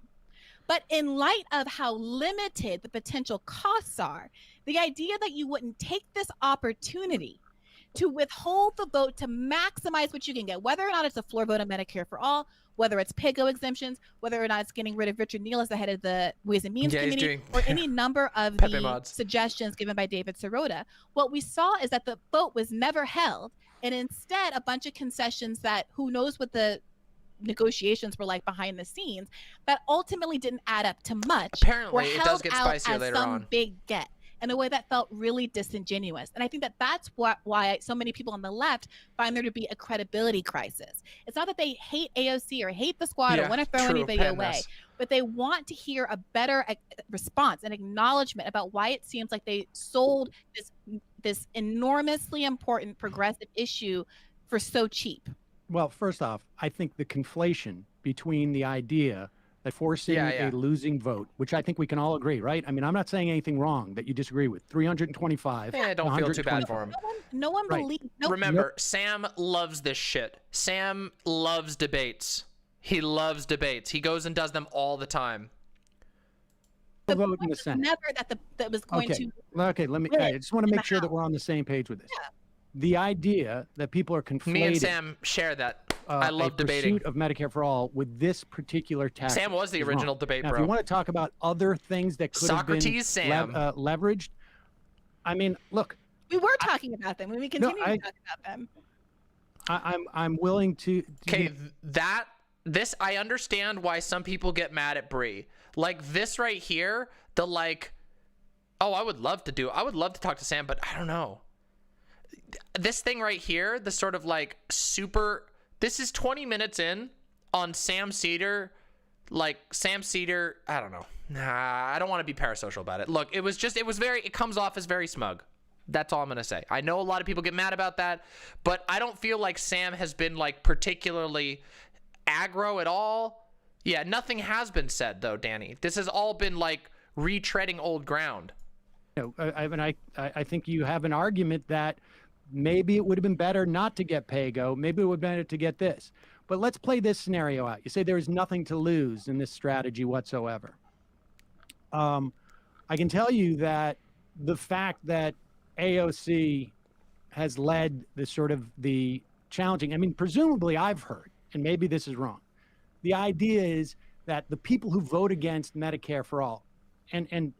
But in light of how limited the potential costs are, the idea that you wouldn't take this opportunity to withhold the vote to maximize what you can get, whether or not it's a floor vote on Medicare for all, whether it's PAYGO exemptions, whether or not it's getting rid of Richard Neal as the head of the Ways and Means Committee, or any number of the suggestions given by David Sirota, what we saw is that the vote was never held, and instead a bunch of concessions that who knows what the negotiations were like behind the scenes that ultimately didn't add up to much. Apparently, it does get spicier later on. Big get in a way that felt really disingenuous. And I think that that's why so many people on the left find there to be a credibility crisis. It's not that they hate AOC or hate the squad or want to throw anybody away, but they want to hear a better response, an acknowledgement about why it seems like they sold this enormously important progressive issue for so cheap. Well, first off, I think the conflation between the idea that forcing a losing vote, which I think we can all agree, right? I mean, I'm not saying anything wrong that you disagree with. 325. Yeah, don't feel too bad for him. No one believes. Remember, Sam loves this shit. Sam loves debates. He loves debates. He goes and does them all the time. the vote in the was Senate. never that was going to. Okay, let me. I just want to make sure that we're on the same page with this. Yeah. The idea that people are conflating. Me and Sam share that. I love debating. Pursuit of Medicare for all with this particular tactic. Sam was the original debate now, bro. If you want to talk about other things that could have been leveraged, I mean, look. We were talking about them. We continue to talk about them. I'm willing to. Okay, this I understand why some people get mad at Bree. Like this right here, I would love to talk to Sam, but I don't know. This thing right here, the sort of like this is 20 minutes in on Sam Seder. Like Sam Seder, I don't know. I don't want to be parasocial about it. Look, it comes off as very smug. That's all I'm going to say. I know a lot of people get mad about that, but I don't feel like Sam has been like particularly aggro at all. Yeah, nothing has been said though, Danny. This has all been like retreading old ground. I think you have an argument that maybe it would have been better not to get Pago. Maybe it would have been better to get this. But let's play this scenario out. You say there is nothing to lose in this strategy whatsoever. I can tell you that the fact that AOC has led the challenging, I mean, presumably I've heard, and maybe this is wrong. The idea is that the people who vote against Medicare for all, and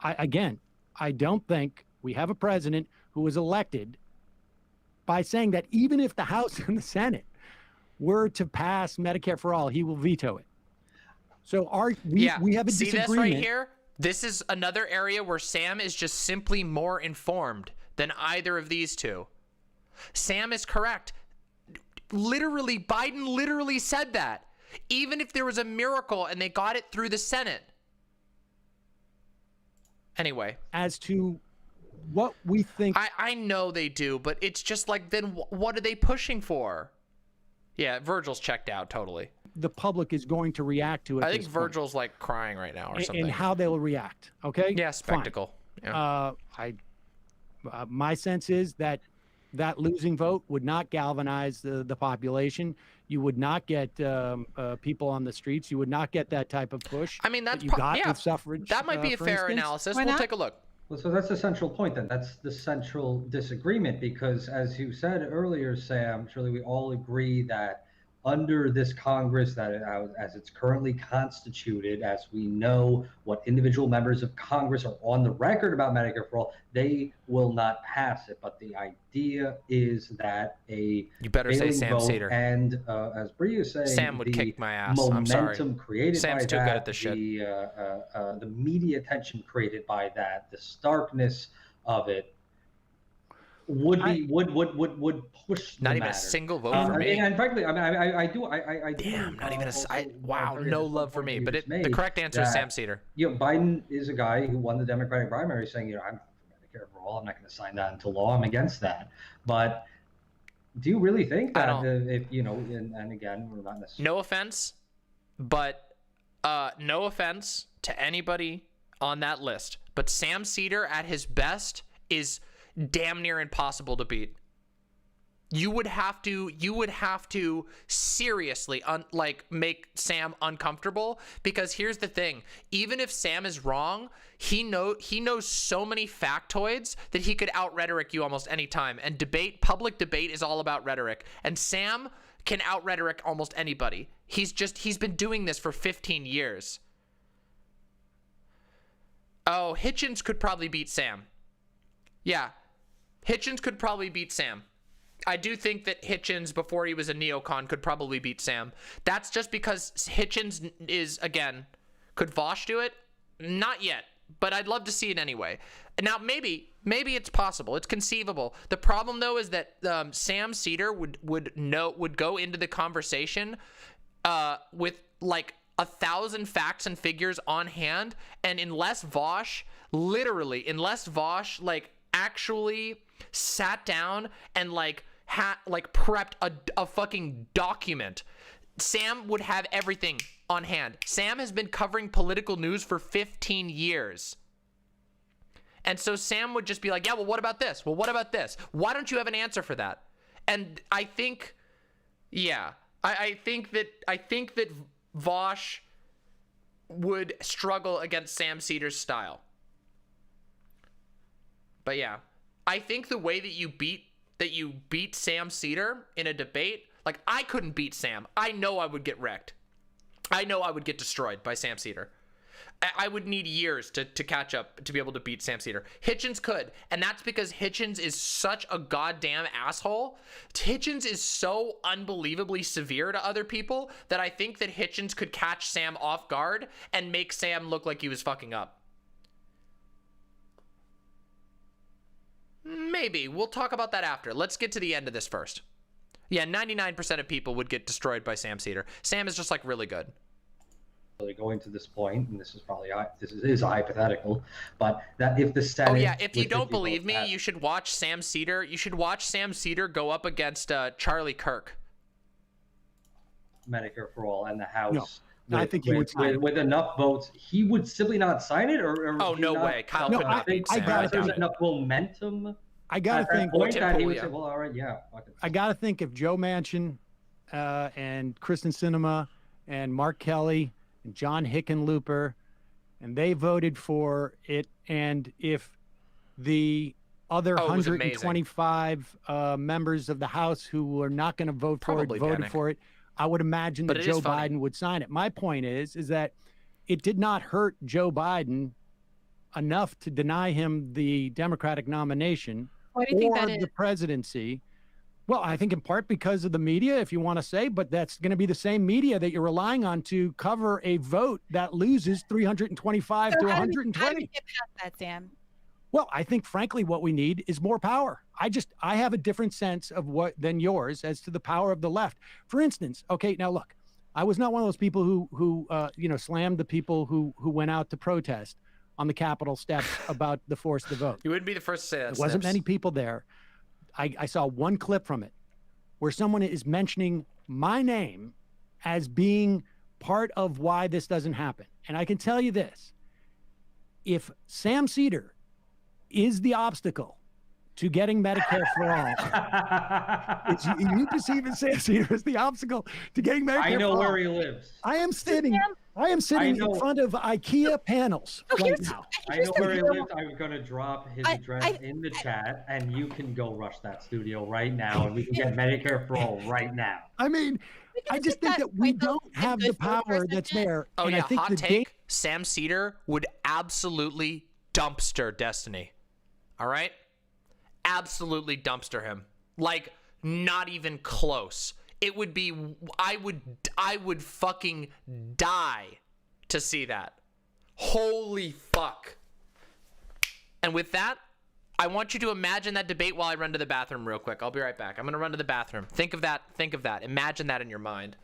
I don't think we have a president who was elected by saying that even if the House and the Senate were to pass Medicare for all, he will veto it. So we have a disagreement. See this right here? This is another area where Sam is just simply more informed than either of these two. Sam is correct. Literally, Biden literally said that. Even if there was a miracle and they got it through the Senate. Anyway. As to what we think. I know they do, but it's just like, then what are they pushing for? Yeah, Virgil's checked out totally. The public is going to react to it. I think Virgil's like crying right now or something. And how they will react. Okay. Yeah, spectacle. Yeah. My sense is that losing vote would not galvanize the population. You would not get people on the streets. You would not get that type of push. I mean, that's you got with suffrage. That might be a fair analysis. We'll take a look. Well, so that's the central point then. That's the central disagreement because, as you said earlier, Sam, surely we all agree that under this Congress, that as it's currently constituted, as we know what individual members of Congress are on the record about Medicare for all, they will not pass it. But the idea is that you better say Sam Seder. And as Bree is saying, Sam would kick my ass. Momentum I'm sorry. created Sam's by too that, good at this shit. The media attention created by that, the starkness of it, would push the not even matter. a single vote for me. And frankly, I mean, I do. Damn, not even a wow, no love for me. But the correct answer is Sam Seder. You know, Biden is a guy who won the Democratic primary, saying, I'm for Medicare for all. I'm not going to sign that into law. I'm against that. But do you really think that if and again, we're not necessarily. No offense, but no offense to anybody on that list, but Sam Seder at his best is damn near impossible to beat. You would have to seriously make Sam uncomfortable, because here's the thing, even if Sam is wrong, he knows so many factoids that he could out rhetoric you almost any time. And public debate is all about rhetoric, and Sam can out rhetoric almost anybody. He's been doing this for 15 years. Oh, Hitchens could probably beat Sam. Yeah, Hitchens could probably beat Sam. I do think that Hitchens, before he was a neocon, could probably beat Sam. That's just because Hitchens is, again, could Vosh do it? Not yet, but I'd love to see it anyway. Now, maybe it's possible. It's conceivable. The problem, though, is that Sam Seder would go into the conversation with like 1,000 facts and figures on hand, and unless Vosh actually sat down and prepped a fucking document, Sam would have everything on hand. Sam has been covering political news for 15 years. And so Sam would just be like, yeah, well, what about this? Well, what about this? Why don't you have an answer for that? And I think, yeah, I think that Vosh would struggle against Sam Seder's style. But yeah, I think the way that you beat Sam Seder in a debate, like I couldn't beat Sam. I know I would get wrecked. I know I would get destroyed by Sam Seder. I would need years to catch up to be able to beat Sam Seder. Hitchens could, and that's because Hitchens is such a goddamn asshole. Hitchens is so unbelievably severe to other people that I think that Hitchens could catch Sam off guard and make Sam look like he was fucking up. Maybe. We'll talk about that after. Let's get to the end of this first. Yeah, 99% of people would get destroyed by Sam Seder. Sam is just like really good. Going to this point, and this is a hypothetical, but that if the Senate... Oh yeah, if you don't believe me, you should watch Sam Seder. You should watch Sam Seder go up against Charlie Kirk. Medicare for All and the House... No, I think he would sign with enough votes, he would simply not sign it, or oh no way, Kyle could not beat Sam. There's enough momentum. I gotta think that he would say, well, all right, yeah. I gotta think if Joe Manchin, and Kristen Sinema, and Mark Kelly, and John Hickenlooper, and they voted for it, and if the other 125 members of the House who were not going to vote for it voted for it, I would imagine that Joe Biden would sign it. My point is that it did not hurt Joe Biden enough to deny him the Democratic nomination Why do you think or that is? the presidency. Well, I think in part because of the media, if you want to say, but that's going to be the same media that you're relying on to cover a vote that loses 325 to 120. How do we get past that, Sam? Well, I think, frankly, what we need is more power. I have a different sense of than yours as to the power of the left. For instance, okay, now look, I was not one of those people who slammed the people who went out to protest on the Capitol steps about the force to vote. You wouldn't be the first to say that. There wasn't many people there. I saw one clip from it where someone is mentioning my name as being part of why this doesn't happen. And I can tell you this, if Sam Seder is the obstacle to getting Medicare for all, you perceive Sam Seder as the obstacle to getting Medicare for all. I know where he lives. I am sitting in front of IKEA panels right now. I know where he lives. I'm going to drop his address in the chat, and you can go rush that studio right now, and we can get Medicare for all right now. I mean, I just think that we don't have the power that's there. Oh and yeah, I think hot take. Sam Seder would absolutely dumpster Destiny. All right? Absolutely dumpster him. Like, not even close. It would be, I would fucking die to see that. Holy fuck. And with that, I want you to imagine that debate while I run to the bathroom real quick. I'll be right back. I'm going to run to the bathroom. Think of that. Think of that. Imagine that in your mind.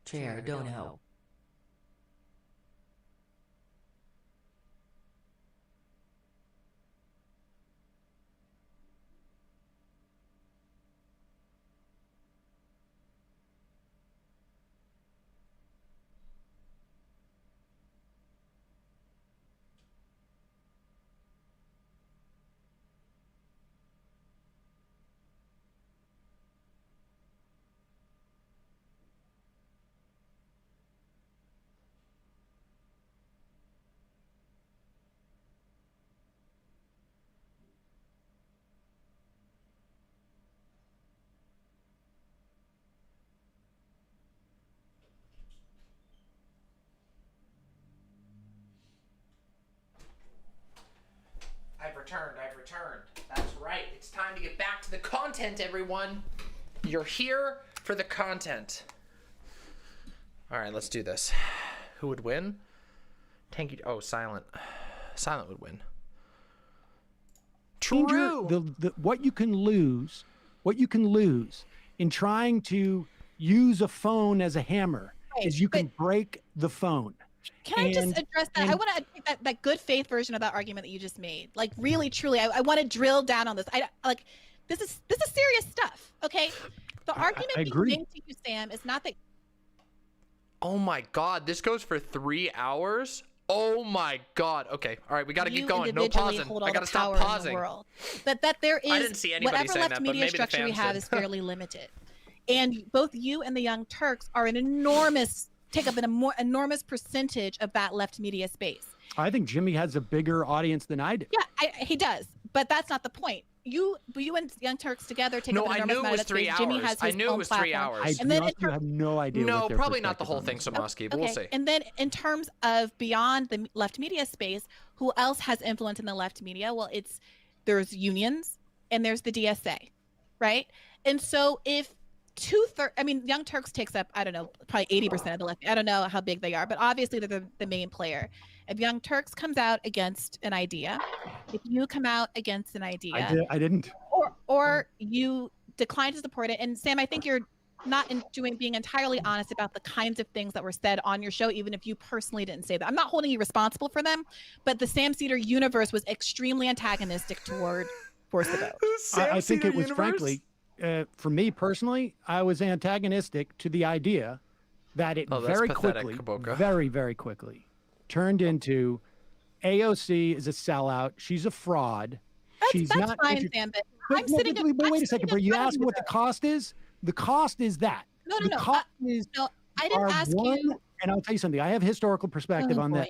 Chair Dono. to the content, everyone. You're here for the content. All right, let's do this. Who would win? Tanky. Oh, Silent. Silent would win. True. What you can lose in trying to use a phone as a hammer is you can break the phone. Can I just address that? I want to take that good faith version of that argument that you just made. Like, really, truly, I want to drill down on this. This is serious stuff. Okay, the argument being made to you, Sam, is not that. Oh my God, this goes for 3 hours. Oh my God. Okay, all right, we got to keep going. No pausing. I got to stop pausing. But that there is I didn't see anybody whatever saying left that, but media maybe the structure we fans have did. is fairly limited, and both you and the Young Turks are an take up an enormous percentage of that left media space. I think Jimmy has a bigger audience than I do. Yeah, he does, but that's not the point. You and Young Turks together take up an enormous amount of that space. Jimmy has his I knew it was 3 hours. You have no idea. No, what their probably not the whole perspective thing, on this is. Samoski, but we'll see. And then in terms of beyond the left media space, who else has influence in the left media? Well, there's unions and there's the DSA, right? And so if Young Turks takes up, I don't know, probably 80% of the left. I don't know how big they are, but obviously they're the main player. If Young Turks comes out against an idea, if you come out against an idea, I didn't. Or you decline to support it. And Sam, I think you're not being entirely honest about the kinds of things that were said on your show, even if you personally didn't say that. I'm not holding you responsible for them, but the Sam Seder universe was extremely antagonistic toward Force the Vote. I think it was, frankly, for me personally, I was antagonistic to the idea that it very quickly, very, very quickly turned into AOC is a sellout. She's a fraud. That's fine, Sam, but I'm sitting in But wait a second, bro. You asked what the cost is? The cost is that. No. Cost is I didn't ask you. And I'll tell you something. I have historical perspective on this.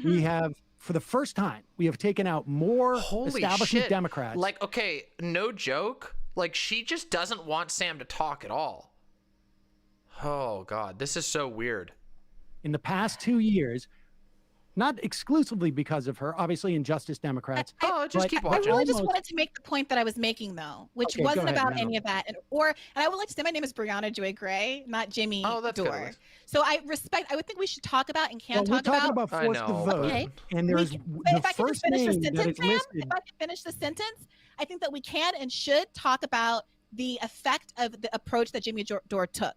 We have, for the first time, we have taken out more establishment Democrats. Like, okay, no joke. Like, she just doesn't want Sam to talk at all. Oh, God. This is so weird. In the past 2 years, not exclusively because of her, obviously Injustice Democrats. Just keep watching. I really just wanted to make the point that I was making, though, which wasn't about any of that. And I would like to say my name is Brianna Joy Gray, not Jimmy Dore. So I would think we should talk about and can talk talking about Force the Vote. Okay. And there's if I can just finish the sentence, Sam, listed. if I can finish the sentence, I think that we can and should talk about the effect of the approach that Jimmy Dore took.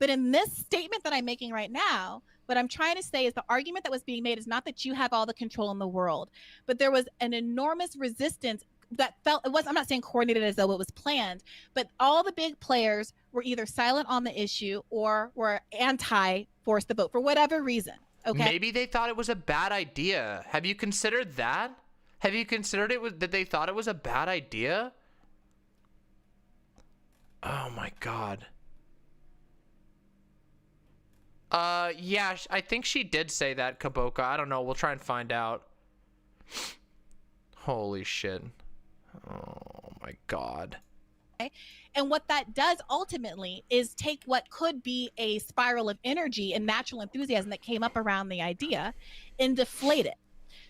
But in this statement that I'm making right now, what I'm trying to say is the argument that was being made is not that you have all the control in the world, but there was an enormous resistance that I'm not saying coordinated as though it was planned, but all the big players were either silent on the issue or were anti-force the vote for whatever reason. Okay. Maybe they thought it was a bad idea. Have you considered that? Have you considered that they thought it was a bad idea? Oh my God. Yeah, I think she did say that, Kaboka. I don't know. We'll try and find out. Holy shit. Oh my God. And what that does ultimately is take what could be a spiral of energy and natural enthusiasm that came up around the idea and deflate it.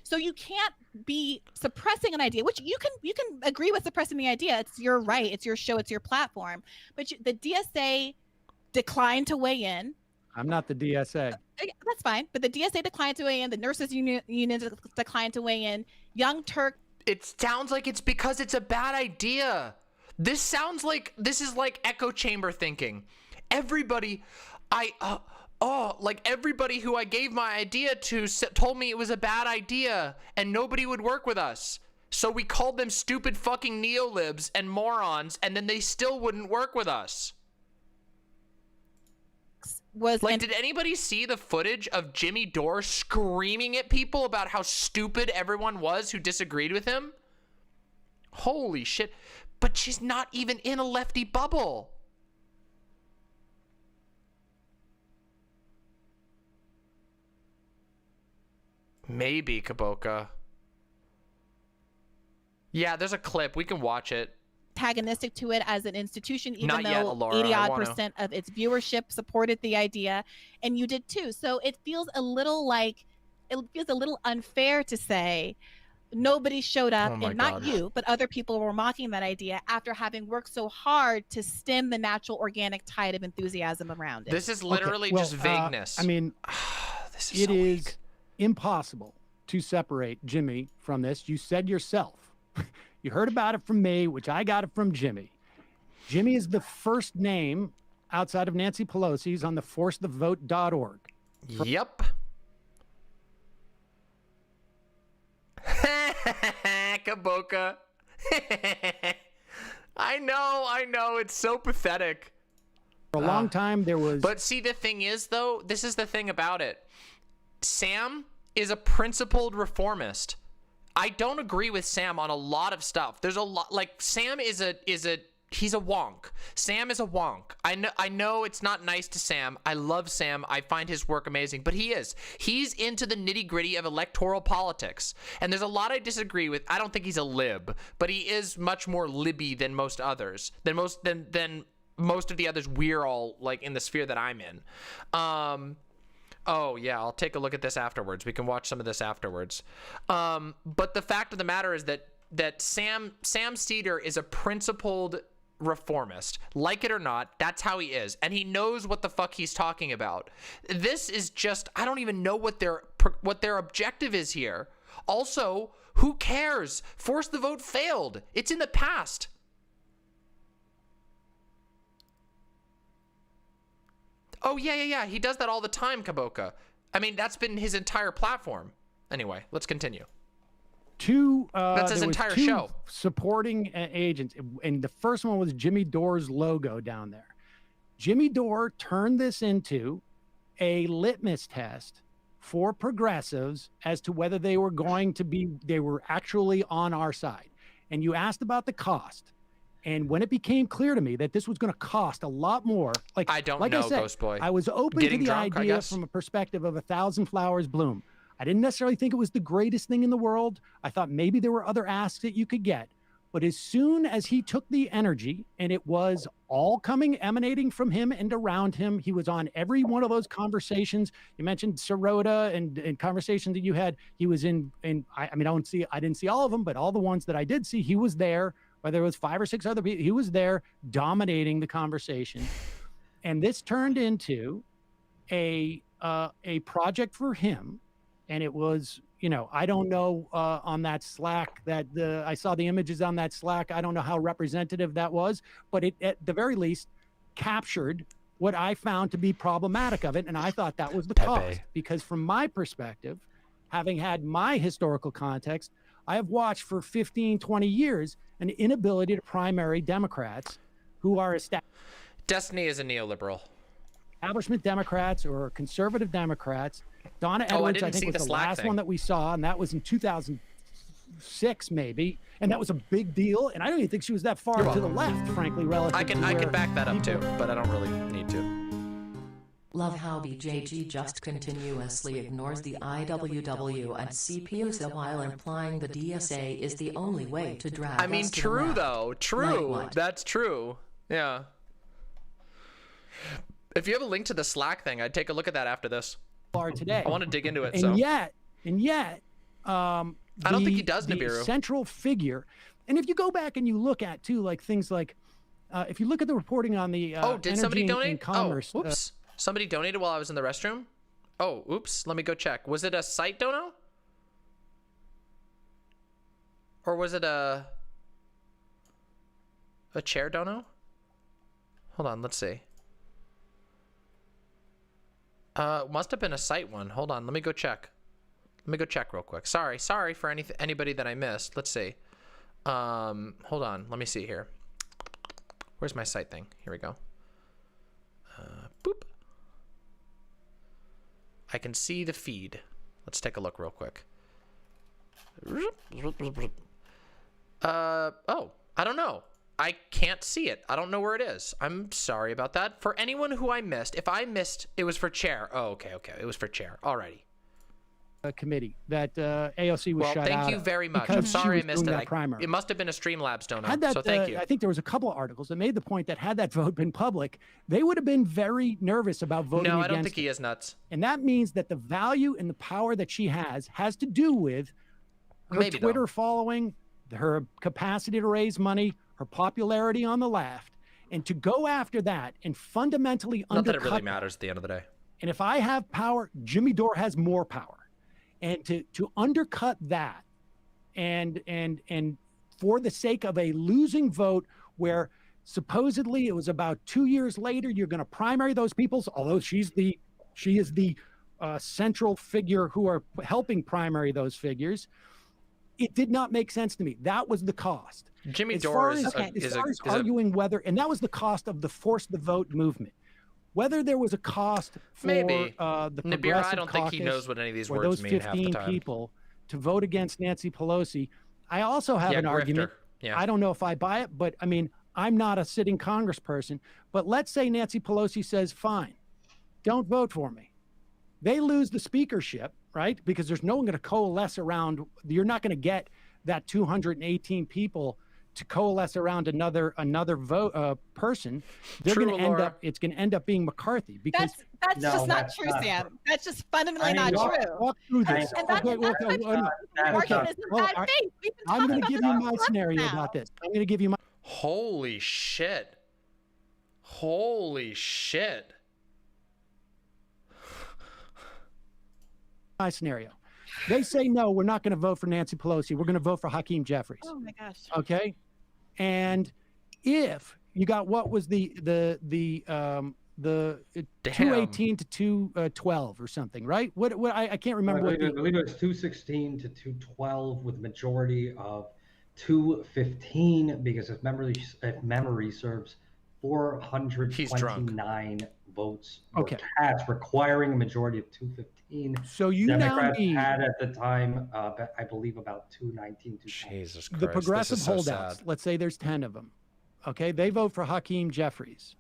So you can't be suppressing an idea, which you can agree with suppressing the idea. It's your right. It's your show. It's your platform. But the DSA declined to weigh in. I'm not the DSA. That's fine. But the DSA declined to weigh in. The nurses union declined to weigh in. Young Turk. It sounds like it's because it's a bad idea. This sounds like this is like echo chamber thinking. Everybody, everybody who I gave my idea to told me it was a bad idea and nobody would work with us. So we called them stupid fucking neolibs and morons, and then they still wouldn't work with us. Did anybody see the footage of Jimmy Dore screaming at people about how stupid everyone was who disagreed with him? Holy shit. But she's not even in a lefty bubble. Maybe, Kaboka. Yeah, there's a clip. We can watch it. Antagonistic to it as an institution, even Not yet, though Laura. 80-odd% of its viewership supported the idea, and you did too. So it feels a little unfair to say, nobody showed up, Oh my and not God. you, but other people were mocking that idea after having worked so hard to stem the natural organic tide of enthusiasm around it. This is literally just vagueness. I mean, it is impossible to separate Jimmy from this. You said yourself. You heard about it from me, which I got it from Jimmy. Jimmy is the first name outside of Nancy Pelosi's on the forcethevote.org. Yep. Kaboka. I know. It's so pathetic. For a long time, there was... But see, the thing is, though, this is the thing about it. Sam is a principled reformist. I don't agree with Sam on a lot of stuff. There's a lot, like, Sam he's a wonk. Sam is a wonk. I know it's not nice to Sam. I love Sam. I find his work amazing, but he's into the nitty gritty of electoral politics. And there's a lot I disagree with. I don't think he's a lib, but he is much more libby than most others, than most of the others we're all like in the sphere that I'm in. Oh yeah, I'll take a look at this afterwards. We can watch some of this afterwards. But the fact of the matter is that Sam Seder is a principled reformist. Like it or not, that's how he is, and he knows what the fuck he's talking about. This is just, I don't even know what their objective is here. Also, who cares? Force the vote failed. It's in the past. Oh, yeah. He does that all the time, Kaboka. I mean, that's been his entire platform. Anyway, let's continue. That's his entire two show. Supporting agents. And the first one was Jimmy Dore's logo down there. Jimmy Dore turned this into a litmus test for progressives as to whether they were actually on our side. And you asked about the cost. And when it became clear to me that this was going to cost a lot more, I said, Ghost Boy. I was open to the idea from a perspective of 1,000 flowers bloom. I didn't necessarily think it was the greatest thing in the world. I thought maybe there were other asks that you could get. But as soon as he took the energy, and it was all emanating from him and around him, he was on every one of those conversations. You mentioned Sirota and conversations that you had. He was in I didn't see all of them, but all the ones that I did see, he was there. Whether it was 5 or 6 other people, he was there dominating the conversation. And this turned into a project for him. And it was, I don't know on that Slack that I saw the images on that Slack. I don't know how representative that was, but it at the very least captured what I found to be problematic of it. And I thought that was the cost, because from my perspective, having had my historical context, I have watched for 15, 20 years an inability to primary Democrats who are Destiny is a neoliberal. Establishment Democrats or conservative Democrats. Donna Edwards, I think, was the last one that we saw, and that was in 2006, maybe. And that was a big deal. And I don't even think she was that far to the left, frankly, relative to I can back that up too, but I don't really need to. Love how BJG just continuously ignores the IWW and CPUSA while implying the DSA is the only way to drag I mean, us to true the left. though. True. Like what? That's true. Yeah. If you have a link to the Slack thing, I'd take a look at that after this. Today. I want to dig into it. And yet, I don't think he does, the Nibiru. Central figure. And if you go back and you look at too, like things like, if you look at the reporting on the did somebody energy donate? and commerce, oh, oops. Somebody donated while I was in the restroom? Oh, oops. Let me go check. Was it a site dono? Or was it a chair dono? Hold on, let's see. Must have been a site one. Hold on, let me go check. Let me go check real quick. Sorry for anybody that I missed. Let's see. Hold on, let me see here. Where's my site thing? Here we go. Boop. I can see the feed. Let's take a look real quick. Oh, I don't know. I can't see it. I don't know where it is. I'm sorry about that. For anyone who I missed, if I missed, it was for chair. Oh, okay. It was for chair. Alrighty. Committee that AOC was shut out. Thank you very much. I'm sorry I missed it. It must have been a Streamlabs dono. So thank you. I think there was a couple of articles that made the point that had that vote been public, they would have been very nervous about voting against No, I don't think he is nuts. And that means that the value and the power that she has to do with her Twitter following, her capacity to raise money, her popularity on the left, and to go after that and fundamentally Not undercut that it really matters at the end of the day. And if I have power, Jimmy Dore has more power. And to undercut that and for the sake of a losing vote where supposedly it was about 2 years later, you're going to primary those people, although she is the central figure who are helping primary those figures. It did not make sense to me. That was the cost. Jimmy Dore is arguing whether, and that was the cost of the force the vote movement. Whether there was a cost for Maybe. The Nibiru, Progressive I don't think he Caucus knows what any of these or words those mean half the 15 time. people to vote against Nancy Pelosi, I also have Yeah, an argument. grifter. Yeah. I don't know if I buy it, but I mean, I'm not a sitting congressperson. But let's say Nancy Pelosi says, fine, don't vote for me. They lose the speakership, right? Because there's no one going to coalesce around. You're not going to get that 218 people to coalesce around another vote person. They're going to end up. It's going to end up being McCarthy because that's just not true, Sam. That's just fundamentally not true. Walk through this. And that's Okay. I'm going to give you my scenario about this. I'm going to give you my. Holy shit. Holy shit. My scenario. They say, no, we're not going to vote for Nancy Pelosi. We're going to vote for Hakeem Jeffries. Oh my gosh. Okay. And if you got what was the 218 to 212 or something, right? What I can't remember. I believe it was 216 to 212 with a majority of 215 because if memory serves, 429 votes were cast, requiring a majority of 215. So you Democrats now need, had at the time, I believe, about 219. Jesus Christ. the progressive holdouts. Let's say there's 10 of them. Okay, they vote for Hakeem Jeffries.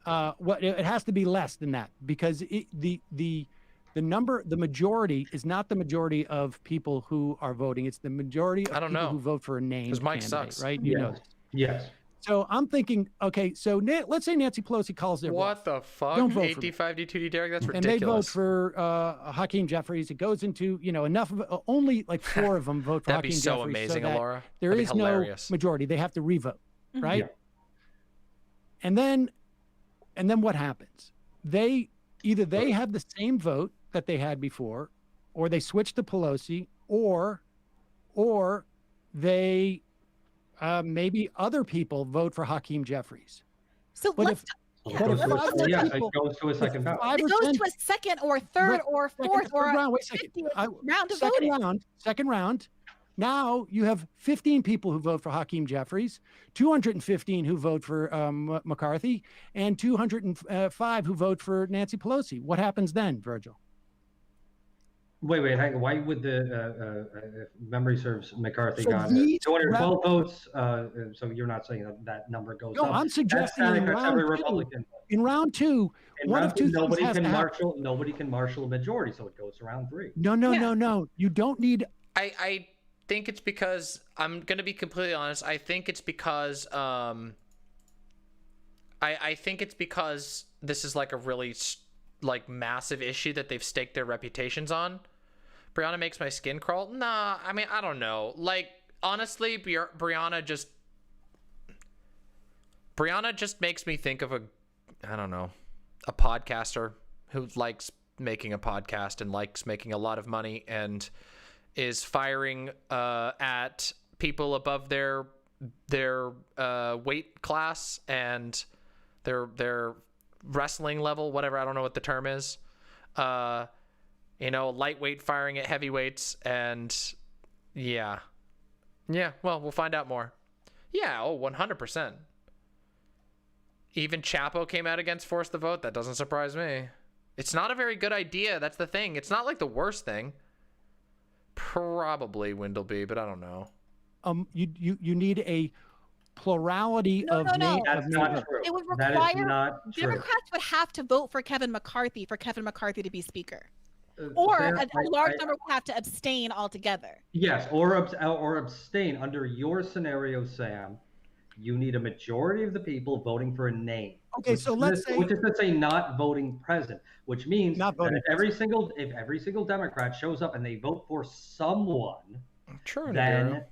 It has to be less than that because the majority is not the majority of people who are voting. It's the majority of people who vote for a name. Because Mike candidate, sucks. right? You know this. Yes. So I'm thinking, okay, so let's say Nancy Pelosi calls their What the fuck? Don't vote for me. 8D5D2D Derek? That's and they vote ridiculous. for Hakeem Jeffries. It goes into, enough of only like 4 of them vote for That'd be Hakeem so Jeffries. amazing, that Alora. There That'd be is no hilarious. majority. They have to revote, right? Yeah. And then what happens? They have the same vote that they had before, or they switch to Pelosi, or they maybe other people vote for Hakeem Jeffries. So but let's. if but if it five people, goes to a second ballot. five It or goes 10 to a second or third or fourth or round. Wait a second. 50th round of voting. Second round. Now you have 15 people who vote for Hakeem Jeffries, 215 who vote for McCarthy, and 205 who vote for Nancy Pelosi. What happens then, Virgil? Wait, hang on. Why would the if memory serves, McCarthy So got these 212 votes? So you're not saying that number goes No, up? I'm suggesting in that's round every two, Republican. in round two, In one round of two things nobody has can to happen. nobody can marshal a majority, so it goes to round 3. No. You don't need. I think it's because I'm gonna be completely honest. I think it's because I think it's because this is like a really massive issue that they've staked their reputations on. Brianna makes my skin crawl. Nah, I mean I don't know. Like honestly, Brianna just makes me think of a podcaster who likes making a podcast and likes making a lot of money and is firing at people above their weight class and their wrestling level, whatever, I don't know what the term is. Lightweight firing at heavyweights, and yeah, well, we'll find out more. Yeah, 100%. Even Chapo came out against Force the Vote. That doesn't surprise me. It's not a very good idea. That's the thing. It's not like the worst thing. Probably Windleby, but I don't know. You need a plurality of names. That's not true. It would That is require not true. Democrats would have to vote for Kevin McCarthy to be Speaker, or a large number would have to abstain altogether. Yes, or abstain. Under your scenario, Sam, you need a majority of the people voting for a name. Okay, so let's say, which is to say not voting present, which means not that voting if every single Democrat shows up and they vote for someone, then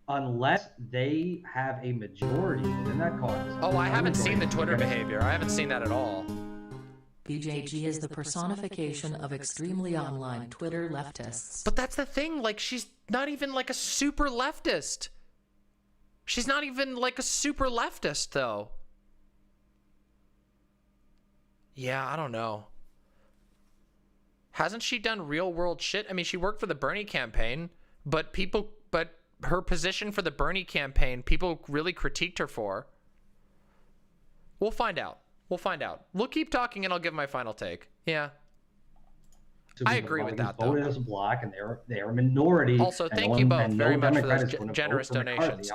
unless they have a majority within that caucus. Oh, I haven't seen the Twitter behavior. I haven't seen that at all. BJG is the personification of extremely online Twitter leftists. But that's the thing, like, she's not even like a super leftist. She's not even like a super leftist, though. Yeah, I don't know. Hasn't she done real world shit? I mean, she worked for the Bernie campaign, but her position for the Bernie campaign, people really critiqued her for. We'll find out. We'll find out. We'll keep talking and I'll give my final take. Yeah. I agree with that, though. Voted as a block, and they're a minority. Also, thank you both very much for those generous donations.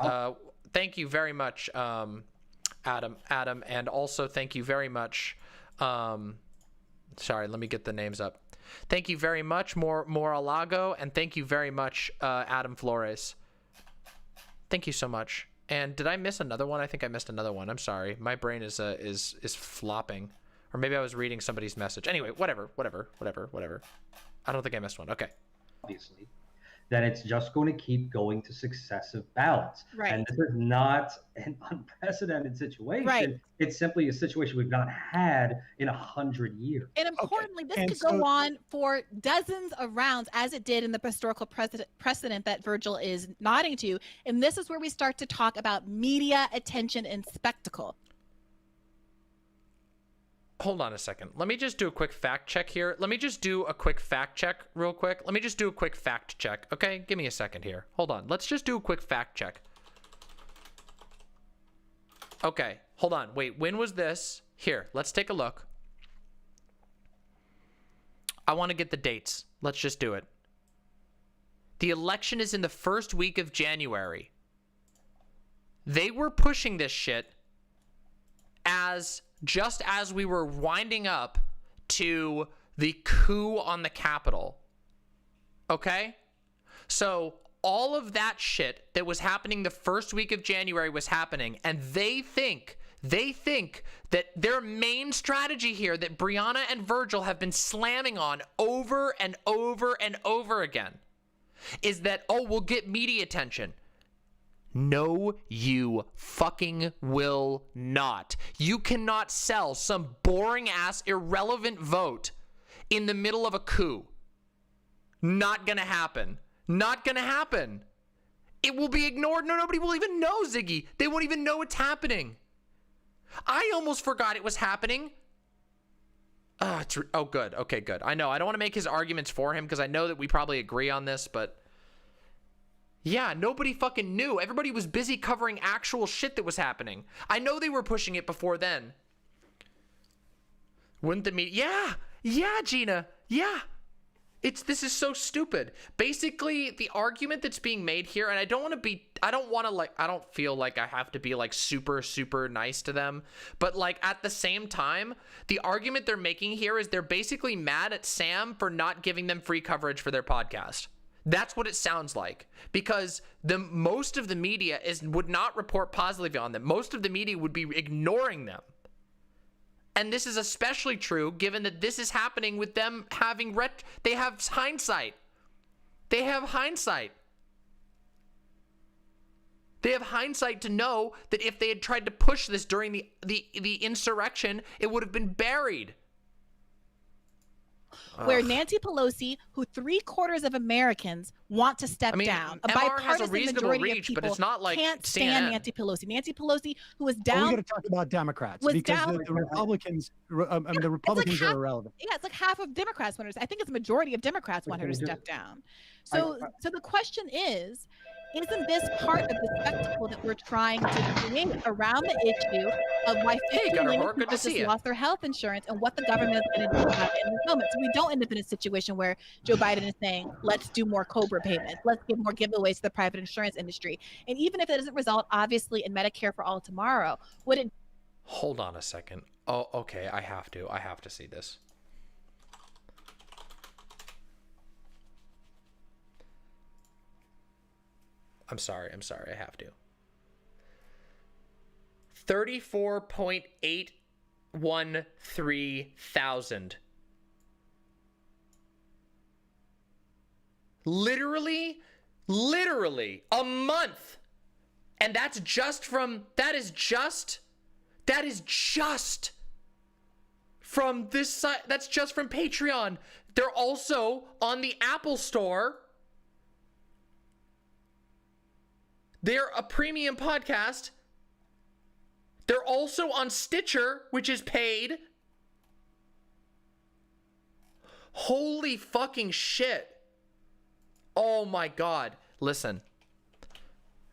Thank you very much, Adam, and also thank you very much. Sorry, let me get the names up. Thank you very much, Moralago, and thank you very much, Adam Flores. Thank you so much. And did I miss another one? I think I missed another one. I'm sorry. My brain is flopping. Or maybe I was reading somebody's message. Anyway, whatever. I don't think I missed one. Okay. Obviously, then it's just going to keep going to successive ballots. Right. And this is not an unprecedented situation. Right. It's simply a situation we've not had in 100 years. And importantly, this could go on for dozens of rounds, as it did in the historical precedent that Virgil is nodding to. And this is where we start to talk about media attention and spectacle. Hold on a second. Let me just do a quick fact check here. Let me just do a quick fact check real quick. Let me just do a quick fact check. Okay, give me a second here. Hold on. Let's just do a quick fact check. Okay, hold on. Wait, when was this? Here, let's take a look. I want to get the dates. Let's just do it. The election is in the first week of January. They were pushing this shit just as we were winding up to the coup on the Capitol. Okay? So all of that shit that was happening the first week of January was happening, and they think that their main strategy here that Brianna and Virgil have been slamming on over and over and over again is that, oh, we'll get media attention. No, you fucking will not. You cannot sell some boring ass irrelevant vote in the middle of a coup. Not gonna happen. Not gonna happen. It will be ignored. No, nobody will even know, Ziggy. They won't even know it's happening. I almost forgot it was happening. Oh, good. Okay, good. I know. I don't want to make his arguments for him because I know that we probably agree on this, but yeah, nobody fucking knew. Everybody was busy covering actual shit that was happening. I know they were pushing it before then. Wouldn't the media? Yeah, Gina. Yeah. This is so stupid. Basically, the argument that's being made here, and I don't feel like I have to be like super, super nice to them. But like at the same time, the argument they're making here is they're basically mad at Sam for not giving them free coverage for their podcast. That's what it sounds like, because most of the media would not report positively on them. Most of the media would be ignoring them. And this is especially true given that this is happening with them having they have hindsight. They have hindsight. They have hindsight to know that if they had tried to push this during the insurrection, it would have been buried. Where Nancy Pelosi, who 3/4 of Americans want to step down, a bipartisan majority of people but it's not like can't stand Nancy Pelosi. Nancy Pelosi, who was We down. got to talk about Democrats because the Republicans. The Republicans are irrelevant. Yeah, it's like half of Democrats want her. I think it's a majority of Democrats want her to step down. So the question is, isn't this part of the spectacle that we're trying to create around the issue of why 50 million people just lost their health insurance and what the government is going to do about it in this moment? So we don't end up in a situation where Joe Biden is saying, let's do more COBRA payments. Let's give more giveaways to the private insurance industry. And even if it doesn't result, obviously, in Medicare for all tomorrow, would it... Hold on a second. Oh, okay. I have to see this. I'm sorry. I have to. 34.813 thousand. Literally Literally a month. And that is just from this site. That's just from Patreon. They're also on the Apple Store. They're a premium podcast. They're also on Stitcher, which is paid. Holy fucking shit. Oh my God. Listen.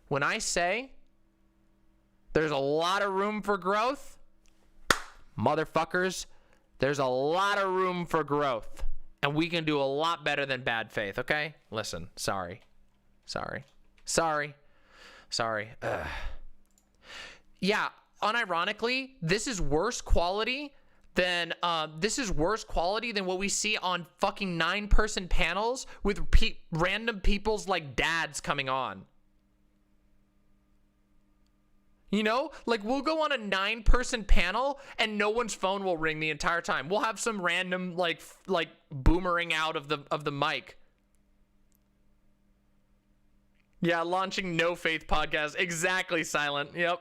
When I say there's a lot of room for growth, motherfuckers, there's a lot of room for growth. And we can do a lot better than Bad Faith, okay? Listen, sorry. Yeah, unironically, this is worse quality than what we see on fucking 9-person panels with random people's like dads coming on. You know, like we'll go on a 9-person panel and no one's phone will ring the entire time. We'll have some random like boomering out of the mic. Yeah, launching No Faith podcast. Exactly, Silent. Yep.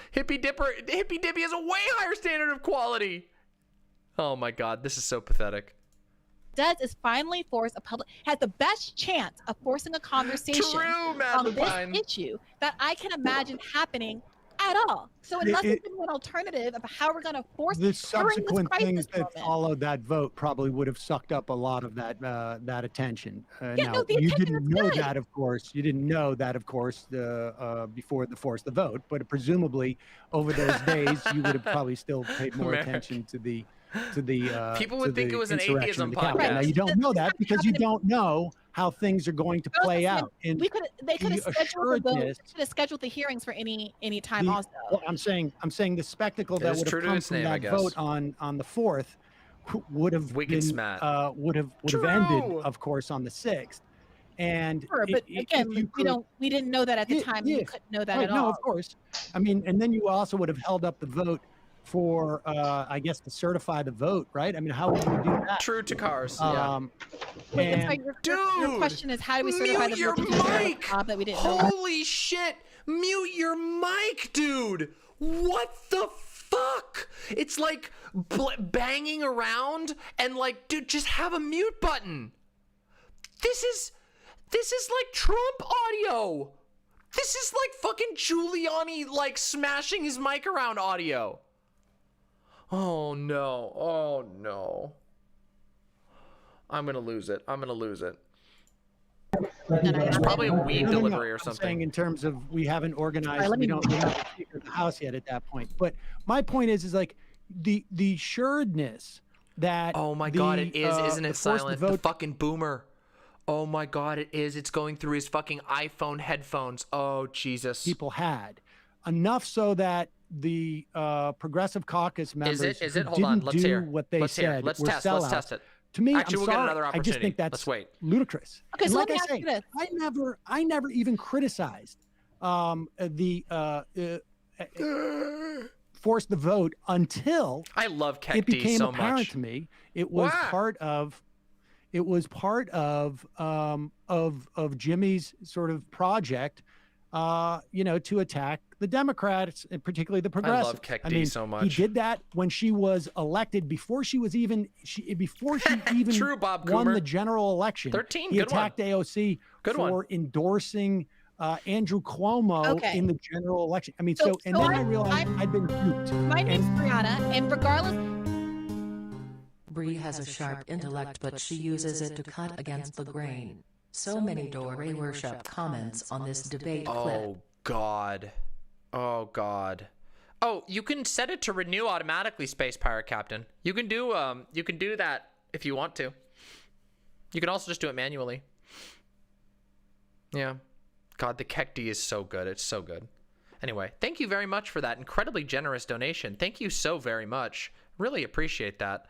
Hippy Dippy has a way higher standard of quality. Oh my God, this is so pathetic. Does is finally force has the best chance of forcing a conversation on this issue that I can imagine happening at all. So unless there's an alternative of how we're going to force the subsequent things that followed that vote probably would have sucked up a lot of that attention. Now, you didn't know that, of course. You didn't know that, of course, before the force the vote. But presumably, over those days, you would have probably still paid more attention to the people would think it was an atheism podcast. Now you don't know that because you don't know how things are going to play out. And they could have scheduled the vote. They could have scheduled the hearings for any time also. Well, I'm saying the spectacle that would have come from that vote on the 4th would have ended, of course, on the 6th. And sure, but again, we didn't know that at the time. We couldn't know that at all. No, of course. I mean, and then you also would have held up the vote for I guess to certify the vote, right? I mean, how would you do that? True to cars. Your question is, how do we certify the vote? Mute your mic! That we didn't Holy shit! Mute your mic, dude! What the fuck? It's like banging around and like, dude, just have a mute button. This is like Trump audio. This is like fucking Giuliani like smashing his mic around audio. Oh no. I'm gonna lose it. It's probably a weed delivery or something. I'm saying in terms of we haven't organized, we don't have a speaker in the house yet at that point. But my point is like the sureness that oh my God, it is, isn't it, Silent? The fucking boomer. Oh my God, it is. It's going through his fucking iPhone headphones. Oh Jesus. People had enough so that the Progressive Caucus members is it? Hold on. Let's hear what they said. Let's test it. To me, actually, I'm we'll sorry, get another opportunity. I just think that's Let's wait. Ludicrous. Okay, and so like let me I ask you this. I never even criticized force the vote until I love it became so apparent much. to me it was part of Jimmy's sort of project, to attack the Democrats and particularly the progressives. I love Kekdi so much. He did that when she was elected before she even True, Bob won Coomer. the general election. 13, he good attacked one. AOC for endorsing Andrew Cuomo in the general election. I mean, then I realized I'd been duped. My name's Brianna, and regardless. Bree has a sharp intellect, but she uses it to cut against the grain. So many Dore worship comments on this debate clip. Oh God. Oh, you can set it to renew automatically, Space Pirate Captain. You can do that if you want to. You can also just do it manually. Yeah. God, the Kekdi is so good. It's so good. Anyway, thank you very much for that incredibly generous donation. Thank you so very much. Really appreciate that.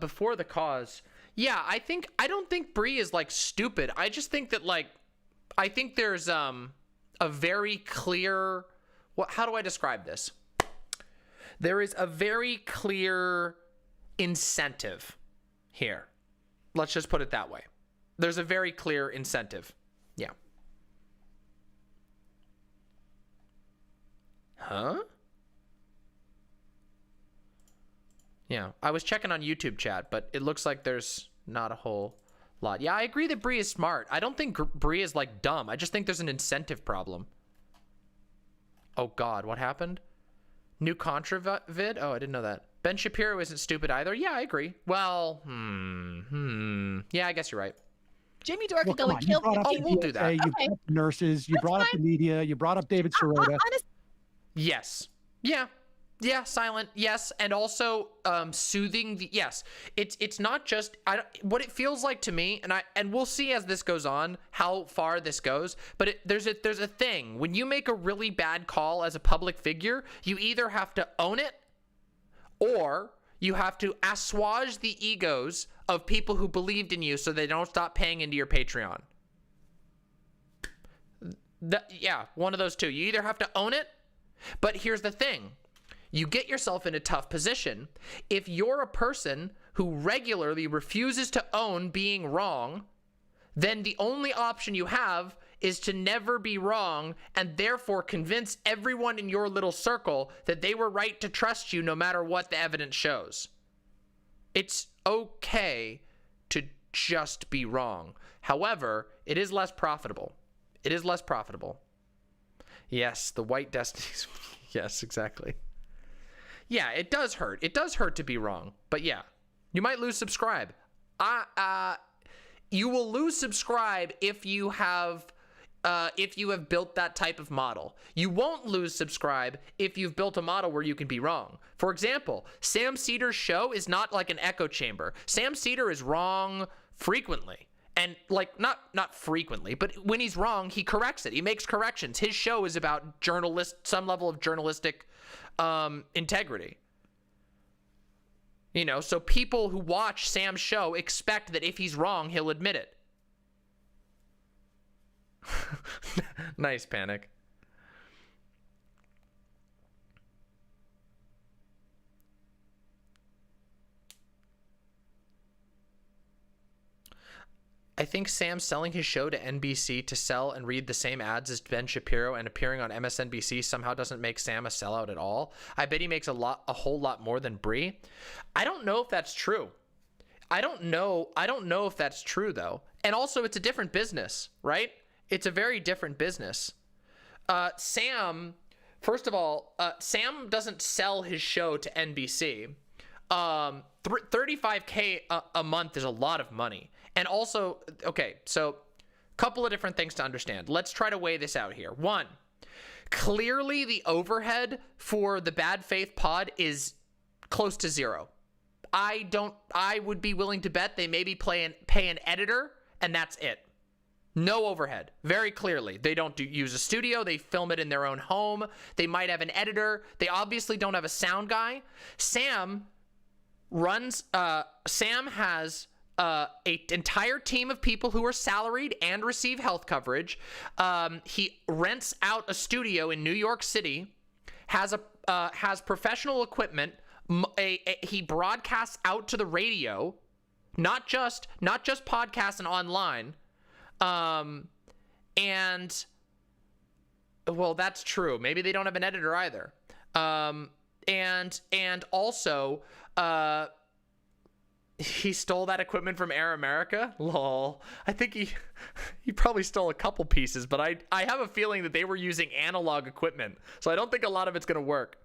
Before the cause, yeah, I don't think Bree is like stupid. I just think that I think there's a very clear, how do I describe this? There is a very clear incentive here. Let's just put it that way. There's a very clear incentive. Yeah. Huh? Yeah, I was checking on YouTube chat, but it looks like there's not a whole lot. Yeah, I agree that Bree is smart. I don't think Bree is like dumb. I just think there's an incentive problem. Oh God, what happened? New Contra vid? Oh, I didn't know that. Ben Shapiro isn't stupid either. Yeah, I agree. Well, yeah, I guess you're right. Jimmy Dore could Well, go and kill 15 Oh, we'll do that. You brought up nurses, you brought up the media, you brought up David Sirota. Yes. Yeah. Yeah, silent. Yes, and also soothing. Yes, it's not just what it feels like to me, and we'll see as this goes on how far this goes. But there's a thing when you make a really bad call as a public figure, you either have to own it, or you have to assuage the egos of people who believed in you so they don't stop paying into your Patreon. Yeah, one of those two. You either have to own it, but here's the thing. You get yourself in a tough position if you're a person who regularly refuses to own being wrong. Then the only option you have is to never be wrong and therefore convince everyone in your little circle that they were right to trust you no matter what the evidence shows. It's okay to just be wrong. However, it is less profitable. It is less profitable. Yes, the white destinies. Yes, exactly. Yeah, it does hurt. It does hurt to be wrong. But yeah, you might lose subscribe. You will lose subscribe if you have built that type of model. You won't lose subscribe if you've built a model where you can be wrong. For example, Sam Seder's show is not like an echo chamber. Sam Seder is wrong frequently. And like not frequently, but when he's wrong, he corrects it. He makes corrections. His show is about some level of journalistic integrity. You know, so people who watch Sam's show expect that if he's wrong, he'll admit it. Nice, Panic. I think Sam selling his show to NBC to sell and read the same ads as Ben Shapiro and appearing on MSNBC somehow doesn't make Sam a sellout at all. I bet he makes a whole lot more than Bree. I don't know if that's true. I don't know if that's true though. And also it's a different business, right? It's a very different business. Sam, first of all, Sam doesn't sell his show to NBC. $35K a month is a lot of money. And also, okay, so a couple of different things to understand. Let's try to weigh this out here. One, clearly the overhead for the BadFaith pod is close to zero. I would be willing to bet they maybe pay an editor and that's it. No overhead, very clearly. They don't use a studio. They film it in their own home. They might have an editor. They obviously don't have a sound guy. Sam has an entire team of people who are salaried and receive health coverage. He rents out a studio in New York City, has professional equipment. He broadcasts out to the radio, not just podcasts and online. And well, that's true. Maybe they don't have an editor either. And also, he stole that equipment from Air America. Lol. I think he probably stole a couple pieces, but I have a feeling that they were using analog equipment. So I don't think a lot of it's going to work.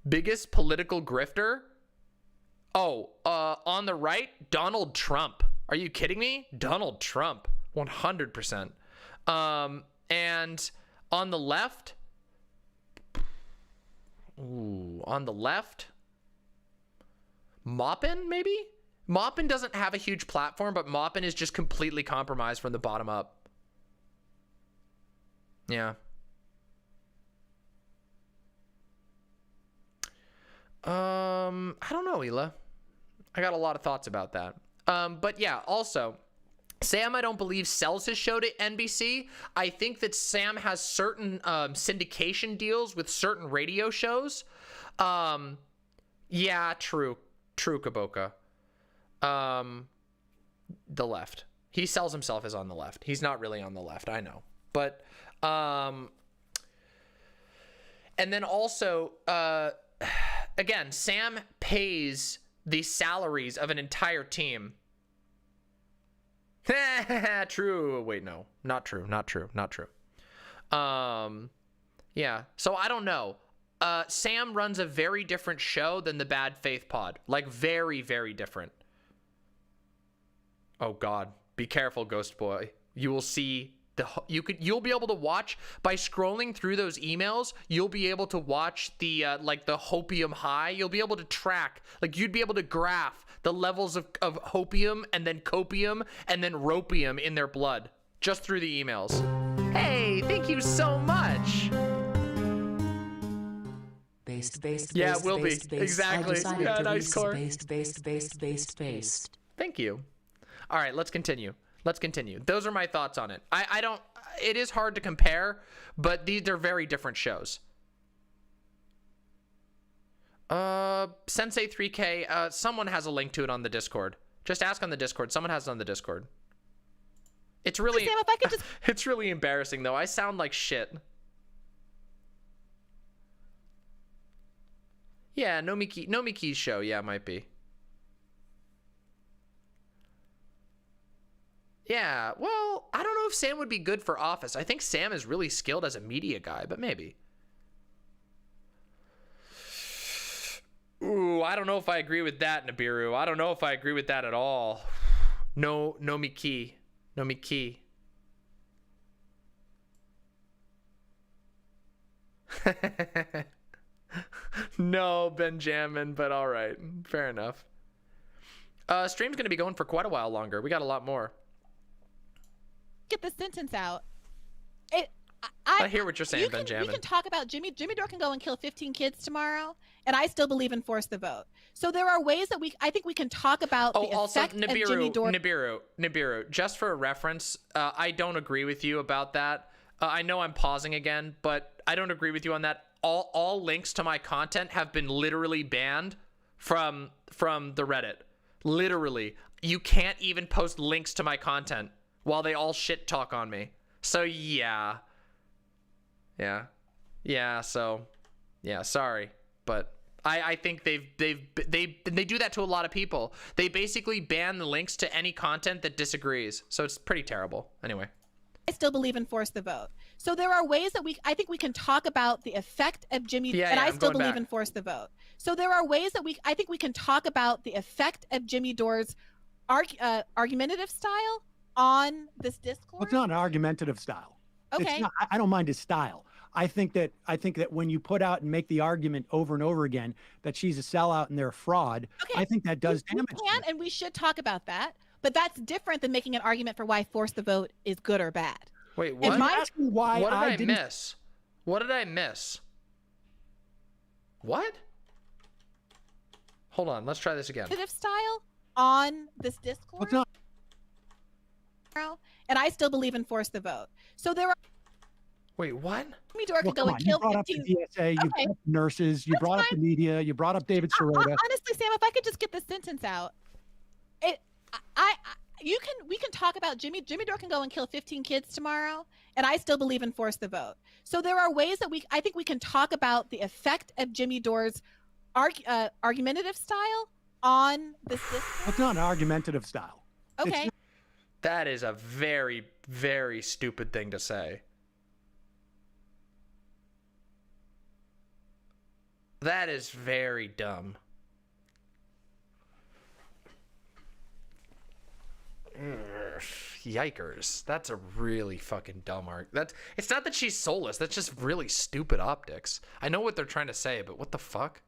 Biggest political grifter? Oh, on the right, Donald Trump. Are you kidding me? Donald Trump. 100%. And on the left, Moppin, maybe? Moppin doesn't have a huge platform, but Moppin is just completely compromised from the bottom up. Yeah. I don't know, Hila. I got a lot of thoughts about that. But yeah, also, Sam, I don't believe, sells his show to NBC. I think that Sam has certain syndication deals with certain radio shows. Yeah, true, Kaboka. The left. He sells himself as on the left. He's not really on the left, I know. But, and then also, again, Sam pays the salaries of an entire team. True. Wait, no. Not true. Yeah. So I don't know. Sam runs a very different show than the Bad Faith pod. Like, very, very different. Oh God. Be careful, Ghost Boy. You will see you'll be able to watch by scrolling through those emails. You'll be able to watch the like the hopium high. You'll be able to track, like you'd be able to graph the levels of hopium and then copium and then ropium in their blood just through the emails. Hey, thank you so much. Yeah, it will be. Exactly. Yeah, nice core. Thank you. All right, let's continue. Those are my thoughts on it. I don't, it is hard to compare, but they're very different shows. Sensei 3K, someone has a link to it on the Discord. Just ask on the Discord. Someone has it on the Discord. It's really, Sam, if I could just... it's really embarrassing though. I sound like shit. Yeah, Nomiki's show. Yeah, it might be. Yeah, well, I don't know if Sam would be good for office. I think Sam is really skilled as a media guy, but maybe. Ooh, I don't know if I agree with that, Nibiru. I don't know if I agree with that at all. Nomiki. No, Benjamin, but all right. Fair enough. Stream's going to be going for quite a while longer. We got a lot more. Get the sentence out. I hear what you're saying, Benjamin. We can talk about Jimmy Dore can go and kill 15 kids tomorrow, and I still believe in force the vote. So there are ways that I think we can talk about the effect of Jimmy Dore. Nibiru, just for a reference, I don't agree with you about that. I know I'm pausing again, but I don't agree with you on that. All links to my content have been literally banned from the Reddit. Literally. You can't even post links to my content while they all shit talk on me. So yeah, sorry, but I think they do that to a lot of people. They basically ban the links to any content that disagrees. So it's pretty terrible. Anyway, I still believe in force the vote. So there are ways that I think we can talk about the effect of Jimmy, and I still believe in force the vote. So there are ways that I think we can talk about the effect of Jimmy Dore's argumentative style on this discourse. Well, it's not an argumentative style. Okay. I don't mind his style. I think that when you put out and make the argument over and over again that she's a sellout and they're a fraud, okay. I think that does damage. We can and we should talk about that, but that's different than making an argument for why force the vote is good or bad. Wait, what? Why what did I miss? What did I miss? What? Hold on, let's try this again. Style on this discourse. And I still believe in force the vote. So there are. Wait, what? Jimmy Dore could go and kill 15. You brought up the DSA, you brought up nurses, you brought up the media, you brought up David Sirota. Honestly, Sam, if I could just get the sentence out, we can talk about Jimmy Dore can go and kill 15 kids tomorrow, and I still believe in force the vote. So there are ways that I think we can talk about the effect of Jimmy Dore's argumentative style on this discourse. It's not an argumentative style. Okay. That is a very, very stupid thing to say. That is very dumb. Yikers. That's a really fucking dumb argument. It's not that she's soulless. That's just really stupid optics. I know what they're trying to say, but what the fuck?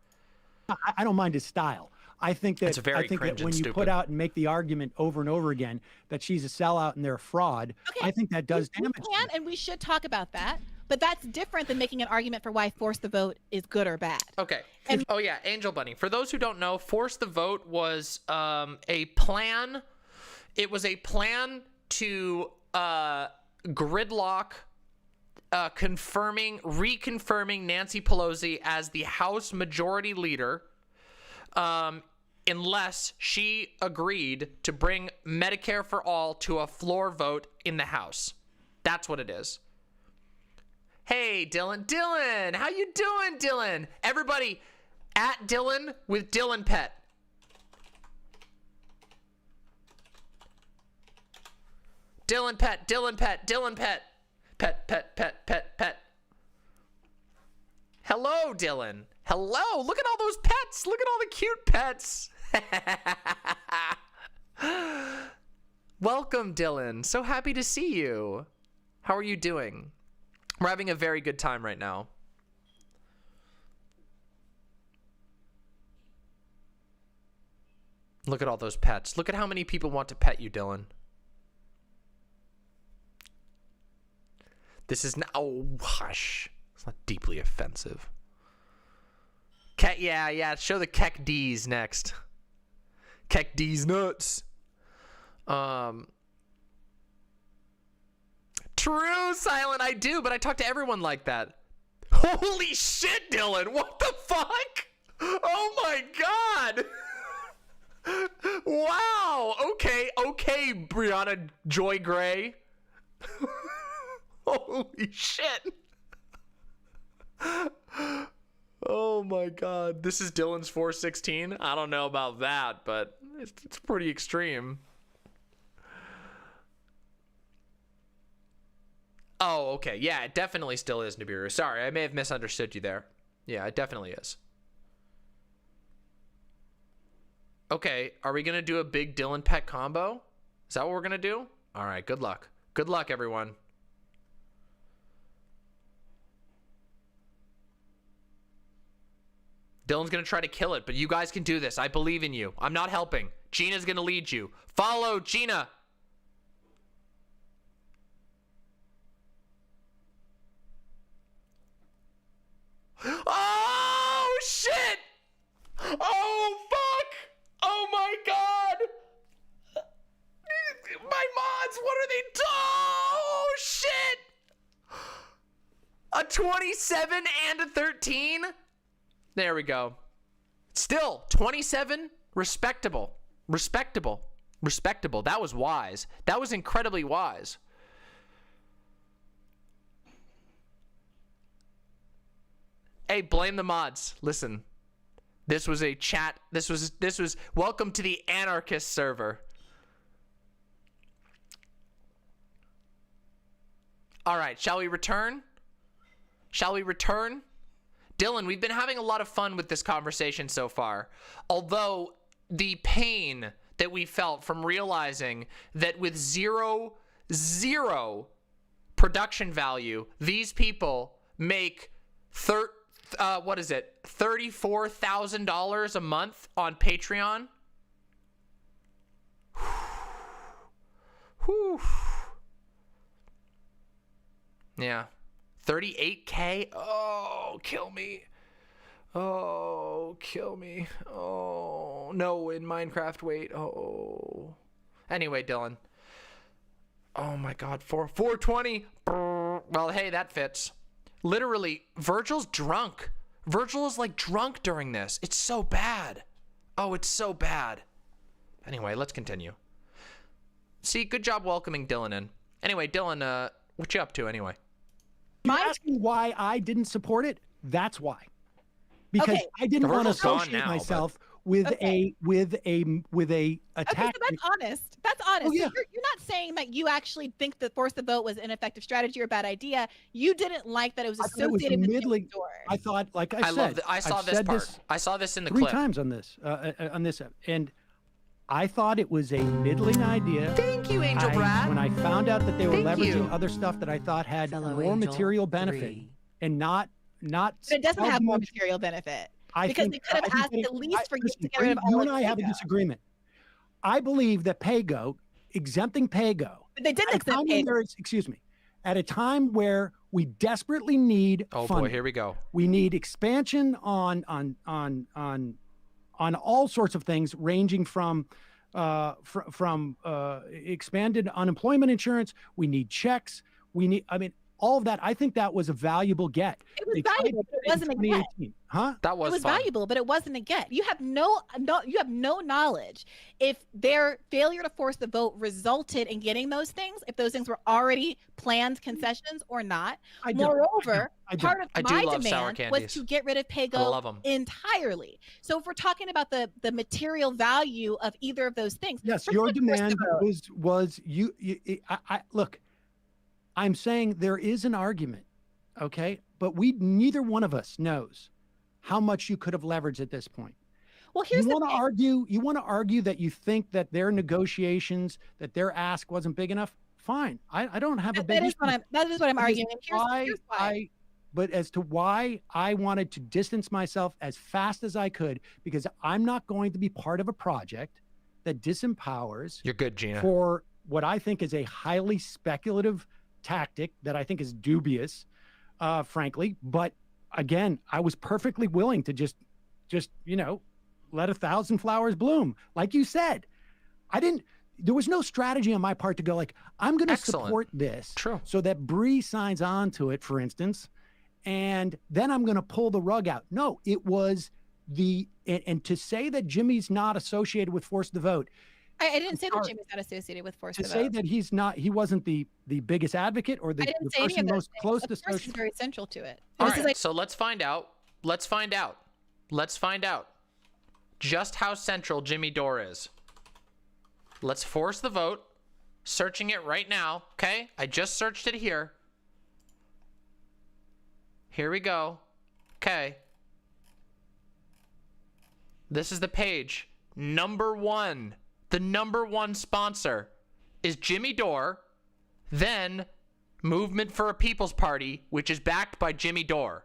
I don't mind his style. I think that when you put out and make the argument over and over again that she's a sellout and they're a fraud, okay. I think that does damage. We can and we should talk about that, but that's different than making an argument for why force the vote is good or bad. Okay. And oh yeah, Angel Bunny. For those who don't know, force the vote was a plan. It was a plan to gridlock reconfirming Nancy Pelosi as the House Majority Leader unless she agreed to bring Medicare for all to a floor vote in the House. That's what it is. Hey, Dylan. Dylan, how you doing, Dylan? Everybody, at Dylan with Dylan Pet. Dylan Pet, Dylan Pet, Dylan Pet. Pet, pet, pet, pet, pet. Hello, Dylan. Hello. Look at all those pets. Look at all the cute pets. Welcome, Dylan. So happy to see you. How are you doing? We're having a very good time right now. Look at all those pets. Look at how many people want to pet you, Dylan. This is not, oh, hush. It's not deeply offensive. Yeah, show the Keck D's next. Keck D's nuts. True, Silent, I do, but I talk to everyone like that. Holy shit, Dylan, what the fuck? Oh my god. Wow, okay, Brianna Joy Gray. Holy shit. Oh my god. This is Dylan's 416. I don't know about that, but it's pretty extreme. Oh, okay. Yeah, it definitely still is, Nibiru. Sorry, I may have misunderstood you there. Yeah, it definitely is. Okay, are we going to do a big Dylan Pet combo? Is that what we're going to do? All right, good luck. Good luck, everyone. Dylan's going to try to kill it, but you guys can do this. I believe in you. I'm not helping. Gina's going to lead you. Follow Gina. Oh, shit! Oh, fuck! Oh, my God! My mods, what are they doing? Oh, shit! A 27 and a 13? There we go. Still, 27, respectable. Respectable. Respectable. That was wise. That was incredibly wise. Hey, blame the mods. Listen. This was a chat. This was welcome to the anarchist server. All right, shall we return? Shall we return? Dylan, we've been having a lot of fun with this conversation so far. Although the pain that we felt from realizing that with zero production value, these people make $34,000 a month on Patreon. Whew. Yeah. 38K? Oh, kill me. Oh, kill me. Oh, no, in Minecraft, wait. Oh. Anyway, Dylan. Oh my god, 420. Well, hey, that fits. Literally, Virgil's drunk. Virgil is like drunk during this. It's so bad. Oh, it's so bad. Anyway, let's continue. See, good job welcoming Dylan in. Anyway, Dylan, what you up to anyway? You're asking why I didn't support it? That's why. Because I didn't want to associate myself with a attack. Okay, so that's honest. That's honest. Oh, yeah. So you're not saying that you actually think that force the vote was an effective strategy or a bad idea. You didn't like that it was associated with the door. I thought, like I said, I saw this part. I saw this in the clip 3 clip. times on this, and I thought it was a middling idea. Thank you, Angel Brad. When I found out that they were leveraging other stuff that I thought had more material benefit and not. But it doesn't have more material benefit. Because they could have asked at least for you to get rid of all You and I have a disagreement. I believe that exempting PayGo. But they didn't exempt PayGo. Excuse me. At a time where we desperately need funding. Boy, here we go. We need expansion on all sorts of things, ranging from expanded unemployment insurance. We need checks. all of that. I think that was a valuable get. It was valuable, but it wasn't a get. Huh? That was It was fun. valuable, but it wasn't a get. You have no knowledge if their failure to force the vote resulted in getting those things, if those things were already planned concessions or not. Moreover, part of my demand was to get rid of PAYGO entirely. So if we're talking about the material value of either of those things, yes, your demand was you. Look, I'm saying there is an argument, okay, but neither one of us knows how much you could have leveraged at this point. Well, here's you want to argue that you think that their negotiations, that their ask wasn't big enough. Fine, I don't have a big. That is what I'm arguing. Here's why. But as to why I wanted to distance myself as fast as I could, because I'm not going to be part of a project that disempowers. You're good, Gina. For what I think is a highly speculative tactic that I think is dubious, frankly. But again, I was perfectly willing to just let 1,000 flowers bloom, like you said. There was no strategy on my part to go like, I'm going to support this, so that Bree signs on to it, for instance, and then I'm going to pull the rug out. No, it was and to say that Jimmy's not associated with Force the Vote. I didn't say that Jimmy's not associated with Force the Vote. To say that he wasn't the biggest advocate or the person most close to social. Is very central to it. All right, so let's find out. Let's find out just how central Jimmy Dore is. Let's force the vote. Searching it right now. Okay, I just searched it here. Here we go. Okay. This is the page. Number one. The number one sponsor is Jimmy Dore, then Movement for a People's Party, which is backed by Jimmy Dore.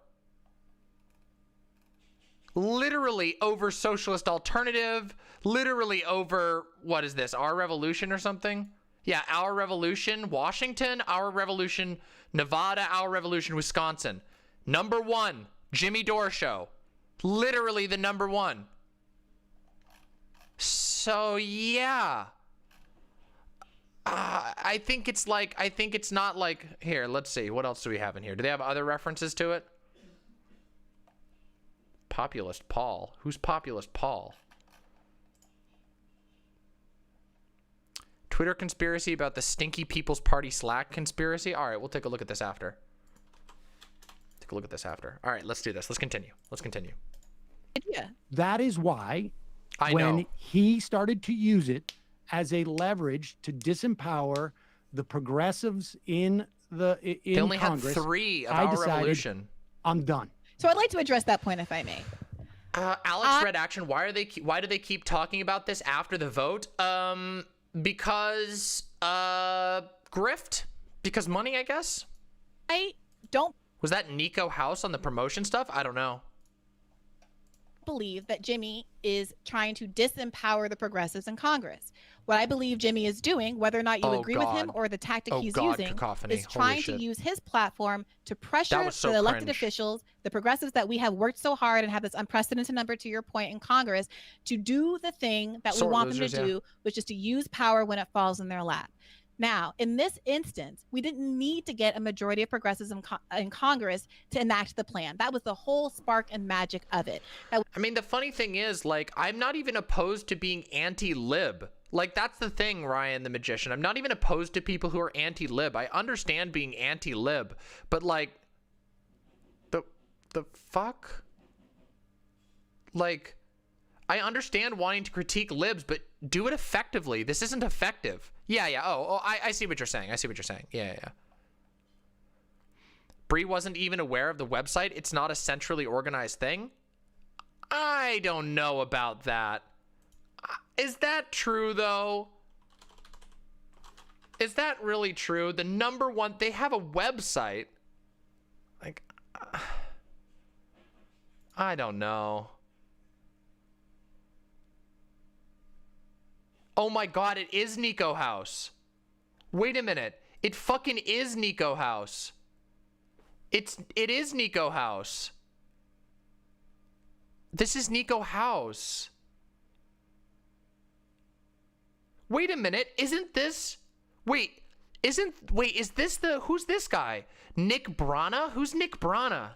Literally over Socialist Alternative, literally over, what is this, Our Revolution or something? Yeah, Our Revolution, Washington, Our Revolution, Nevada, Our Revolution, Wisconsin. Number one, Jimmy Dore Show. Literally the number one. So yeah, I think it's not like, here, let's see, what else do we have in here? Do they have other references to it? Populist Paul. Who's Populist Paul? Twitter conspiracy about the stinky People's Party Slack conspiracy. All right, we'll take a look at this after. All right, let's do this. Let's continue. Yeah. That is why when he started to use it as a leverage to disempower the progressives in Congress, they only had 3 of Our Revolution. I'm done. So I'd like to address that point, if I may. Alex Red Action, why do they keep talking about this after the vote? Because grift? Because money, I guess? I don't. Was that Nico House on the promotion stuff? I don't know. Believe that Jimmy is trying to disempower the progressives in Congress. What I believe Jimmy is doing, whether or not you agree with him or the tactic he's using, is trying to use his platform to pressure the elected officials, the progressives that we have worked so hard and have this unprecedented number, to your point, in Congress, to do the thing that we want them to do, which is to use power when it falls in their lap. Now, in this instance, we didn't need to get a majority of progressives in Congress to enact the plan. That was the whole spark and magic of it. I mean, the funny thing is, like, I'm not even opposed to being anti-lib. Like, that's the thing, Ryan the Magician. I'm not even opposed to people who are anti-lib. I understand being anti-lib, but, like, the fuck? Like, I understand wanting to critique libs, but do it effectively. This isn't effective. Yeah. Oh, I see what you're saying. Yeah. Bree wasn't even aware of the website. It's not a centrally organized thing. I don't know about that. Is that true, though? Is that really true? The number one, they have a website. Like, I don't know. Oh my god, it is Nico House. Wait a minute. It fucking is Nico House. It is Nico House. This is Nico House. Wait a minute. Isn't this... Wait. Wait, is this who's this guy? Nick Brana? Who's Nick Brana?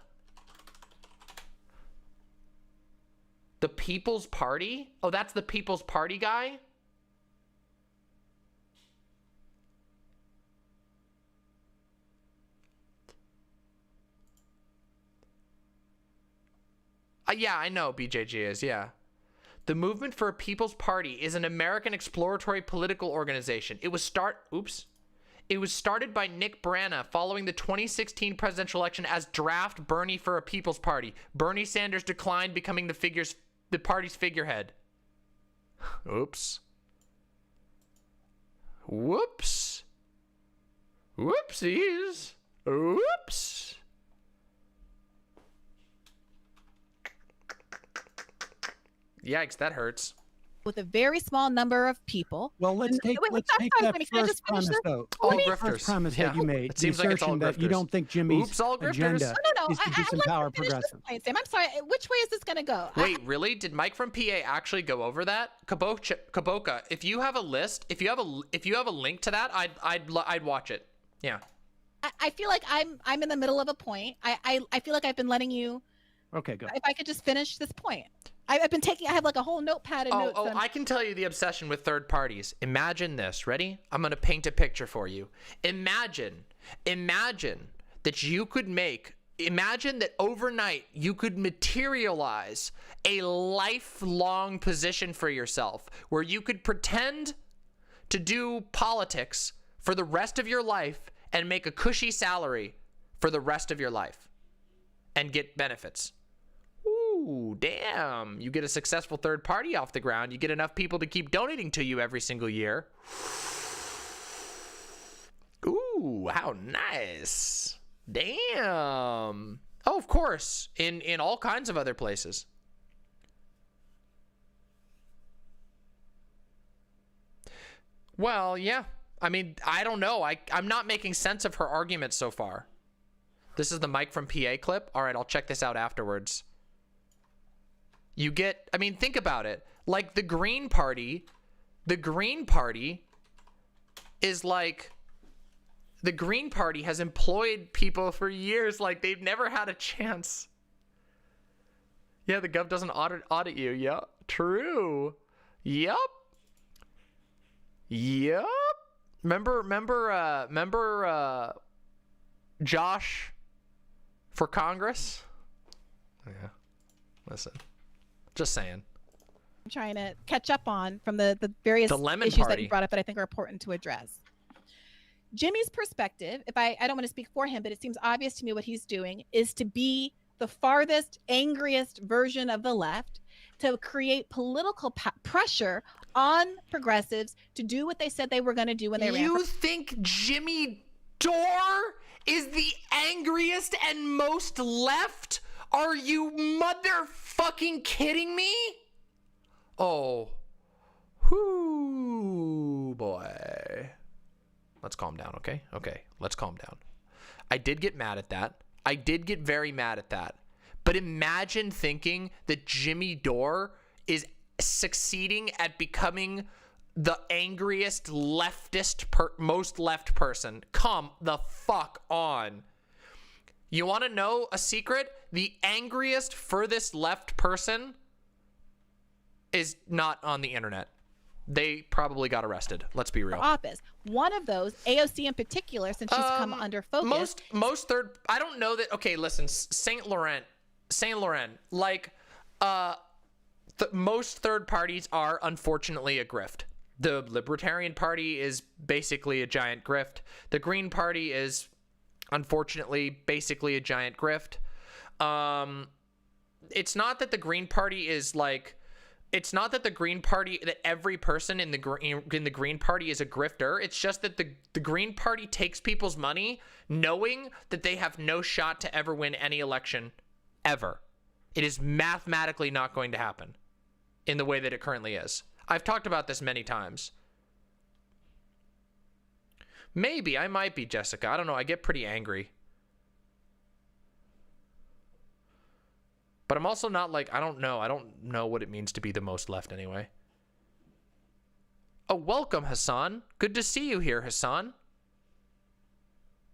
The People's Party? Oh, that's the People's Party guy? Yeah, I know BJG is, yeah. The Movement for a People's Party is an American exploratory political organization. It was started by Nick Brana following the 2016 presidential election as draft Bernie for a People's Party. Bernie Sanders declined, becoming the party's figurehead. Oops. Whoops. Whoopsies. Whoops. Yikes, that hurts. With a very small number of people. Well, let's take that first premise though. The first premise that you made, the assertion that you don't think Jimmy's agenda is to disempower progressives. Sam, I'm sorry. Which way is this going to go? Wait, really? Did Mike from PA actually go over that? Kaboka, if you have a list, if you have a link to that, I'd watch it. Yeah. I feel like I'm in the middle of a point. I feel like I've been letting you. Okay, go. If I could just finish this point. I have like a whole notepad and notes. Oh, I can tell you the obsession with third parties. Imagine this. Ready? I'm going to paint a picture for you. Imagine that you could imagine that overnight you could materialize a lifelong position for yourself where you could pretend to do politics for the rest of your life and make a cushy salary for the rest of your life and get benefits. Ooh, damn. You get a successful third party off the ground. You get enough people to keep donating to you every single year. Ooh, how nice. Damn. Oh, of course. In all kinds of other places. Well, yeah. I mean, I don't know. I'm not making sense of her argument so far. This is the Mike from PA clip. All right, I'll check this out afterwards. You get, I mean, think about it. Like the Green Party is like, the Green Party has employed people for years like they've never had a chance. Yeah, the gov doesn't audit you. Yeah, true. Yep. Remember Josh for Congress? Yeah. Listen. Just saying. I'm trying to catch up on from the various issues that you brought up that I think are important to address. Jimmy's perspective, if I don't want to speak for him, but it seems obvious to me what he's doing is to be the farthest, angriest version of the left, to create political pressure on progressives to do what they said they were going to do when they ran. You think Jimmy Dore is the angriest and most left? Are you motherfucking kidding me? Oh. Whoo, boy. Let's calm down, okay? Okay, let's calm down. I did get mad at that. I did get very mad at that. But imagine thinking that Jimmy Dore is succeeding at becoming the angriest leftist, most left person. Come the fuck on. You want to know a secret? The angriest, furthest left person is not on the internet. They probably got arrested. Let's be real. Office. One of those, AOC in particular, since she's come under focus. Most third. I don't know that. Okay, listen. Saint Laurent. Like, most third parties are unfortunately a grift. The Libertarian Party is basically a giant grift. The Green Party is unfortunately basically a giant grift. It's not that the Green Party is like, it's not that the Green Party, that every person in the Green Party is a grifter. It's just that the Green Party takes people's money knowing that they have no shot to ever win any election ever. It is mathematically not going to happen in the way that it currently is. I've talked about this many times. Maybe I might be, Jessica. I don't know. I get pretty angry. But I'm also not like, I don't know. I don't know what it means to be the most left anyway. Oh, welcome, Hassan. Good to see you here, Hassan.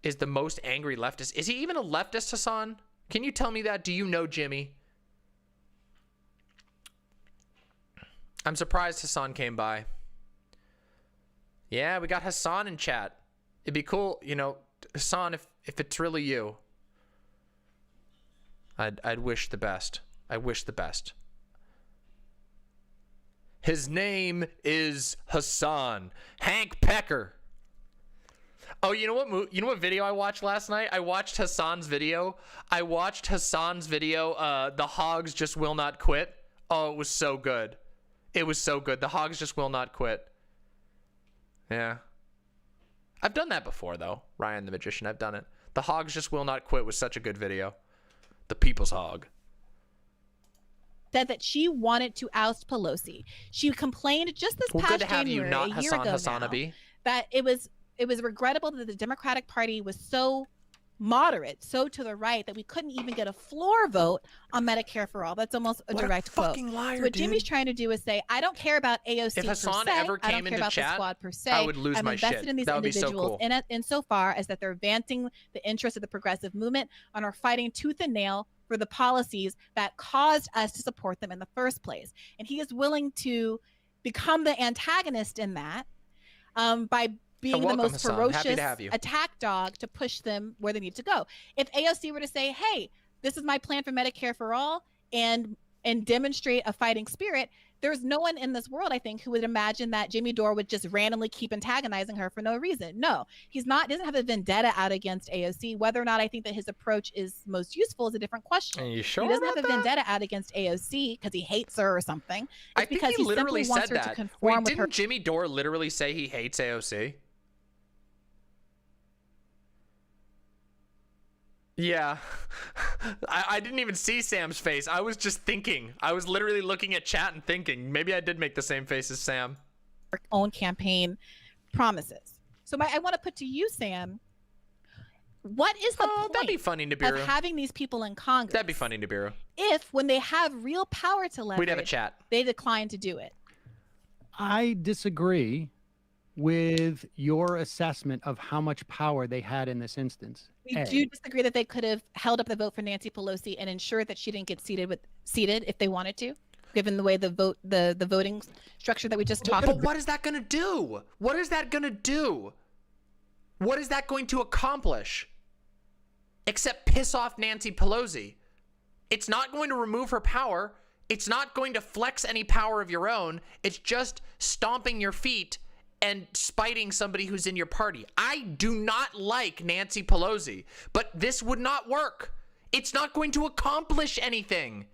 is the most angry leftist. Is he even a leftist, Hassan? Can you tell me that? Do you know Jimmy? I'm surprised Hassan came by. Yeah, we got Hassan in chat. It'd be cool, you know, Hassan, if it's really you. I'd wish the best. I wish the best. His name is Hassan. Hank Pecker. Oh, you know what video I watched last night? I watched Hassan's video. The Hogs Just Will Not Quit. Oh, it was so good. It was so good. The Hogs Just Will Not Quit. Yeah. I've done that before, though. Ryan the Magician, I've done it. The Hogs Just Will Not Quit was such a good video. The People's Hog. Said that she wanted to oust Pelosi. She complained just this past Good to have January, you, not a year Hassan ago now, Hassanabi. that it was regrettable that the Democratic Party was so moderate, so to the right, that we couldn't even get a floor vote on Medicare for all. That's almost a direct quote. Fucking liar, so what dude. Jimmy's trying to do is say, I don't care about AOC If Hassan per se. ever I came don't care into about chat, the squad per se. I would lose I'm my invested shit. in these That would be so individuals cool. insofar as that they're advancing the interests of the progressive movement and are fighting tooth and nail for the policies that caused us to support them in the first place. And he is willing to become the antagonist in that by being the welcome, most Hassan. Happy to ferocious have you. attack dog to push them where they need to go. If AOC were to say, hey, this is my plan for Medicare for all, and demonstrate a fighting spirit, there's no one in this world, I think, who would imagine that Jimmy Dore would just randomly keep antagonizing her for no reason. No, doesn't have a vendetta out against AOC. Whether or not I think that his approach is most useful is a different question. Are you sure He doesn't about have a vendetta out against AOC because he hates her or something. It's I think because he literally simply wants said her to that. conform Wait, with didn't her. Jimmy Dore literally say he hates AOC? Yeah. I didn't even see Sam's face. I was just thinking. I was literally looking at chat and thinking. Maybe I did make the same face as Sam. Own campaign promises. So I want to put to you, Sam, what is the point that'd be funny, Nibiru. of having these people in Congress That'd be funny, Nibiru. if, when they have real power to leverage, We'd have a chat. they decline to do it? I disagree with your assessment of how much power they had in this instance. We do disagree that they could have held up the vote for Nancy Pelosi and ensured that she didn't get seated if they wanted to, given the way the voting structure that we just talked about. But what is that going to do? What is that going to do? What is that going to accomplish? Except piss off Nancy Pelosi. It's not going to remove her power. It's not going to flex any power of your own. It's just stomping your feet and spiting somebody who's in your party. I do not like Nancy Pelosi, but this would not work. It's not going to accomplish anything.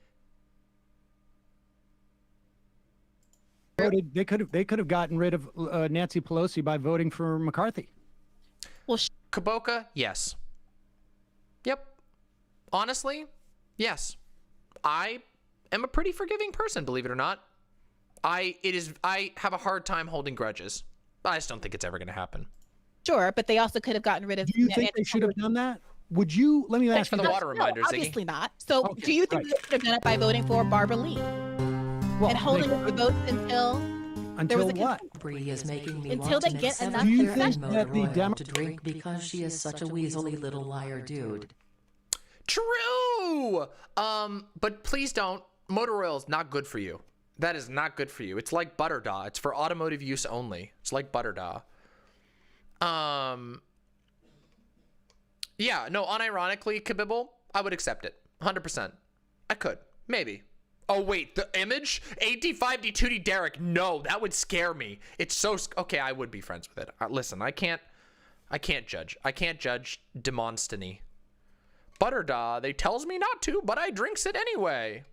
They could have gotten rid of Nancy Pelosi by voting for McCarthy. Well, Kaboka, yes. Yep. Honestly, yes. I am a pretty forgiving person, believe it or not. I have a hard time holding grudges. I just don't think it's ever going to happen. Sure, but they also could have gotten rid of. Do you think they should have done that? Would you? Let me Thanks ask for you the this. water reminder, Ziggy. Obviously not. So, Okay, do you think they could have done it by voting for Barbara Lee and holding the votes until there was a what? Bree is making me Until want they to make get 7 enough Do you clear think and that the motor oil Demo- to drink because she is such a weaselly little liar dude. True. But please don't. Motor oil is not good for you. That is not good for you. It's like butter da. It's for automotive use only. It's like butter da. Yeah, no, unironically, Kabibble, I would accept it. 100%. I could. Maybe. Oh, wait, the image? 85D2D Derek. No, that would scare me. It's so... Okay, I would be friends with it. Listen, I can't judge. I can't judge Demosthenes. Butter da, they tells me not to, but I drinks it anyway.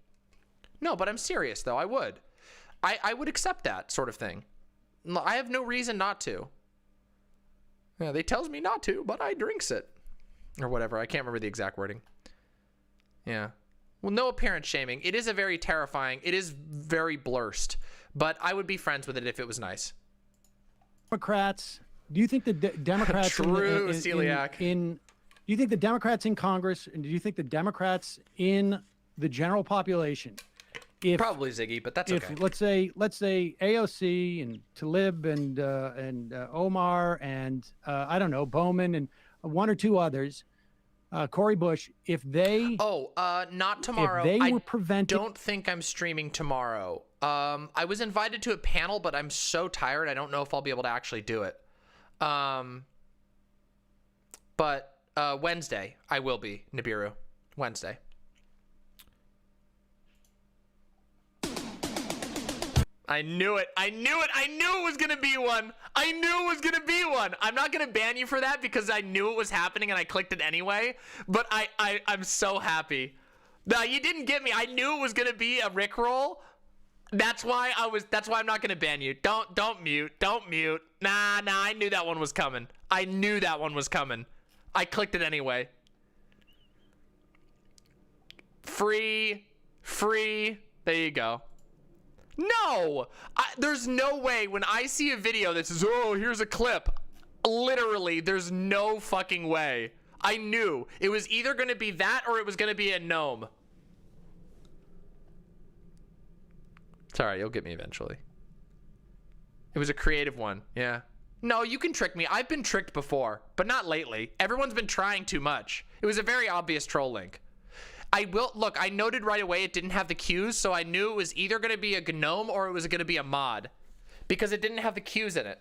No, but I'm serious, though. I would. I would accept that sort of thing. I have no reason not to. Yeah, they tells me not to, but I drinks it. Or whatever. I can't remember the exact wording. Yeah. Well, no appearance shaming. It is a very terrifying. It is very blurst. But I would be friends with it if it was nice. Democrats. Do you think the Democrats True, do you think the Democrats in Congress and do you think the Democrats in the general population? Probably Ziggy, but that's okay. Let's say AOC and Talib and Omar and I don't know, Bowman and one or two others, Corey Bush, if they not tomorrow. If they I were prevented, don't think I'm streaming tomorrow. I was invited to a panel, but I'm so tired. I don't know if I'll be able to actually do it. But Wednesday I will be, Nibiru. Wednesday. I knew it. I knew it. I knew it was going to be one. I knew it was going to be one. I'm not going to ban you for that because I knew it was happening and I clicked it anyway. But I'm so happy. No, you didn't get me. I knew it was going to be a Rickroll. That's why I'm not going to ban you. Don't mute. Don't mute. Nah, I knew that one was coming. I knew that one was coming. I clicked it anyway. Free. There you go. No, there's no way when I see a video that says, oh, here's a clip. Literally, there's no fucking way. I knew it was either going to be that or it was going to be a gnome. Sorry, you'll get me eventually. It was a creative one. Yeah. No, you can trick me. I've been tricked before, but not lately. Everyone's been trying too much. It was a very obvious troll link. Look, I noted right away it didn't have the cues, so I knew it was either going to be a GNOME or it was going to be a mod. Because it didn't have the cues in it.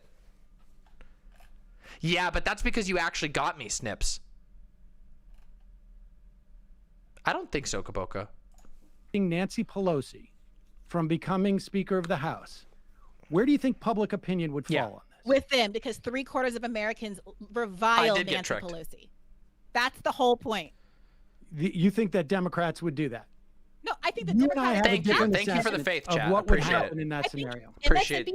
Yeah, but that's because you actually got me, Snips. I don't think so, Kaboka. Nancy Pelosi from becoming Speaker of the House, where do you think public opinion would fall on this? With them, because 3/4 of Americans revile Nancy Pelosi. That's the whole point. You think that Democrats would do that? No, I think the Democrats. Thank you for the faith chat. What would Appreciate happen it. in that scenario? Appreciate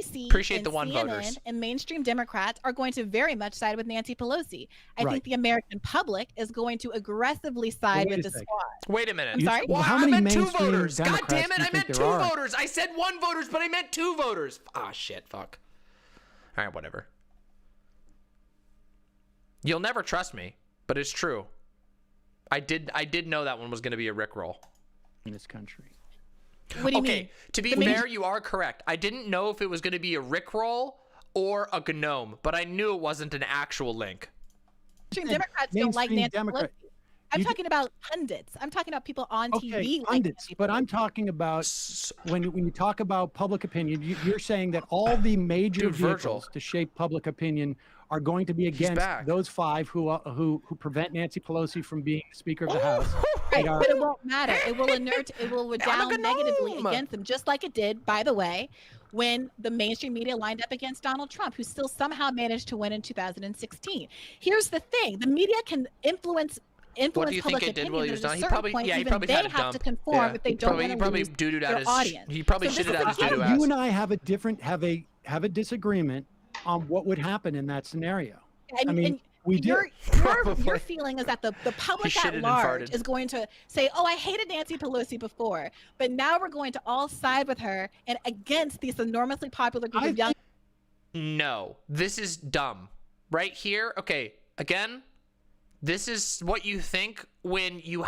the one CNN voters. and mainstream Democrats are going to very much side with Nancy Pelosi. I think the American public is going to aggressively side with the squad. Wait a minute. I'm sorry? Well, how I many meant two mainstream voters. God Democrats damn it, do you I meant think two there are? voters. I said one voters, but I meant two voters. Ah, shit, fuck. All right, whatever. You'll never trust me, but it's true. I did know that one was going to be a Rickroll. In this country. What do you mean? To be fair, you are correct. I didn't know if it was going to be a Rickroll or a GNOME, but I knew it wasn't an actual link. Mainstream Democrats don't like Nancy Pelosi. I'm talking about pundits. I'm talking about people on TV. Pundits, but I'm talking about when you talk about public opinion, you're saying that all the major vehicles to shape public opinion are going to be against those five who prevent Nancy Pelosi from being Speaker of the House. Right, but it won't matter. It will redound negatively against them, just like it did, by the way, when the mainstream media lined up against Donald Trump, who still somehow managed to win in 2016. Here's the thing: the media can influence What do you think public it did opinion. while he was There's a done? He certain probably, point, yeah, he even probably they had a have dump. to conform if they don't want to probably lose doo-dooed out their his audience. He probably So this shitted is out his the doo-doo thing. ass. You and I have a disagreement on what would happen in that scenario. I mean, we do. Your feeling is that the public at large is going to say, oh, I hated Nancy Pelosi before, but now we're going to all side with her and against this enormously popular group of young. No, this is dumb. Right here, okay, again, this is what you think when you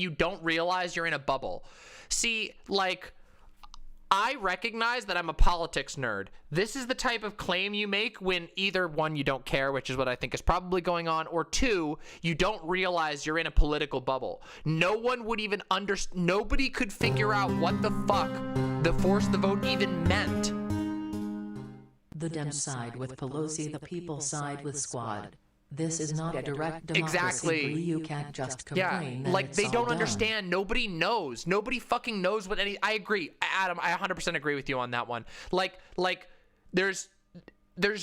don't realize you're in a bubble. See, like, I recognize that I'm a politics nerd. This is the type of claim you make when either one, you don't care, which is what I think is probably going on, or two, you don't realize you're in a political bubble. No one would even nobody could figure out what the fuck the force the vote even meant. The Dems side with Pelosi, the people side with Squad. This is not a direct democracy. Exactly. You can't just complain. Yeah, like they don't understand. Nobody knows. Nobody fucking knows what any. I agree, Adam. I 100% agree with you on that one. Like there's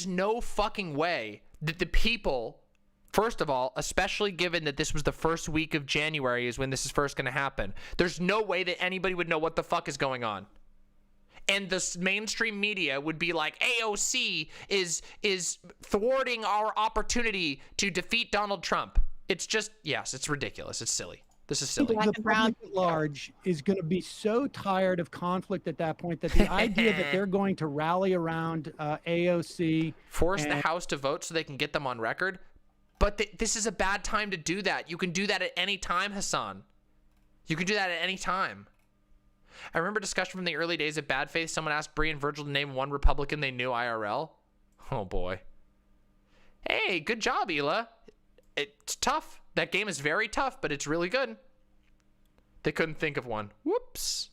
no fucking way that the people, first of all, especially given that this was the first week of January is when this is first going to happen. There's no way that anybody would know what the fuck is going on. And the mainstream media would be like, AOC is thwarting our opportunity to defeat Donald Trump. It's just, yes, it's ridiculous. It's silly. This is silly. The public at large is going to be so tired of conflict at that point that the idea that they're going to rally around AOC, force the House to vote so they can get them on record. But this is a bad time to do that. You can do that at any time, Hassan. You can do that at any time. I remember discussion from the early days of BadFaith. Someone asked Bree and Virgil to name one Republican they knew IRL. Oh boy. Hey, good job, Hila. it's tough. That game is very tough, but it's really good. They couldn't think of one. Whoops.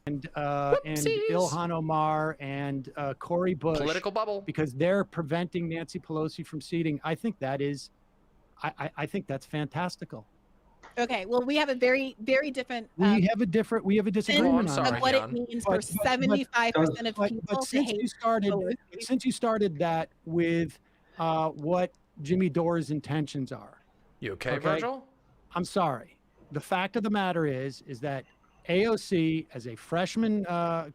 And Ilhan Omar and Cory Bush. Political bubble. Because they're preventing Nancy Pelosi from seating. I think that is, I think that's fantastical. Okay, well, we have a very, very different. We have a disagreement on of what it means for 75% of people but to since hate. you started that with what Jimmy Dore's intentions are. You okay, Virgil? I'm sorry. The fact of the matter is that AOC as a freshman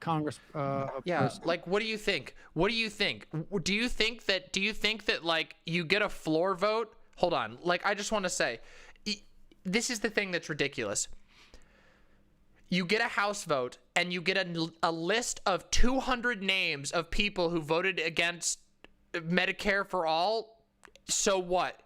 Congress person, like what do you think? What do you think? Do you think that like you get a floor vote? Hold on. Like I just want to say this is the thing that's ridiculous. You get a House vote and you get a list of 200 names of people who voted against Medicare for all. So what?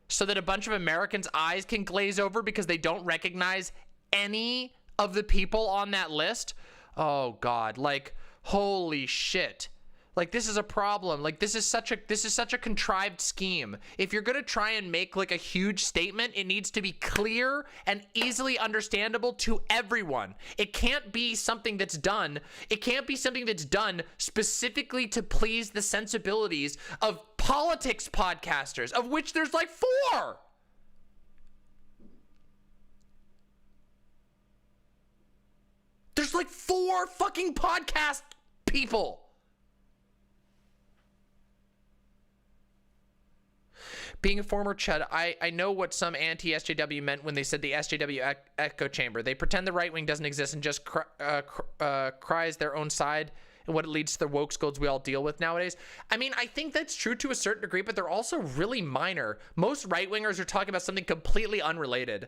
So that a bunch of Americans' eyes can glaze over because they don't recognize any of the people on that list? Oh God, like holy shit. Like this is a problem. Like this is such a contrived scheme. If you're going to try and make like a huge statement, it needs to be clear and easily understandable to everyone. It can't be something that's done. It can't be something that's done specifically to please the sensibilities of politics podcasters, of which there's like 4. There's like 4 fucking podcast people. Being a former Chud, I know what some anti-SJW meant when they said the SJW echo chamber. They pretend the right wing doesn't exist and just cries their own side, and what it leads to the woke scolds we all deal with nowadays. I mean, I think that's true to a certain degree, but they're also really minor. Most right wingers are talking about something completely unrelated.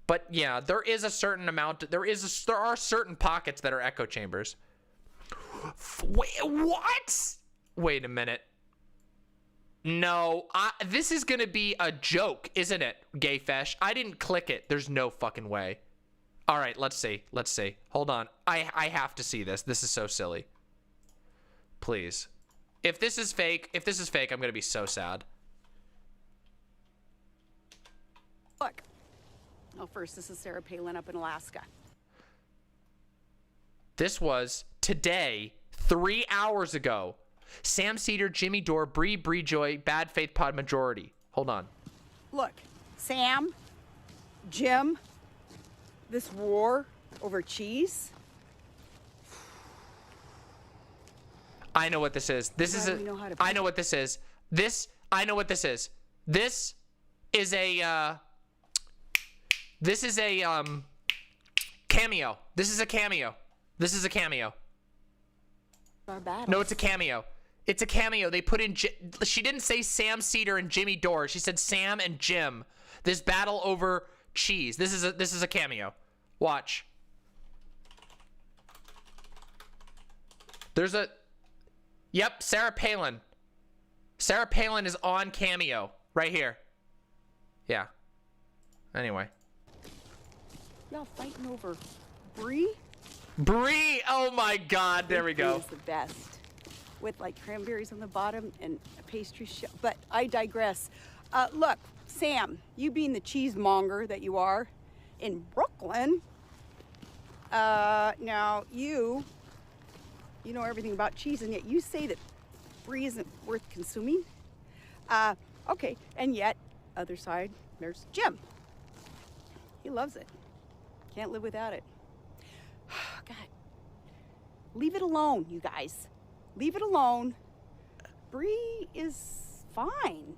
But yeah, there is a certain amount. There are certain pockets that are echo chambers. Wait, what? Wait a minute. No, this is gonna be a joke, isn't it, Gayfesh? I didn't click it. There's no fucking way. All right, let's see. Let's see. Hold on. I have to see this. This is so silly. Please. If this is fake, I'm gonna be so sad. Look. Oh, first, this is Sarah Palin up in Alaska. This was today, 3 hours ago. Sam Seder, Jimmy Dore, Bree Joy, BadFaith Pod Majority. Hold on. Look, Sam, Jim, this war over cheese. I know what this is. I know what this is. I know what this is. This is a cameo. This is a cameo. No, it's a cameo. It's a cameo. They put in. She didn't say Sam Seder and Jimmy Dore. She said Sam and Jim. This battle over cheese. This is a cameo. Watch. There's a. Yep, Sarah Palin. Sarah Palin is on cameo right here. Yeah. Anyway. Y'all fighting over Brie? Brie! Oh my God! There we go. Is the best, with like cranberries on the bottom and a pastry but I digress. Look, Sam, you being the cheesemonger that you are in Brooklyn. Now you know everything about cheese, and yet you say that Brie isn't worth consuming. Okay, and yet other side there's Jim. He loves it. Can't live without it. God. Leave it alone, you guys. Leave it alone. Brie is fine.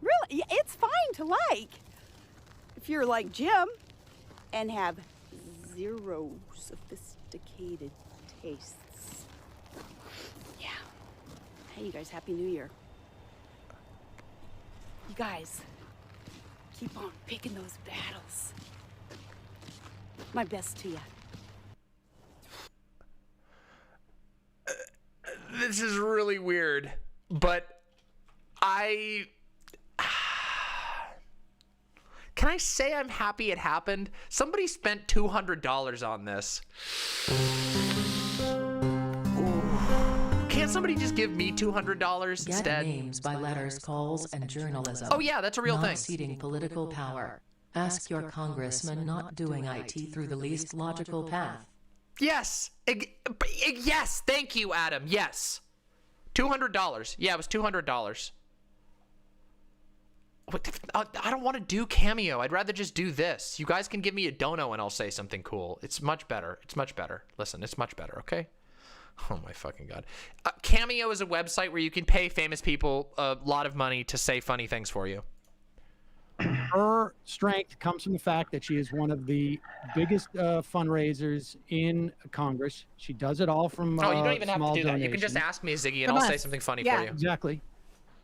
Really, it's fine to like. If you're like Jim and have zero sophisticated tastes. Yeah. Hey, you guys, Happy New Year. You guys, keep on picking those battles. My best to you. This is really weird, but can I say I'm happy it happened? Somebody spent $200 on this. Ooh. Can't Can't somebody just give me $200 Get instead? names by letters, calls, and journalism. Oh yeah, that's a real not thing. Ceding political power. Ask your congressman not doing IT through the least logical path. Yes. Yes. Thank you, Adam. Yes. $200. Yeah, it was $200. I don't want to do Cameo. I'd rather just do this. You guys can give me a dono and I'll say something cool. It's much better. It's much better. Listen, it's much better, okay? Oh my fucking God. Cameo is a website where you can pay famous people a lot of money to say funny things for you. Her strength comes from the fact that she is one of the biggest fundraisers in Congress. She does it all from Oh, you don't even have to do that. donations. You can just ask me, Ziggy, and I'll say something funny for you. Exactly.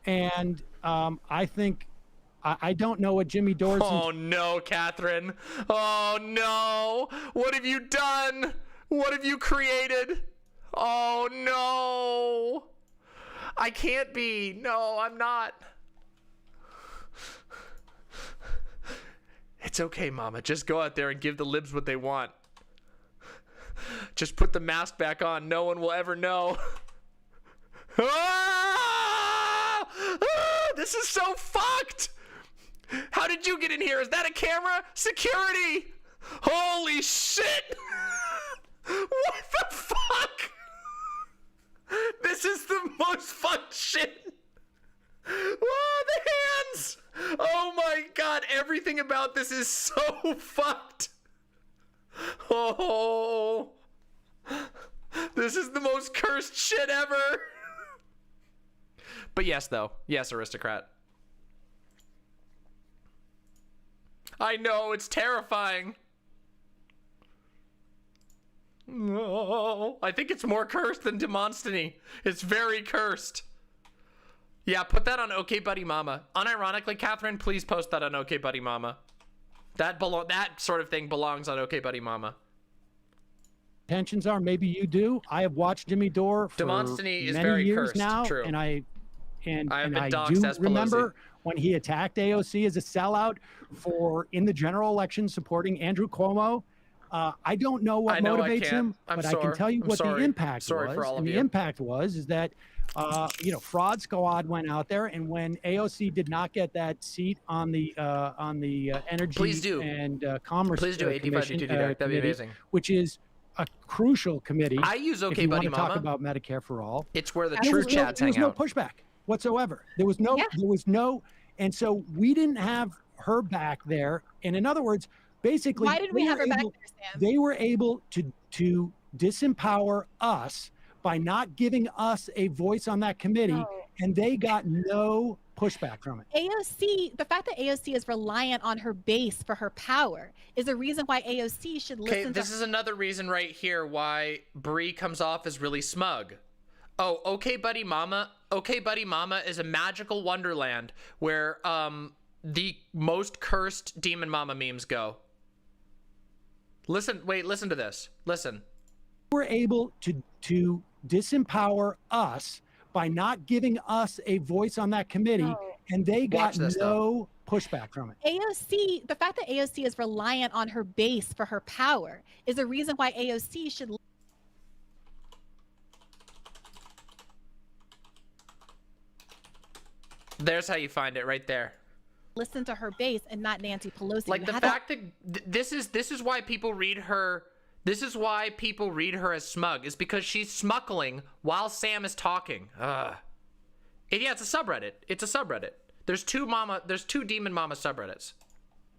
And I think I don't know what Jimmy Dorsey. Oh no, Catherine. Oh no. What have you done? What have you created? Oh no. I can't be. No, I'm not. It's okay, Mama. Just go out there and give the libs what they want. Just put the mask back on. No one will ever know. Ah! Ah! This is so fucked. How did you get in here? Is that a camera? Security! Holy shit! What the fuck? This is the most fucked shit. Oh, the hands! Oh my God, everything about this is so fucked. Oh. This is the most cursed shit ever. But yes, though. Yes, aristocrat. I know, it's terrifying. No, I think it's more cursed than Demosthenes. It's very cursed. Yeah, put that on OK Buddy Mama. Unironically, Catherine, please post that on OK Buddy Mama. That sort of thing belongs on OK Buddy Mama. Intentions are, maybe you do. I have watched Jimmy Dore for Demosthenes is many very years cursed. now, True. and I been do doxxed as remember Pelosi. when he attacked AOC as a sellout in the general election supporting Andrew Cuomo. I don't know what motivates him, but I can tell you what the impact was. And the impact was that Fraud Squad went out there, and when AOC did not get that seat on the Energy and Commerce Commission, that'd be amazing. which is a crucial committee. I use OK if you Buddy want to talk Mama. about Medicare for all. It's where the And true chats hang There was out. no pushback whatsoever. There was no, and so we didn't have her back there. And in other words, basically, Why did we have her back there, Sam? they were able to disempower us by not giving us a voice on that committee, and they got no pushback from it. AOC, the fact that AOC is reliant on her base for her power is a reason why AOC should listen Okay, this is another reason right here why Bree comes off as really smug. Oh, OK Buddy Mama. OK Buddy Mama is a magical wonderland where the most cursed Demon Mama memes go. Listen to this. Listen. We're able to disempower us by not giving us a voice on that committee, and they got no pushback from it. AOC, the fact that AOC is reliant on her base for her power is a reason why AOC should There's how you find it right there. listen to her base and not Nancy Pelosi. Like You the have fact that this is why people read her. This is why people read her as smug, is because she's smuggling while Sam is talking. Yeah, it's a subreddit. It's a subreddit. There's two Demon Mama subreddits.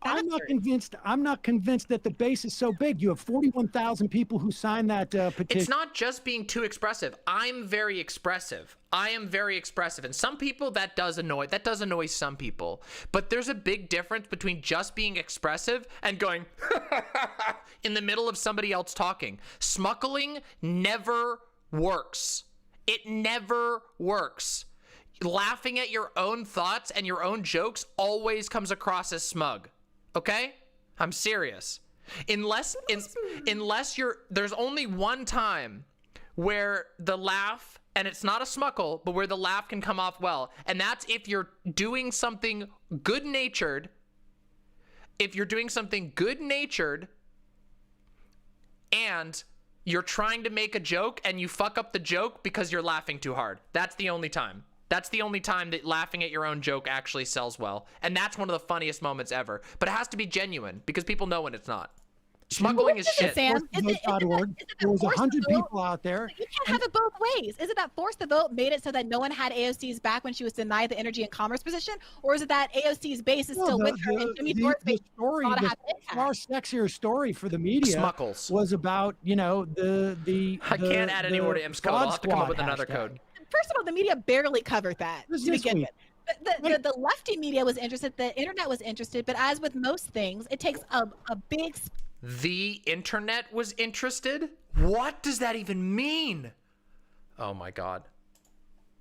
I'm not convinced that the base is so big. You have 41,000 people who signed that petition. It's not just being too expressive. I'm very expressive. I am very expressive. And some people that does annoy some people. But there's a big difference between just being expressive and going in the middle of somebody else talking. Smuggling never works. It never works. Laughing at your own thoughts and your own jokes always comes across as smug. Okay? I'm serious. Unless there's only one time where the laugh, and it's not a smuckle, but where the laugh can come off well. And that's if you're doing something good-natured. If you're doing something good-natured and you're trying to make a joke and you fuck up the joke because you're laughing too hard. That's the only time. That's the only time that laughing at your own joke actually sells well. And that's one of the funniest moments ever. But it has to be genuine because people know when it's not. Smuggling is shit. There was 100 people out there. You can't have it both ways. Is it that Force the Vote made it so that no one had AOC's back when she was denied the energy and commerce position? Or is it that AOC's base is still with her and Jimmy Dore's base the far sexier story for the media was about, you know, I can't add any more to Im's code. I'll have to come up with another code. First of all, the media barely covered that to begin with. The lefty media was interested, the internet was interested, but as with most things, it takes a big... The internet was interested? What does that even mean? Oh my God.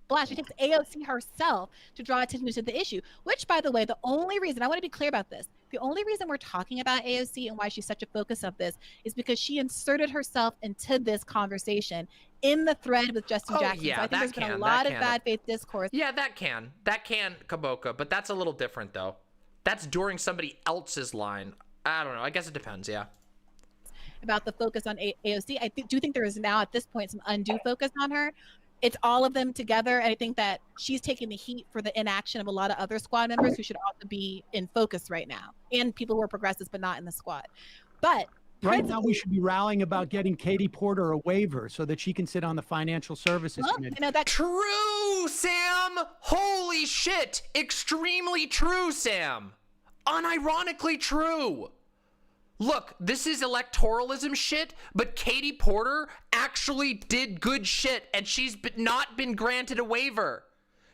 Flash, it takes AOC herself to draw attention to the issue, which, by the way, the only reason, I want to be clear about this, the only reason we're talking about AOC and why she's such a focus of this is because she inserted herself into this conversation in the thread with Justin Jackson. Yeah, so I think there's been a lot of bad faith discourse. Yeah, that can, Kaboka, but that's a little different though. That's during somebody else's line. I don't know. I guess it depends. Yeah. About the focus on AOC, I do think there is now at this point some undue focus on her. It's all of them together, and I think that she's taking the heat for the inaction of a lot of other squad members who should also be in focus right now, and people who are progressives but not in the squad. But right now, we should be rallying about getting Katie Porter a waiver so that she can sit on the Financial Services Committee. You know, that's true, Sam. Holy shit! Extremely true, Sam. Unironically true. Look, this is electoralism shit, but Katie Porter actually did good shit, and she's not been granted a waiver.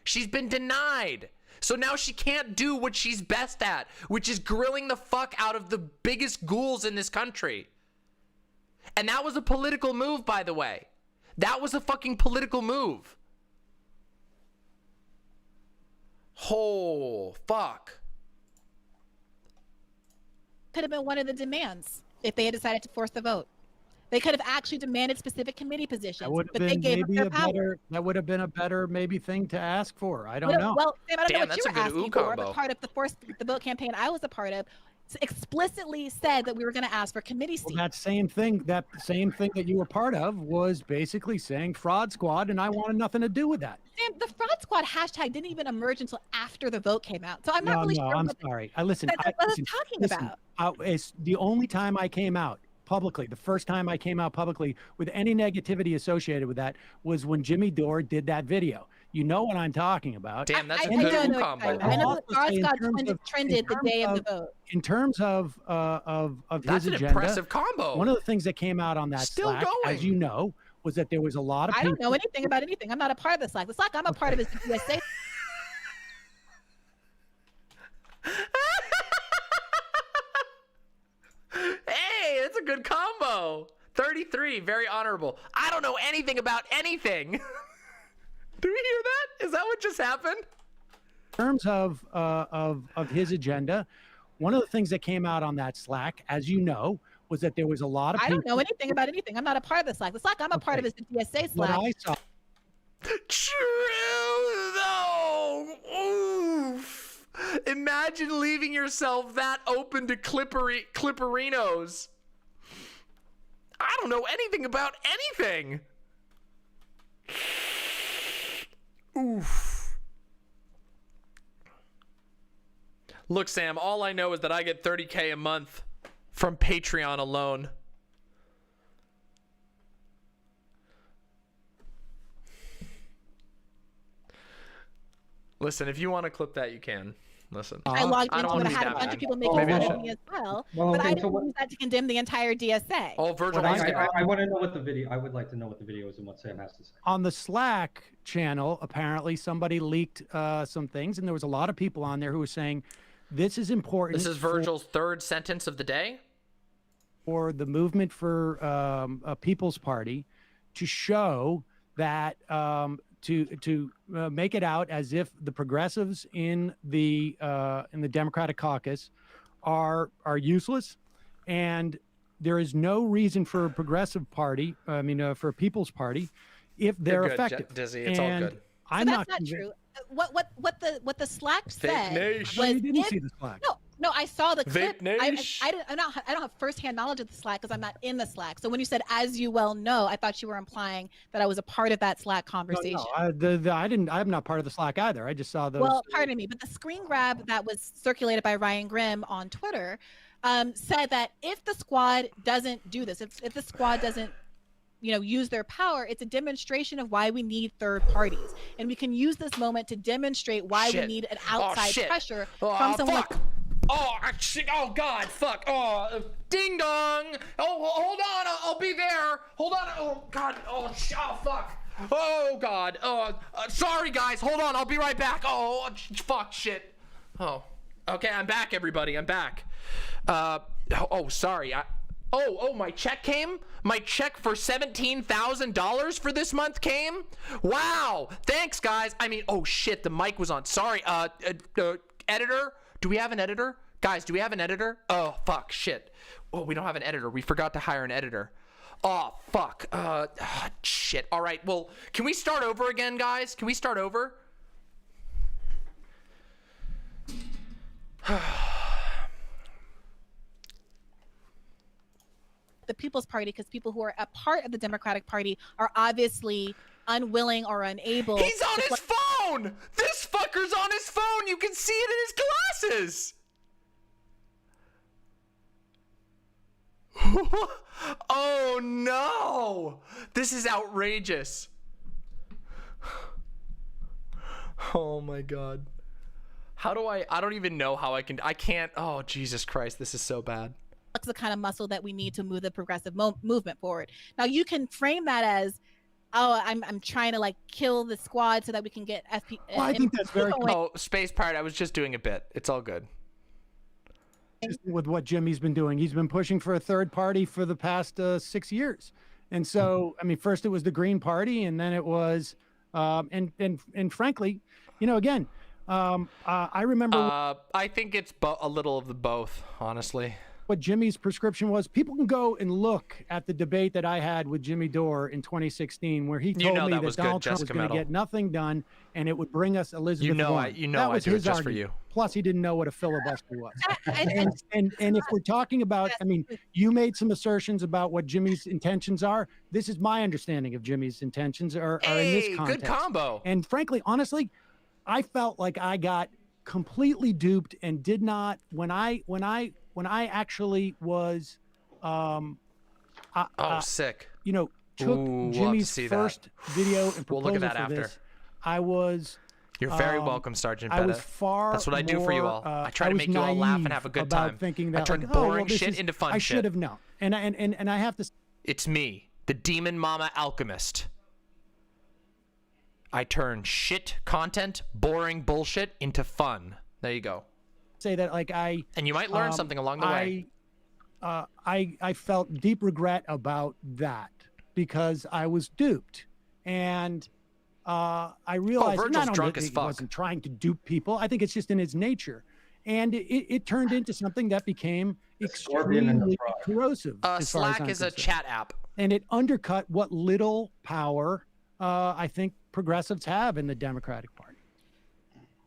She's been denied. So now she can't do what she's best at, which is grilling the fuck out of the biggest ghouls in this country. And that was a political move, by the way. That was a fucking political move. Oh, fuck. Could have been one of the demands if they had decided to force the vote. They could have actually demanded specific committee positions, but they gave up their power. That would have been a better maybe thing to ask for. I don't know. Well, Sam, I don't know what you were asking for, but part of the Force the Vote campaign I was a part of explicitly said that we were going to ask for committee seats. Well, that same thing that you were part of was basically saying fraud squad, and I wanted nothing to do with that. Sam, the fraud squad hashtag didn't even emerge until after the vote came out. So I'm not really sure. I'm sorry. Listen. What I was talking about. It's the only time I came out publicly, the first time I came out publicly with any negativity associated with that was when Jimmy Dore did that video. You know what I'm talking about. Damn, that's a good combo. I know the fraud squad trended the day of the vote. In terms of that's his agenda, an impressive combo. One of the things that came out on that Slack, as you know, was that there was a lot of I don't know anything about anything. I'm not a part of the Slack. The Slack I'm a part of is the USA. Hey, that's a good combo. 33, very honorable. I don't know anything about anything. Do we hear that? Is that what just happened? In terms of his agenda, one of the things that came out on that Slack, as you know, was that there was a lot of I don't know anything about anything. I'm not a part of the Slack. The Slack I'm a part of is the DSA Slack. What I saw. True, though. Oof. Imagine leaving yourself that open to Clipperinos. I don't know anything about anything. Oof. Look, Sam, all I know is that I get $30K a month from Patreon alone. Listen, if you want to clip that, you can. Listen. I logged into it. I had a bunch of people making fun of me as well, but I didn't use that to condemn the entire DSA. Oh, Virgil, I want to know what the video. I would like to know what the video is and what Sam has to say. On the Slack channel, apparently somebody leaked some things, and there was a lot of people on there who were saying, "This is important." This is Virgil's third sentence of the day. For the movement for a People's Party to show that to make it out as if the progressives in the Democratic caucus are useless, and there is no reason for a progressive party. I mean, for a People's Party, if they're good, effective. Dizzy, it's all good. I'm so that's not true. What the Slack said Nation. was you didn't see the Slack. No, No, I saw the clip. Vape I don't have firsthand knowledge of the Slack because I'm not in the Slack. So when you said, as you well know, I thought you were implying that I was a part of that Slack conversation. I'm not part of the Slack either. I just saw those. Well, pardon me, but the screen grab that was circulated by Ryan Grimm on Twitter said that if the squad doesn't do this, if the squad doesn't use their power, it's a demonstration of why we need third parties. And we can use this moment to demonstrate why we need an outside pressure from someone. Oh God, fuck. Oh, ding dong. Oh, hold on. I'll be there. Hold on. Oh God. Oh, fuck. Oh God. Oh, sorry guys. Hold on. I'll be right back. Oh, fuck, shit. Oh, okay. I'm back, everybody. I'm back. Oh, sorry. Oh, my check came? My check for $17,000 for this month came? Wow. Thanks, guys. I mean, oh shit, the mic was on. Sorry. Editor? Do we have an editor? Guys, do we have an editor? Oh, fuck, shit. Oh, we don't have an editor. We forgot to hire an editor. Oh, fuck. Shit. All right, well, can we start over again, guys? Can we start over? The People's Party, because people who are a part of the Democratic Party are obviously unwilling or unable. He's on his phone! This fucker's on his phone! You can see it in his glasses! Oh no! This is outrageous. Oh my God. How do I don't even know how I can't. Oh, Jesus Christ, this is so bad. That's the kind of muscle that we need to move the progressive movement forward. Now you can frame that as, oh, I'm trying to like kill the squad so that we can get FP. Well, I think that's very. Oh, Space Pirate, I was just doing a bit. It's all good. With what Jimmy's been doing, he's been pushing for a third party for the past 6 years, and so I mean, first it was the Green Party, and then it was, and frankly, again, I remember. I think it's a little of the both, honestly. What Jimmy's prescription was. People can go and look at the debate that I had with Jimmy Dore in 2016, where he told me that Donald Trump was going to get nothing done, and it would bring us Elizabeth Warren. That was his argument. For you. Plus, he didn't know what a filibuster was. and if we're talking about, I mean, you made some assertions about what Jimmy's intentions are. This is my understanding of Jimmy's intentions are in this context. Good combo. And frankly, honestly, I felt like I got completely duped and did not when I actually was sick. Took Jimmy's first video and proposal look at that for after. This. I was You're very welcome, Sergeant I Bennett. was far That's what I do for you all. I try to make you all laugh and have a good time. Thinking I that, turn like, boring shit into fun I shit. should have known. And I have to. It's me, the Demon Mama Alchemist. I turn shit content, boring bullshit into fun. There you go. Say that like and you might learn something along the way. I felt deep regret about that because I was duped, and I realized Virgil's not drunk only as that he fuck. wasn't trying to dupe people. I think it's just in his nature, and it turned into something that became extremely corrosive. As far as Slack I'm is a concerned. chat app, and it undercut what little power I think progressives have in the Democratic Party.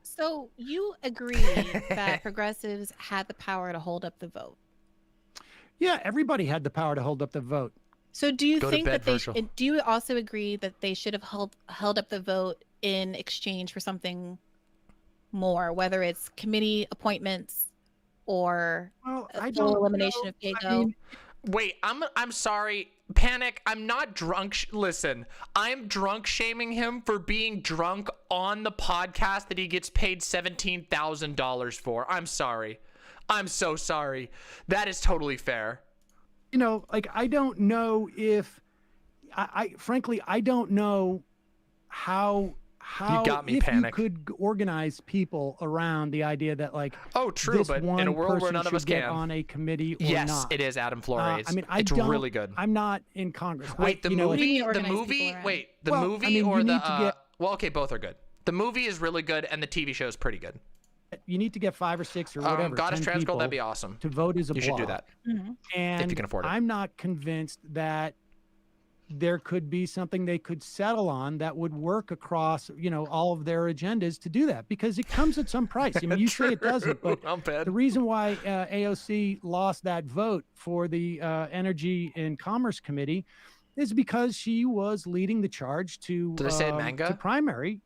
So you agree that progressives had the power to hold up the vote? Yeah, everybody had the power to hold up the vote. So do you Go to think bed, that they Virgil. do you also agree that they should have held up the vote in exchange for something more, whether it's committee appointments or full elimination of PAYGO? Wait, I'm sorry. Panic, I'm not drunk. Listen, I'm drunk shaming him for being drunk on the podcast that he gets paid $17,000 for. I'm sorry. I'm so sorry. That is totally fair. Like, I don't know if frankly, I don't know how you got me, if Panic. you could organize people around the idea that, like, true, this but one in a world where person none of us should get can. on a committee or Yes, not. it is Adam Flores. I mean, it's really good. I'm not in Congress. Wait, the movie, Well, or the to get, well, okay, both are good. The movie is really good, and the TV show is pretty good. You need to get 5 or 6 or whatever. Goddess 10 Trans Girl, people that'd be awesome. To vote as a You should do block. that. And if you can afford it. I'm not convinced that there could be something they could settle on that would work across, all of their agendas to do that, because it comes at some price. I mean, you say it doesn't, but the reason why AOC lost that vote for the Energy and Commerce Committee is because she was leading the charge to primary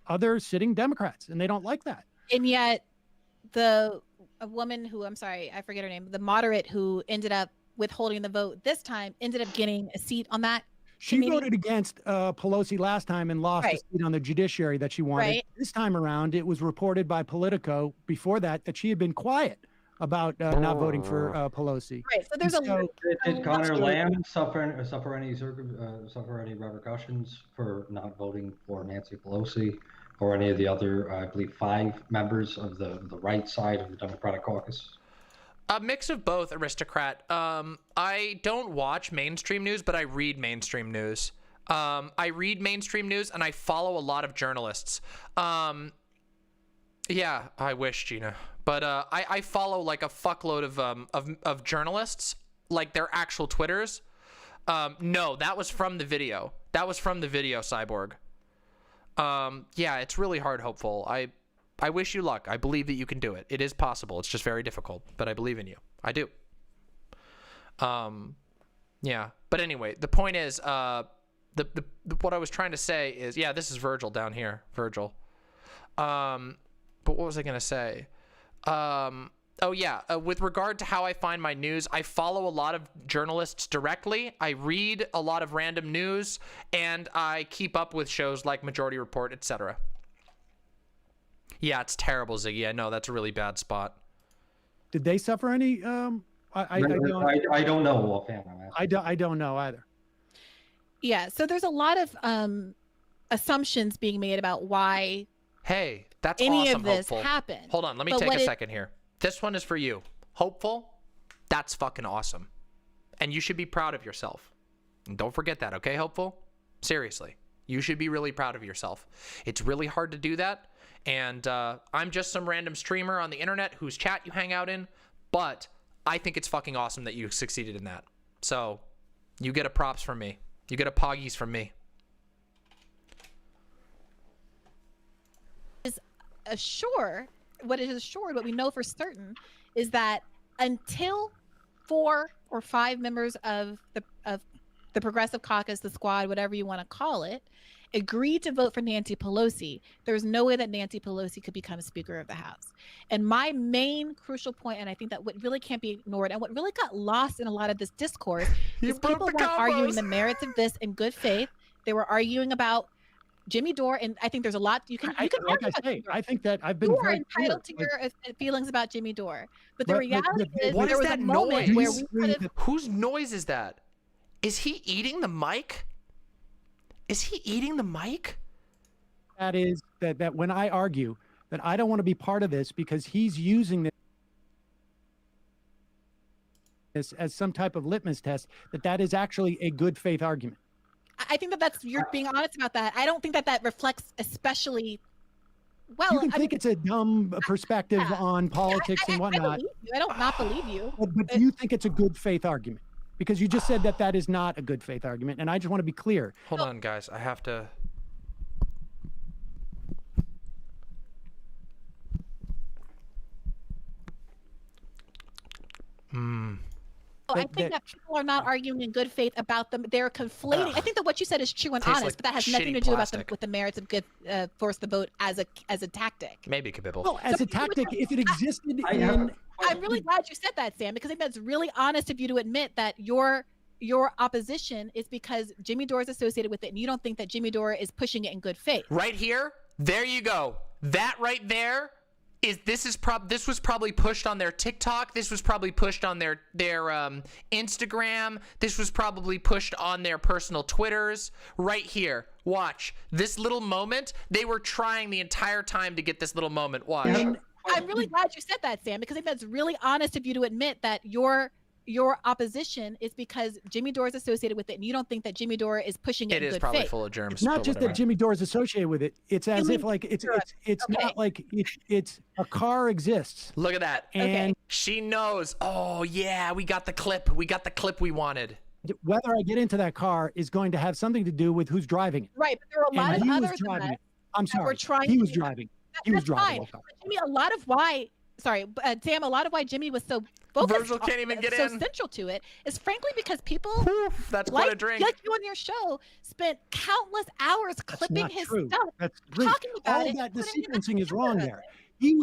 other sitting Democrats, and they don't like that. And yet a woman who, I'm sorry, I forget her name, the moderate who ended up withholding the vote this time ended up getting a seat on that committee. Voted against Pelosi last time and lost a seat on the judiciary that she wanted. This time around, it was reported by Politico before that she had been quiet about not voting for Pelosi. Right. So there's Did Connor Lamb suffer any repercussions for not voting for Nancy Pelosi or any of the other, I believe, 5 members of the right side of the Democratic caucus? A mix of both, aristocrat. I don't watch mainstream news, but I read mainstream news. I read mainstream news and I follow a lot of journalists. Yeah, I wish, Gina. But I follow like a fuckload of journalists, like their actual Twitters. No, that was from the video. That was from the video, Cyborg. Yeah, it's really hard, hopeful. I wish you luck. I believe that you can do it. It is possible. It's just very difficult, but I believe in you. I do. Yeah. But anyway, the point is, what I was trying to say is, yeah, this is Virgil down here. Virgil. But what was I going to say? Oh yeah, with regard to how I find my news, I follow a lot of journalists directly. I read a lot of random news, and I keep up with shows like Majority Report, etc. Yeah, it's terrible, Ziggy. I know that's a really bad spot. Did they suffer any? I don't know offhand. I don't know either. Yeah, so there's a lot of assumptions being made about why. Hey, that's any awesome, of this Hopeful. happened. Hold on, let me take a second here. This one is for you. Hopeful, that's fucking awesome. And you should be proud of yourself. And don't forget that, okay, Hopeful? Seriously, you should be really proud of yourself. It's really hard to do that. And I'm just some random streamer on the internet whose chat you hang out in. But I think it's fucking awesome that you succeeded in that. So you get a props from me. You get a poggies from me. What we know for certain is that until 4 or 5 members of the Progressive Caucus, the Squad, whatever you want to call it, agreed to vote for Nancy Pelosi, there's no way that Nancy Pelosi could become Speaker of the House. And my main crucial point, and I think that what really can't be ignored, and what really got lost in a lot of this discourse, is people weren't arguing the merits of this in good faith. They were arguing about Jimmy Dore, and I think there's a lot you can like I say, I think that I've been you are very entitled clear. to your feelings about Jimmy Dore, but the reality is what there is was that a moment noise? where we could have. Whose noise is that? Is he eating the mic? Is he eating the mic? That is that when I argue that I don't want to be part of this because he's using this as some type of litmus test, that is actually a good faith argument. I think that you're being honest about that. I don't think that reflects especially well. You can think it's a dumb perspective on politics and whatnot. I don't not believe you. But do you think it's a good faith argument? Because you just said that is not a good faith argument, and I just want to be clear. Hold on, guys. I have to. I think that people are not arguing in good faith about them. They're conflating. I think that what you said is true and honest, like but that has nothing to shitty do plastic. with the merits of good force the vote as a tactic. Maybe Kibibble. Well, as a tactic, if it existed in... I'm really glad you said that, Sam, because I think that's really honest of you to admit that your opposition is because Jimmy Dore is associated with it, and you don't think that Jimmy Dore is pushing it in good faith. Right here, there you go. That right there this was probably pushed on their TikTok. This was probably pushed on their Instagram. This was probably pushed on their personal Twitters. Right here, watch this little moment. They were trying the entire time to get this little moment. Watch. I'm really glad you said that, Sam, because I think that's really honest of you to admit that your opposition is because Jimmy Dore is associated with it, and you don't think that Jimmy Dore is pushing it in good faith. It is probably full of germs. It's not just that Jimmy Dore is associated with it. It's as if like it's not like it's a car exists. Look at that. And she knows. Oh yeah, we got the clip. We got the clip we wanted. whether I get into that car is going to have something to do with who's driving it. Right, but there are a lot And of he was others driving that it. I'm that were sorry. trying He to was do that. driving. He was That's driving. fine. the car. But Jimmy, a lot of why, sorry, Sam, a lot of why Jimmy was so focused Virgil can't even get so in. central to it is frankly because people that's like, quite a drink. like you on your show spent countless hours clipping not his true. stuff, That's great. talking about All it. that the putting it sequencing is wrong there. He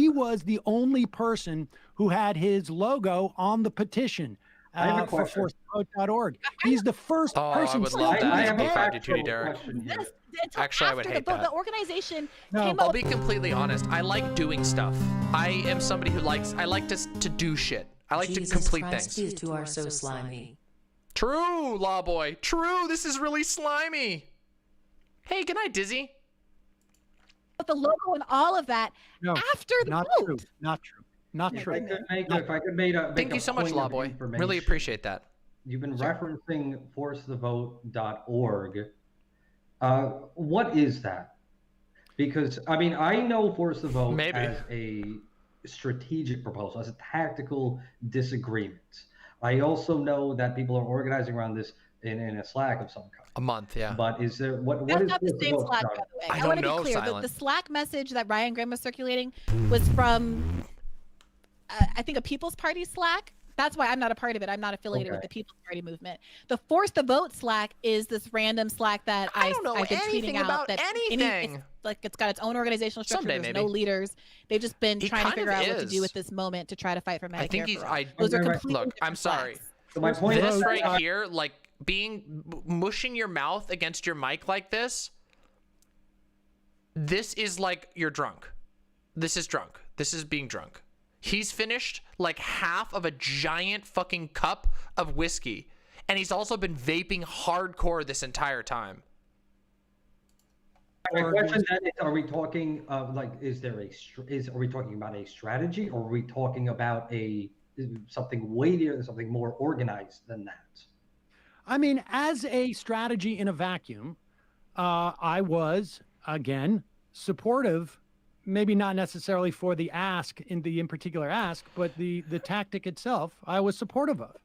was the only person who had his logo on the petition I have a for question. forcethevote.org. He's the first Oh, person. I would still love to that. this It'd be day. 5-2 Derek. Yes, until Actually, I would after hate the vote, that. the organization No. came I'll up be completely honest. I like doing stuff. I am somebody who I like to do shit. I like Jesus to complete Christ, things. these two are so slimy. True, Lawboy. True. This is really slimy. Hey, good night, Dizzy. with the logo and all of that No, after the not vote. true. Not true. Not If true. I could make Thank you so much, Lawboy. Really appreciate that. You've been referencing forcethevote.org. What is that? Because I mean, I know Force the Vote as a strategic proposal, as a tactical disagreement. I also know that people are organizing around this in a Slack of some kind. A month, yeah. But is there what That's is not the Force the same Vote Slack, by done? the way. I I don't want to know, be clear. The Silent. Slack message that Ryan Graham was circulating was from, I think, a People's Party Slack. That's why I'm not a part of it. I'm not affiliated with the People's Party movement. The Force the Vote Slack is this random Slack that I don't know I've been anything tweeting out. about That anything. It's, like it's got its own organizational structure. Someday, There's maybe. no leaders. They've just been He trying to kind figure of out what to is. do with this moment to try to fight for Medicare I think he's. for all. I Those are completely look. I'm different sorry. Slacks. So my point This is right here, like mushing your mouth against your mic like this. This is like you're drunk. This is drunk. This is being drunk. He's finished like half of a giant fucking cup of whiskey, and he's also been vaping hardcore this entire time. My question then is, are we talking like are we talking about a strategy, or are we talking about something weightier, something more organized than that? I mean, as a strategy in a vacuum, I was, again, supportive, maybe not necessarily for the ask, in particular ask, but the tactic itself, I was supportive of.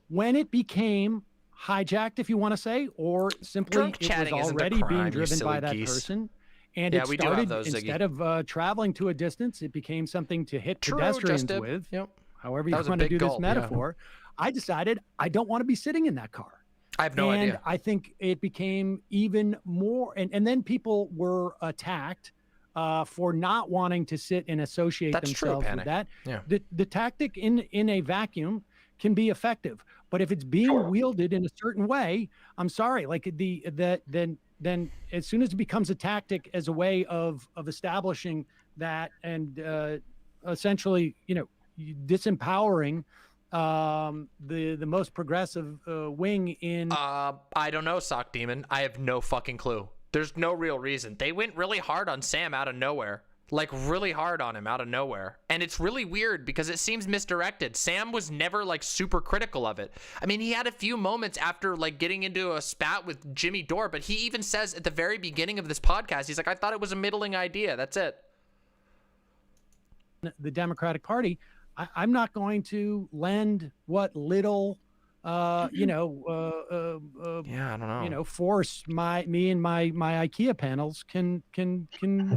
When it became hijacked, if you want to say, or simply Drunk it was chatting isn't a already crime, being you driven silly by that geese. person, and Yeah, it we do have started, those, Ziggy. instead of traveling to a distance, it became something to hit True, pedestrians Justin. with, Yep. however That you was a want to big do this gulp, yeah. metaphor. I decided I don't want to be sitting in that car. I have no and idea. I think it became even more, and then people were attacked for not wanting to sit and associate That's true, themselves Panic. with that. Yeah. The tactic in a vacuum can be effective, but if it's being wielded in a certain way, I'm sorry, like then as soon as it becomes a tactic as a way of establishing that and essentially, disempowering the most progressive wing in I don't know, Sock Demon. I have no fucking clue. There's no real reason. They went really hard on Sam out of nowhere. Like really hard on him out of nowhere. And it's really weird because it seems misdirected. Sam was never like super critical of it. I mean, he had a few moments after like getting into a spat with Jimmy Dore, but he even says at the very beginning of this podcast, he's like, I thought it was a middling idea. That's it. the Democratic Party, I'm not going to lend what little, Yeah, I don't know. force me and my IKEA panels can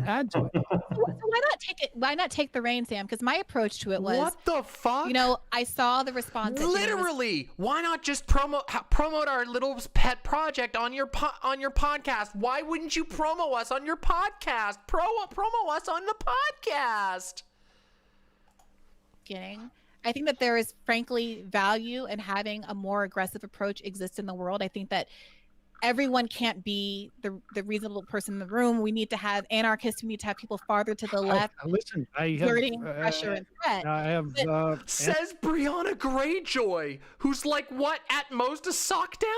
add to it. So why not take it? Why not take the reins, Sam? Because my approach to it was, What the fuck? I saw the response. That Jimmy was- Literally, why not just promote our little pet project on your podcast? Why wouldn't you promo us on your podcast? Promo us on the podcast. beginning. I think that there is frankly value in having a more aggressive approach exist in the world. I think that everyone can't be the reasonable person in the room. We need to have anarchists. We need to have people farther to the left. Listen, I have exerting pressure and threat. I have Says Brianna Greyjoy, who's like what at most a sock dem?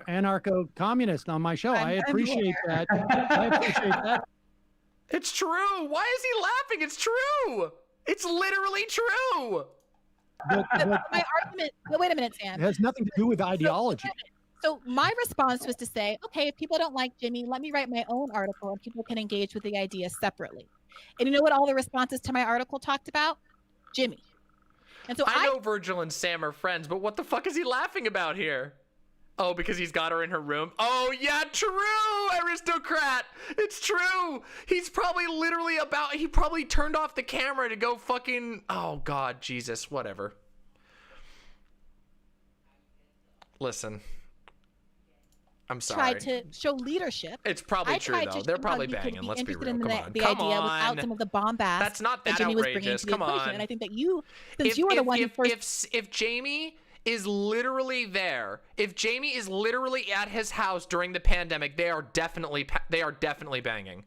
Anarcho-communist on my show. I appreciate that. I appreciate that. It's true. Why is he laughing? It's true. It's literally true. But My argument. But wait a minute, Sam. it has nothing to do with ideology. So my response was to say, okay, if people don't like Jimmy, let me write my own article and people can engage with the idea separately. And you know what all the responses to my article talked about? Jimmy. And so I know Virgil and Sam are friends, but what the fuck is he laughing about here? Oh, because he's got her in her room. Oh, yeah, true, aristocrat. It's true. He's probably literally he probably turned off the camera to go fucking, oh, God, Jesus, whatever. Listen, I'm sorry. tried to show leadership. It's probably true, though. They're probably banging. Let's be real. Come on. The idea without some of the bombast. That's not that Jamie was bringing outrageous. to the Come equation. on. And I think that since you were the one who first. If Jamie is literally there, if Jamie is literally at his house during the pandemic, they are definitely banging.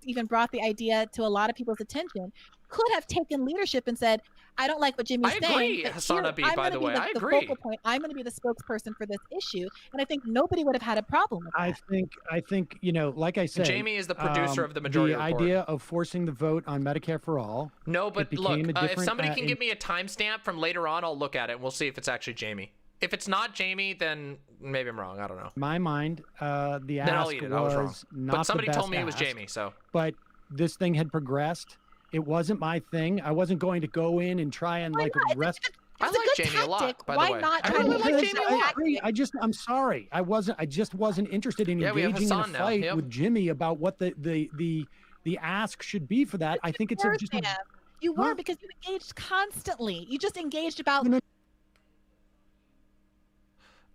Even brought the idea to a lot of people's attention, could have taken leadership and said, I don't like what Jimmy's saying. I agree, Hassan Abi, by the way. I agree. The focal point. I'm going to be the spokesperson for this issue, and I think nobody would have had a problem with that. I think like I said, Jamie is the producer of the Majority Report. The idea of forcing the vote on Medicare for all. No, but look, if somebody can give me a timestamp from later on, I'll look at it and we'll see if it's actually Jamie. If it's not Jamie, then maybe I'm wrong. I don't know. In my mind, the ask then I'll eat it. I was wrong. Not but somebody the best told me it was ask, Jamie, so. But this thing had progressed. It wasn't my thing. I wasn't going to go in and try and arrest. I like Jamie a lot, by the way. Not I really like Jamie a lot. I'm sorry. I just wasn't interested in engaging in a fight with Jimmy about what the ask should be for that. I think it's just you were because you engaged constantly. You just engaged about.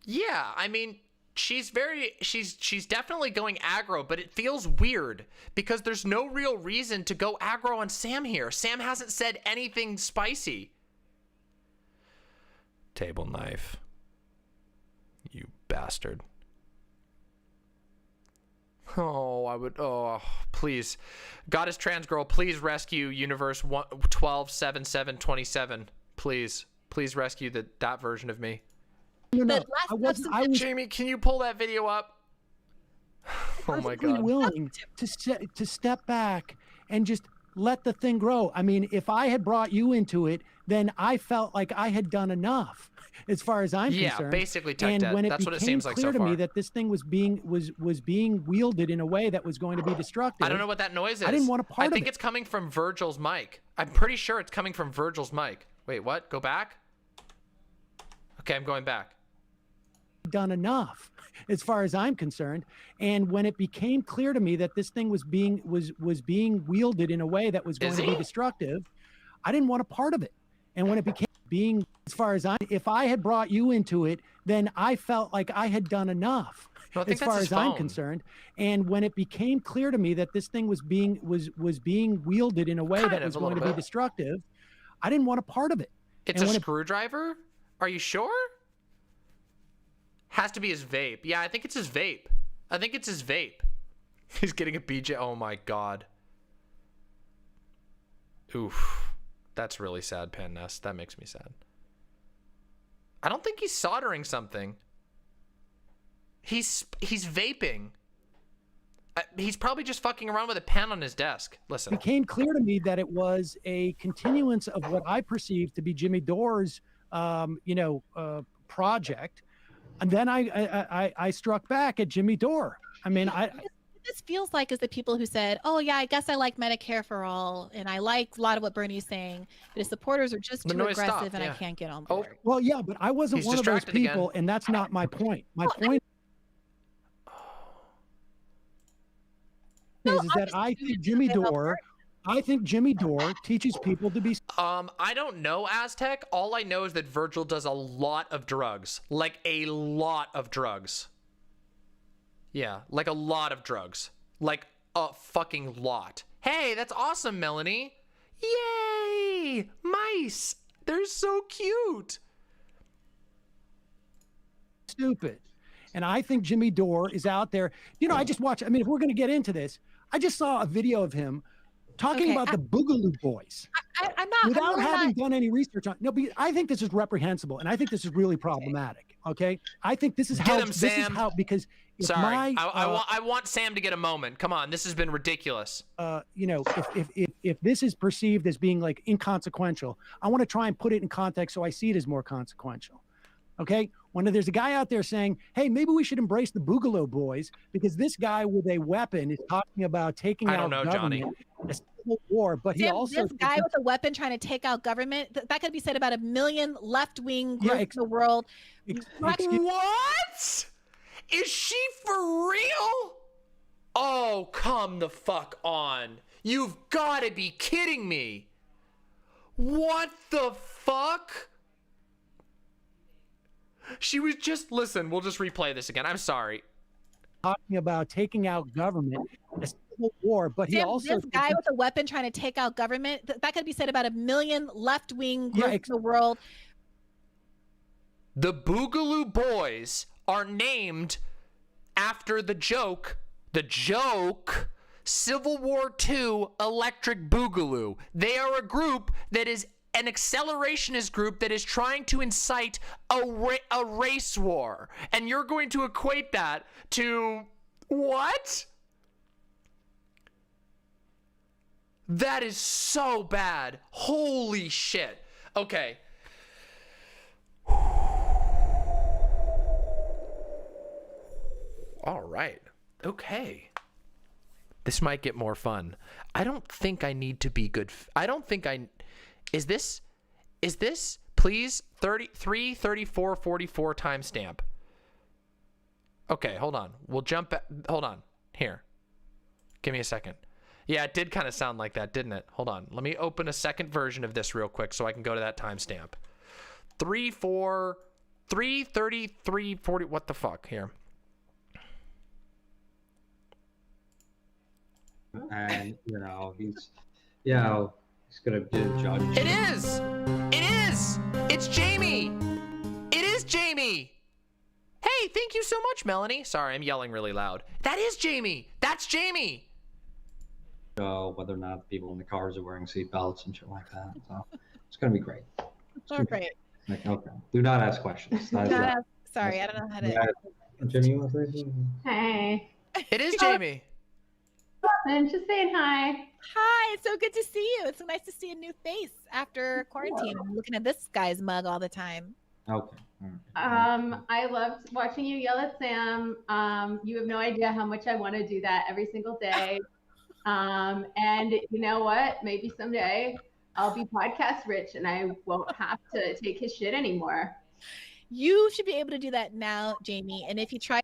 Yeah, I mean, she's definitely going aggro, but it feels weird because there's no real reason to go aggro on Sam here. Sam hasn't said anything spicy. Table knife. You bastard. Oh, please. Goddess Trans Girl, please rescue Universe 127727. Please rescue that version of me. No. Jamie, can you pull that video up? Oh my God. Willing to step back and just let the thing grow. I mean, if I had brought you into it, then I felt like I had done enough, as far as I'm concerned. Yeah, basically tech debt. When That's what it seems like so far. It became clear to me that this thing was being wielded in a way that was going to be destructive. I don't know what that noise is. I didn't want a part of it. I think it's coming from Virgil's mic. I'm pretty sure it's coming from Virgil's mic. Wait, what? Go back? Okay, I'm going back. Done enough, as far as I'm concerned. And when it became clear to me that this thing was being wielded in a way that was going to be destructive, I didn't want a part of it. And when it became as far as if I had brought you into it, then I felt like I had done enough, as far as I'm concerned. And when it became clear to me that this thing was being wielded in a way that was going to be destructive, I didn't want a part of it. It's a screwdriver? Are you sure? Has to be his vape. Yeah, I think it's his vape. He's getting a BJ. Oh my God. Oof. That's really sad, Pan Nest. That makes me sad. I don't think he's soldering something. He's vaping. He's probably just fucking around with a pen on his desk. Listen. It became clear to me that it was a continuance of what I perceived to be Jimmy Dore's, project. And then I struck back at Jimmy Dore. I mean, this feels like is the people who said, "Oh yeah, I guess I like Medicare for all, and I like a lot of what Bernie's saying, but his supporters are just too aggressive, and I can't get on board." Well, yeah, but I wasn't one of those people, and that's not my point. My point is that I think Jimmy Dore teaches people to be. I don't know, Aztec. All I know is that Virgil does a lot of drugs. Like a lot of drugs. Yeah, like a lot of drugs. Like a fucking lot. Hey, that's awesome, Melanie. Yay! Mice! They're so cute. Stupid. And I think Jimmy Dore is out there. I just watched. I mean, if we're going to get into this, I just saw a video of him talking about the Boogaloo Boys. I'm not without having done any research on. No, but I think this is reprehensible, and I think this is really problematic. Okay, I think this is how. Get him, Sam. Because sorry, I want Sam to get a moment. Come on, this has been ridiculous. If this is perceived as being like inconsequential, I want to try and put it in context so I see it as more consequential. Okay, when there's a guy out there saying, "Hey, maybe we should embrace the Boogaloo Boys," because this guy with a weapon is talking about taking out government, civil war, but he Sam, also this guy with a weapon trying to take out government. That could be said about a million left-wing groups in the world. What? Is she for real? Oh, come the fuck on. You've got to be kidding me. What the fuck? She was just, listen, we'll just replay this again. I'm sorry. talking about taking out government, a civil war, but he Sam, also this guy with a weapon trying to take out government. That could be said about a million left-wing groups in the world. The Boogaloo Boys are named after the joke Civil War II Electric Boogaloo. They are a group that is an accelerationist group that is trying to incite a race war. And you're going to equate that to what? That is so bad. Holy shit. Okay. All right. Okay. This might get more fun. I don't think I need to be good. I don't think I... Is this please 33, 34, 44 timestamp? Okay, hold on. We'll jump back. Hold on. Here. Give me a second. Yeah, it did kind of sound like that, didn't it? Hold on. Let me open a second version of this real quick so I can go to that timestamp. 333 40. What the fuck? Here. And he's gonna be a judge. It is. It's Jamie. It is Jamie. Hey, thank you so much, Melanie. Sorry, I'm yelling really loud. That is Jamie. That's Jamie. Whether or not people in the cars are wearing seatbelts and shit like that. So it's gonna be great. All right. Okay. Do not ask questions. Sorry, I don't know how to. Jimmy, you want to say something? Hey. It is Jamie. I'm just saying hi. Hi, it's so good to see you. It's so nice to see a new face after quarantine. I'm looking at this guy's mug all the time. Okay. I loved watching you yell at Sam. You have no idea how much I want to do that every single day. And you know what? Maybe someday I'll be podcast rich and I won't have to take his shit anymore. You should be able to do that now, Jamie. And if you try.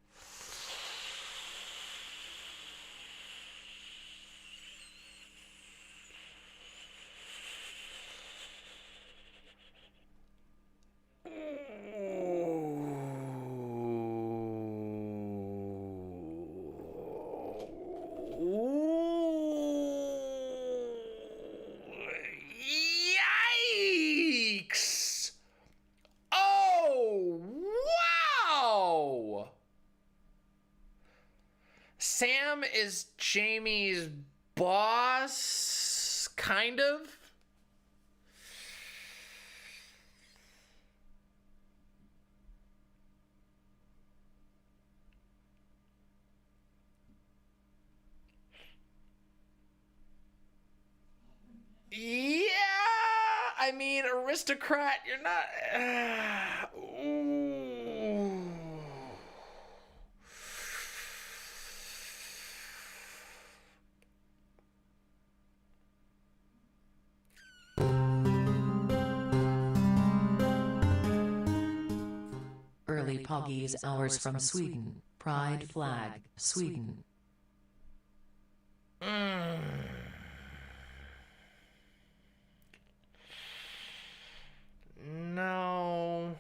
Yikes! Oh, wow! Sam is Jamie's boss, kind of? Yeah, I mean, aristocrat, you're not... ooh. Early Poggies hours from Sweden. Pride flag, Sweden. No.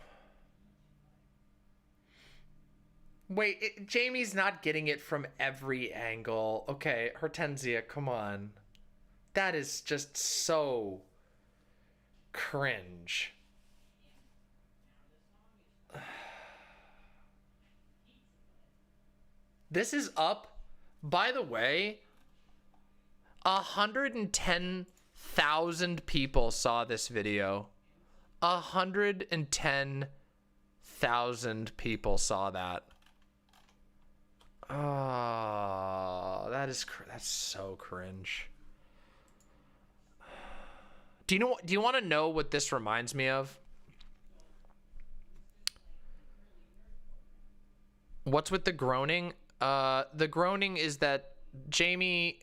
Wait, Jamie's not getting it from every angle. Okay, Hortensia, come on. That is just so cringe. This is up, by the way, 110,000 people saw this video. 110,000 people saw that. Oh, that's so cringe. Do you want to know what this reminds me of? What's with the groaning? The groaning is that Jamie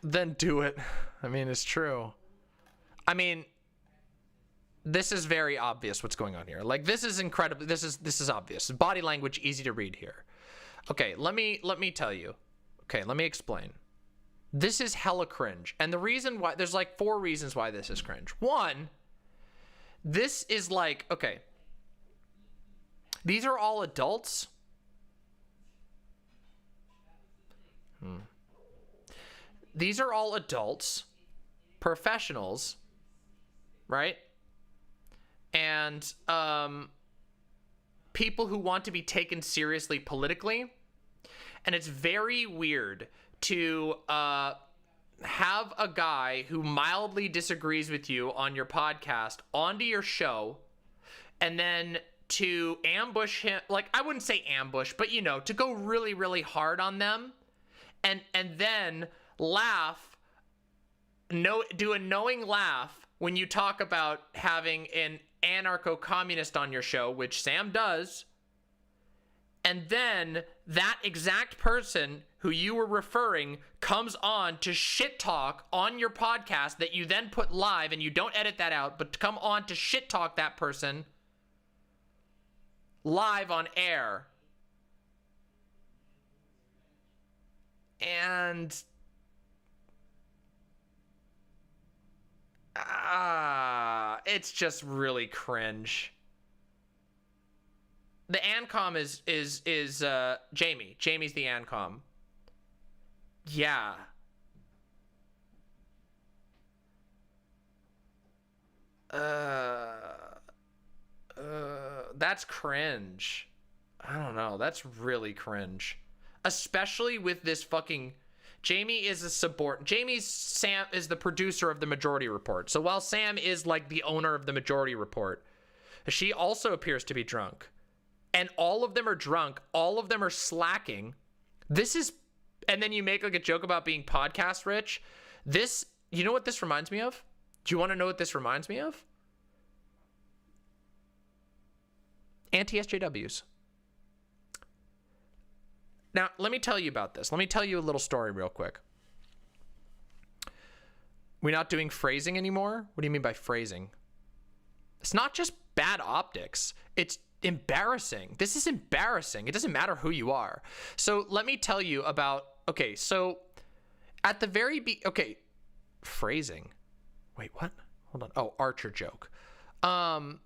Then do it. I mean, it's true. I mean, this is very obvious what's going on here. Like, this is incredibly, this is obvious. Body language, easy to read here. Okay, let me tell you. Okay, let me explain. This is hella cringe. And the reason why, there's like 4 reasons why this is cringe. 1, this is like, okay, these are all adults. These are all adults, professionals, right? And people who want to be taken seriously politically. And it's very weird to have a guy who mildly disagrees with you on your podcast onto your show, and then to ambush him, like, I wouldn't say ambush, but you know, to go really, really hard on them, and then laugh, do a knowing laugh when you talk about having an anarcho-communist on your show, which Sam does, and then that exact person who you were referring comes on to shit talk on your podcast that you then put live, and you don't edit that out, but to come on to shit talk that person live on air. And it's just really cringe. The ANCOM is Jamie. Jamie's the ANCOM. Yeah. That's cringe. I don't know. That's really cringe. Especially with this fucking... Jamie is a subordinate. Sam is the producer of the Majority Report. So while Sam is like the owner of the Majority Report, she also appears to be drunk. And all of them are drunk. All of them are slacking. This is... And then you make like a joke about being podcast rich. This... You know what this reminds me of? Do you want to know what this reminds me of? Anti-SJWs. Now, let me tell you about this. Let me tell you a little story real quick. We're not doing phrasing anymore? What do you mean by phrasing? It's not just bad optics. It's embarrassing. This is embarrassing. It doesn't matter who you are. So let me tell you about... Okay, so at the very... Okay, phrasing. Wait, what? Hold on. Oh, Archer joke. Oh,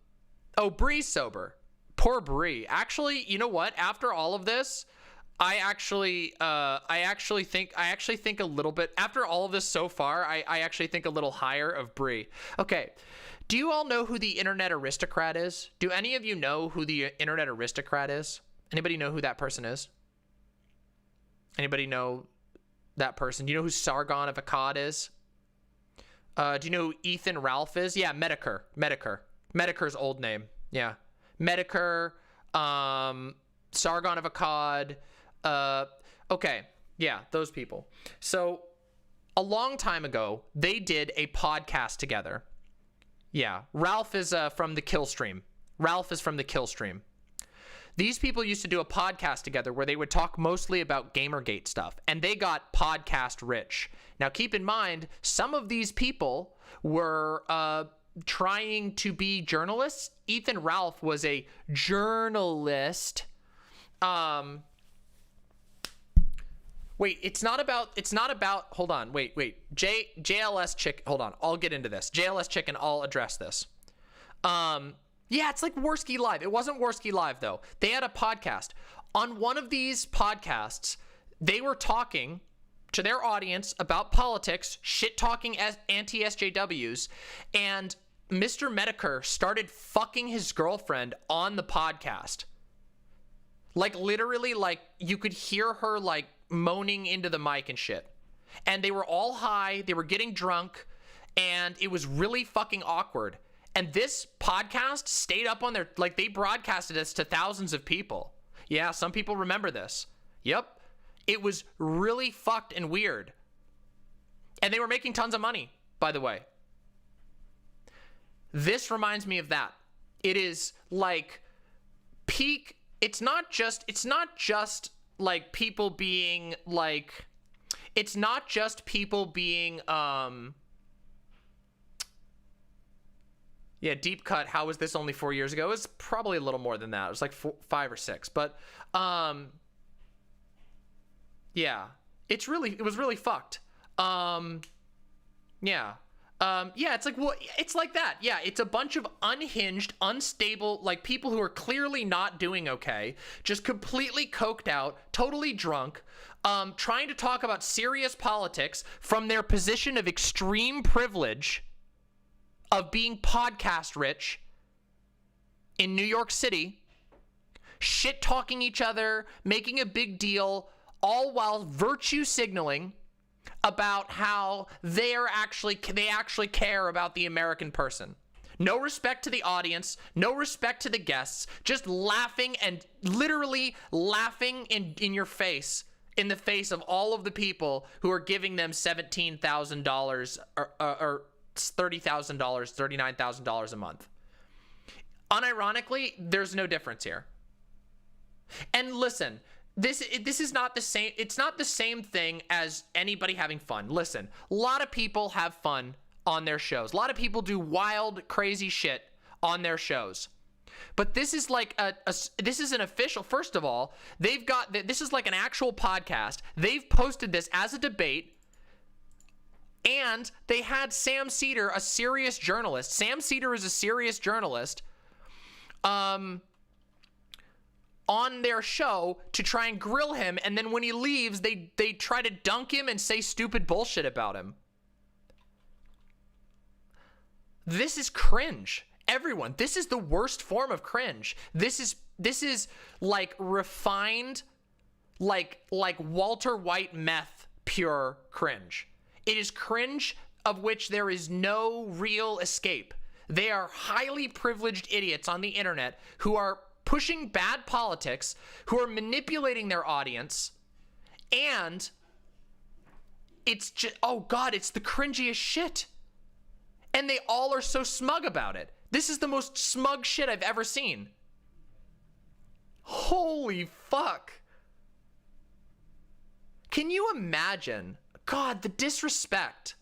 Bree's sober. Poor Bree. Actually, you know what? After all of this... I actually think a little bit, after all of this so far, I actually think a little higher of Bree. Okay. Do you all know who the internet aristocrat is? Do any of you know who the internet aristocrat is? Anybody know who that person is? Anybody know that person? Do you know who Sargon of Akkad is? Do you know who Ethan Ralph is? Yeah, Medicare. Medicare's old name. Yeah. Medicare, Sargon of Akkad. Okay, yeah, those people. So a long time ago, they did a podcast together. Yeah, Ralph is from the Kill Stream. Ralph is from the Kill Stream. These people used to do a podcast together where they would talk mostly about Gamergate stuff, and they got podcast rich. Now, keep in mind, some of these people were trying to be journalists. Ethan Ralph was a journalist. Wait, it's not about, hold on, wait. JLS Chicken, hold on, I'll get into this. JLS Chicken, I'll address this. Yeah, it's like Worski Live. It wasn't Worski Live, though. They had a podcast. On one of these podcasts, they were talking to their audience about politics, shit-talking anti-SJWs, and Mr. Medicare started fucking his girlfriend on the podcast. Like, literally, like, you could hear her, like, moaning into the mic and shit. And they were all high, they were getting drunk, and it was really fucking awkward. And this podcast stayed up on their... Like, they broadcasted this to thousands of people. Yeah, some people remember this. Yep. It was really fucked and weird. And they were making tons of money, by the way. This reminds me of that. It is, like, peak... It's not just like people being like, it's not just people being yeah, deep cut. How was this only 4 years ago? It's probably a little more than that. It was like 5 or 6. But yeah, it was really fucked. Yeah. Yeah, it's like, well, it's like that. Yeah, it's a bunch of unhinged, unstable, like people who are clearly not doing okay, just completely coked out, totally drunk, trying to talk about serious politics from their position of extreme privilege of being podcast rich in New York City, shit talking each other, making a big deal, all while virtue signaling about how they actually care about the American person. No respect to the audience, no respect to the guests, just laughing and literally laughing in your face, in the face of all of the people who are giving them $17,000 or $30,000, $39,000 a month. Unironically, there's no difference here. And listen, this is not the same. It's not the same thing as anybody having fun. Listen, a lot of people have fun on their shows. A lot of people do wild, crazy shit on their shows. But this is like this is an official. First of all, this is like an actual podcast. They've posted this as a debate, and they had Sam Seder, a serious journalist. Sam Seder is a serious journalist. On their show to try and grill him, and then when he leaves, they try to dunk him and say stupid bullshit about him. This is cringe. Everyone, this is the worst form of cringe. This is like refined, like Walter White meth pure cringe. It is cringe of which there is no real escape. They are highly privileged idiots on the internet who are pushing bad politics, who are manipulating their audience, and it's just, oh God, it's the cringiest shit. And they all are so smug about it. This is the most smug shit I've ever seen. Holy fuck. Can you imagine? God, the disrespect.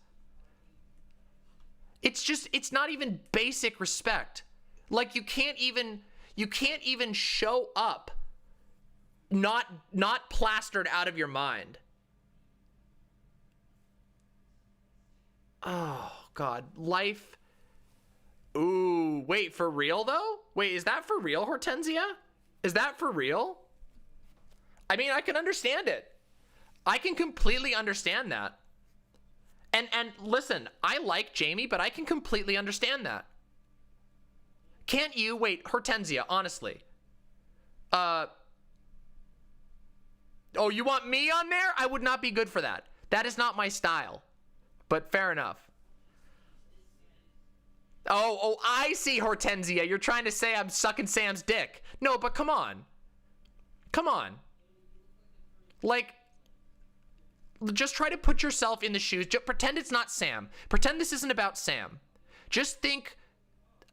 It's not even basic respect. Like, you can't even show up not plastered out of your mind. Oh God, life. Ooh, wait, for real though? Wait, is that for real, Hortensia? Is that for real? I mean, I can understand it. I can completely understand that. And listen, I like Jamie, but I can completely understand that. Can't you? Wait, Hortensia, honestly. Oh, you want me on there? I would not be good for that. That is not my style. But fair enough. Oh, I see, Hortensia. You're trying to say I'm sucking Sam's dick. No, but come on. Come on. Like, just try to put yourself in the shoes. Just pretend it's not Sam. Pretend this isn't about Sam. Just think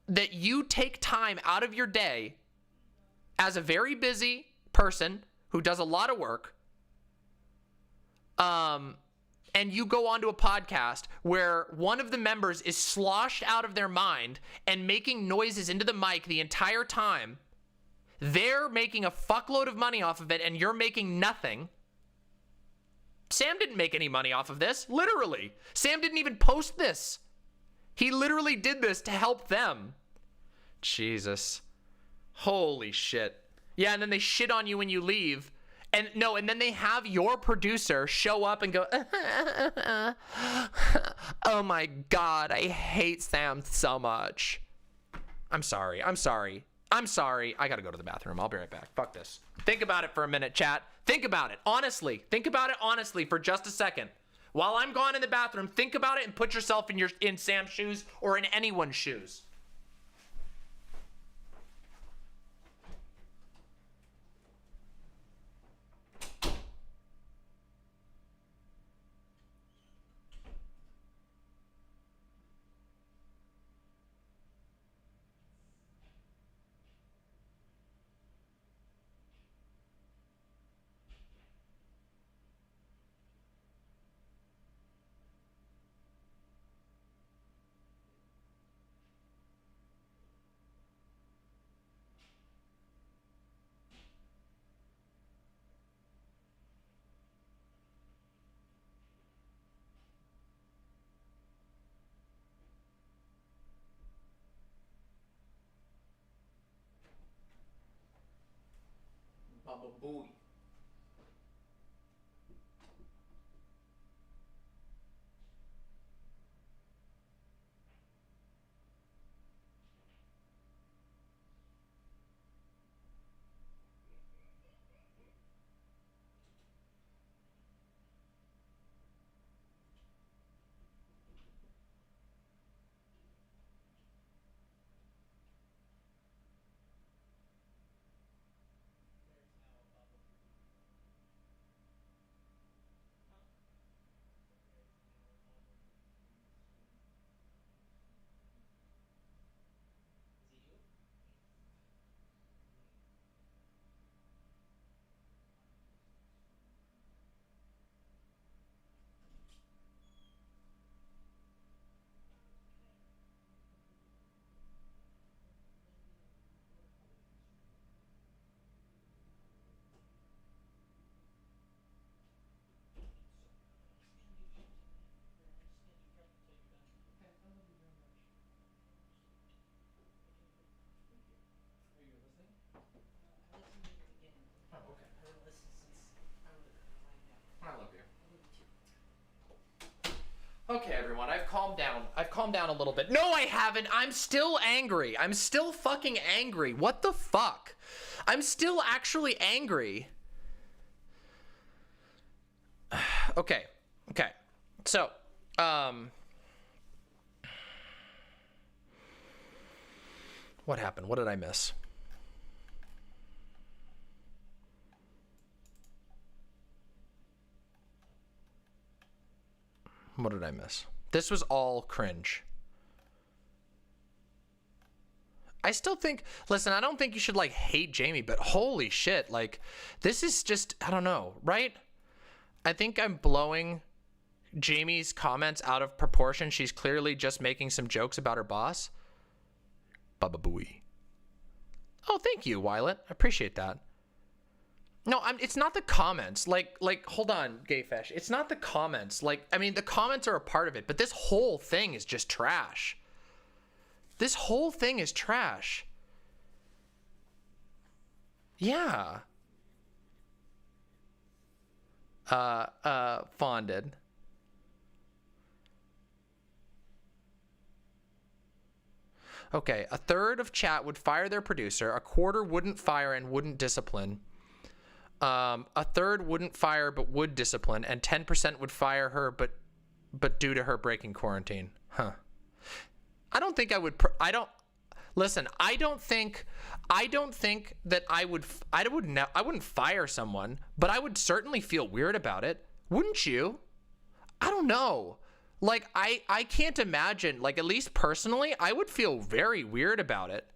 that you take time out of your day as a very busy person who does a lot of work, and you go onto a podcast where one of the members is sloshed out of their mind and making noises into the mic the entire time. They're making a fuckload of money off of it, and you're making nothing. Sam didn't make any money off of this, literally. Sam didn't even post this. He literally did this to help them. Jesus. Holy shit. Yeah, and then they shit on you when you leave. And then they have your producer show up and go, oh my God, I hate Sam so much. I'm sorry. I gotta go to the bathroom. I'll be right back. Fuck this. Think about it for a minute, chat. Think about it. Honestly. Think about it honestly for just a second. While I'm gone in the bathroom, think about it and put yourself in Sam's shoes or in anyone's shoes. Baba Booey. Okay, everyone, I've calmed down. I've calmed down a little bit. No, I haven't. I'm still angry. I'm still fucking angry. What the fuck? I'm still actually angry. Okay. Okay. So, what happened? What did I miss? What did I miss? This was all cringe. I still think, listen, I don't think you should like hate Jamie, but holy shit, like this is just, I don't know, right? I think I'm blowing Jamie's comments out of proportion. She's clearly just making some jokes about her boss. Baba Booey. Oh, thank you, Wylet. I appreciate that. No, it's not the comments. Like, hold on, Gayfesh. It's not the comments. Like, I mean, the comments are a part of it, but this whole thing is just trash. This whole thing is trash. Yeah. Fonded. Okay, a third of chat would fire their producer, a quarter wouldn't fire and wouldn't discipline. A third wouldn't fire but would discipline, and 10% would fire her but due to her breaking quarantine. Huh. I don't think I would. Listen. I don't think that I wouldn't fire someone, but I would certainly feel weird about it. Wouldn't you? I don't know. Like I can't imagine. Like at least personally, I would feel very weird about it.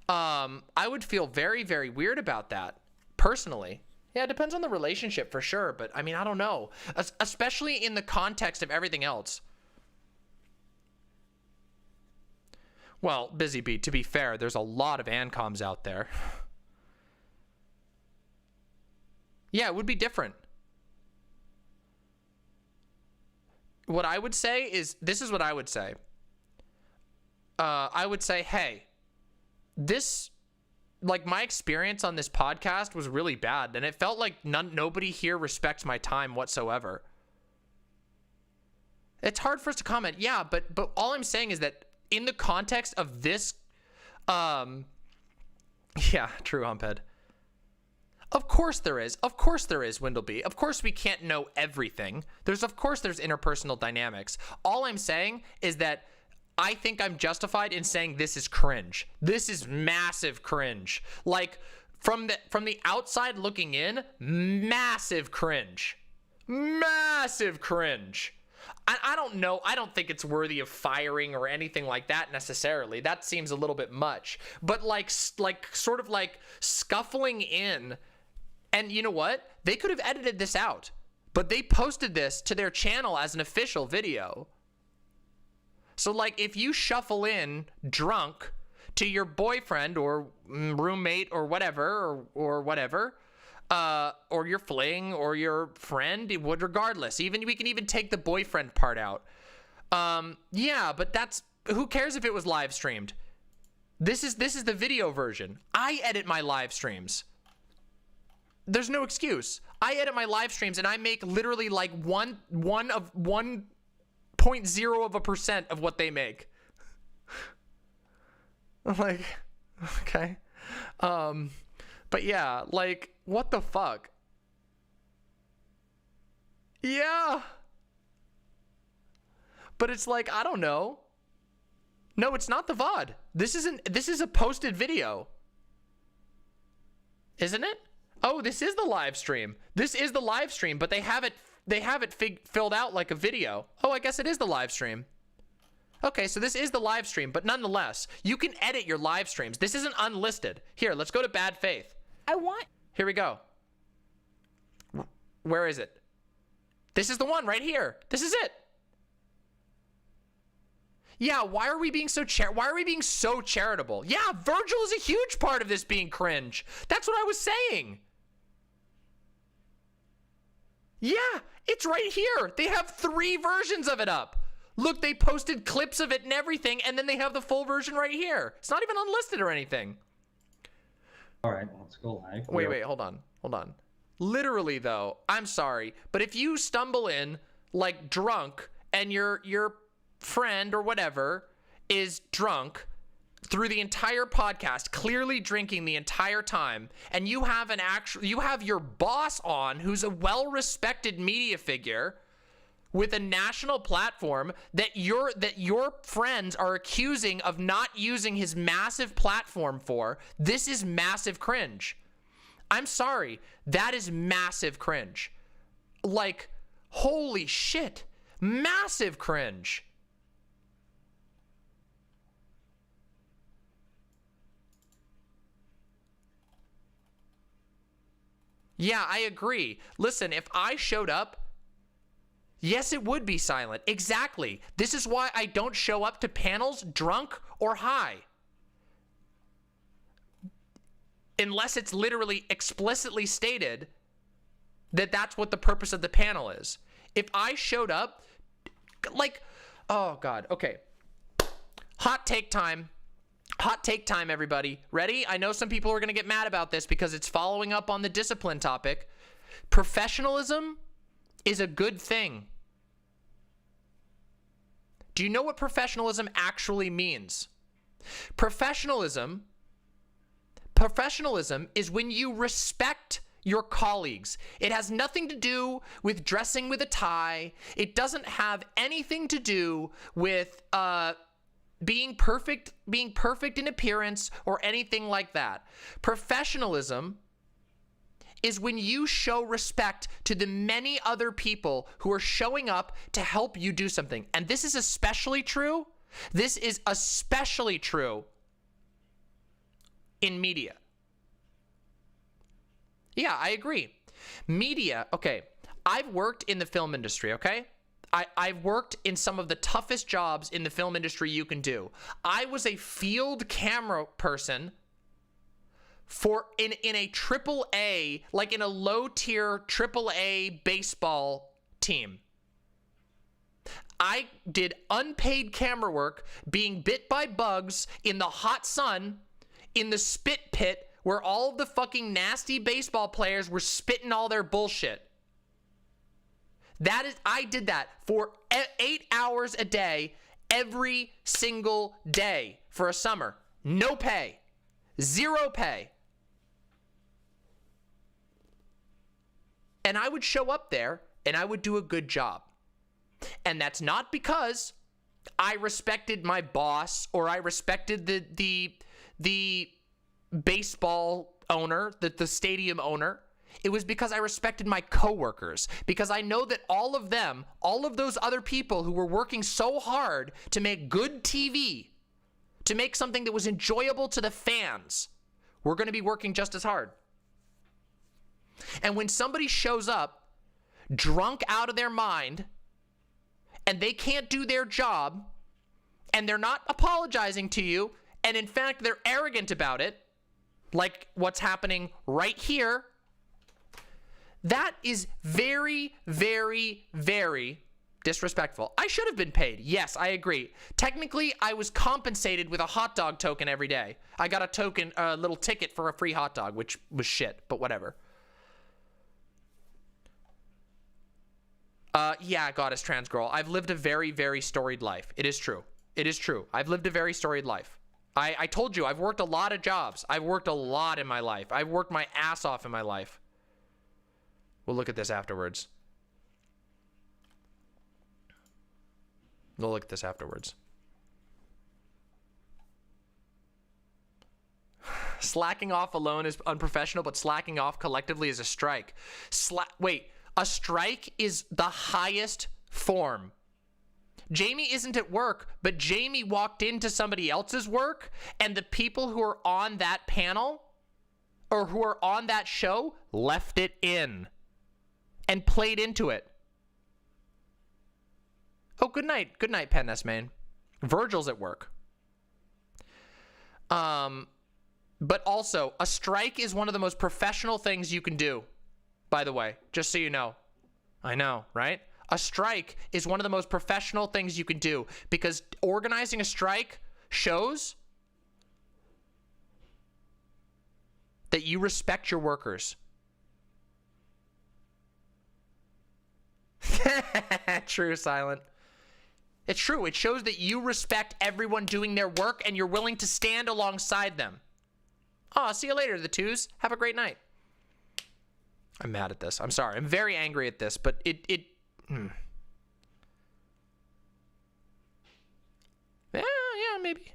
I would feel very, very weird about that personally. Yeah, it depends on the relationship for sure, but I mean, I don't know. Especially in the context of everything else. Well, Busy Bee, to be fair, there's a lot of ANCOMs out there. Yeah, it would be different. What I would say is, this is what I would say. I would say, hey, like my experience on this podcast was really bad, and it felt like nobody here respects my time whatsoever. It's hard for us to comment, yeah, but all I'm saying is that in the context of this, yeah, true, Humphead. Of course there is, Windleby. Of course we can't know everything. Of course there's interpersonal dynamics. All I'm saying is that I think I'm justified in saying this is cringe. This is massive cringe. Like from the outside looking in, massive cringe. Massive cringe. I don't know. I don't think it's worthy of firing or anything like that necessarily. That seems a little bit much. But like sort of like scuffling in, and you know what? They could have edited this out, but they posted this to their channel as an official video. So like if you shuffle in drunk to your boyfriend or roommate or whatever, or whatever, or your fling or your friend, it would regardless. We can even take the boyfriend part out. Yeah, but who cares if it was live streamed? This is the video version. I edit my live streams. There's no excuse. I edit my live streams and I make literally like 1.0% of what they make. I'm like, okay. But yeah, like, what the fuck? Yeah. But it's like, I don't know. No, it's not the VOD. This is a posted video. Isn't it? Oh, this is the live stream. This is the live stream, but they have it filled out like a video. Oh, I guess it is the live stream. Okay, so this is the live stream, but nonetheless, you can edit your live streams. This isn't unlisted. Here, let's go to BadFaith. Here we go. Where is it? This is the one right here. This is it. Yeah, why are we being so charitable? Yeah, Virgil is a huge part of this being cringe. That's what I was saying. Yeah, it's right here. They have 3 versions of it up. Look, they posted clips of it and everything, and then they have the full version right here. It's not even unlisted or anything. All right, let's go live. Wait, hold on. Literally, though, I'm sorry, but if you stumble in, like, drunk, and your friend or whatever is drunk through the entire podcast, clearly drinking the entire time, and you have your boss on who's a well-respected media figure with a national platform that your friends are accusing of not using his massive platform for, this is massive cringe. I'm sorry, that is massive cringe. Like, holy shit, massive cringe. Yeah, I agree. Listen, if I showed up, yes, it would be silent. Exactly. This is why I don't show up to panels drunk or high. Unless it's literally explicitly stated that that's what the purpose of the panel is. If I showed up, like, oh God, okay. Hot take time. Hot take time, everybody. Ready? I know some people are going to get mad about this because it's following up on the discipline topic. Professionalism is a good thing. Do you know what professionalism actually means? Professionalism is when you respect your colleagues. It has nothing to do with dressing with a tie. It doesn't have anything to do with being perfect in appearance or anything like that. Professionalism is when you show respect to the many other people who are showing up to help you do something. And this is especially true. This is especially true in media. Yeah, I agree. Media, okay. I've worked in the film industry, okay? I've worked in some of the toughest jobs in the film industry you can do. I was a field camera person in a AAA, like in a low tier AAA baseball team. I did unpaid camera work, being bit by bugs in the hot sun, in the spit pit where all of the fucking nasty baseball players were spitting all their bullshit. I did that for 8 hours a day, every single day for a summer. No pay. Zero pay. And I would show up there and I would do a good job. And that's not because I respected my boss or I respected the baseball owner, the stadium owner. It was because I respected my coworkers, because I know that all of those other people who were working so hard to make good TV, to make something that was enjoyable to the fans, were going to be working just as hard. And when somebody shows up drunk out of their mind and they can't do their job and they're not apologizing to you, and in fact they're arrogant about it, like what's happening right here, that is very, very, very disrespectful. I should have been paid. Yes, I agree. Technically, I was compensated with a hot dog token every day. I got a little ticket for a free hot dog, which was shit, but whatever. Yeah, goddess trans girl. I've lived a very, very storied life. It is true. It is true. I've lived a very storied life. I told you, I've worked a lot of jobs. I've worked a lot in my life. I've worked my ass off in my life. We'll look at this afterwards. We'll look at this afterwards. Slacking off alone is unprofessional, but slacking off collectively is a strike. Wait, a strike is the highest form. Jamie isn't at work, but Jamie walked into somebody else's work, and the people who are on that panel or who are on that show left it in and played into it. Oh, good night, Pen S Main. Virgil's at work. But also, a strike is one of the most professional things you can do, by the way, just so you know. I know, right? A strike is one of the most professional things you can do because organizing a strike shows that you respect your workers. True, Silent. It's true. It shows that you respect everyone doing their work and you're willing to stand alongside them. Oh, see you later, the twos. Have a great night. I'm mad at this. I'm sorry. I'm very angry at this, but yeah, maybe.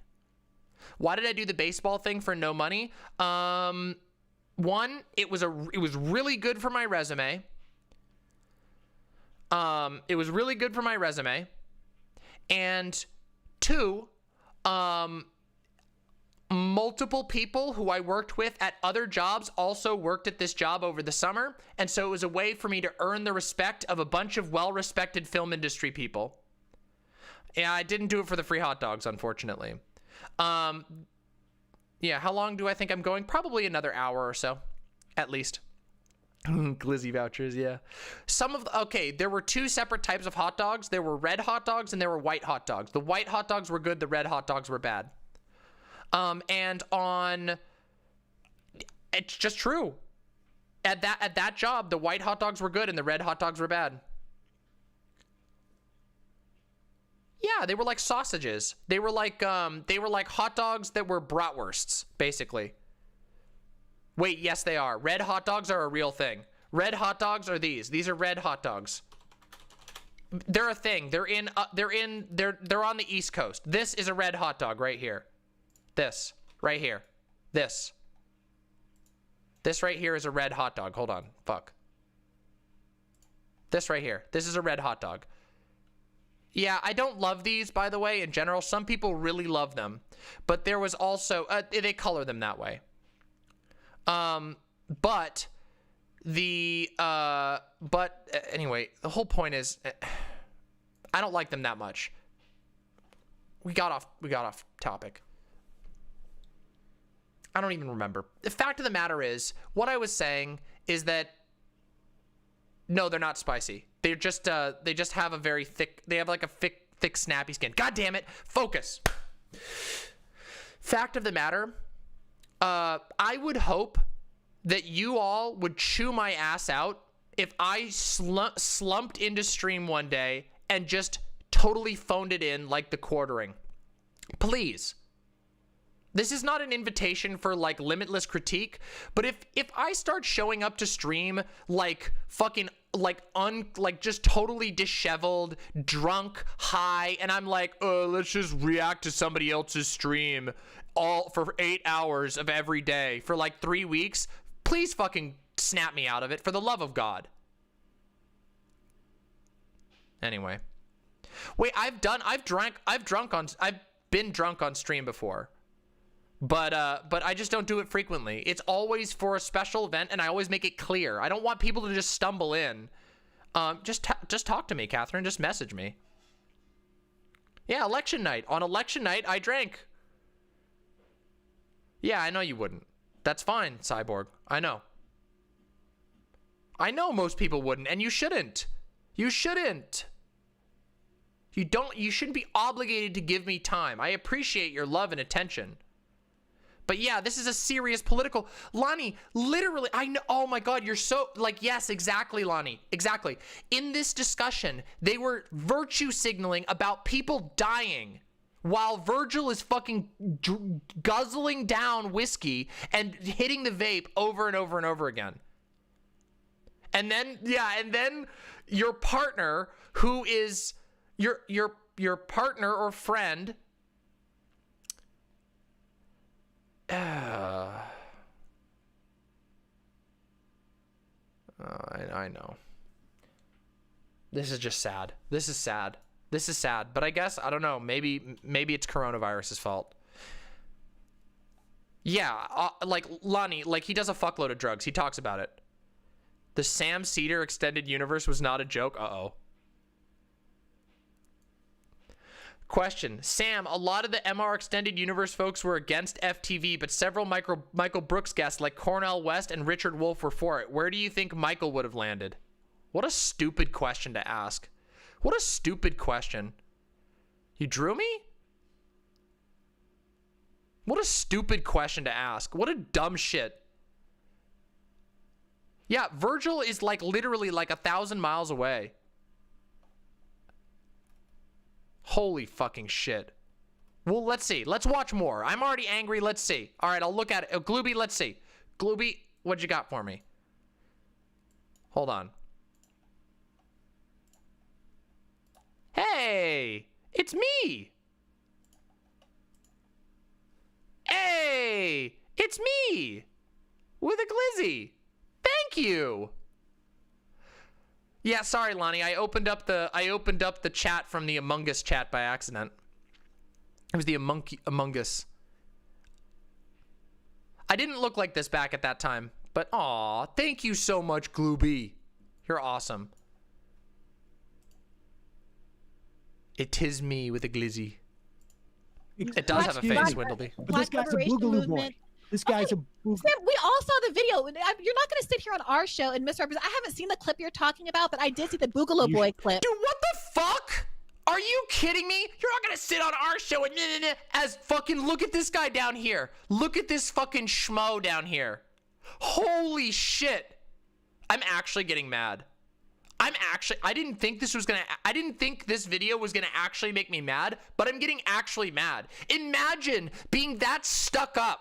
Why did I do the baseball thing for no money? One, it was really good for my resume. It was really good for my resume. And two, multiple people who I worked with at other jobs also worked at this job over the summer. And so it was a way for me to earn the respect of a bunch of well-respected film industry people. Yeah, I didn't do it for the free hot dogs, unfortunately. Yeah, how long do I think I'm going? Probably another hour or so, at least. Glizzy vouchers, yeah. Okay, there were two separate types of hot dogs. There were red hot dogs and there were white hot dogs. The white hot dogs were good, the red hot dogs were bad. And it's just true. At that job, the white hot dogs were good and the red hot dogs were bad. Yeah, they were like sausages. They were like hot dogs that were bratwursts, basically. Wait, yes, they are. Red hot dogs are a real thing. Red hot dogs are these. These are red hot dogs. They're a thing. They're on the East Coast. This is a red hot dog right here. This right here. This right here is a red hot dog. Hold on. Fuck. This right here. This is a red hot dog. Yeah, I don't love these, by the way, in general. Some people really love them. But there was also... they color them that way. But anyway, the whole point is... I don't like them that much. We got off topic. I don't even remember. The fact of the matter is, what I was saying is that... No, they're not spicy. They just have a very thick... They have like a thick, snappy skin. God damn it! Focus! Fact of the matter, I would hope that you all would chew my ass out if I slumped into stream one day and just totally phoned it in like the quartering. Please. This is not an invitation for like limitless critique, but if I start showing up to stream like fucking like just totally disheveled, drunk, high, and I'm like, let's just react to somebody else's stream all for 8 hours of every day for like 3 weeks, please fucking snap me out of it for the love of God. Anyway. Wait, I've been drunk on stream before. But I just don't do it frequently. It's always for a special event, and I always make it clear. I don't want people to just stumble in. Just talk to me, Catherine. Just message me. Yeah, election night. On election night, I drank. Yeah, I know you wouldn't. That's fine, Cyborg. I know. I know most people wouldn't, and you shouldn't. You shouldn't. You shouldn't be obligated to give me time. I appreciate your love and attention. But yeah, this is a serious political. Lonnie, literally, I know. Oh my God, you're so like, yes, exactly, Lonnie. Exactly. In this discussion, they were virtue signaling about people dying while Virgil is fucking guzzling down whiskey and hitting the vape over and over and over again. And then, yeah, and then your partner, who is your partner or friend, I know. This is just sad. This is sad. This is sad. But I guess, I don't know, maybe it's coronavirus's fault. Yeah, like Lonnie, like he does a fuckload of drugs. He talks about it. The Sam Seder extended universe was not a joke. Uh-oh. Question. Sam, a lot of the MR extended universe folks were against FTV, but several Michael Brooks guests like Cornel West and Richard Wolff were for it. Where do you think Michael would have landed? What a stupid question to ask. What a stupid question. You drew me? What a stupid question to ask. What a dumb shit. Yeah, Virgil is like literally like 1,000 miles away. Holy fucking shit. Well, let's see. Let's watch more. I'm already angry. Let's see. All right, I'll look at it. Oh, Glooby, let's see. Glooby, what you got for me? Hold on. Hey, it's me. Hey, it's me with a glizzy. Thank you. Yeah, sorry, Lonnie. I opened up the chat from the Among Us chat by accident. It was the Among Us. I didn't look like this back at that time, but aw, thank you so much, Glooby. You're awesome. It is me with a glizzy. It does have a face, Windleby. But this guy's a boogaloo boy. This guy's a boogaloo. Sam, we all saw the video. You're not going to sit here on our show and misrepresent. I haven't seen the clip you're talking about, but I did see the Boogaloo Boy clip. Dude, what the fuck? Are you kidding me? You're not going to sit on our show and as fucking look at this guy down here. Look at this fucking schmo down here. Holy shit. I'm actually getting mad. I didn't think this video was gonna actually make me mad, but I'm getting actually mad. Imagine being that stuck up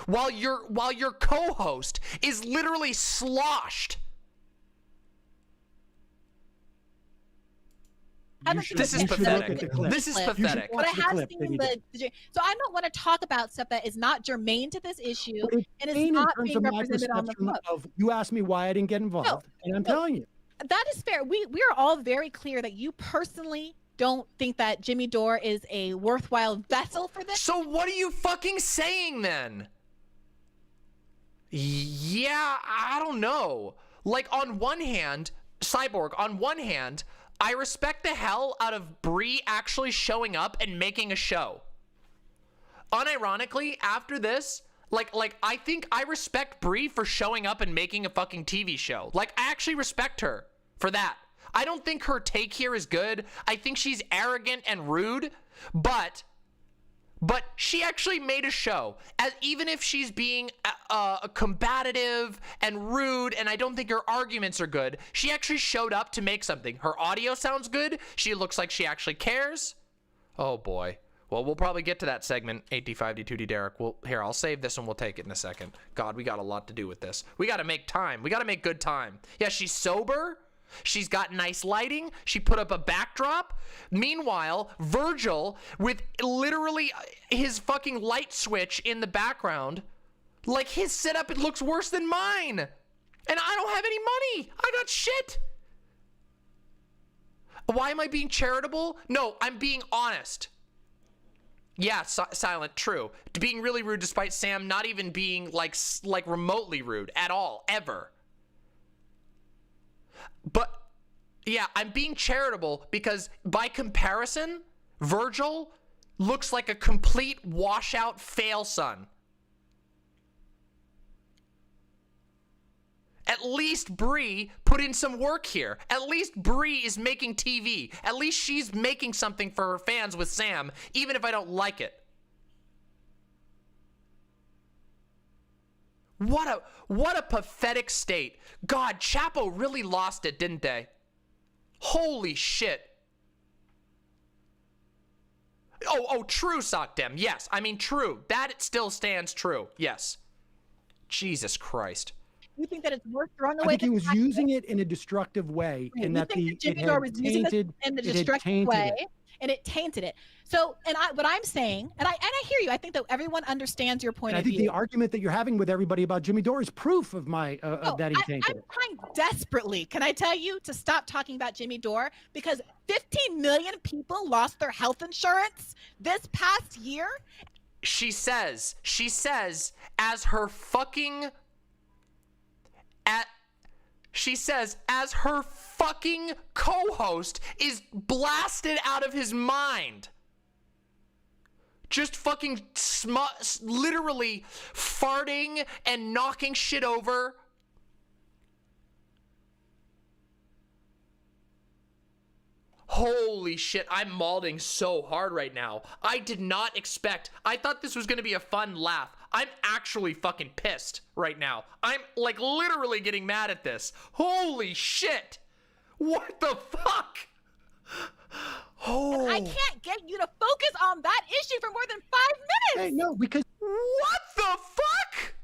while your co-host is literally sloshed. This is pathetic. This is pathetic. But I have seen so I don't want to talk about stuff that is not germane to this issue and is not being represented on the book. You asked me why I didn't get involved, and I'm telling you. That is fair. We are all very clear that you personally don't think that Jimmy Dore is a worthwhile vessel for this. So what are you fucking saying then? Yeah, I don't know. Like on one hand, Cyborg, on one hand, I respect the hell out of Bree actually showing up and making a show. Unironically, after this, like I think I respect Bree for showing up and making a fucking TV show. Like I actually respect her for that. I don't think her take here is good. I think she's arrogant and rude, but she actually made a show. As even if she's being combative and rude, and I don't think her arguments are good, she actually showed up to make something. Her audio sounds good. She looks like she actually cares. Oh boy. Well, we'll probably get to that segment, 8D5D2D Derek. Well, here, I'll save this and we'll take it in a second. God, we got a lot to do with this. We got to make time. We got to make good time. Yeah, she's sober. She's got nice lighting. She put up a backdrop. Meanwhile, Virgil, with literally his fucking light switch in the background, like his setup, it looks worse than mine. And I don't have any money. I got shit. Why am I being charitable? No, I'm being honest. Yeah, Silent, true. Being really rude despite Sam not even being like remotely rude at all, ever. But yeah, I'm being charitable because by comparison, Virgil looks like a complete washout fail son. At least Bree put in some work here. At least Bree is making TV. At least she's making something for her fans with Sam, even if I don't like it. What a pathetic state. God, Chapo really lost it, didn't they? Holy shit. Oh, true, Sockdem. Yes, I mean true. That it still stands true. Yes. Jesus Christ. You think that it's worth throwing away? I think he was using it in a destructive way, Right. and You that think it Jimmy Dore had was using this tainted in the it had destructive tainted way, it. and it tainted it. So, what I'm saying, and I hear you. I think that everyone understands your point And I of think view. the argument that you're having with everybody about Jimmy Dore is proof of my that he tainted I'm it. trying desperately, can I tell you, to stop talking about Jimmy Dore, because 15 million people lost their health insurance this past year. She says, as her fucking co-host is blasted out of his mind. Just fucking literally farting and knocking shit over. Holy shit, I'm malding so hard right now. I did not expect. I thought this was going to be a fun laugh. I'm actually fucking pissed right now. I'm like literally getting mad at this. Holy shit. What the fuck? Oh. I can't get you to focus on that issue for more than 5 minutes. Hey, no, because what the fuck?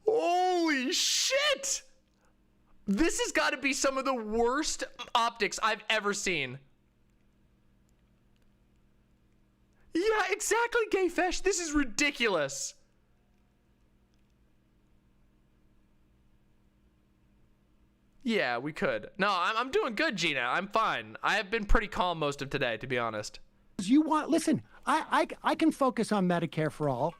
Holy shit. This has got to be some of the worst optics I've ever seen. Yeah, exactly, Gayfesh. This is ridiculous. Yeah, we could. No, I'm doing good, Gina. I'm fine. I have been pretty calm most of today, to be honest. You want listen? I can focus on Medicare for all,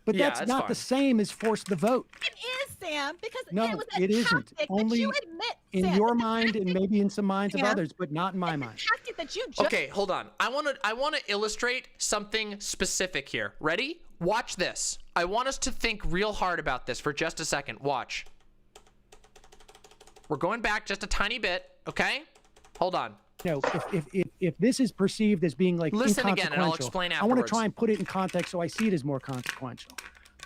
but Yeah, that's not fine. the same as force the vote. It is, Sam, because No, it was a it isn't. tactic that Only you admit, in Sam, your it's a mind and maybe in some minds of Yeah. others, but not in my mind. tactic that you just Okay, hold on. I want to illustrate something specific here. Ready? Watch this. I want us to think real hard about this for just a second. Watch. We're going back just a tiny bit, okay? Hold on. You know, if this is perceived as being like Listen again and I'll inconsequential, explain I want to afterwards. try and put it in context so I see it as more consequential.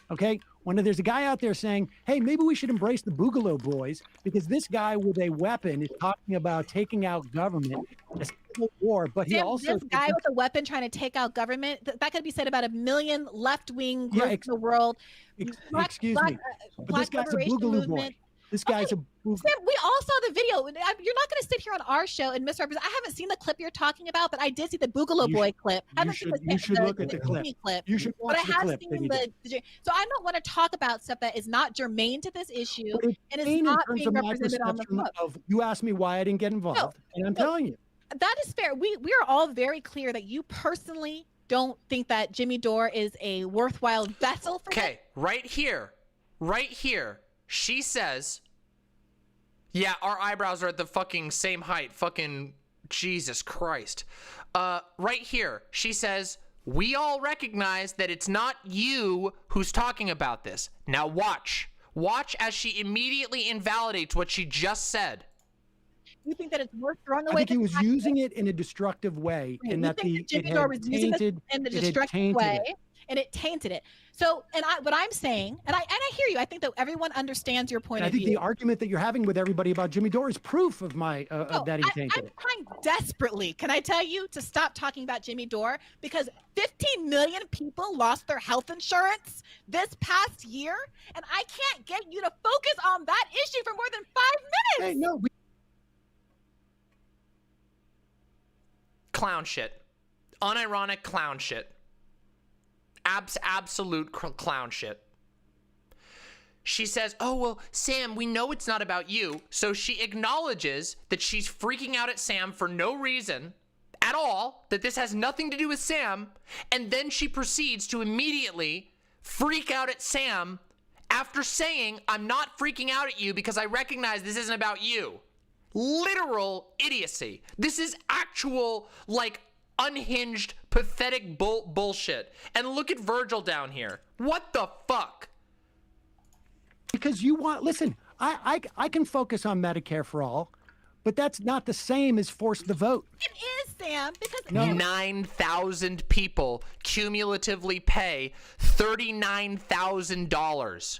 Okay? When there's a guy out there saying, hey, maybe we should embrace the Boogaloo Boys because this guy with a weapon is talking about taking out government, a civil war, but he Sam, also... this guy with a weapon trying to take out government, that could be said about a million left-wing groups in the world. Excuse me, but Black this guy's a liberation Boogaloo movement. Boy. This guy's a... Sam, we all saw the video. You're not going to sit here on our show and misrepresent. I haven't seen the clip you're talking about, but I did see the Boogaloo Boy clip. I haven't seen You should look at the clip. You should But I watch the have clip. that seen he did. the. So I don't want to talk about stuff that is not germane to this issue But and is in not terms being of my represented on the perception book. of, you asked me why I didn't get involved, and I'm telling you. That is fair. We are all very clear that you personally don't think that Jimmy Dore is a worthwhile vessel for Okay, right here, she says, yeah, our eyebrows are at the fucking same height. Fucking Jesus Christ. Right here, she says, we all recognize that it's not you who's talking about this. Now watch. Watch as she immediately invalidates what she just said. You think that it's worth throwing I away think he the was fact using it in a destructive way, Right. and You that think the that Jimmy it Dore had was using this tainted in the it had destructive tainted way, it. and it tainted it. So, what I'm saying, and I hear you. I think that everyone understands your point And I of think view. the argument that you're having with everybody about Jimmy Dore is proof of my that he tainted I'm it. trying desperately, can I tell you, to stop talking about Jimmy Dore because 15 million people lost their health insurance this past year, and I can't get you to focus on that issue for more than 5 minutes. Hey, no, Clown shit. Unironic clown shit. Absolute clown shit. She says, oh, well, Sam, we know it's not about you. So she acknowledges that she's freaking out at Sam for no reason at all, that this has nothing to do with Sam. And then she proceeds to immediately freak out at Sam after saying, I'm not freaking out at you because I recognize this isn't about you. Literal idiocy. This is actual, like, unhinged, pathetic bullshit. And look at Virgil down here. What the fuck? Because you want, listen, I can focus on Medicare for all, but that's not the same as force the vote. It is, Sam, because 9,000 people cumulatively pay $39,000.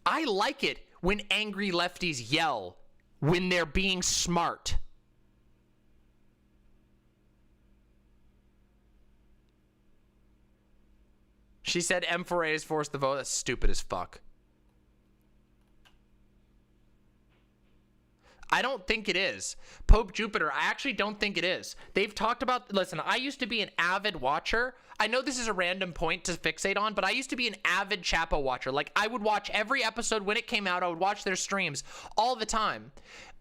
I like it when angry lefties yell when they're being smart. She said M4A is forced the vote. That's stupid as fuck. I don't think it is. Pope Jupiter, I actually don't think it is. They've talked about, listen, I used to be an avid watcher. I know this is a random point to fixate on, but I used to be an avid Chapo watcher. Like, I would watch every episode when it came out. I would watch their streams all the time.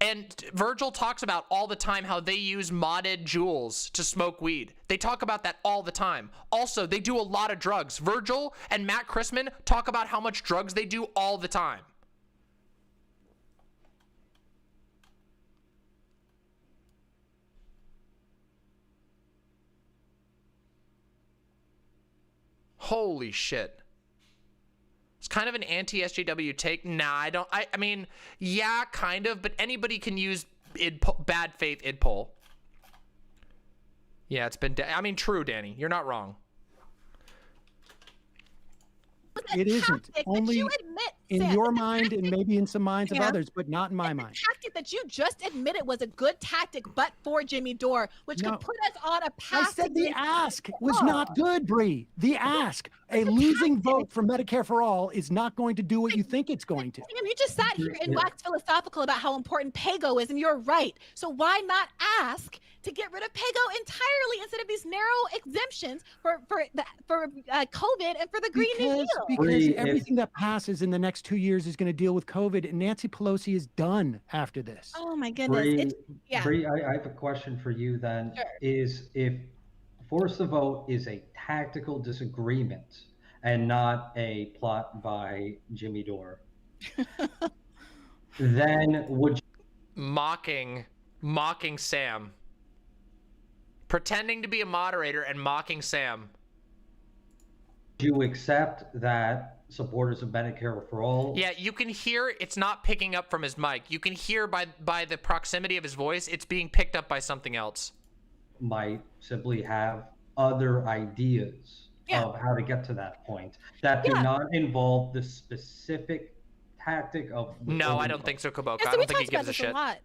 And Virgil talks about all the time how they use modded jewels to smoke weed. They talk about that all the time. Also, they do a lot of drugs. Virgil and Matt Chrisman talk about how much drugs they do all the time. Holy shit. It's kind of an anti-SJW take. Nah, I mean, yeah, kind of, but anybody can use bad faith id poll. Yeah, it's been, I mean, true, Danny. You're not wrong. It isn't. Only in Sam, your mind and maybe in some minds of Yeah. others, but not in my mind. The tactic that you just admitted was a good tactic, but for Jimmy Dore, which No. could put us on a I path. said the ask was not good, Bree. The ask. A losing vote for Medicare for all is not going to do what you think it's going to. Sam, you just sat here and waxed philosophical about how important PAYGO is, and you're right. So why not ask to get rid of PAYGO entirely instead of these narrow exemptions for COVID and for the Green New Deal? Because everything that passes in the next 2 years is going to deal with COVID, and Nancy Pelosi is done after this. Oh my goodness! Bree, I have a question for you then. Sure. Is if force the vote is a tactical disagreement and not a plot by Jimmy Dore, then would Mocking Sam. Pretending to be a moderator and mocking Sam. you accept that supporters of Medicare for all? Yeah, you can hear it's not picking up from his mic. You can hear by the proximity of his voice, it's being picked up by something else. Might simply have other ideas of how to get to that point that do not involve the specific tactic of. No, I don't think so, Kaboka. Yeah, I so we don't think he talked about gives a this shit. a lot,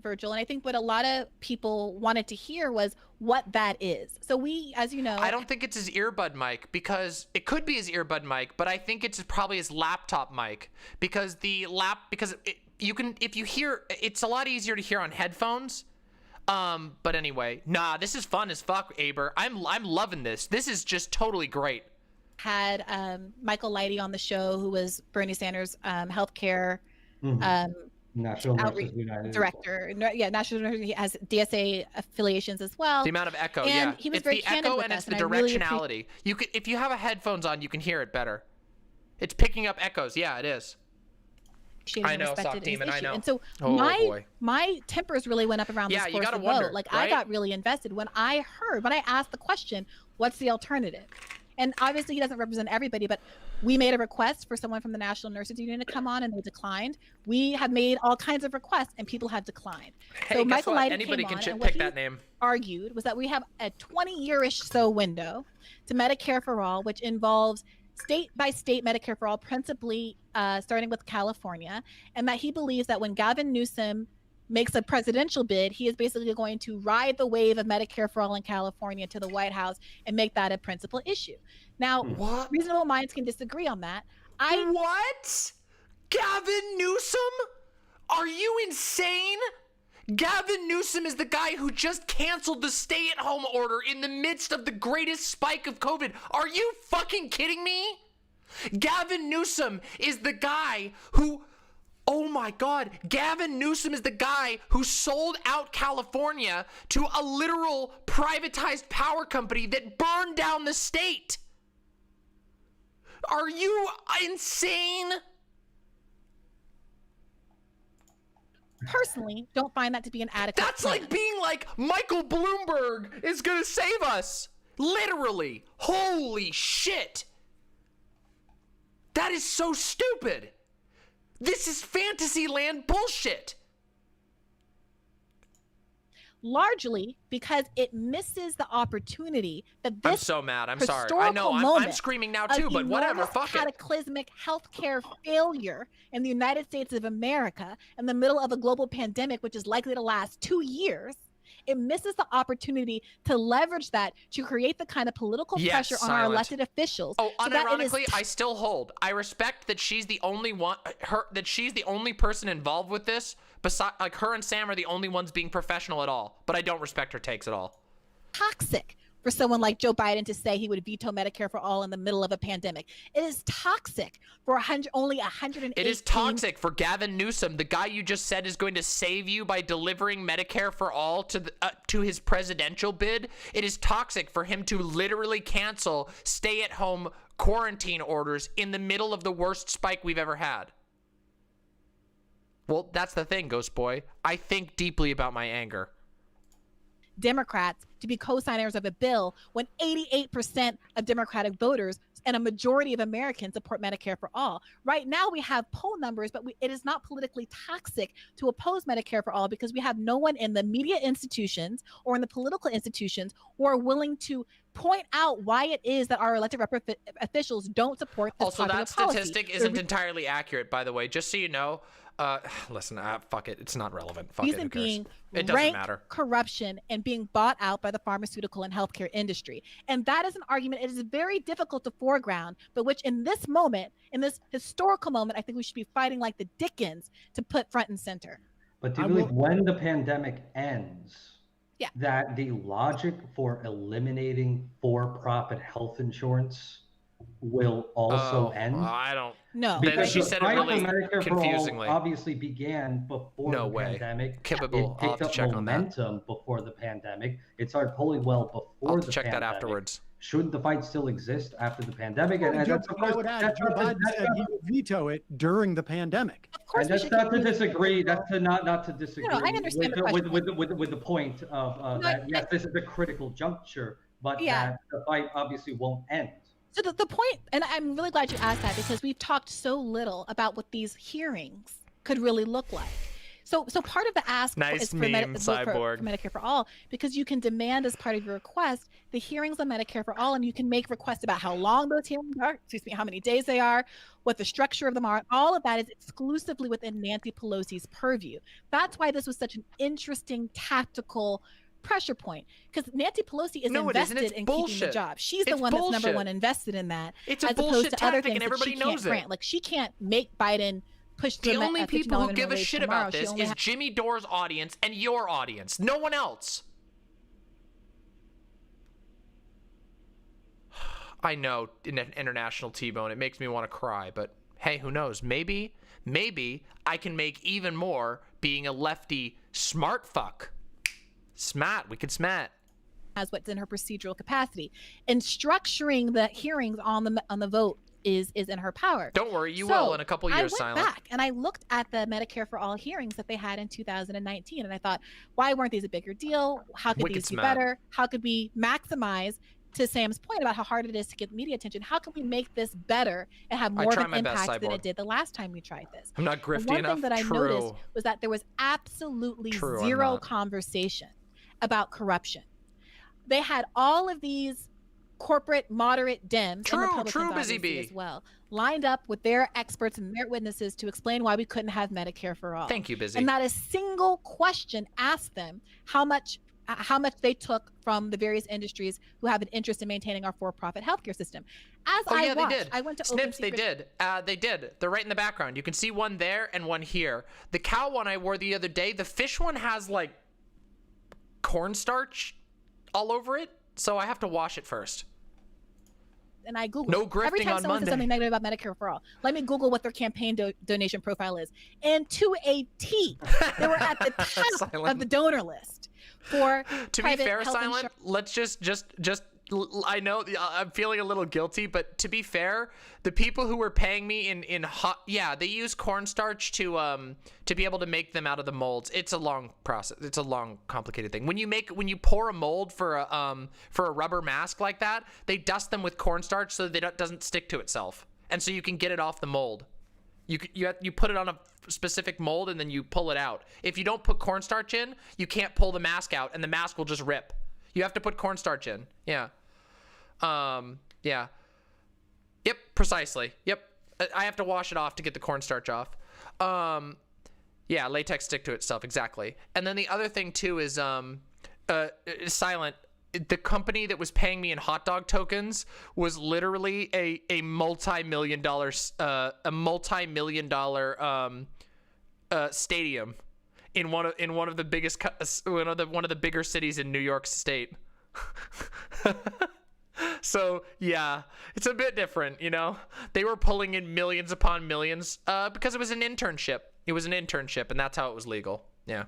Virgil, and I think what a lot of people wanted to hear was what that is. So we, as you know, I don't think it's his earbud mic, because it could be his earbud mic, but I think it's probably his laptop mic, because if you hear, it's a lot easier to hear on headphones. But anyway, nah, this is fun as fuck, Aber. I'm loving this. This is just totally great. had Michael Lighty on the show, who was Bernie Sanders' healthcare National outreach Nurses United director. Yeah, National Nurses. He has DSA affiliations as well. The amount of echo, and yeah. He was it's very the candid echo with and us, it's the and I really directionality. You could, if you have a headphones on, you can hear it better. It's picking up echoes. Yeah, it is. I know, Sock Demon, I know. And so Oh, my tempers really went up around Yeah, this you force gotta of wonder, vote. Like right? I got really invested when I asked the question, what's the alternative? And obviously he doesn't represent everybody, but we made a request for someone from the National Nurses Union to come on, and they declined. We have made all kinds of requests, and people have declined. Hey, so guess Michael what? Lighty Anybody came can on, and what pick he that name. argued was that we have a 20-year-ish so window to Medicare for all, which involves state by state Medicare for all, principally starting with California, and that he believes that when Gavin Newsom makes a presidential bid, he is basically going to ride the wave of Medicare for all in California to the White House and make that a principal issue. Now, reasonable minds can disagree on that. What? Gavin Newsom? Are you insane? Gavin Newsom is the guy who just canceled the stay-at-home order in the midst of the greatest spike of COVID. Are you fucking kidding me? Gavin Newsom is the guy who... Oh my God, Gavin Newsom is the guy who sold out California to a literal privatized power company that burned down the state. Are you insane? Personally, don't find that to be an adequate That's plan. like being like, Michael Bloomberg is gonna save us. Literally. Holy shit. That is so stupid. This is Fantasyland bullshit. Largely because it misses the opportunity that this I'm so mad. I'm sorry. I know. I'm screaming now too, but whatever. Fuck it. Cataclysmic healthcare failure in the United States of America in the middle of a global pandemic, which is likely to last 2 years. It misses the opportunity to leverage that to create the kind of political pressure on our elected officials. Oh, unironically, I still hold. I respect that she's the only one. That she's the only person involved with this. Besides, like, her and Sam are the only ones being professional at all. But I don't respect her takes at all. Toxic for someone like Joe Biden to say he would veto Medicare for all in the middle of a pandemic. It is toxic for only 118. It is toxic for Gavin Newsom, the guy you just said is going to save you by delivering Medicare for all to his presidential bid. It is toxic for him to literally cancel stay-at-home quarantine orders in the middle of the worst spike we've ever had. Well, that's the thing, Ghost Boy. I think deeply about my anger. Democrats to be co-signers of a bill when 88% of Democratic voters and a majority of Americans support Medicare for all. Right now we have poll numbers, but it is not politically toxic to oppose Medicare for all because we have no one in the media institutions or in the political institutions who are willing to point out why it is that our elected officials don't support this Also, that statistic isn't entirely accurate, by the way, just so you know. Listen, fuck it. It's not relevant. Fuck Reason it. Who cares? being It doesn't rank matter. corruption and being bought out by the pharmaceutical and healthcare industry. And that is an argument. It is very difficult to foreground, but which in this moment, in this historical moment, I think we should be fighting like the Dickens to put front and center. But do you believe when the pandemic ends, yeah, that the logic for eliminating for-profit health insurance will also end? I don't. No, because she said it really Medicare confusingly. For all obviously began before No the way. pandemic. Capable. It I'll have picked to up check on that. momentum before the pandemic. It started pulling well before I'll have the to check that pandemic. afterwards. Shouldn't the fight still exist after the pandemic? And Joe, that's, of I course, would add, that's Joe not Biden said he would veto it during the pandemic. and that's not to disagree. That's to not to disagree. No, I understand the with, question. with the point of that. Yes, this is a critical juncture, but that the fight obviously won't end. So the point, and I'm really glad you asked that because we've talked so little about what these hearings could really look like. So part of the ask is for Medicare for all, because you can demand as part of your request the hearings on Medicare for all, and you can make requests about how long those hearings are, how many days they are, what the structure of them are. All of that is exclusively within Nancy Pelosi's purview. That's why this was such an interesting tactical pressure point, because Nancy Pelosi is invested in keeping the job. She's the one that's number one invested in that, It's as a opposed bullshit to other tactic, things and that everybody she can't knows it. grant. Like she can't make Biden push The through only people who $50 give a raise shit tomorrow. about She this only is has- Jimmy Dore's audience and your audience. No one else. I know, in an international T-bone, it makes me want to cry, but hey, who knows? Maybe I can make even more being a lefty smart fuck. Smat, we could smat. Has what's in her procedural capacity, and structuring the hearings on the vote is in her power. Don't worry, you will in a couple years. I went back and I looked at the Medicare for all hearings that they had in 2019, and I thought, why weren't these a bigger deal? How could Wicked these be smart. better? How could we maximize? To Sam's point about how hard it is to get media attention, how can we make this better and have more of try an my best, impact than Cyborg. it did the last time we tried this? I'm not grifty And one enough. thing that I True. noticed was that there was absolutely True, I'm zero not. conversation about corruption. They had all of these corporate moderate Dems and Republicans Busy obviously bee. as well lined up with their experts and their witnesses to explain why we couldn't have Medicare for all. Thank you, Busy. And not a single question asked them how much they took from the various industries who have an interest in maintaining our for-profit healthcare system. As Oh, I yeah, watched, they did. I went to Snips, they did. They did. They're right in the background. You can see one there and one here. The cow one I wore the other day, the fish one has like cornstarch all over it, so I have to wash it first. And I Googled No grifting every time on someone Monday. says something negative about Medicare for all. Let me Google what their campaign donation profile is. And to a T, they were at the top of the donor list for To be private fair, health Silent, insurance. let's just I know I'm feeling a little guilty, but to be fair, the people who were paying me in hot, yeah, they use cornstarch to be able to make them out of the molds. It's a long process. It's a long, complicated thing. When you pour a mold for a rubber mask like that, they dust them with cornstarch so that it doesn't stick to itself, and so you can get it off the mold. You put it on a specific mold and then you pull it out. If you don't put cornstarch in, you can't pull the mask out and the mask will just rip. You have to put cornstarch in. Yeah. Yeah. Yep, precisely. Yep. I have to wash it off to get the cornstarch off. Yeah, latex stick to itself, exactly. And then the other thing too is Silent, the company that was paying me in hot dog tokens was literally a multi-million dollar stadium in one of the biggest one of the bigger cities in New York State. So yeah, it's a bit different, you know. They were pulling in millions upon millions because it was an internship. It was an internship, and that's how it was legal. Yeah.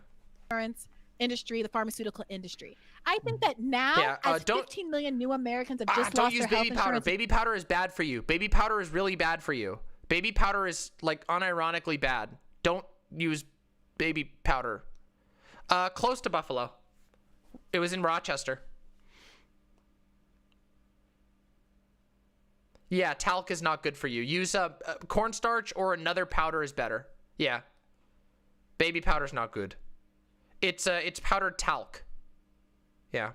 Insurance industry, the pharmaceutical industry. I think that now, as 15 million new Americans have just lost their health insurance. Baby powder is bad for you. Baby powder is really bad for you. Baby powder is like unironically bad. Don't use baby powder. Close to Buffalo. It was in Rochester. Yeah, talc is not good for you. Use cornstarch or another powder is better. Yeah. Baby powder's not good. It's powdered talc. Yeah.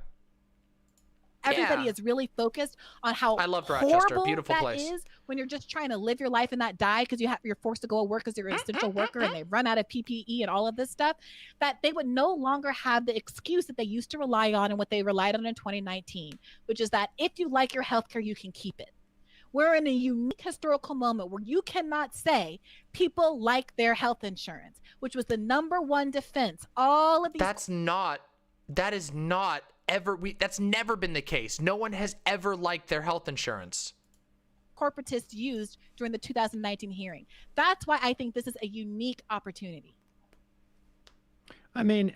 Everybody is really focused on how I loved Rochester. horrible Beautiful that place. is when you're just trying to live your life and not die because you're forced to go to work because you're an essential worker and they run out of PPE and all of this stuff, that they would no longer have the excuse that they used to rely on and what they relied on in 2019, which is that if you like your healthcare, you can keep it. We're in a unique historical moment where you cannot say people like their health insurance, which was the #1 defense. All of these. That's never been the case. No one has ever liked their health insurance. Corporatists used during the 2019 hearing. That's why I think this is a unique opportunity. I mean,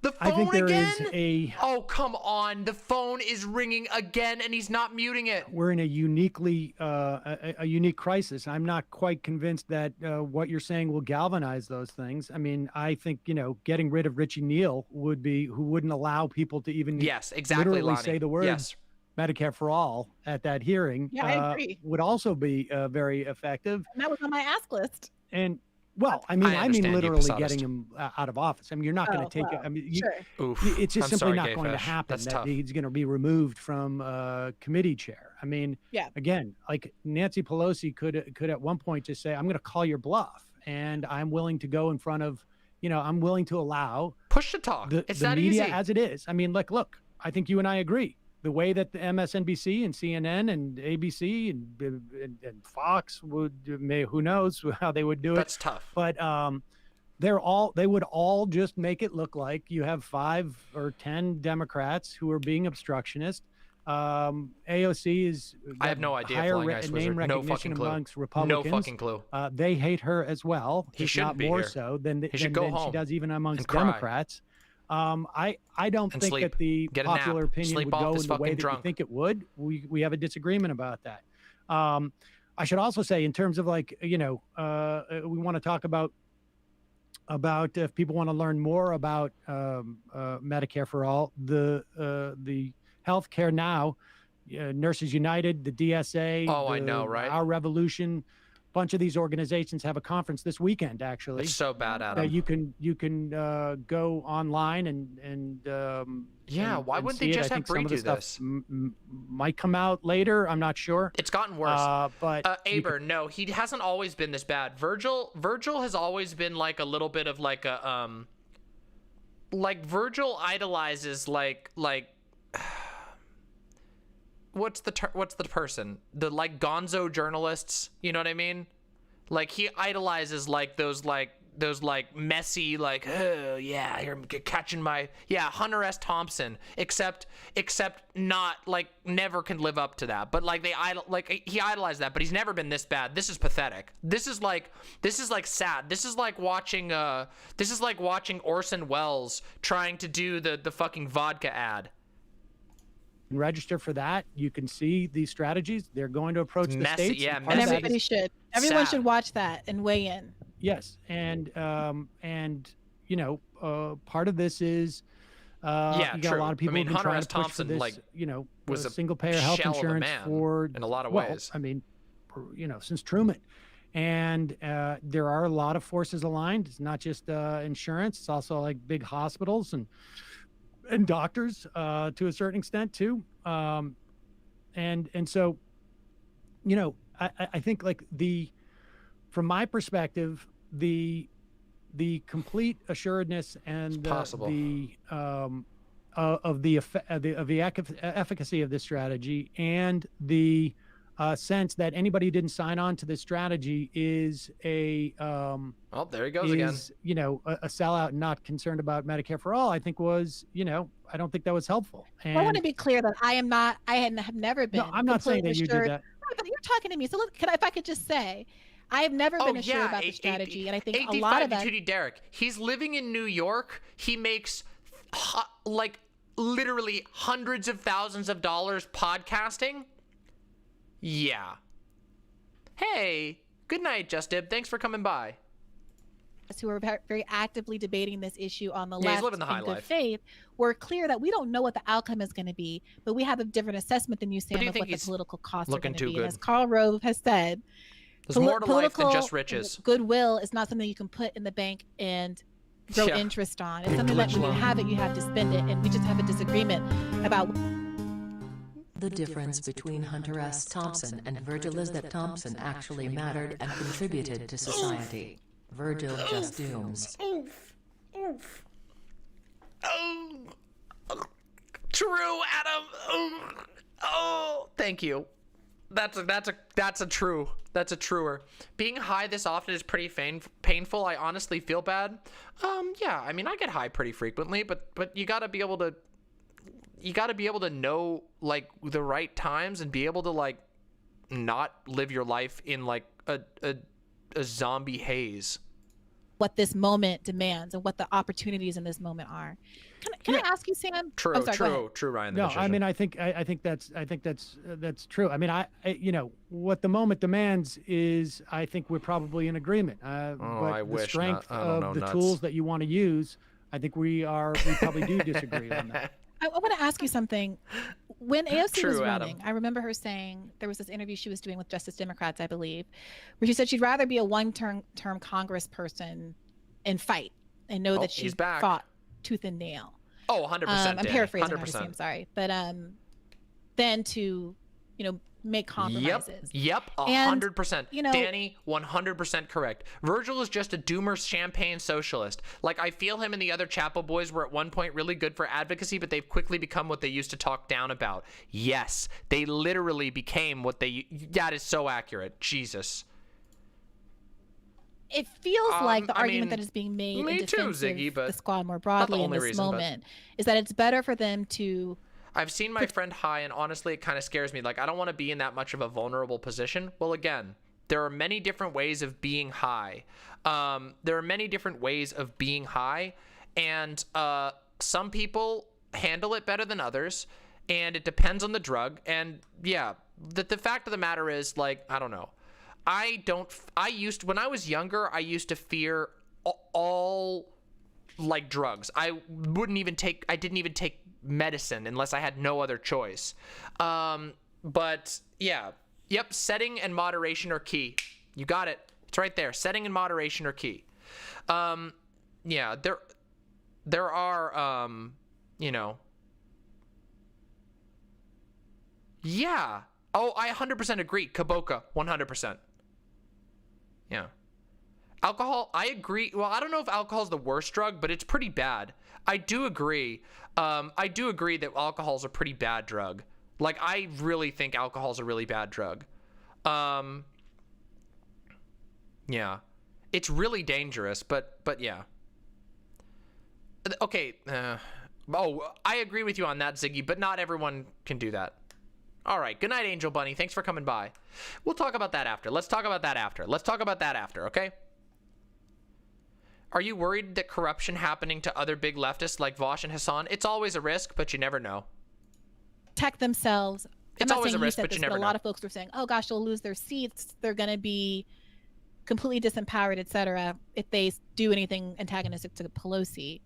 The phone I think there again? is a. Oh, come on. The phone is ringing again and he's not muting it. We're in a uniquely a unique crisis. I'm not quite convinced that what you're saying will galvanize those things. I mean, I think, you know, getting rid of Richie Neal who wouldn't allow people to even literally Lonnie. say the words Medicare for all at that hearing. Yeah, I agree. Would also be very effective. And that was on my ask list. And well, I mean literally getting him out of office. I mean, you're not going to take it. I mean, it's just simply not going to happen. That's that tough. he's going to be removed from committee chair. I mean, again, like Nancy Pelosi could at one point just say, "I'm going to call your bluff, and I'm willing to go in front of, you know, I'm willing to allow push to talk. It's the that media easy. as it is." I mean, look, I think you and I agree. The way that the MSNBC and CNN and ABC and Fox who knows how they would do it. That's tough. But they would all just make it look like you have 5 or 10 Democrats who are being obstructionist. AOC is I have no idea. higher Flying Ice name Wizard. No recognition fucking clue. amongst Republicans. No fucking clue. They hate her as well. He if shouldn't not be more here. so than He should go than she home does even amongst and cry. Democrats. I don't And think sleep. that the Get a nap. popular opinion Sleep would off go this in the way fucking that drunk. you think it would. We have a disagreement about that. I should also say, in terms of like, you know, we want to talk about if people want to learn more about Medicare for all, the Healthcare Now, Nurses United, the DSA. Oh, I know, right? Our Revolution. Bunch of these organizations have a conference this weekend, actually. It's so bad, Adam. You can go online and why and wouldn't see they it. just I have think some of the Bree do stuff this? Might come out later. I'm not sure. It's gotten worse. But Aber, no, he hasn't always been this bad. Virgil has always been like a little bit of like a like Virgil idolizes like what's the person? The like gonzo journalists, you know what I mean? Like he idolizes like those messy like, oh yeah, you're catching my Hunter S. Thompson, except not like never can live up to that. But like he idolized that, but he's never been this bad. This is pathetic. This is like sad. This is like watching Orson Welles trying to do the fucking vodka ad. Register for that. You can see these strategies. They're going to approach the states. Yeah, and everybody should. Everyone should watch that and weigh in. Yes, and you know, part of this is you got a lot of people. I mean, who've been Hunter trying S. to push for Thompson this, like you know, was a single payer health shell of a insurance man for in a lot of well, ways. I mean, since Truman. And there are a lot of forces aligned. It's not just insurance. It's also like big hospitals and doctors to a certain extent too. And so, I think like from my perspective, the complete assuredness and the efficacy of this strategy and the sense that anybody who didn't sign on to this strategy is there he goes again. A sellout and not concerned about Medicare for all, I think was, I don't think that was helpful. And I want to be clear that I have never been. No, I'm not saying that you did that. No, but you're talking to me. So look, if I could just say, I have never been assured about the strategy, and I think a lot of that. Derek, he's living in New York. He makes literally hundreds of thousands of dollars podcasting. Yeah. Hey, good night, Justib. Thanks for coming by. Who are very actively debating this issue on the He's left living the high in good life. faith, we're clear that we don't know what the outcome is going to be, but we have a different assessment than you, Sam, of what the political costs are going to be. And as Karl Rove has said, there's more to life than just riches. Goodwill is not something you can put in the bank and grow interest on. It's something that when you have it, you have to spend it, and we just have a disagreement about. The difference between Hunter S. Thompson and Virgil is that Thompson actually mattered and contributed to society. Virgil just dooms. True, Adam. Thank you. That's a truer. Being high this often is pretty painful. I honestly feel bad. Yeah, I mean, I get high pretty frequently, but you gotta be able to know like the right times and be able to like not live your life in like a zombie haze. What this moment demands and what the opportunities in this moment are. Can I ask you, Sam? True, I'm sorry, true, Ryan. No, I mean, I think that's true. I mean, I what the moment demands is, I think we're probably in agreement. But I wish the strength not. of the tools that you want to use, I think we probably do disagree on that. I want to ask you something. When AOC was running, Adam. I remember her saying, there was this interview she was doing with Justice Democrats, I believe, where she said she'd rather be a one-term congressperson and fight and know that she fought tooth and nail. Oh, 100%. I'm paraphrasing 100%. her, I'm sorry. But then to, make compromises. Yep, 100%. Danny, 100% correct. Virgil is just a doomer champagne socialist. Like, I feel him and the other Chapel boys were at one point really good for advocacy, but they've quickly become what they used to talk down about. Yes, they literally became what they... That is so accurate. Jesus. It feels like the argument that is being made in defense of the squad more broadly in this moment is that it's better for them to... I've seen my friend high, and honestly, it kind of scares me. Like, I don't want to be in that much of a vulnerable position. Well, again, there are many different ways of being high. And some people handle it better than others, and it depends on the drug. And yeah, the fact of the matter is, like, I don't know. When I was younger, I used to fear all like drugs. I didn't even take medicine unless I had no other choice. But yeah, yep, setting and moderation are key. You got it. It's right there. Setting and moderation are key. Yeah, there are, yeah. Oh, I 100% agree. Kaboka, 100%. Yeah. Alcohol, I agree. Well, I don't know if alcohol is the worst drug, but it's pretty bad. I do agree. That alcohol is a pretty bad drug. Like, I really think alcohol is a really bad drug. Yeah. It's really dangerous, but yeah. Okay. I agree with you on that, Ziggy, but not everyone can do that. All right. Good night, Angel Bunny. Thanks for coming by. We'll talk about that after. Let's talk about that after, okay? Are you worried that corruption happening to other big leftists like Vosh and Hassan? It's always a risk, but you never know. Protect themselves. It's always a risk, but you never know. A lot of folks were saying, oh gosh, they'll lose their seats. They're going to be completely disempowered, etc. if they do anything antagonistic to Pelosi.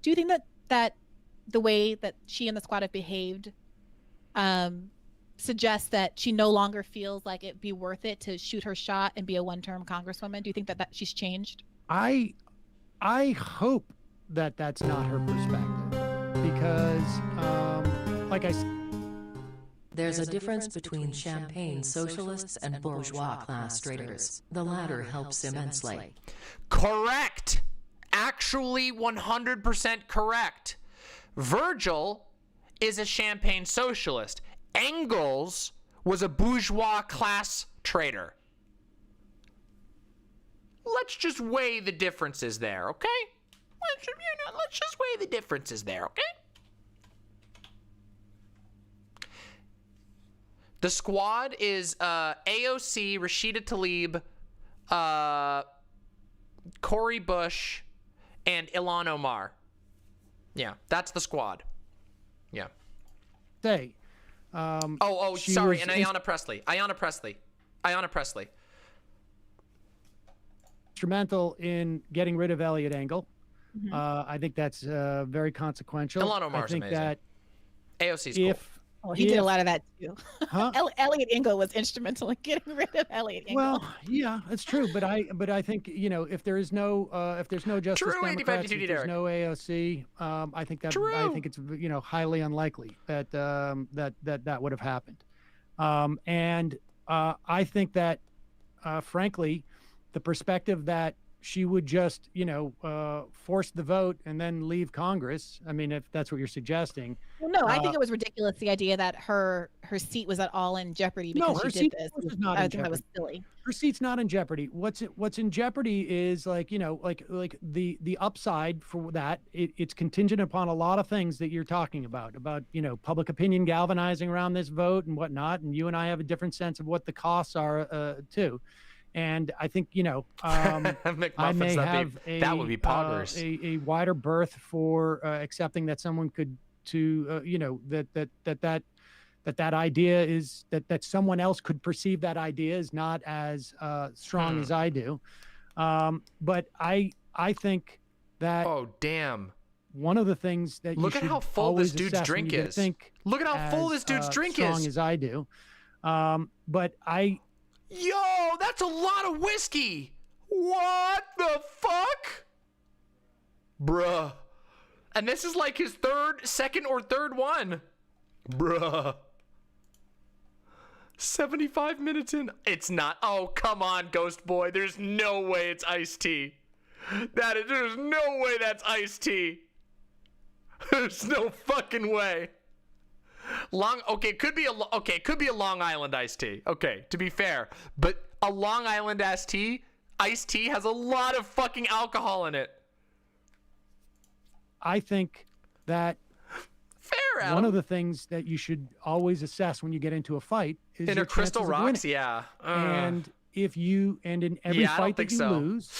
Do you think that the way that she and the squad have behaved suggests that she no longer feels like it'd be worth it to shoot her shot and be a one-term congresswoman? Do you think that she's changed? I hope that that's not her perspective, because, like I said, There's a difference between champagne socialists and bourgeois class traitors. The latter helps immensely. Correct. Actually, 100% correct. Virgil is a champagne socialist. Engels was a bourgeois class traitor. Let's just weigh the differences there, okay? Let's just weigh the differences there, okay? The squad is AOC, Rashida Tlaib, Cori Bush, and Ilhan Omar. Yeah, that's the squad. Yeah. Say. Sorry, and Ayanna Pressley. Instrumental in getting rid of Elliot Engel. I think that's very consequential. Ilhan Omar's I think amazing. that AOC's cool. Oh, he did a lot of that too. Huh? Elliot Engel was instrumental in getting rid of Elliot Engel. Well, yeah, it's true, but I think, you know, if there's no Justice True, Democrats, 85-2 if there's Derek. no AOC, I think it's, you know, highly unlikely that that would have happened. And I think that frankly, the perspective that she would just, you know, force the vote and then leave Congress. I mean, if that's what you're suggesting. Well, no, I think it was ridiculous, the idea that her seat was at all in jeopardy because her she did seat this. is not I in think that was jeopardy. silly. Her seat's not in jeopardy. What's in jeopardy is, like, you know, like the upside for that. It's contingent upon a lot of things that you're talking about, you know, public opinion galvanizing around this vote and whatnot. And you and I have a different sense of what the costs are too. And I think, you know, I may have that would be poggers. A wider berth for accepting that someone could you know, that idea is that someone else could perceive that idea is not as strong as I do. But I think that one of the things that look you at should how full always this dude's assess drink when you is. think Look at how full this dude's drink is. strong as I do. But Yo, that's a lot of whiskey. What the fuck? Bruh. And this is like his second or third one. Bruh. 75 minutes in. It's not. Oh, come on, Ghost Boy. There's no way it's iced tea. There's no way that's iced tea. There's no fucking way. It could be a Long Island iced tea. Okay, to be fair, but a Long Island iced tea has a lot of fucking alcohol in it. I think that fair, Adam. One of the things that you should always assess when you get into a fight is in your a Crystal chances of Rocks, winning. yeah. And in every I don't fight that think you so. lose,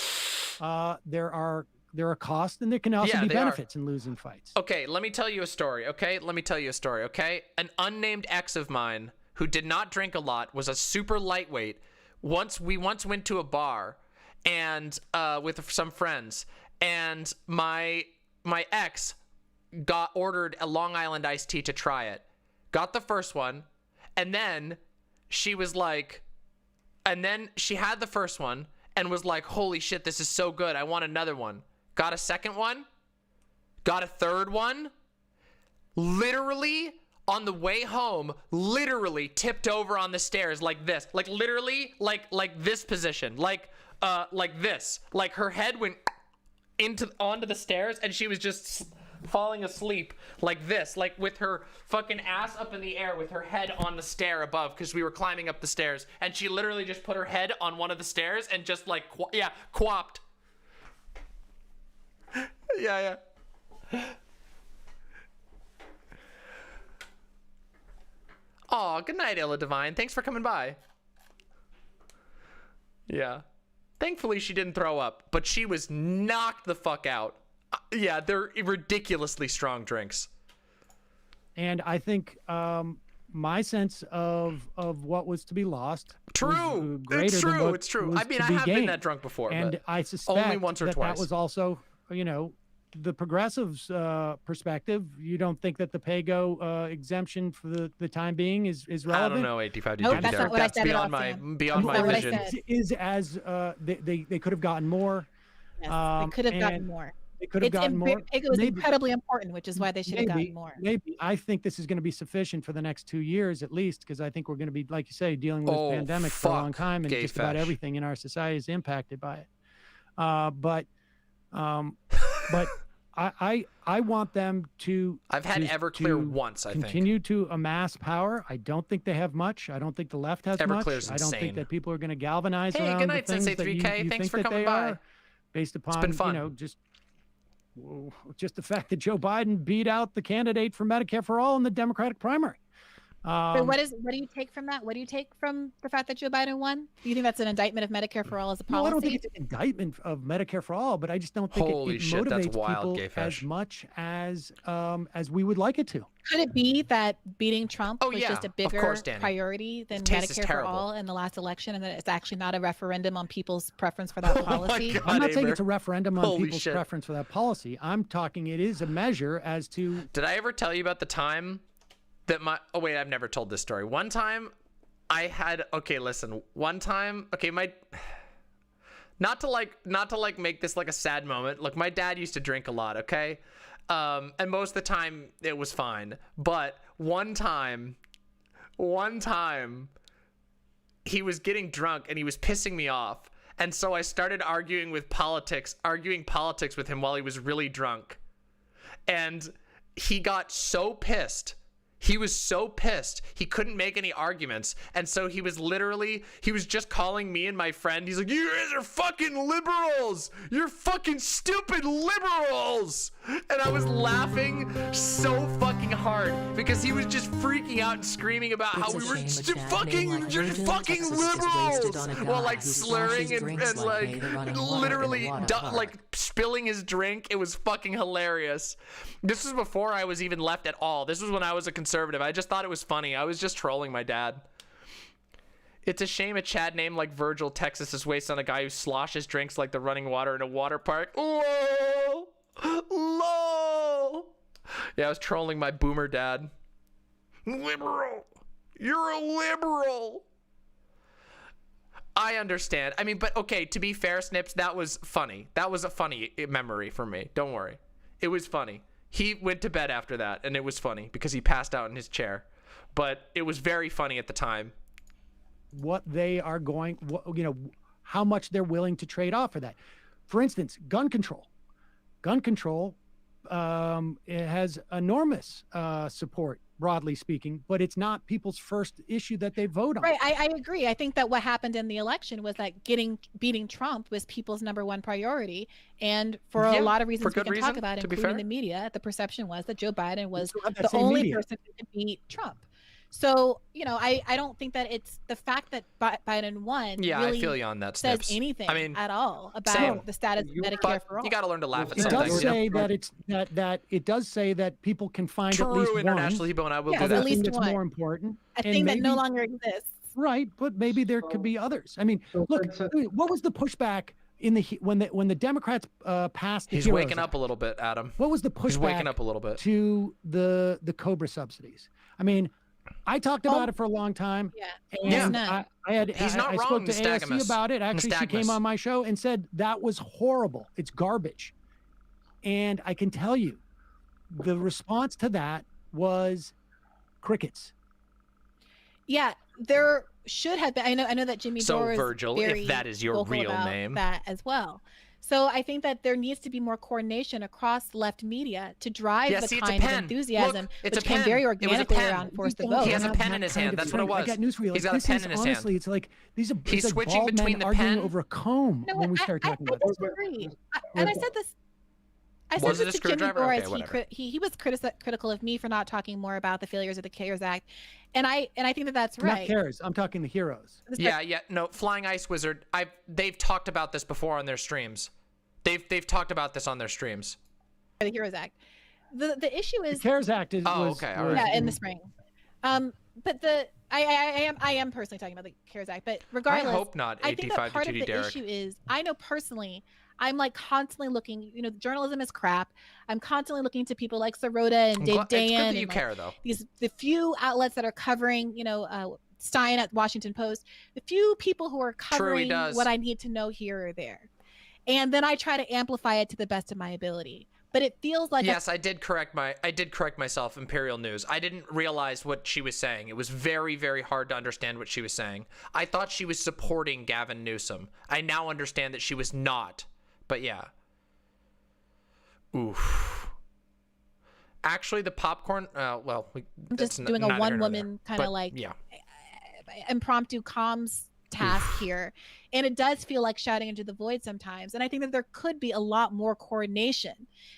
there are costs and there can also be benefits in losing fights. Okay, let me tell you a story, okay? An unnamed ex of mine who did not drink a lot, was a super lightweight. We once went to a bar and with some friends, and my ex ordered a Long Island iced tea to try it. Got the first one, and then she was like, and then she had the first one and was like, holy shit, this is so good, I want another one. Got a second one, got a third one, literally on the way home, literally tipped over on the stairs like this, like literally like this position, like this, like her head went onto the stairs and she was just falling asleep like this, like with her fucking ass up in the air with her head on the stair above, because we were climbing up the stairs, and she literally just put her head on one of the stairs and just like quapped. Yeah. Aw, good night, Ella Divine. Thanks for coming by. Yeah. Thankfully, she didn't throw up, but she was knocked the fuck out. Yeah, they're ridiculously strong drinks. And I think my sense of what was to be lost. True. Was greater It's than true. what was I mean, to I be have been gained. that drunk before, and but I suspect only once or twice. that was also, you know, the progressives' perspective, you don't think that the pay-go exemption for the time being is relevant? I don't know, 85 Nope, that's not what I said at all, beyond my vision. Is as they could have gotten more. Yes, they could have gotten more. They could have gotten more. It was incredibly important, which is why they should have gotten more. Maybe. I think this is going to be sufficient for the next 2 years at least, because I think we're going to be, like you say, dealing with this pandemic for a long time, and just about everything in our society is impacted by it. But I want them to. I've had Everclear once. I think continue to amass power. I don't think they have much. I don't think the left has much. I don't think that people are going to galvanize around good night, the things Sensei that you 3K. Thanks think for that coming they by. are, based upon It's been fun. Just the fact that Joe Biden beat out the candidate for Medicare for All in the Democratic primary. But what do you take from that? What do you take from the fact that Joe Biden won? Do you think that's an indictment of Medicare for All as a policy? No, I don't think it's an indictment of Medicare for All, but I just don't think it motivates people as much as we would like it to. Could it be that beating Trump was just a bigger Danny. priority than Taste is Medicare for terrible. All in the last election, and that it's actually not a referendum on people's preference for that policy? I'm not saying it's a referendum on Holy people's shit. preference for that policy. I'm talking it is a measure as to. Did I ever tell you about the time that I've never told this story. One time I had not to make this like a sad moment. Look, my dad used to drink a lot, okay? And most of the time it was fine. But one time he was getting drunk and he was pissing me off. And so I started arguing politics with him while he was really drunk. And he got so pissed. He was so pissed. He couldn't make any arguments. And so he was just calling me and my friend. He's like, you guys are fucking liberals. You're fucking stupid liberals. And I was laughing so fucking hard because he was just freaking out and screaming about how we were you're fucking liberals. While like slurring and like literally like spilling his drink. It was fucking hilarious. This was before I was even left at all. This was when I was a conservative. I just thought it was funny. I was just trolling my dad. It's a shame a Chad name like Virgil Texas is wasted on a guy who sloshes drinks like the running water in a water park. LOL. LOL. Yeah, I was trolling my boomer dad. Liberal. You're a liberal. I understand. I mean, but okay, to be fair, Snips, that was funny. That was a funny memory for me. Don't worry. It was funny. He went to bed after that, and it was funny because he passed out in his chair. But it was very funny at the time. What they are going, how much they're willing to trade off for that. For instance, gun control. Gun control it has enormous support, broadly speaking, but it's not people's first issue that they vote on. Right, I agree. I think that what happened in the election was that beating Trump was people's #1 priority, and for a lot of reasons we can talk about, including the media, the perception was that Joe Biden was the only person who could beat Trump. So, I don't think that it's the fact that Biden won really I feel you on that, says Snips. anything at all about the status of Medicare for all. You got to learn to laugh at It something. does say that it does say that people can find at least international one. Hebo, and I will do at that. least That's one. more important. A thing that no longer exists. Right, but maybe there could be others. I mean, look, what was the pushback when the Democrats passed the He's HEROES waking up Act? a little bit, Adam. What was the pushback? He's waking up a little bit. To the Cobra subsidies. I mean, I talked about it for a long time. Yeah. And He's not I wrong, spoke to ASC Nystagmus. about it. Actually, she came Nystagmus. on my show and said that was horrible. It's garbage. And I can tell you, the response to that was crickets. Yeah, there should have been. I know that Jimmy So, Dore is Virgil, very if that is your vocal real about name. that as well. So I think that there needs to be more coordination across left media to drive Yeah, the see, it's a kind of pen. enthusiasm Look, it's which a came pen. very It was a organically pen. around Force the Don't Vote. He has a have pen that in his kind hand. of That's what it strength. was. I got news for you. He's got a This pen is in his honestly, hand. it's like these are He's it's like switching bald between men the arguing pen. over a comb No, when we I start talking about this. disagree. And I said this. I said Was it this a to Jimmy screwdriver? Dore Okay, as whatever. he was critical of me for not talking more about the failures of the CARES Act, and I think that that's right. Not cares. I'm talking the heroes. Yeah. No, Flying Ice Wizard. They've talked about this before on their streams. They've talked about this on their streams. The HEROES Act. The issue is The CARES Act is okay, all right. yeah, in the spring. But I am personally talking about the CARES Act. But regardless, I hope not. I think that part of 85 the Derek. issue is I know personally I'm like constantly looking, journalism is crap. I'm constantly looking to people like Sirota and Dave Dan. It's good that you and, care, though. The few outlets that are covering, Stein at Washington Post, the few people who are covering what I need to know here or there. And then I try to amplify it to the best of my ability. But it feels like I did correct myself. Imperial News. I didn't realize what she was saying. It was very, very hard to understand what she was saying. I thought she was supporting Gavin Newsom. I now understand that she was not. But yeah. Oof. Actually, the popcorn. I'm just doing a one-woman kind of like impromptu comms task here, and it does feel like shouting into the void sometimes. And I think that there could be a lot more coordination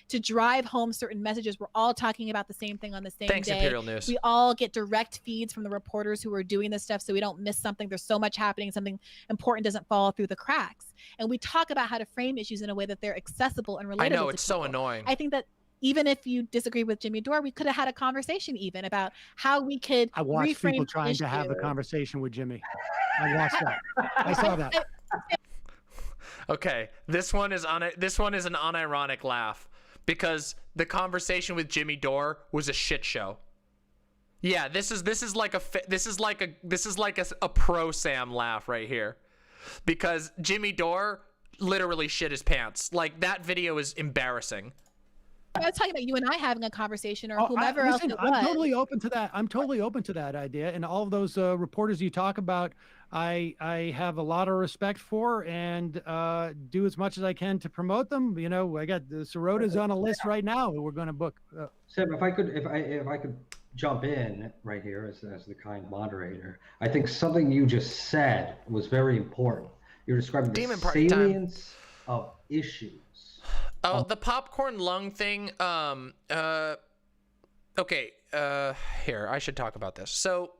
to drive home certain messages. We're all talking about the same thing on the same day. Imperial News. We all get direct feeds from the reporters who are doing this stuff, so we don't miss something. There's so much happening, something important doesn't fall through the cracks. And we talk about how to frame issues in a way that they're accessible and relatable. I know, it's so annoying. I think that even if you disagree with Jimmy Dore, we could have had a conversation even about how we could I watched reframe people trying to have a conversation with Jimmy. I watched that. I saw that. Okay, this one is an unironic laugh because the conversation with Jimmy Dore was a shit show. Yeah, this is like a pro Sam laugh right here, because Jimmy Dore literally shit his pants. Like, that video is embarrassing. I was talking about you and I having a conversation, or whomever else it was. I'm totally open to that. I'm totally open to that idea. And all of those reporters you talk about, I have a lot of respect for, and do as much as I can to promote them. I got the Sirota's on a list right now that we're going to book. Sam, if I could jump in right here as the kind moderator, I think something you just said was very important. You're describing the salience of issues. Oh, the popcorn lung thing. Okay. Here, I should talk about this. So,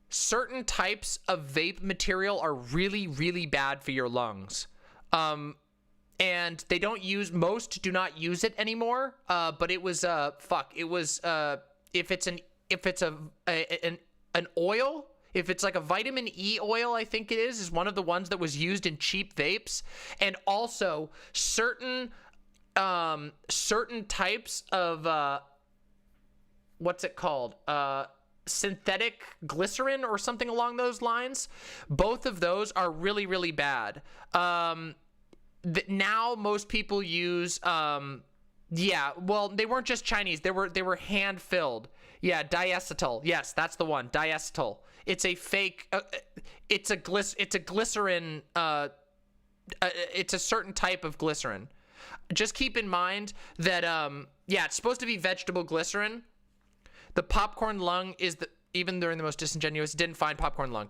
certain types of vape material are really, really bad for your lungs. And they don't use, most do not use it anymore. But it was, if it's an oil, if it's like a vitamin E oil, I think it is one of the ones that was used in cheap vapes. And also certain types of, what's it called? Synthetic glycerin or something along those lines. Both of those are really, really bad. Now most people use, well, they weren't just Chinese. They were hand filled. Yeah, diacetyl. Yes, that's the one. Diacetyl. It's a fake. It's a glycerin. It's a certain type of glycerin. Just keep in mind that it's supposed to be vegetable glycerin. The popcorn lung is even during the most disingenuous, it didn't find popcorn lung.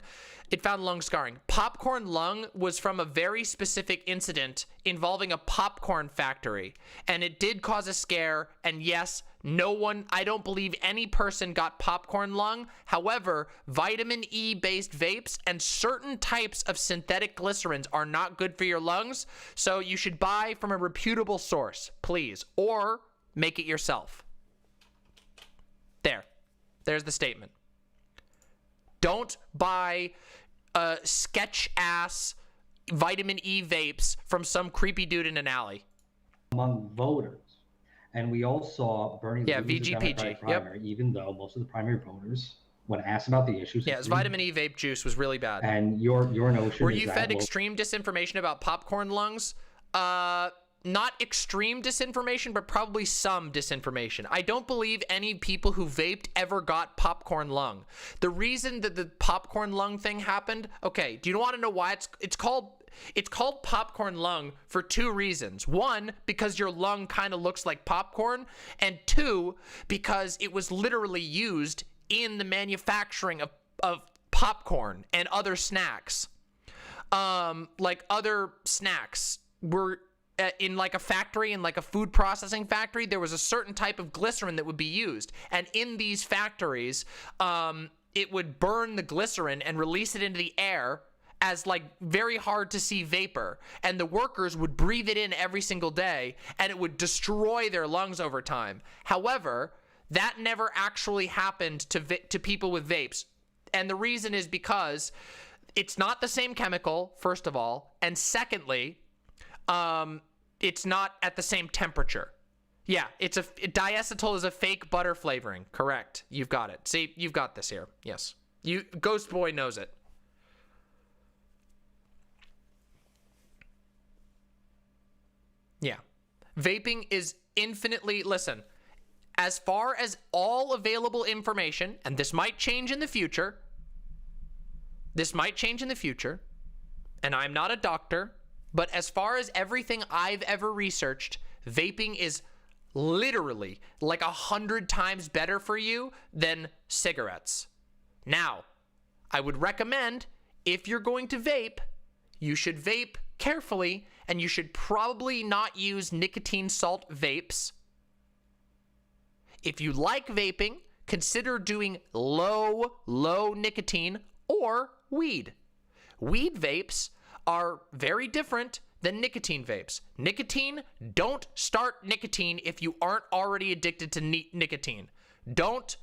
It found lung scarring. Popcorn lung was from a very specific incident involving a popcorn factory, and it did cause a scare. And yes, I don't believe any person got popcorn lung. However, vitamin E based vapes and certain types of synthetic glycerins are not good for your lungs. So you should buy from a reputable source, please, or make it yourself. There's the statement. Don't buy sketch ass vitamin E vapes from some creepy dude in an alley. Among voters. And we all saw Bernie lose the Democratic primary, even though most of the primary voters, when asked about the issues, his vitamin E vape juice was really bad. And your notion were you fed extreme disinformation about popcorn lungs? Not extreme disinformation, but probably some disinformation. I don't believe any people who vaped ever got popcorn lung. The reason that the popcorn lung thing happened, okay, do you want to know why it's called popcorn lung for two reasons. One, because your lung kind of looks like popcorn, and two, because it was literally used in the manufacturing of popcorn and other snacks. Like other snacks were in like a factory, in like a food processing factory, there was a certain type of glycerin that would be used. And in these factories, it would burn the glycerin and release it into the air as like very hard to see vapor. And the workers would breathe it in every single day, and it would destroy their lungs over time. However, that never actually happened to people with vapes. And the reason is because it's not the same chemical, first of all, and secondly, it's not at the same temperature. Yeah, diacetyl is a fake butter flavoring. Correct. You've got it. See, you've got this here. Yes. Ghost Boy knows it. Yeah. Vaping is infinitely, listen, as far as all available information, and this might change in the future, and I'm not a doctor, but as far as everything I've ever researched, vaping is literally like 100 times better for you than cigarettes. Now, I would recommend, if you're going to vape, you should vape carefully, and you should probably not use nicotine salt vapes. If you like vaping, consider doing low nicotine or weed. Weed vapes are very different than nicotine vapes. Nicotine, don't start nicotine if you aren't already addicted to nicotine. Don't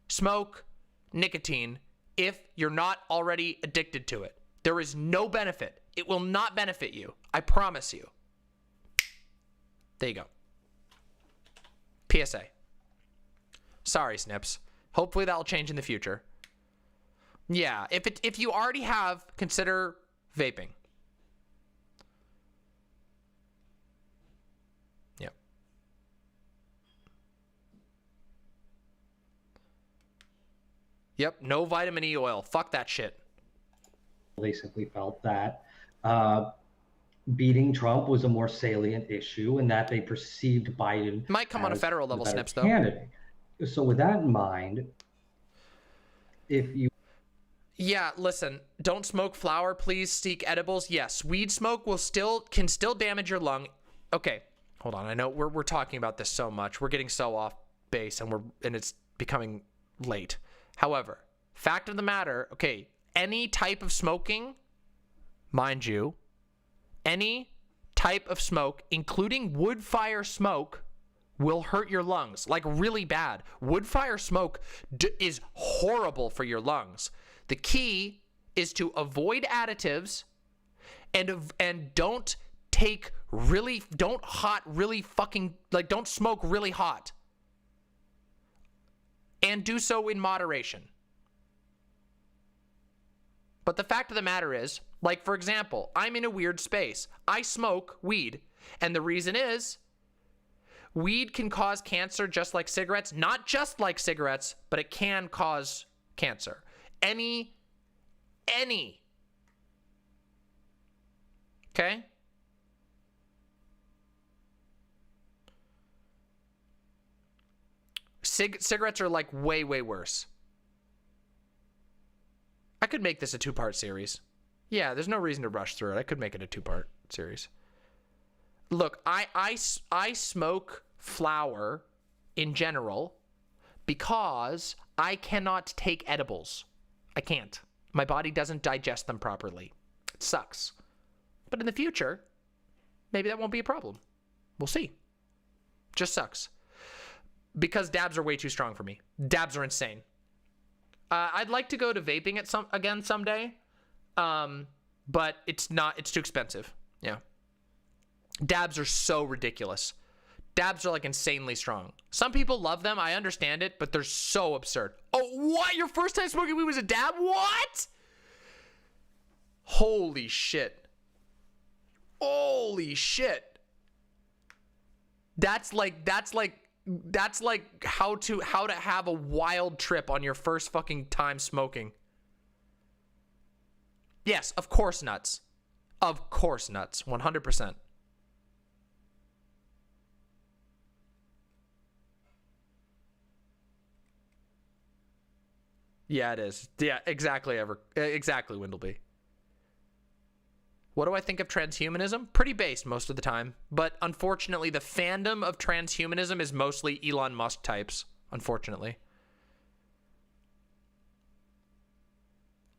smoke nicotine if you're not already addicted to it. There is no benefit. It will not benefit you. I promise you. There you go. PSA. Sorry, Snips. Hopefully that'll change in the future. Yeah, if you already have, consider vaping. Yep. Yep, no vitamin E oil. Fuck that shit. Basically felt that beating Trump was a more salient issue and that they perceived Biden might come on a federal level, Snips, though. Candidate. So with that in mind, if you... Yeah, listen, don't smoke flower, please seek edibles. Yes, weed smoke can still damage your lung. Okay, hold on. I know we're talking about this so much. We're getting so off base and it's becoming late. However, fact of the matter, okay, any type of smoking, mind you, any type of smoke, including wood fire smoke, will hurt your lungs, like really bad. Wood fire smoke is horrible for your lungs. The key is to avoid additives and don't smoke really hot. And do so in moderation. But the fact of the matter is, like, for example, I'm in a weird space. I smoke weed. And the reason is, weed can cause cancer just like cigarettes. Not just like cigarettes, but it can cause cancer. Any. Okay? Cigarettes are like way worse. I could make this a 2-part series. Yeah, there's no reason to rush through it. I could make it a 2-part series. Look, I smoke flower in general because I cannot take edibles. I can't. My body doesn't digest them properly. It sucks. But in the future, maybe that won't be a problem. We'll see. Just sucks. Because dabs are way too strong for me. Dabs are insane. I'd like to go to vaping again someday. But it's too expensive. Yeah. Dabs are so ridiculous. Dabs are like insanely strong. Some people love them. I understand it, but they're so absurd. Oh, what? Your first time smoking weed was a dab? What? Holy shit. Holy shit. That's like how to have a wild trip on your first fucking time smoking. Yes, of course nuts. Of course nuts. 100%. Yeah, it is. Yeah, exactly, Windleby. What do I think of transhumanism? Pretty based most of the time. But unfortunately, the fandom of transhumanism is mostly Elon Musk types. Unfortunately.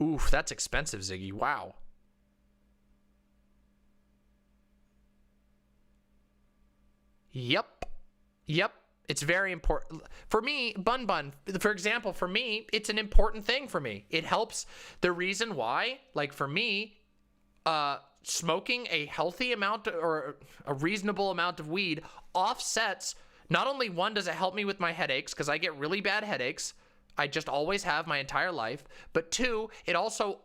Oof, that's expensive, Ziggy. Wow. Yep. It's very important. For me, Bun, for example, for me, it's an important thing for me. It helps. The reason why, like for me, smoking a healthy amount or a reasonable amount of weed offsets, not only one, does it help me with my headaches, because I get really bad headaches. I just always have my entire life. But two, it also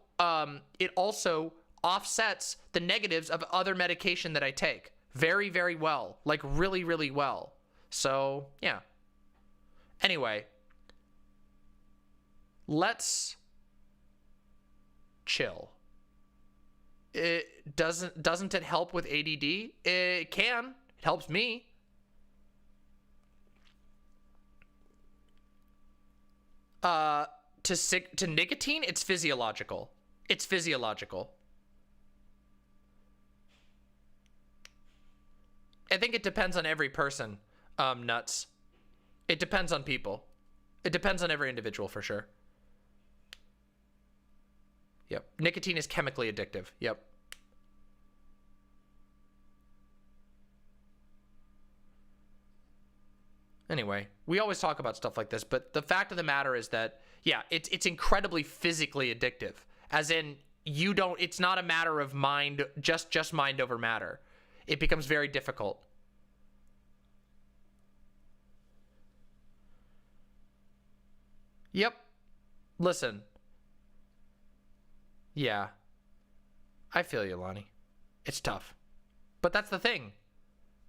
offsets the negatives of other medication that I take very, very well. Like really, really well. So, yeah. Anyway, let's chill. Doesn't it help with ADD? It can. It helps me. To nicotine, it's physiological. It's physiological. I think it depends on every person. Nuts. It depends on people. It depends on every individual for sure. Yep. Nicotine is chemically addictive. Yep. Anyway, we always talk about stuff like this, but the fact of the matter is that, yeah, it's incredibly physically addictive. As in, it's not a matter of mind, just mind over matter. It becomes very difficult. Yep. Listen. Yeah. I feel you, Lonnie. It's tough. But that's the thing.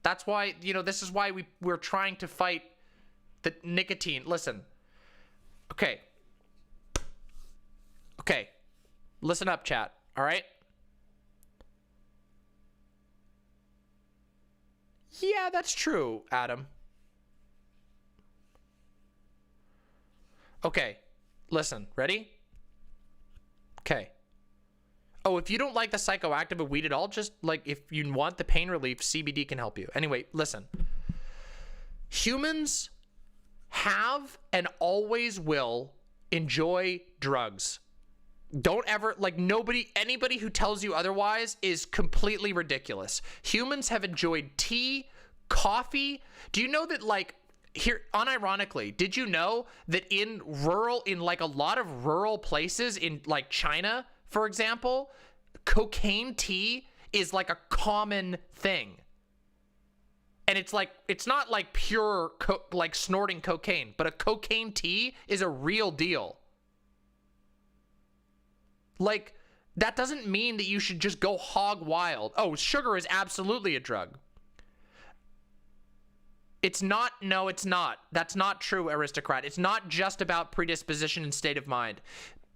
That's why, this is why we're trying to fight the nicotine. Listen. Okay. Okay. Listen up, chat. All right? Yeah, that's true, Adam. Okay. Listen. Ready? Okay. Oh, if you don't like the psychoactive of weed at all, just like if you want the pain relief, CBD can help you. Anyway, listen. Humans have and always will enjoy drugs. Don't ever, anybody who tells you otherwise is completely ridiculous. Humans have enjoyed tea, coffee. Do you know that, here, unironically, did you know that in a lot of rural places in, China, for example, cocaine tea is like a common thing. And it's not like pure, snorting cocaine, but a cocaine tea is a real deal. That doesn't mean that you should just go hog wild. Oh, sugar is absolutely a drug. It's not. No, it's not. That's not true, aristocrat. It's not just about predisposition and state of mind.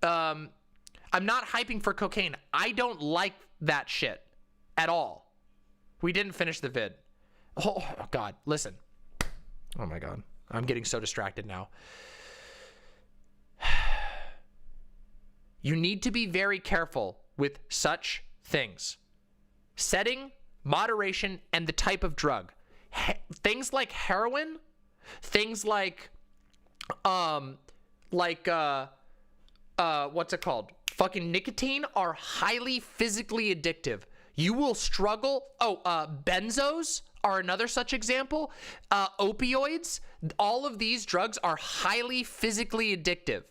I'm not hyping for cocaine. I don't like that shit at all. We didn't finish the vid. Oh, God. Listen. Oh, my God. I'm getting so distracted now. You need to be very careful with such things. Setting, moderation, and the type of drug. Things like heroin, things like what's it called? Fucking nicotine are highly physically addictive. You will struggle. Benzos are another such example. Opioids, all of these drugs are highly physically addictive.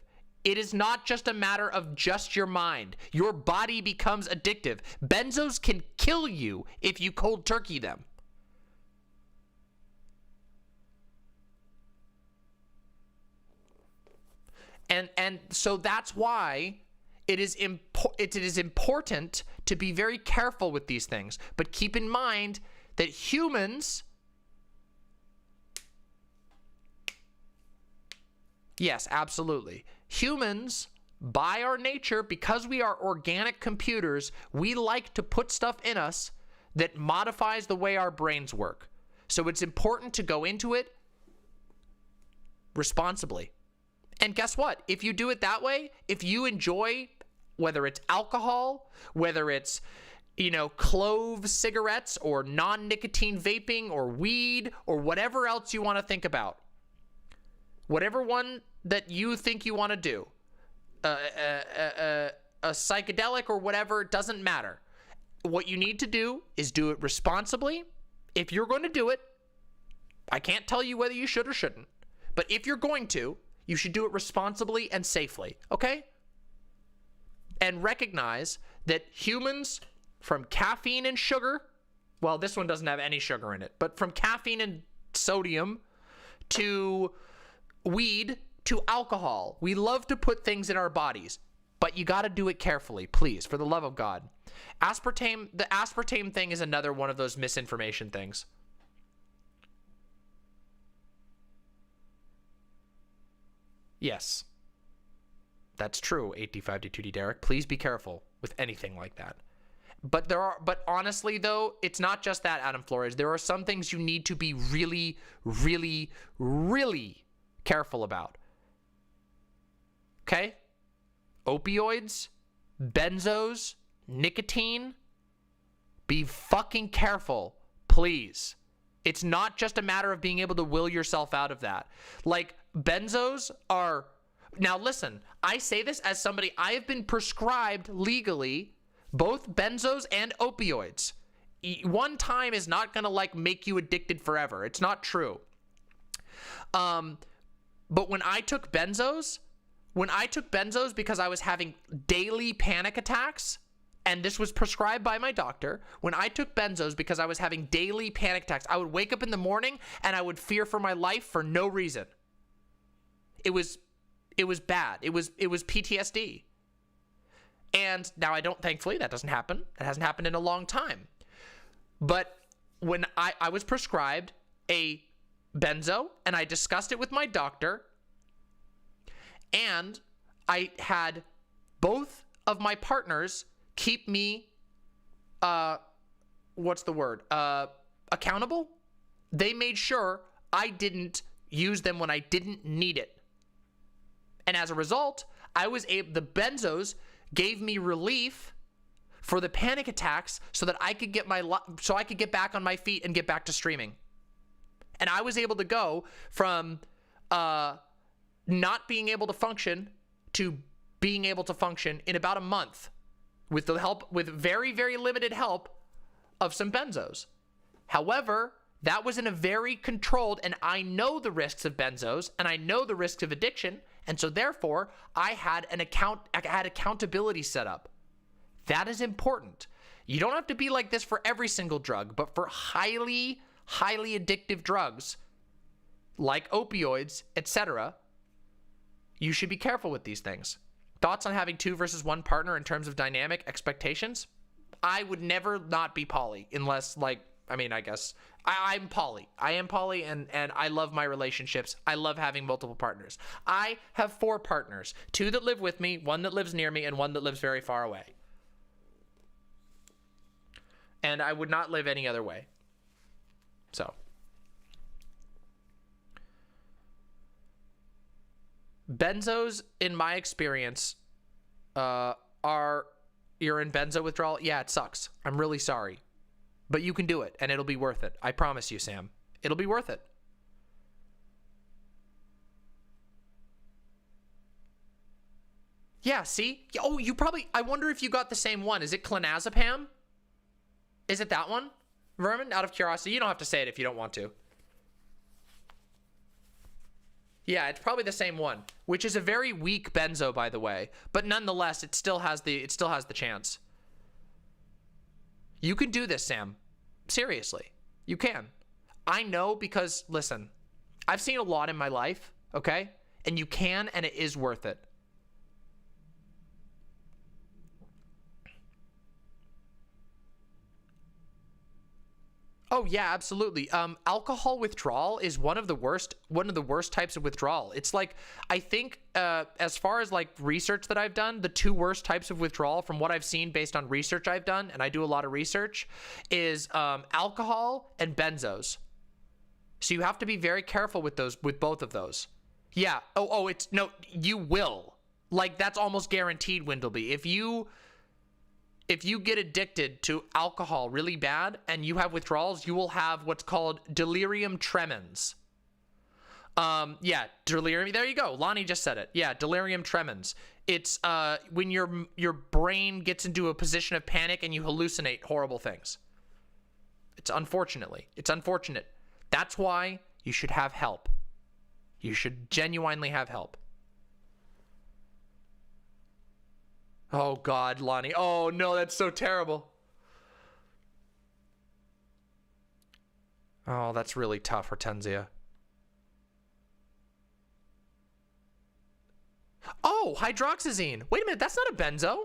It is not just a matter of just your mind. Your body becomes addictive. Benzos can kill you if you cold turkey them. And so that's why it is important to be very careful with these things. But keep in mind that humans, yes, absolutely. Humans, by our nature, because we are organic computers, we like to put stuff in us that modifies the way our brains work. So it's important to go into it responsibly. And guess what? If you do it that way, if you enjoy, whether it's alcohol, whether it's, clove cigarettes or non-nicotine vaping or weed or whatever else you want to think about, whatever one that you think you want to do, a psychedelic or whatever, it doesn't matter. What you need to do is do it responsibly. If you're going to do it, I can't tell you whether you should or shouldn't. But if you're going to, you should do it responsibly and safely, okay? And recognize that humans, from caffeine and sugar, well, this one doesn't have any sugar in it, but from caffeine and sodium to weed to alcohol, we love to put things in our bodies, but you got to do it carefully, please, for the love of God. Aspartame, the aspartame thing is another one of those misinformation things. Yes, that's true, 8D5D2D Derek. Please be careful with anything like that. But honestly though, it's not just that, Adam Flores. There are some things you need to be really, really, really careful about. Okay? Opioids, benzos, nicotine. Be fucking careful, please. It's not just a matter of being able to will yourself out of that. Like, benzos are... Now listen, I say this as somebody, I have been prescribed legally both benzos and opioids. One time is not gonna like make you addicted forever. It's not true. But when I took benzos because I was having daily panic attacks, and this was prescribed by my doctor, when I took benzos because I was having daily panic attacks, I would wake up in the morning and I would fear for my life for no reason. It was bad. It was PTSD. And now thankfully that doesn't happen. That hasn't happened in a long time. But when I was prescribed a benzo and I discussed it with my doctor, and I had both of my partners keep me, accountable. They made sure I didn't use them when I didn't need it. And as a result, the benzos gave me relief for the panic attacks so that I could get back on my feet and get back to streaming. And I was able to go from not being able to function to being able to function in about a month with very, very limited help of some benzos. However, that was in a very controlled, and I know the risks of benzos and I know the risks of addiction. And so therefore, I had accountability set up. That is important. You don't have to be like this for every single drug, but for highly, highly addictive drugs like opioids, etc., you should be careful with these things. Thoughts on having 2 versus 1 partner in terms of dynamic expectations? I would never not be poly unless, I guess I'm poly. I am poly, and I love my relationships. I love having multiple partners. I have 4 partners, 2 that live with me, 1 that lives near me, and 1 that lives very far away. And I would not live any other way. So. Benzos, in my experience, you're in benzo withdrawal. Yeah, it sucks. I'm really sorry. But you can do it, and it'll be worth it. I promise you, Sam. It'll be worth it. Yeah, see? Oh, I wonder if you got the same one. Is it clonazepam? Is it that one? Vermin, out of curiosity. You don't have to say it if you don't want to. Yeah, it's probably the same one, which is a very weak benzo, by the way. But nonetheless, it still has the chance. You can do this, Sam. Seriously. You can. I know because, listen, I've seen a lot in my life, okay? And you can, and it is worth it. Oh yeah, absolutely. Alcohol withdrawal is one of the worst types of withdrawal. It's like, I think, as far as like research that I've done, the 2 worst types of withdrawal from what I've seen based on research I've done, and I do a lot of research, is alcohol and benzos. So you have to be very careful with both of those. Yeah. You will. Like, that's almost guaranteed, Windleby. If you get addicted to alcohol really bad and you have withdrawals, you will have what's called delirium tremens. Yeah, delirium. There you go. Lonnie just said it. Yeah, delirium tremens. It's when your brain gets into a position of panic and you hallucinate horrible things. It's unfortunate. That's why You should have help. You should genuinely have help. Oh God, Lonnie. Oh no, that's so terrible. Oh, that's really tough, Hortensia. Oh, hydroxyzine. Wait a minute, that's not a benzo.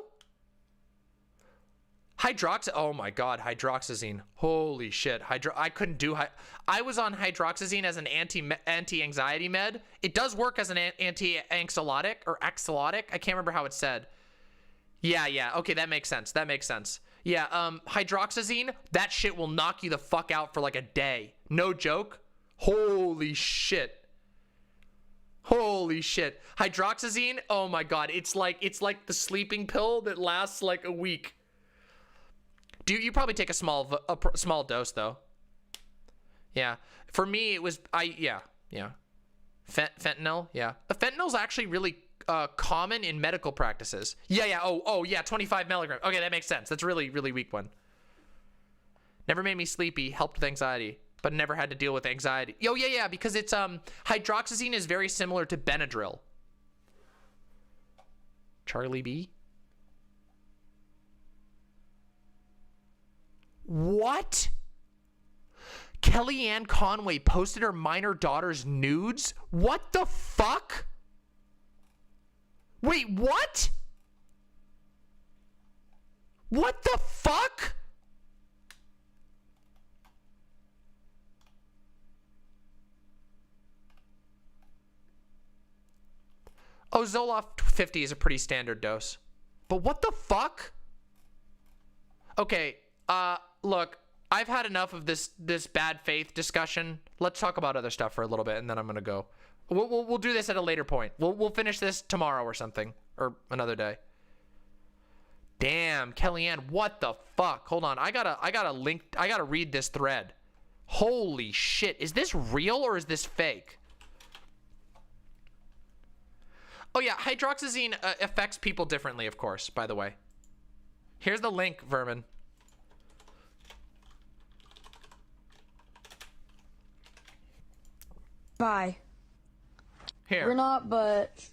Oh my God, hydroxyzine. Holy shit. I couldn't do I was on hydroxyzine as an anti-anxiety med. It does work as an anti-anxiolytic or axolotic. I can't remember how it's said. Yeah. Okay, that makes sense. Yeah, hydroxyzine, that shit will knock you the fuck out for like a day. No joke. Holy shit. Hydroxyzine, oh my God, it's like the sleeping pill that lasts like a week. You probably take a small dose though. Yeah. For me, it was yeah. Fentanyl, yeah. Fentanyl's actually really common in medical practices. Yeah. Oh yeah, 25 milligrams. Okay, that makes sense. That's really, really weak one. Never made me sleepy, helped with anxiety, but never had to deal with anxiety. Oh yeah, because it's hydroxyzine is very similar to Benadryl. Charlie B. What? Kellyanne Conway posted her minor daughter's nudes? What the fuck? Wait, what? What the fuck? Oh, Zoloft 50 is a pretty standard dose. But what the fuck? Okay, look, I've had enough of this bad faith discussion. Let's talk about other stuff for a little bit, and then I'm gonna go. We'll do this at a later point. We'll finish this tomorrow or something, or another day. Damn, Kellyanne, what the fuck? Hold on, I gotta read this thread. Holy shit, is this real or is this fake? Oh yeah, hydroxyzine affects people differently, of course, by the way. Here's the link, Vermin. Bye. Here. We're not, but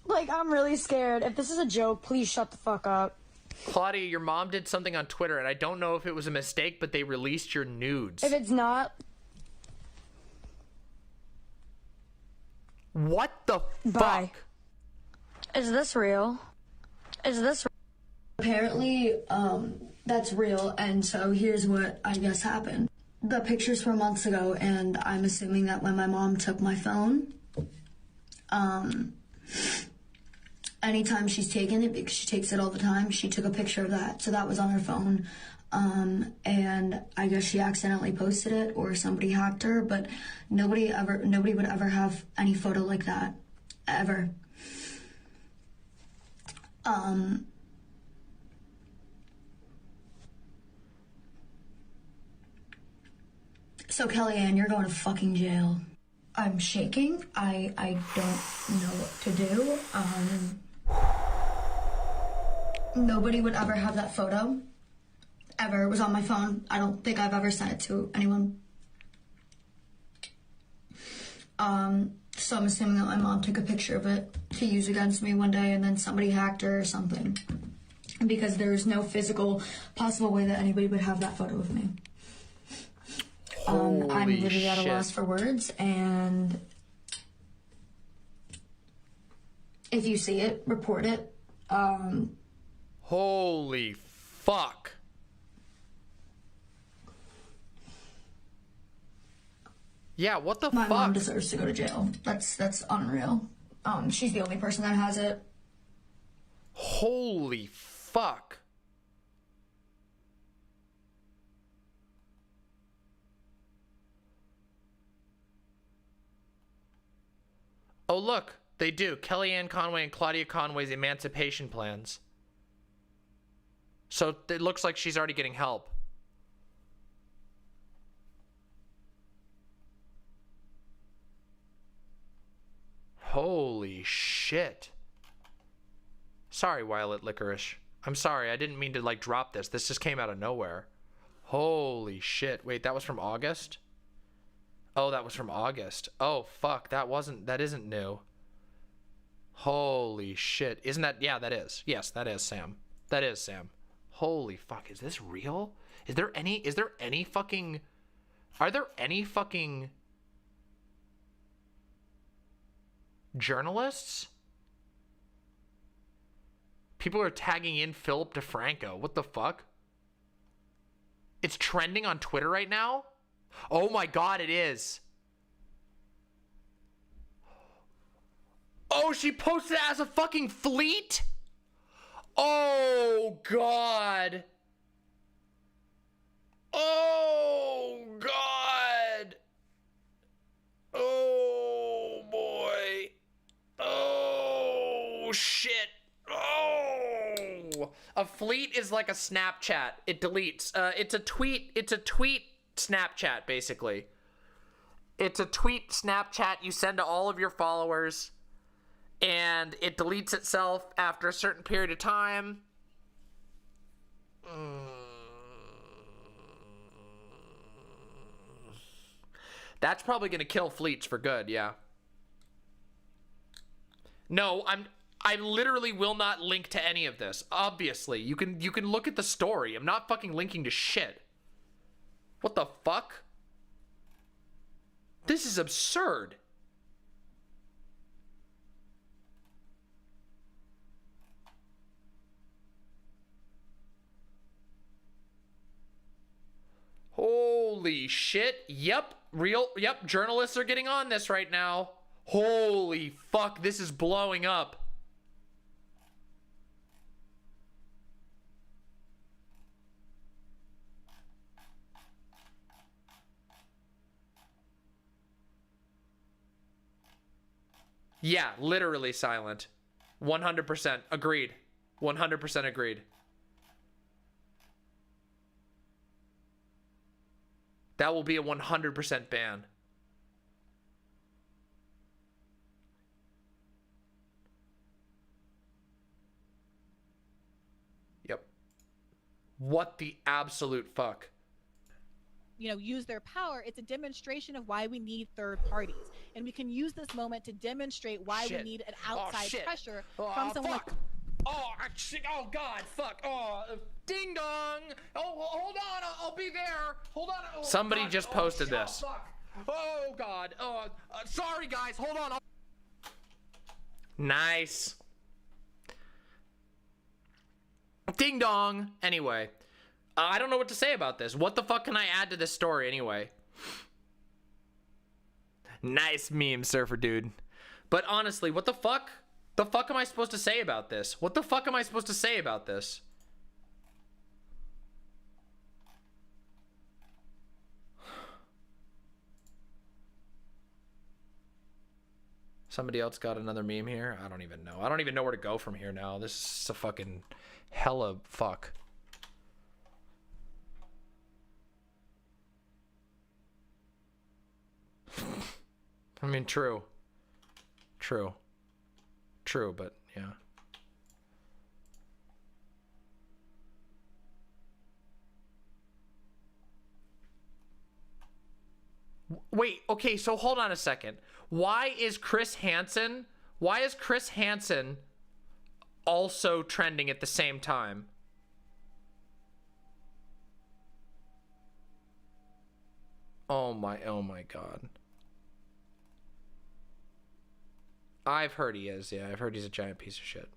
like, I'm really scared. If this is a joke, please shut the fuck up. Claudia, your mom did something on Twitter, and I don't know if it was a mistake, but they released your nudes. If it's not... What the Bye. fuck? Is this real? Apparently, that's real, and so here's what I guess happened. The pictures were months ago, and I'm assuming that when my mom took my phone, anytime she's taken it, because she takes it all the time, she took a picture of that, so that was on her phone. And I guess she accidentally posted it, or somebody hacked her, but nobody would ever have any photo like that, ever. So Kellyanne, you're going to fucking jail. I'm shaking. I don't know what to do. Nobody would ever have that photo. Ever. It was on my phone. I don't think I've ever sent it to anyone. So I'm assuming that my mom took a picture of it to use against me one day, and then somebody hacked her or something. Because there's no physical possible way that anybody would have that photo of me. I'm literally at a loss for words, and if you see it, report it. Holy fuck. Yeah, what the fuck? My mom deserves to go to jail. That's unreal. She's the only person that has it. Holy fuck. Oh, look, they do. Kellyanne Conway and Claudia Conway's emancipation plans. So it looks like she's already getting help. Holy shit. Sorry, Violet Licorice. I'm sorry, I didn't mean to like drop this. This just came out of nowhere. Holy shit. Wait, that was from August? Oh, that was from August. Oh, fuck. That isn't new. Holy shit. Isn't that? Yeah, that is. Yes, that is Sam. That is Sam. Holy fuck. Is this real? Are there any fucking journalists? People are tagging in Philip DeFranco. What the fuck? It's trending on Twitter right now? Oh my god, it is. Oh, she posted it as a fucking fleet? Oh god. Oh god. Oh boy. Oh shit. Oh. A fleet is like a Snapchat. It deletes. It's a tweet Snapchat, basically. It's a tweet Snapchat you send to all of your followers, and it deletes itself after a certain period of time. That's probably gonna kill fleets for good, yeah. No, I literally will not link to any of this. Obviously, you can look at the story. I'm not fucking linking to shit. What the fuck? This is absurd. Holy shit. Yep. Yep. Journalists are getting on this right now. Holy fuck. This is blowing up. Yeah, literally silent. 100% agreed. 100% agreed. That will be a 100% ban. Yep. What the absolute fuck? Use their power. It's a demonstration of why we need third parties, and we can use this moment to demonstrate why we need an outside pressure from someone. Fuck. Oh god, fuck. Oh, ding dong. Oh, hold on, I'll be there. Hold on. Oh, somebody god. Just posted this. Fuck. Oh god. Oh, sorry guys. Hold on. Nice. Ding dong. Anyway. I don't know what to say about this. What the fuck can I add to this story anyway? Nice meme, surfer dude. But honestly, what the fuck? The fuck am I supposed to say about this? What the fuck am I supposed to say about this? Somebody else got another meme here? I don't even know. I don't even know where to go from here now. This is a fucking hella fuck. I mean, true, but yeah. Wait, okay, so hold on a second. Why is Chris Hansen also trending at the same time? Oh my god. I've heard he is, yeah. I've heard he's a giant piece of shit.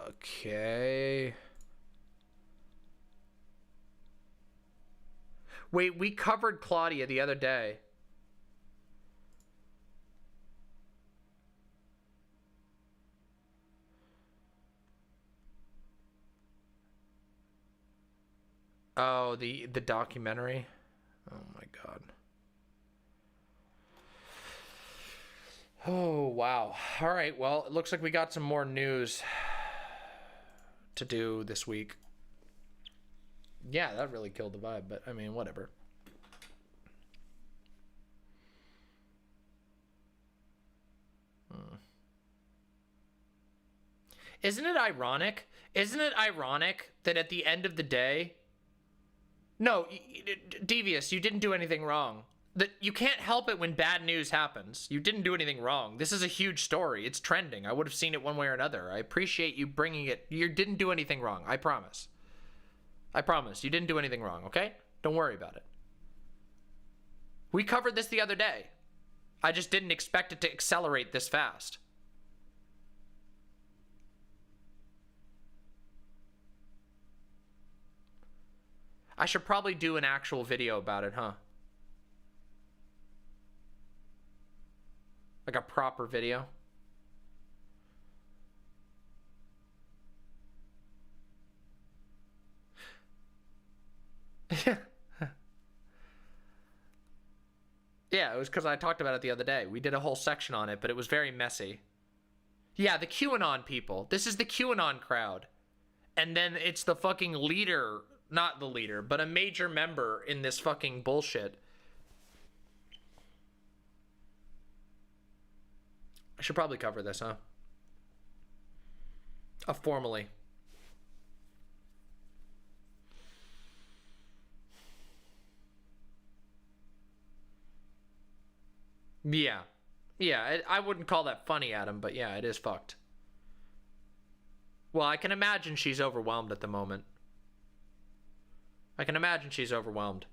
Okay. Wait, we covered Claudia the other day. Oh, the documentary. Oh my god. Oh wow. All right, well, it looks like we got some more news to do this week. Yeah, that really killed the vibe, but I mean, whatever. Isn't it ironic? Isn't it ironic that at the end of the day, no, Devious, you didn't do anything wrong. That you can't help it when bad news happens. You didn't do anything wrong. This is a huge story. It's trending. I would have seen it one way or another. I appreciate you bringing it. You didn't do anything wrong. I promise. I promise. You didn't do anything wrong, okay? Don't worry about it. We covered this the other day. I just didn't expect it to accelerate this fast. I should probably do an actual video about it, huh? Like a proper video. Yeah, it was because I talked about it the other day. We did a whole section on it, but it was very messy. Yeah, the QAnon people. This is the QAnon crowd. And then it's the fucking leader, not the leader, but a major member in this fucking bullshit. I should probably cover this, huh? Formally. Yeah. Yeah, I wouldn't call that funny, Adam, but yeah, it is fucked. Well, I can imagine she's overwhelmed at the moment. I can imagine she's overwhelmed.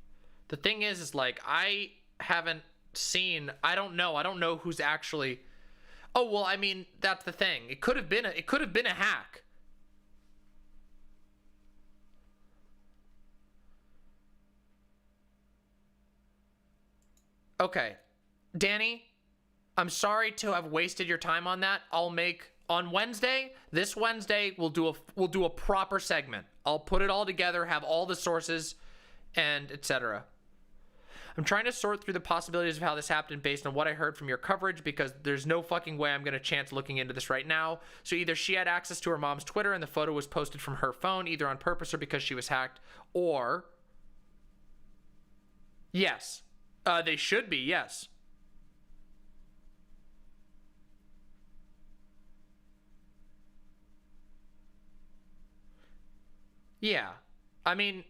The thing is like, I haven't seen, I don't know who's actually... Oh, well, I mean, that's the thing. It could have been a hack. Okay. Danny, I'm sorry to have wasted your time on that. I'll make on Wednesday, this Wednesday, we'll do a proper segment. I'll put it all together, have all the sources and etc. I'm trying to sort through the possibilities of how this happened based on what I heard from your coverage, because there's no fucking way I'm going to chance looking into this right now. So either she had access to her mom's Twitter and the photo was posted from her phone, either on purpose or because she was hacked, or... Yes. They should be, yes. Yeah. I mean...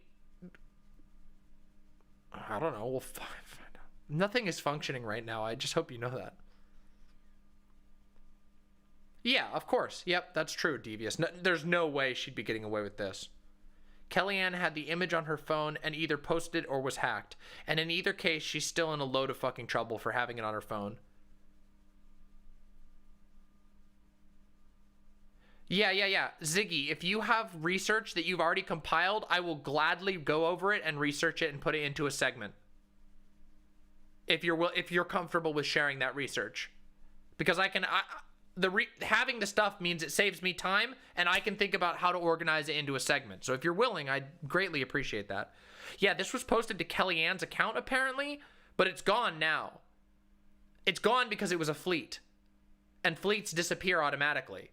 I don't know. We'll find out. Nothing is functioning right now. I just hope you know that. Yeah, of course. Yep, that's true, Devious. No, there's no way she'd be getting away with this. Kellyanne had the image on her phone and either posted it or was hacked. And in either case, she's still in a load of fucking trouble for having it on her phone. Yeah. Ziggy, if you have research that you've already compiled, I will gladly go over it and research it and put it into a segment. If you're comfortable with sharing that research. Because having the stuff means it saves me time and I can think about how to organize it into a segment. So if you're willing, I'd greatly appreciate that. Yeah, this was posted to Kellyanne's account apparently, but it's gone now. It's gone because it was a fleet. And fleets disappear automatically.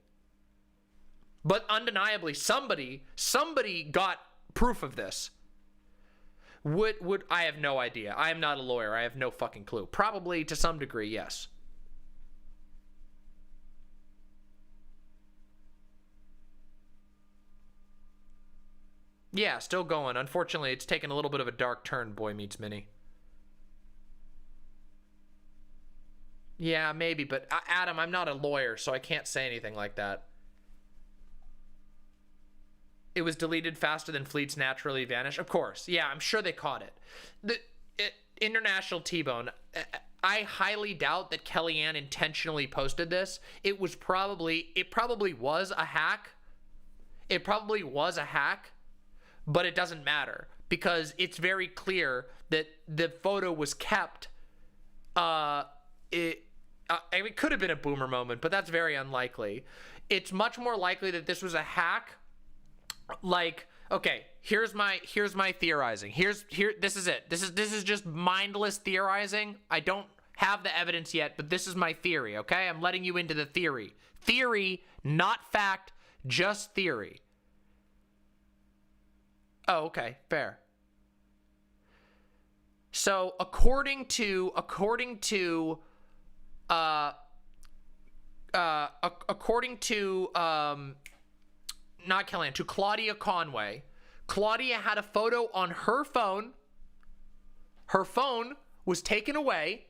But undeniably, somebody got proof of this. Would I have no idea. I am not a lawyer. I have no fucking clue. Probably to some degree, yes. Yeah, still going. Unfortunately, it's taken a little bit of a dark turn, Boy Meets Minnie. Yeah, maybe, but Adam, I'm not a lawyer, so I can't say anything like that. It was deleted faster than fleets naturally vanish. Of course. Yeah, I'm sure they caught it. International T-Bone. I highly doubt that Kellyanne intentionally posted this. It probably was a hack. It probably was a hack, but it doesn't matter because it's very clear that the photo was kept. It could have been a boomer moment, but that's very unlikely. It's much more likely that this was a hack. Like, okay, here's my theorizing. This is it. This is just mindless theorizing. I don't have the evidence yet, but this is my theory, okay? I'm letting you into the theory. Theory, not fact, just theory. Oh, okay, fair. So, according to to Claudia Conway. Claudia had a photo on her phone. Her phone was taken away,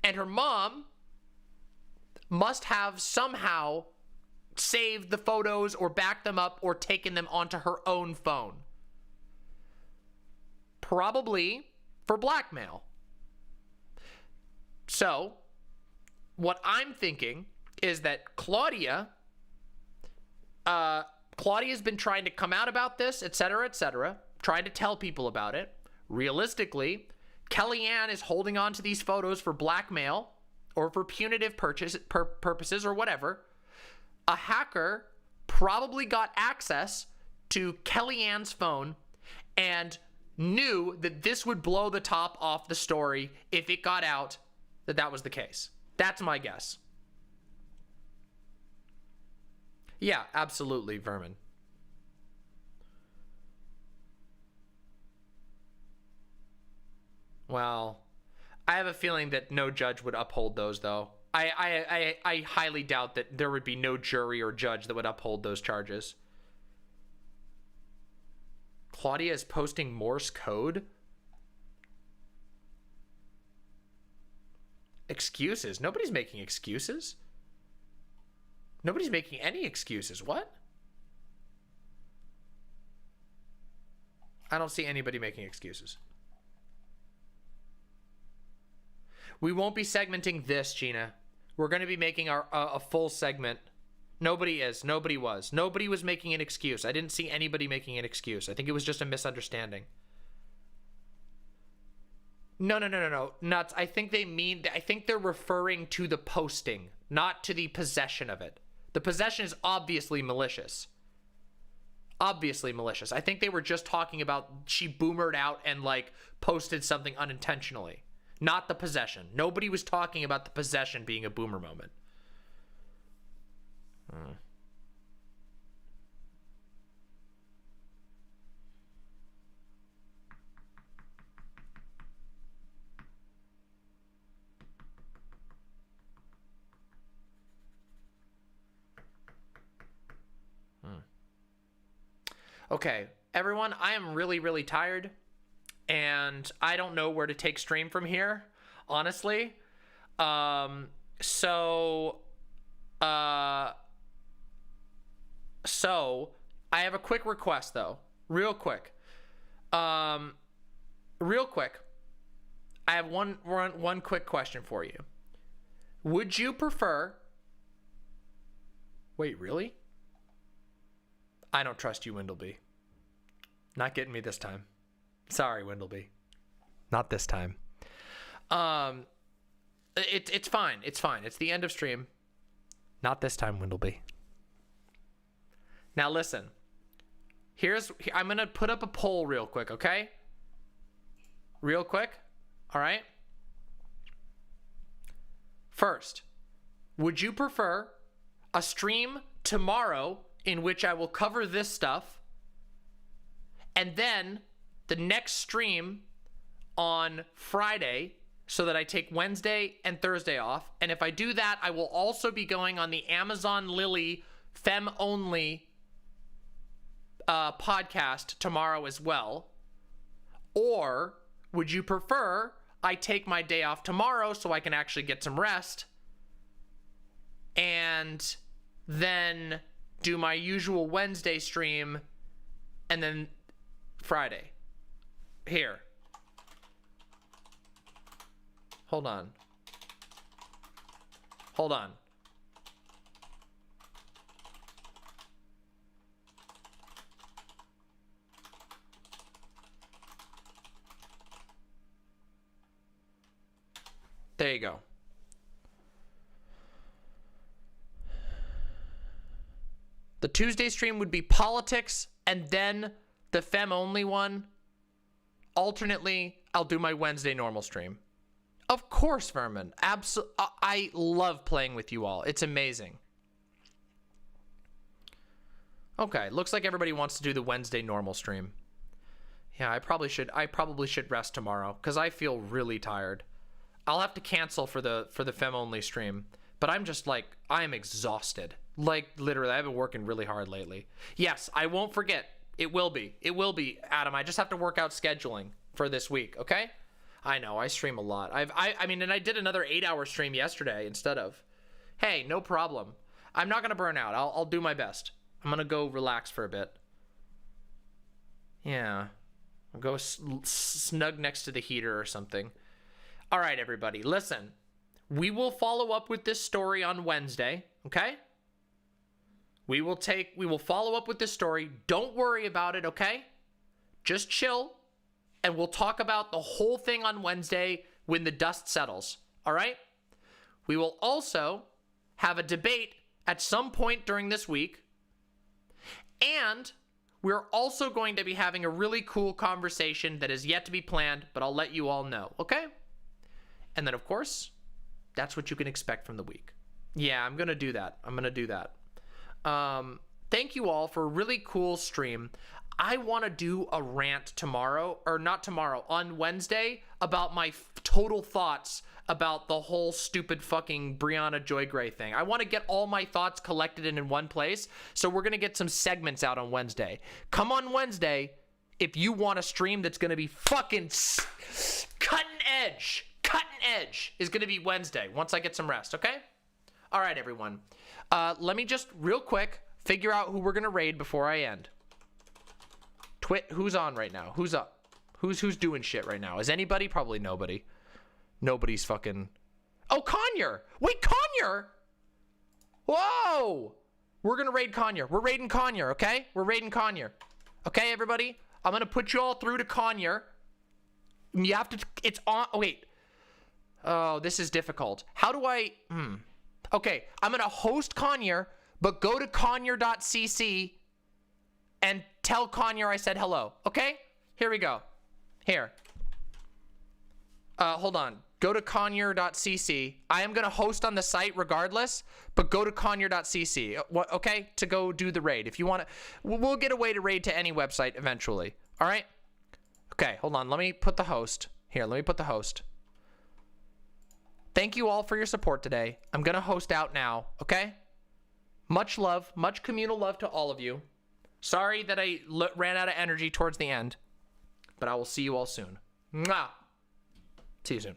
and her mom must have somehow saved the photos or backed them up or taken them onto her own phone. Probably for blackmail. So, what I'm thinking is that Claudia's been trying to come out about this, etc., trying to tell people about it. Realistically, Kellyanne is holding on to these photos for blackmail or for punitive purposes or whatever. A hacker probably got access to Kellyanne's phone and knew that this would blow the top off the story if it got out that was the case. That's my guess. Yeah, absolutely, Vermin. Well, I have a feeling that no judge would uphold those, though. I highly doubt that there would be no jury or judge that would uphold those charges. Claudia is posting Morse code? Excuses? Nobody's making excuses. Nobody's making any excuses. What? I don't see anybody making excuses. We won't be segmenting this, Gina. We're going to be making a full segment. Nobody is. Nobody was. Nobody was making an excuse. I didn't see anybody making an excuse. I think it was just a misunderstanding. No. Nuts. I think they're referring to the posting, not to the possession of it. The possession is obviously malicious. Obviously malicious. I think they were just talking about she boomered out and like posted something unintentionally. Not the possession. Nobody was talking about the possession being a boomer moment. Okay, everyone, I am really, really tired. And I don't know where to take stream from here, honestly. So I have a quick request, though. Real quick. I have one quick question for you. Would you prefer... Wait, really? I don't trust you, Windleby. Not getting me this time. Sorry, Windleby. Not this time. It's fine. It's fine. It's the end of stream. Not this time, Windleby. Now listen. I'm gonna put up a poll real quick, okay? Real quick. All right. First, would you prefer a stream tomorrow in which I will cover this stuff, and then the next stream on Friday so that I take Wednesday and Thursday off? And if I do that, I will also be going on the Amazon Lily Femme Only podcast tomorrow as well. Or would you prefer I take my day off tomorrow so I can actually get some rest and then do my usual Wednesday stream and then Friday? Here. Hold on. There you go. The Tuesday stream would be politics and then the Femme Only one. Alternately, I'll do my Wednesday normal stream. Of course, Vermin. I love playing with you all. It's amazing. Okay, looks like everybody wants to do the Wednesday normal stream. Yeah, I probably should rest tomorrow because I feel really tired. I'll have to cancel for the Femme Only stream, but I'm just like, I am exhausted. Like, literally, I've been working really hard lately. Yes, I won't forget. It will be. It will be, Adam. I just have to work out scheduling for this week, okay? I know, I stream a lot. I mean, and I did another 8-hour stream yesterday instead of. Hey, no problem. I'm not going to burn out. I'll do my best. I'm going to go relax for a bit. Yeah. I'll go snug next to the heater or something. All right, everybody, listen. We will follow up with this story on Wednesday, okay? We will follow up with this story. Don't worry about it, okay? Just chill, and we'll talk about the whole thing on Wednesday when the dust settles, all right? We will also have a debate at some point during this week, and we're also going to be having a really cool conversation that is yet to be planned, but I'll let you all know, okay? And then, of course, that's what you can expect from the week. Yeah, I'm going to do that. Thank you all for a really cool stream. I want to do a rant tomorrow, or not tomorrow, on Wednesday about my total thoughts about the whole stupid fucking Brianna Joy Gray thing. I want to get all my thoughts collected in one place, so we're going to get some segments out on Wednesday. Come on Wednesday if you want a stream that's going to be fucking cutting edge. Cutting edge is going to be Wednesday once I get some rest, okay? All right, everyone. Let me just real quick figure out who we're going to raid before I end. Who's on right now? Who's up? Who's doing shit right now? Is anybody? Probably nobody. Nobody's fucking... Oh, Conyer! Wait, Conyer! Whoa! We're going to raid Conyer. We're raiding Conyer, okay? We're raiding Conyer. Okay, everybody? I'm going to put you all through to Conyer. You have to... It's on... Oh, wait. Oh, this is difficult. How do I... Okay, I'm going to host Conyer, but go to conyer.cc and tell Conyer I said hello. Okay? Here we go. Here. Hold on. Go to conyer.cc. I am going to host on the site regardless, but go to conyer.cc. Okay? To go do the raid. If you want to... We'll get a way to raid to any website eventually. All right? Okay, hold on. Let me put the host. Here, let me put the host. Thank you all for your support today. I'm going to host out now, okay? Much love, much communal love to all of you. Sorry that I ran out of energy towards the end, but I will see you all soon. Mwah! See you soon.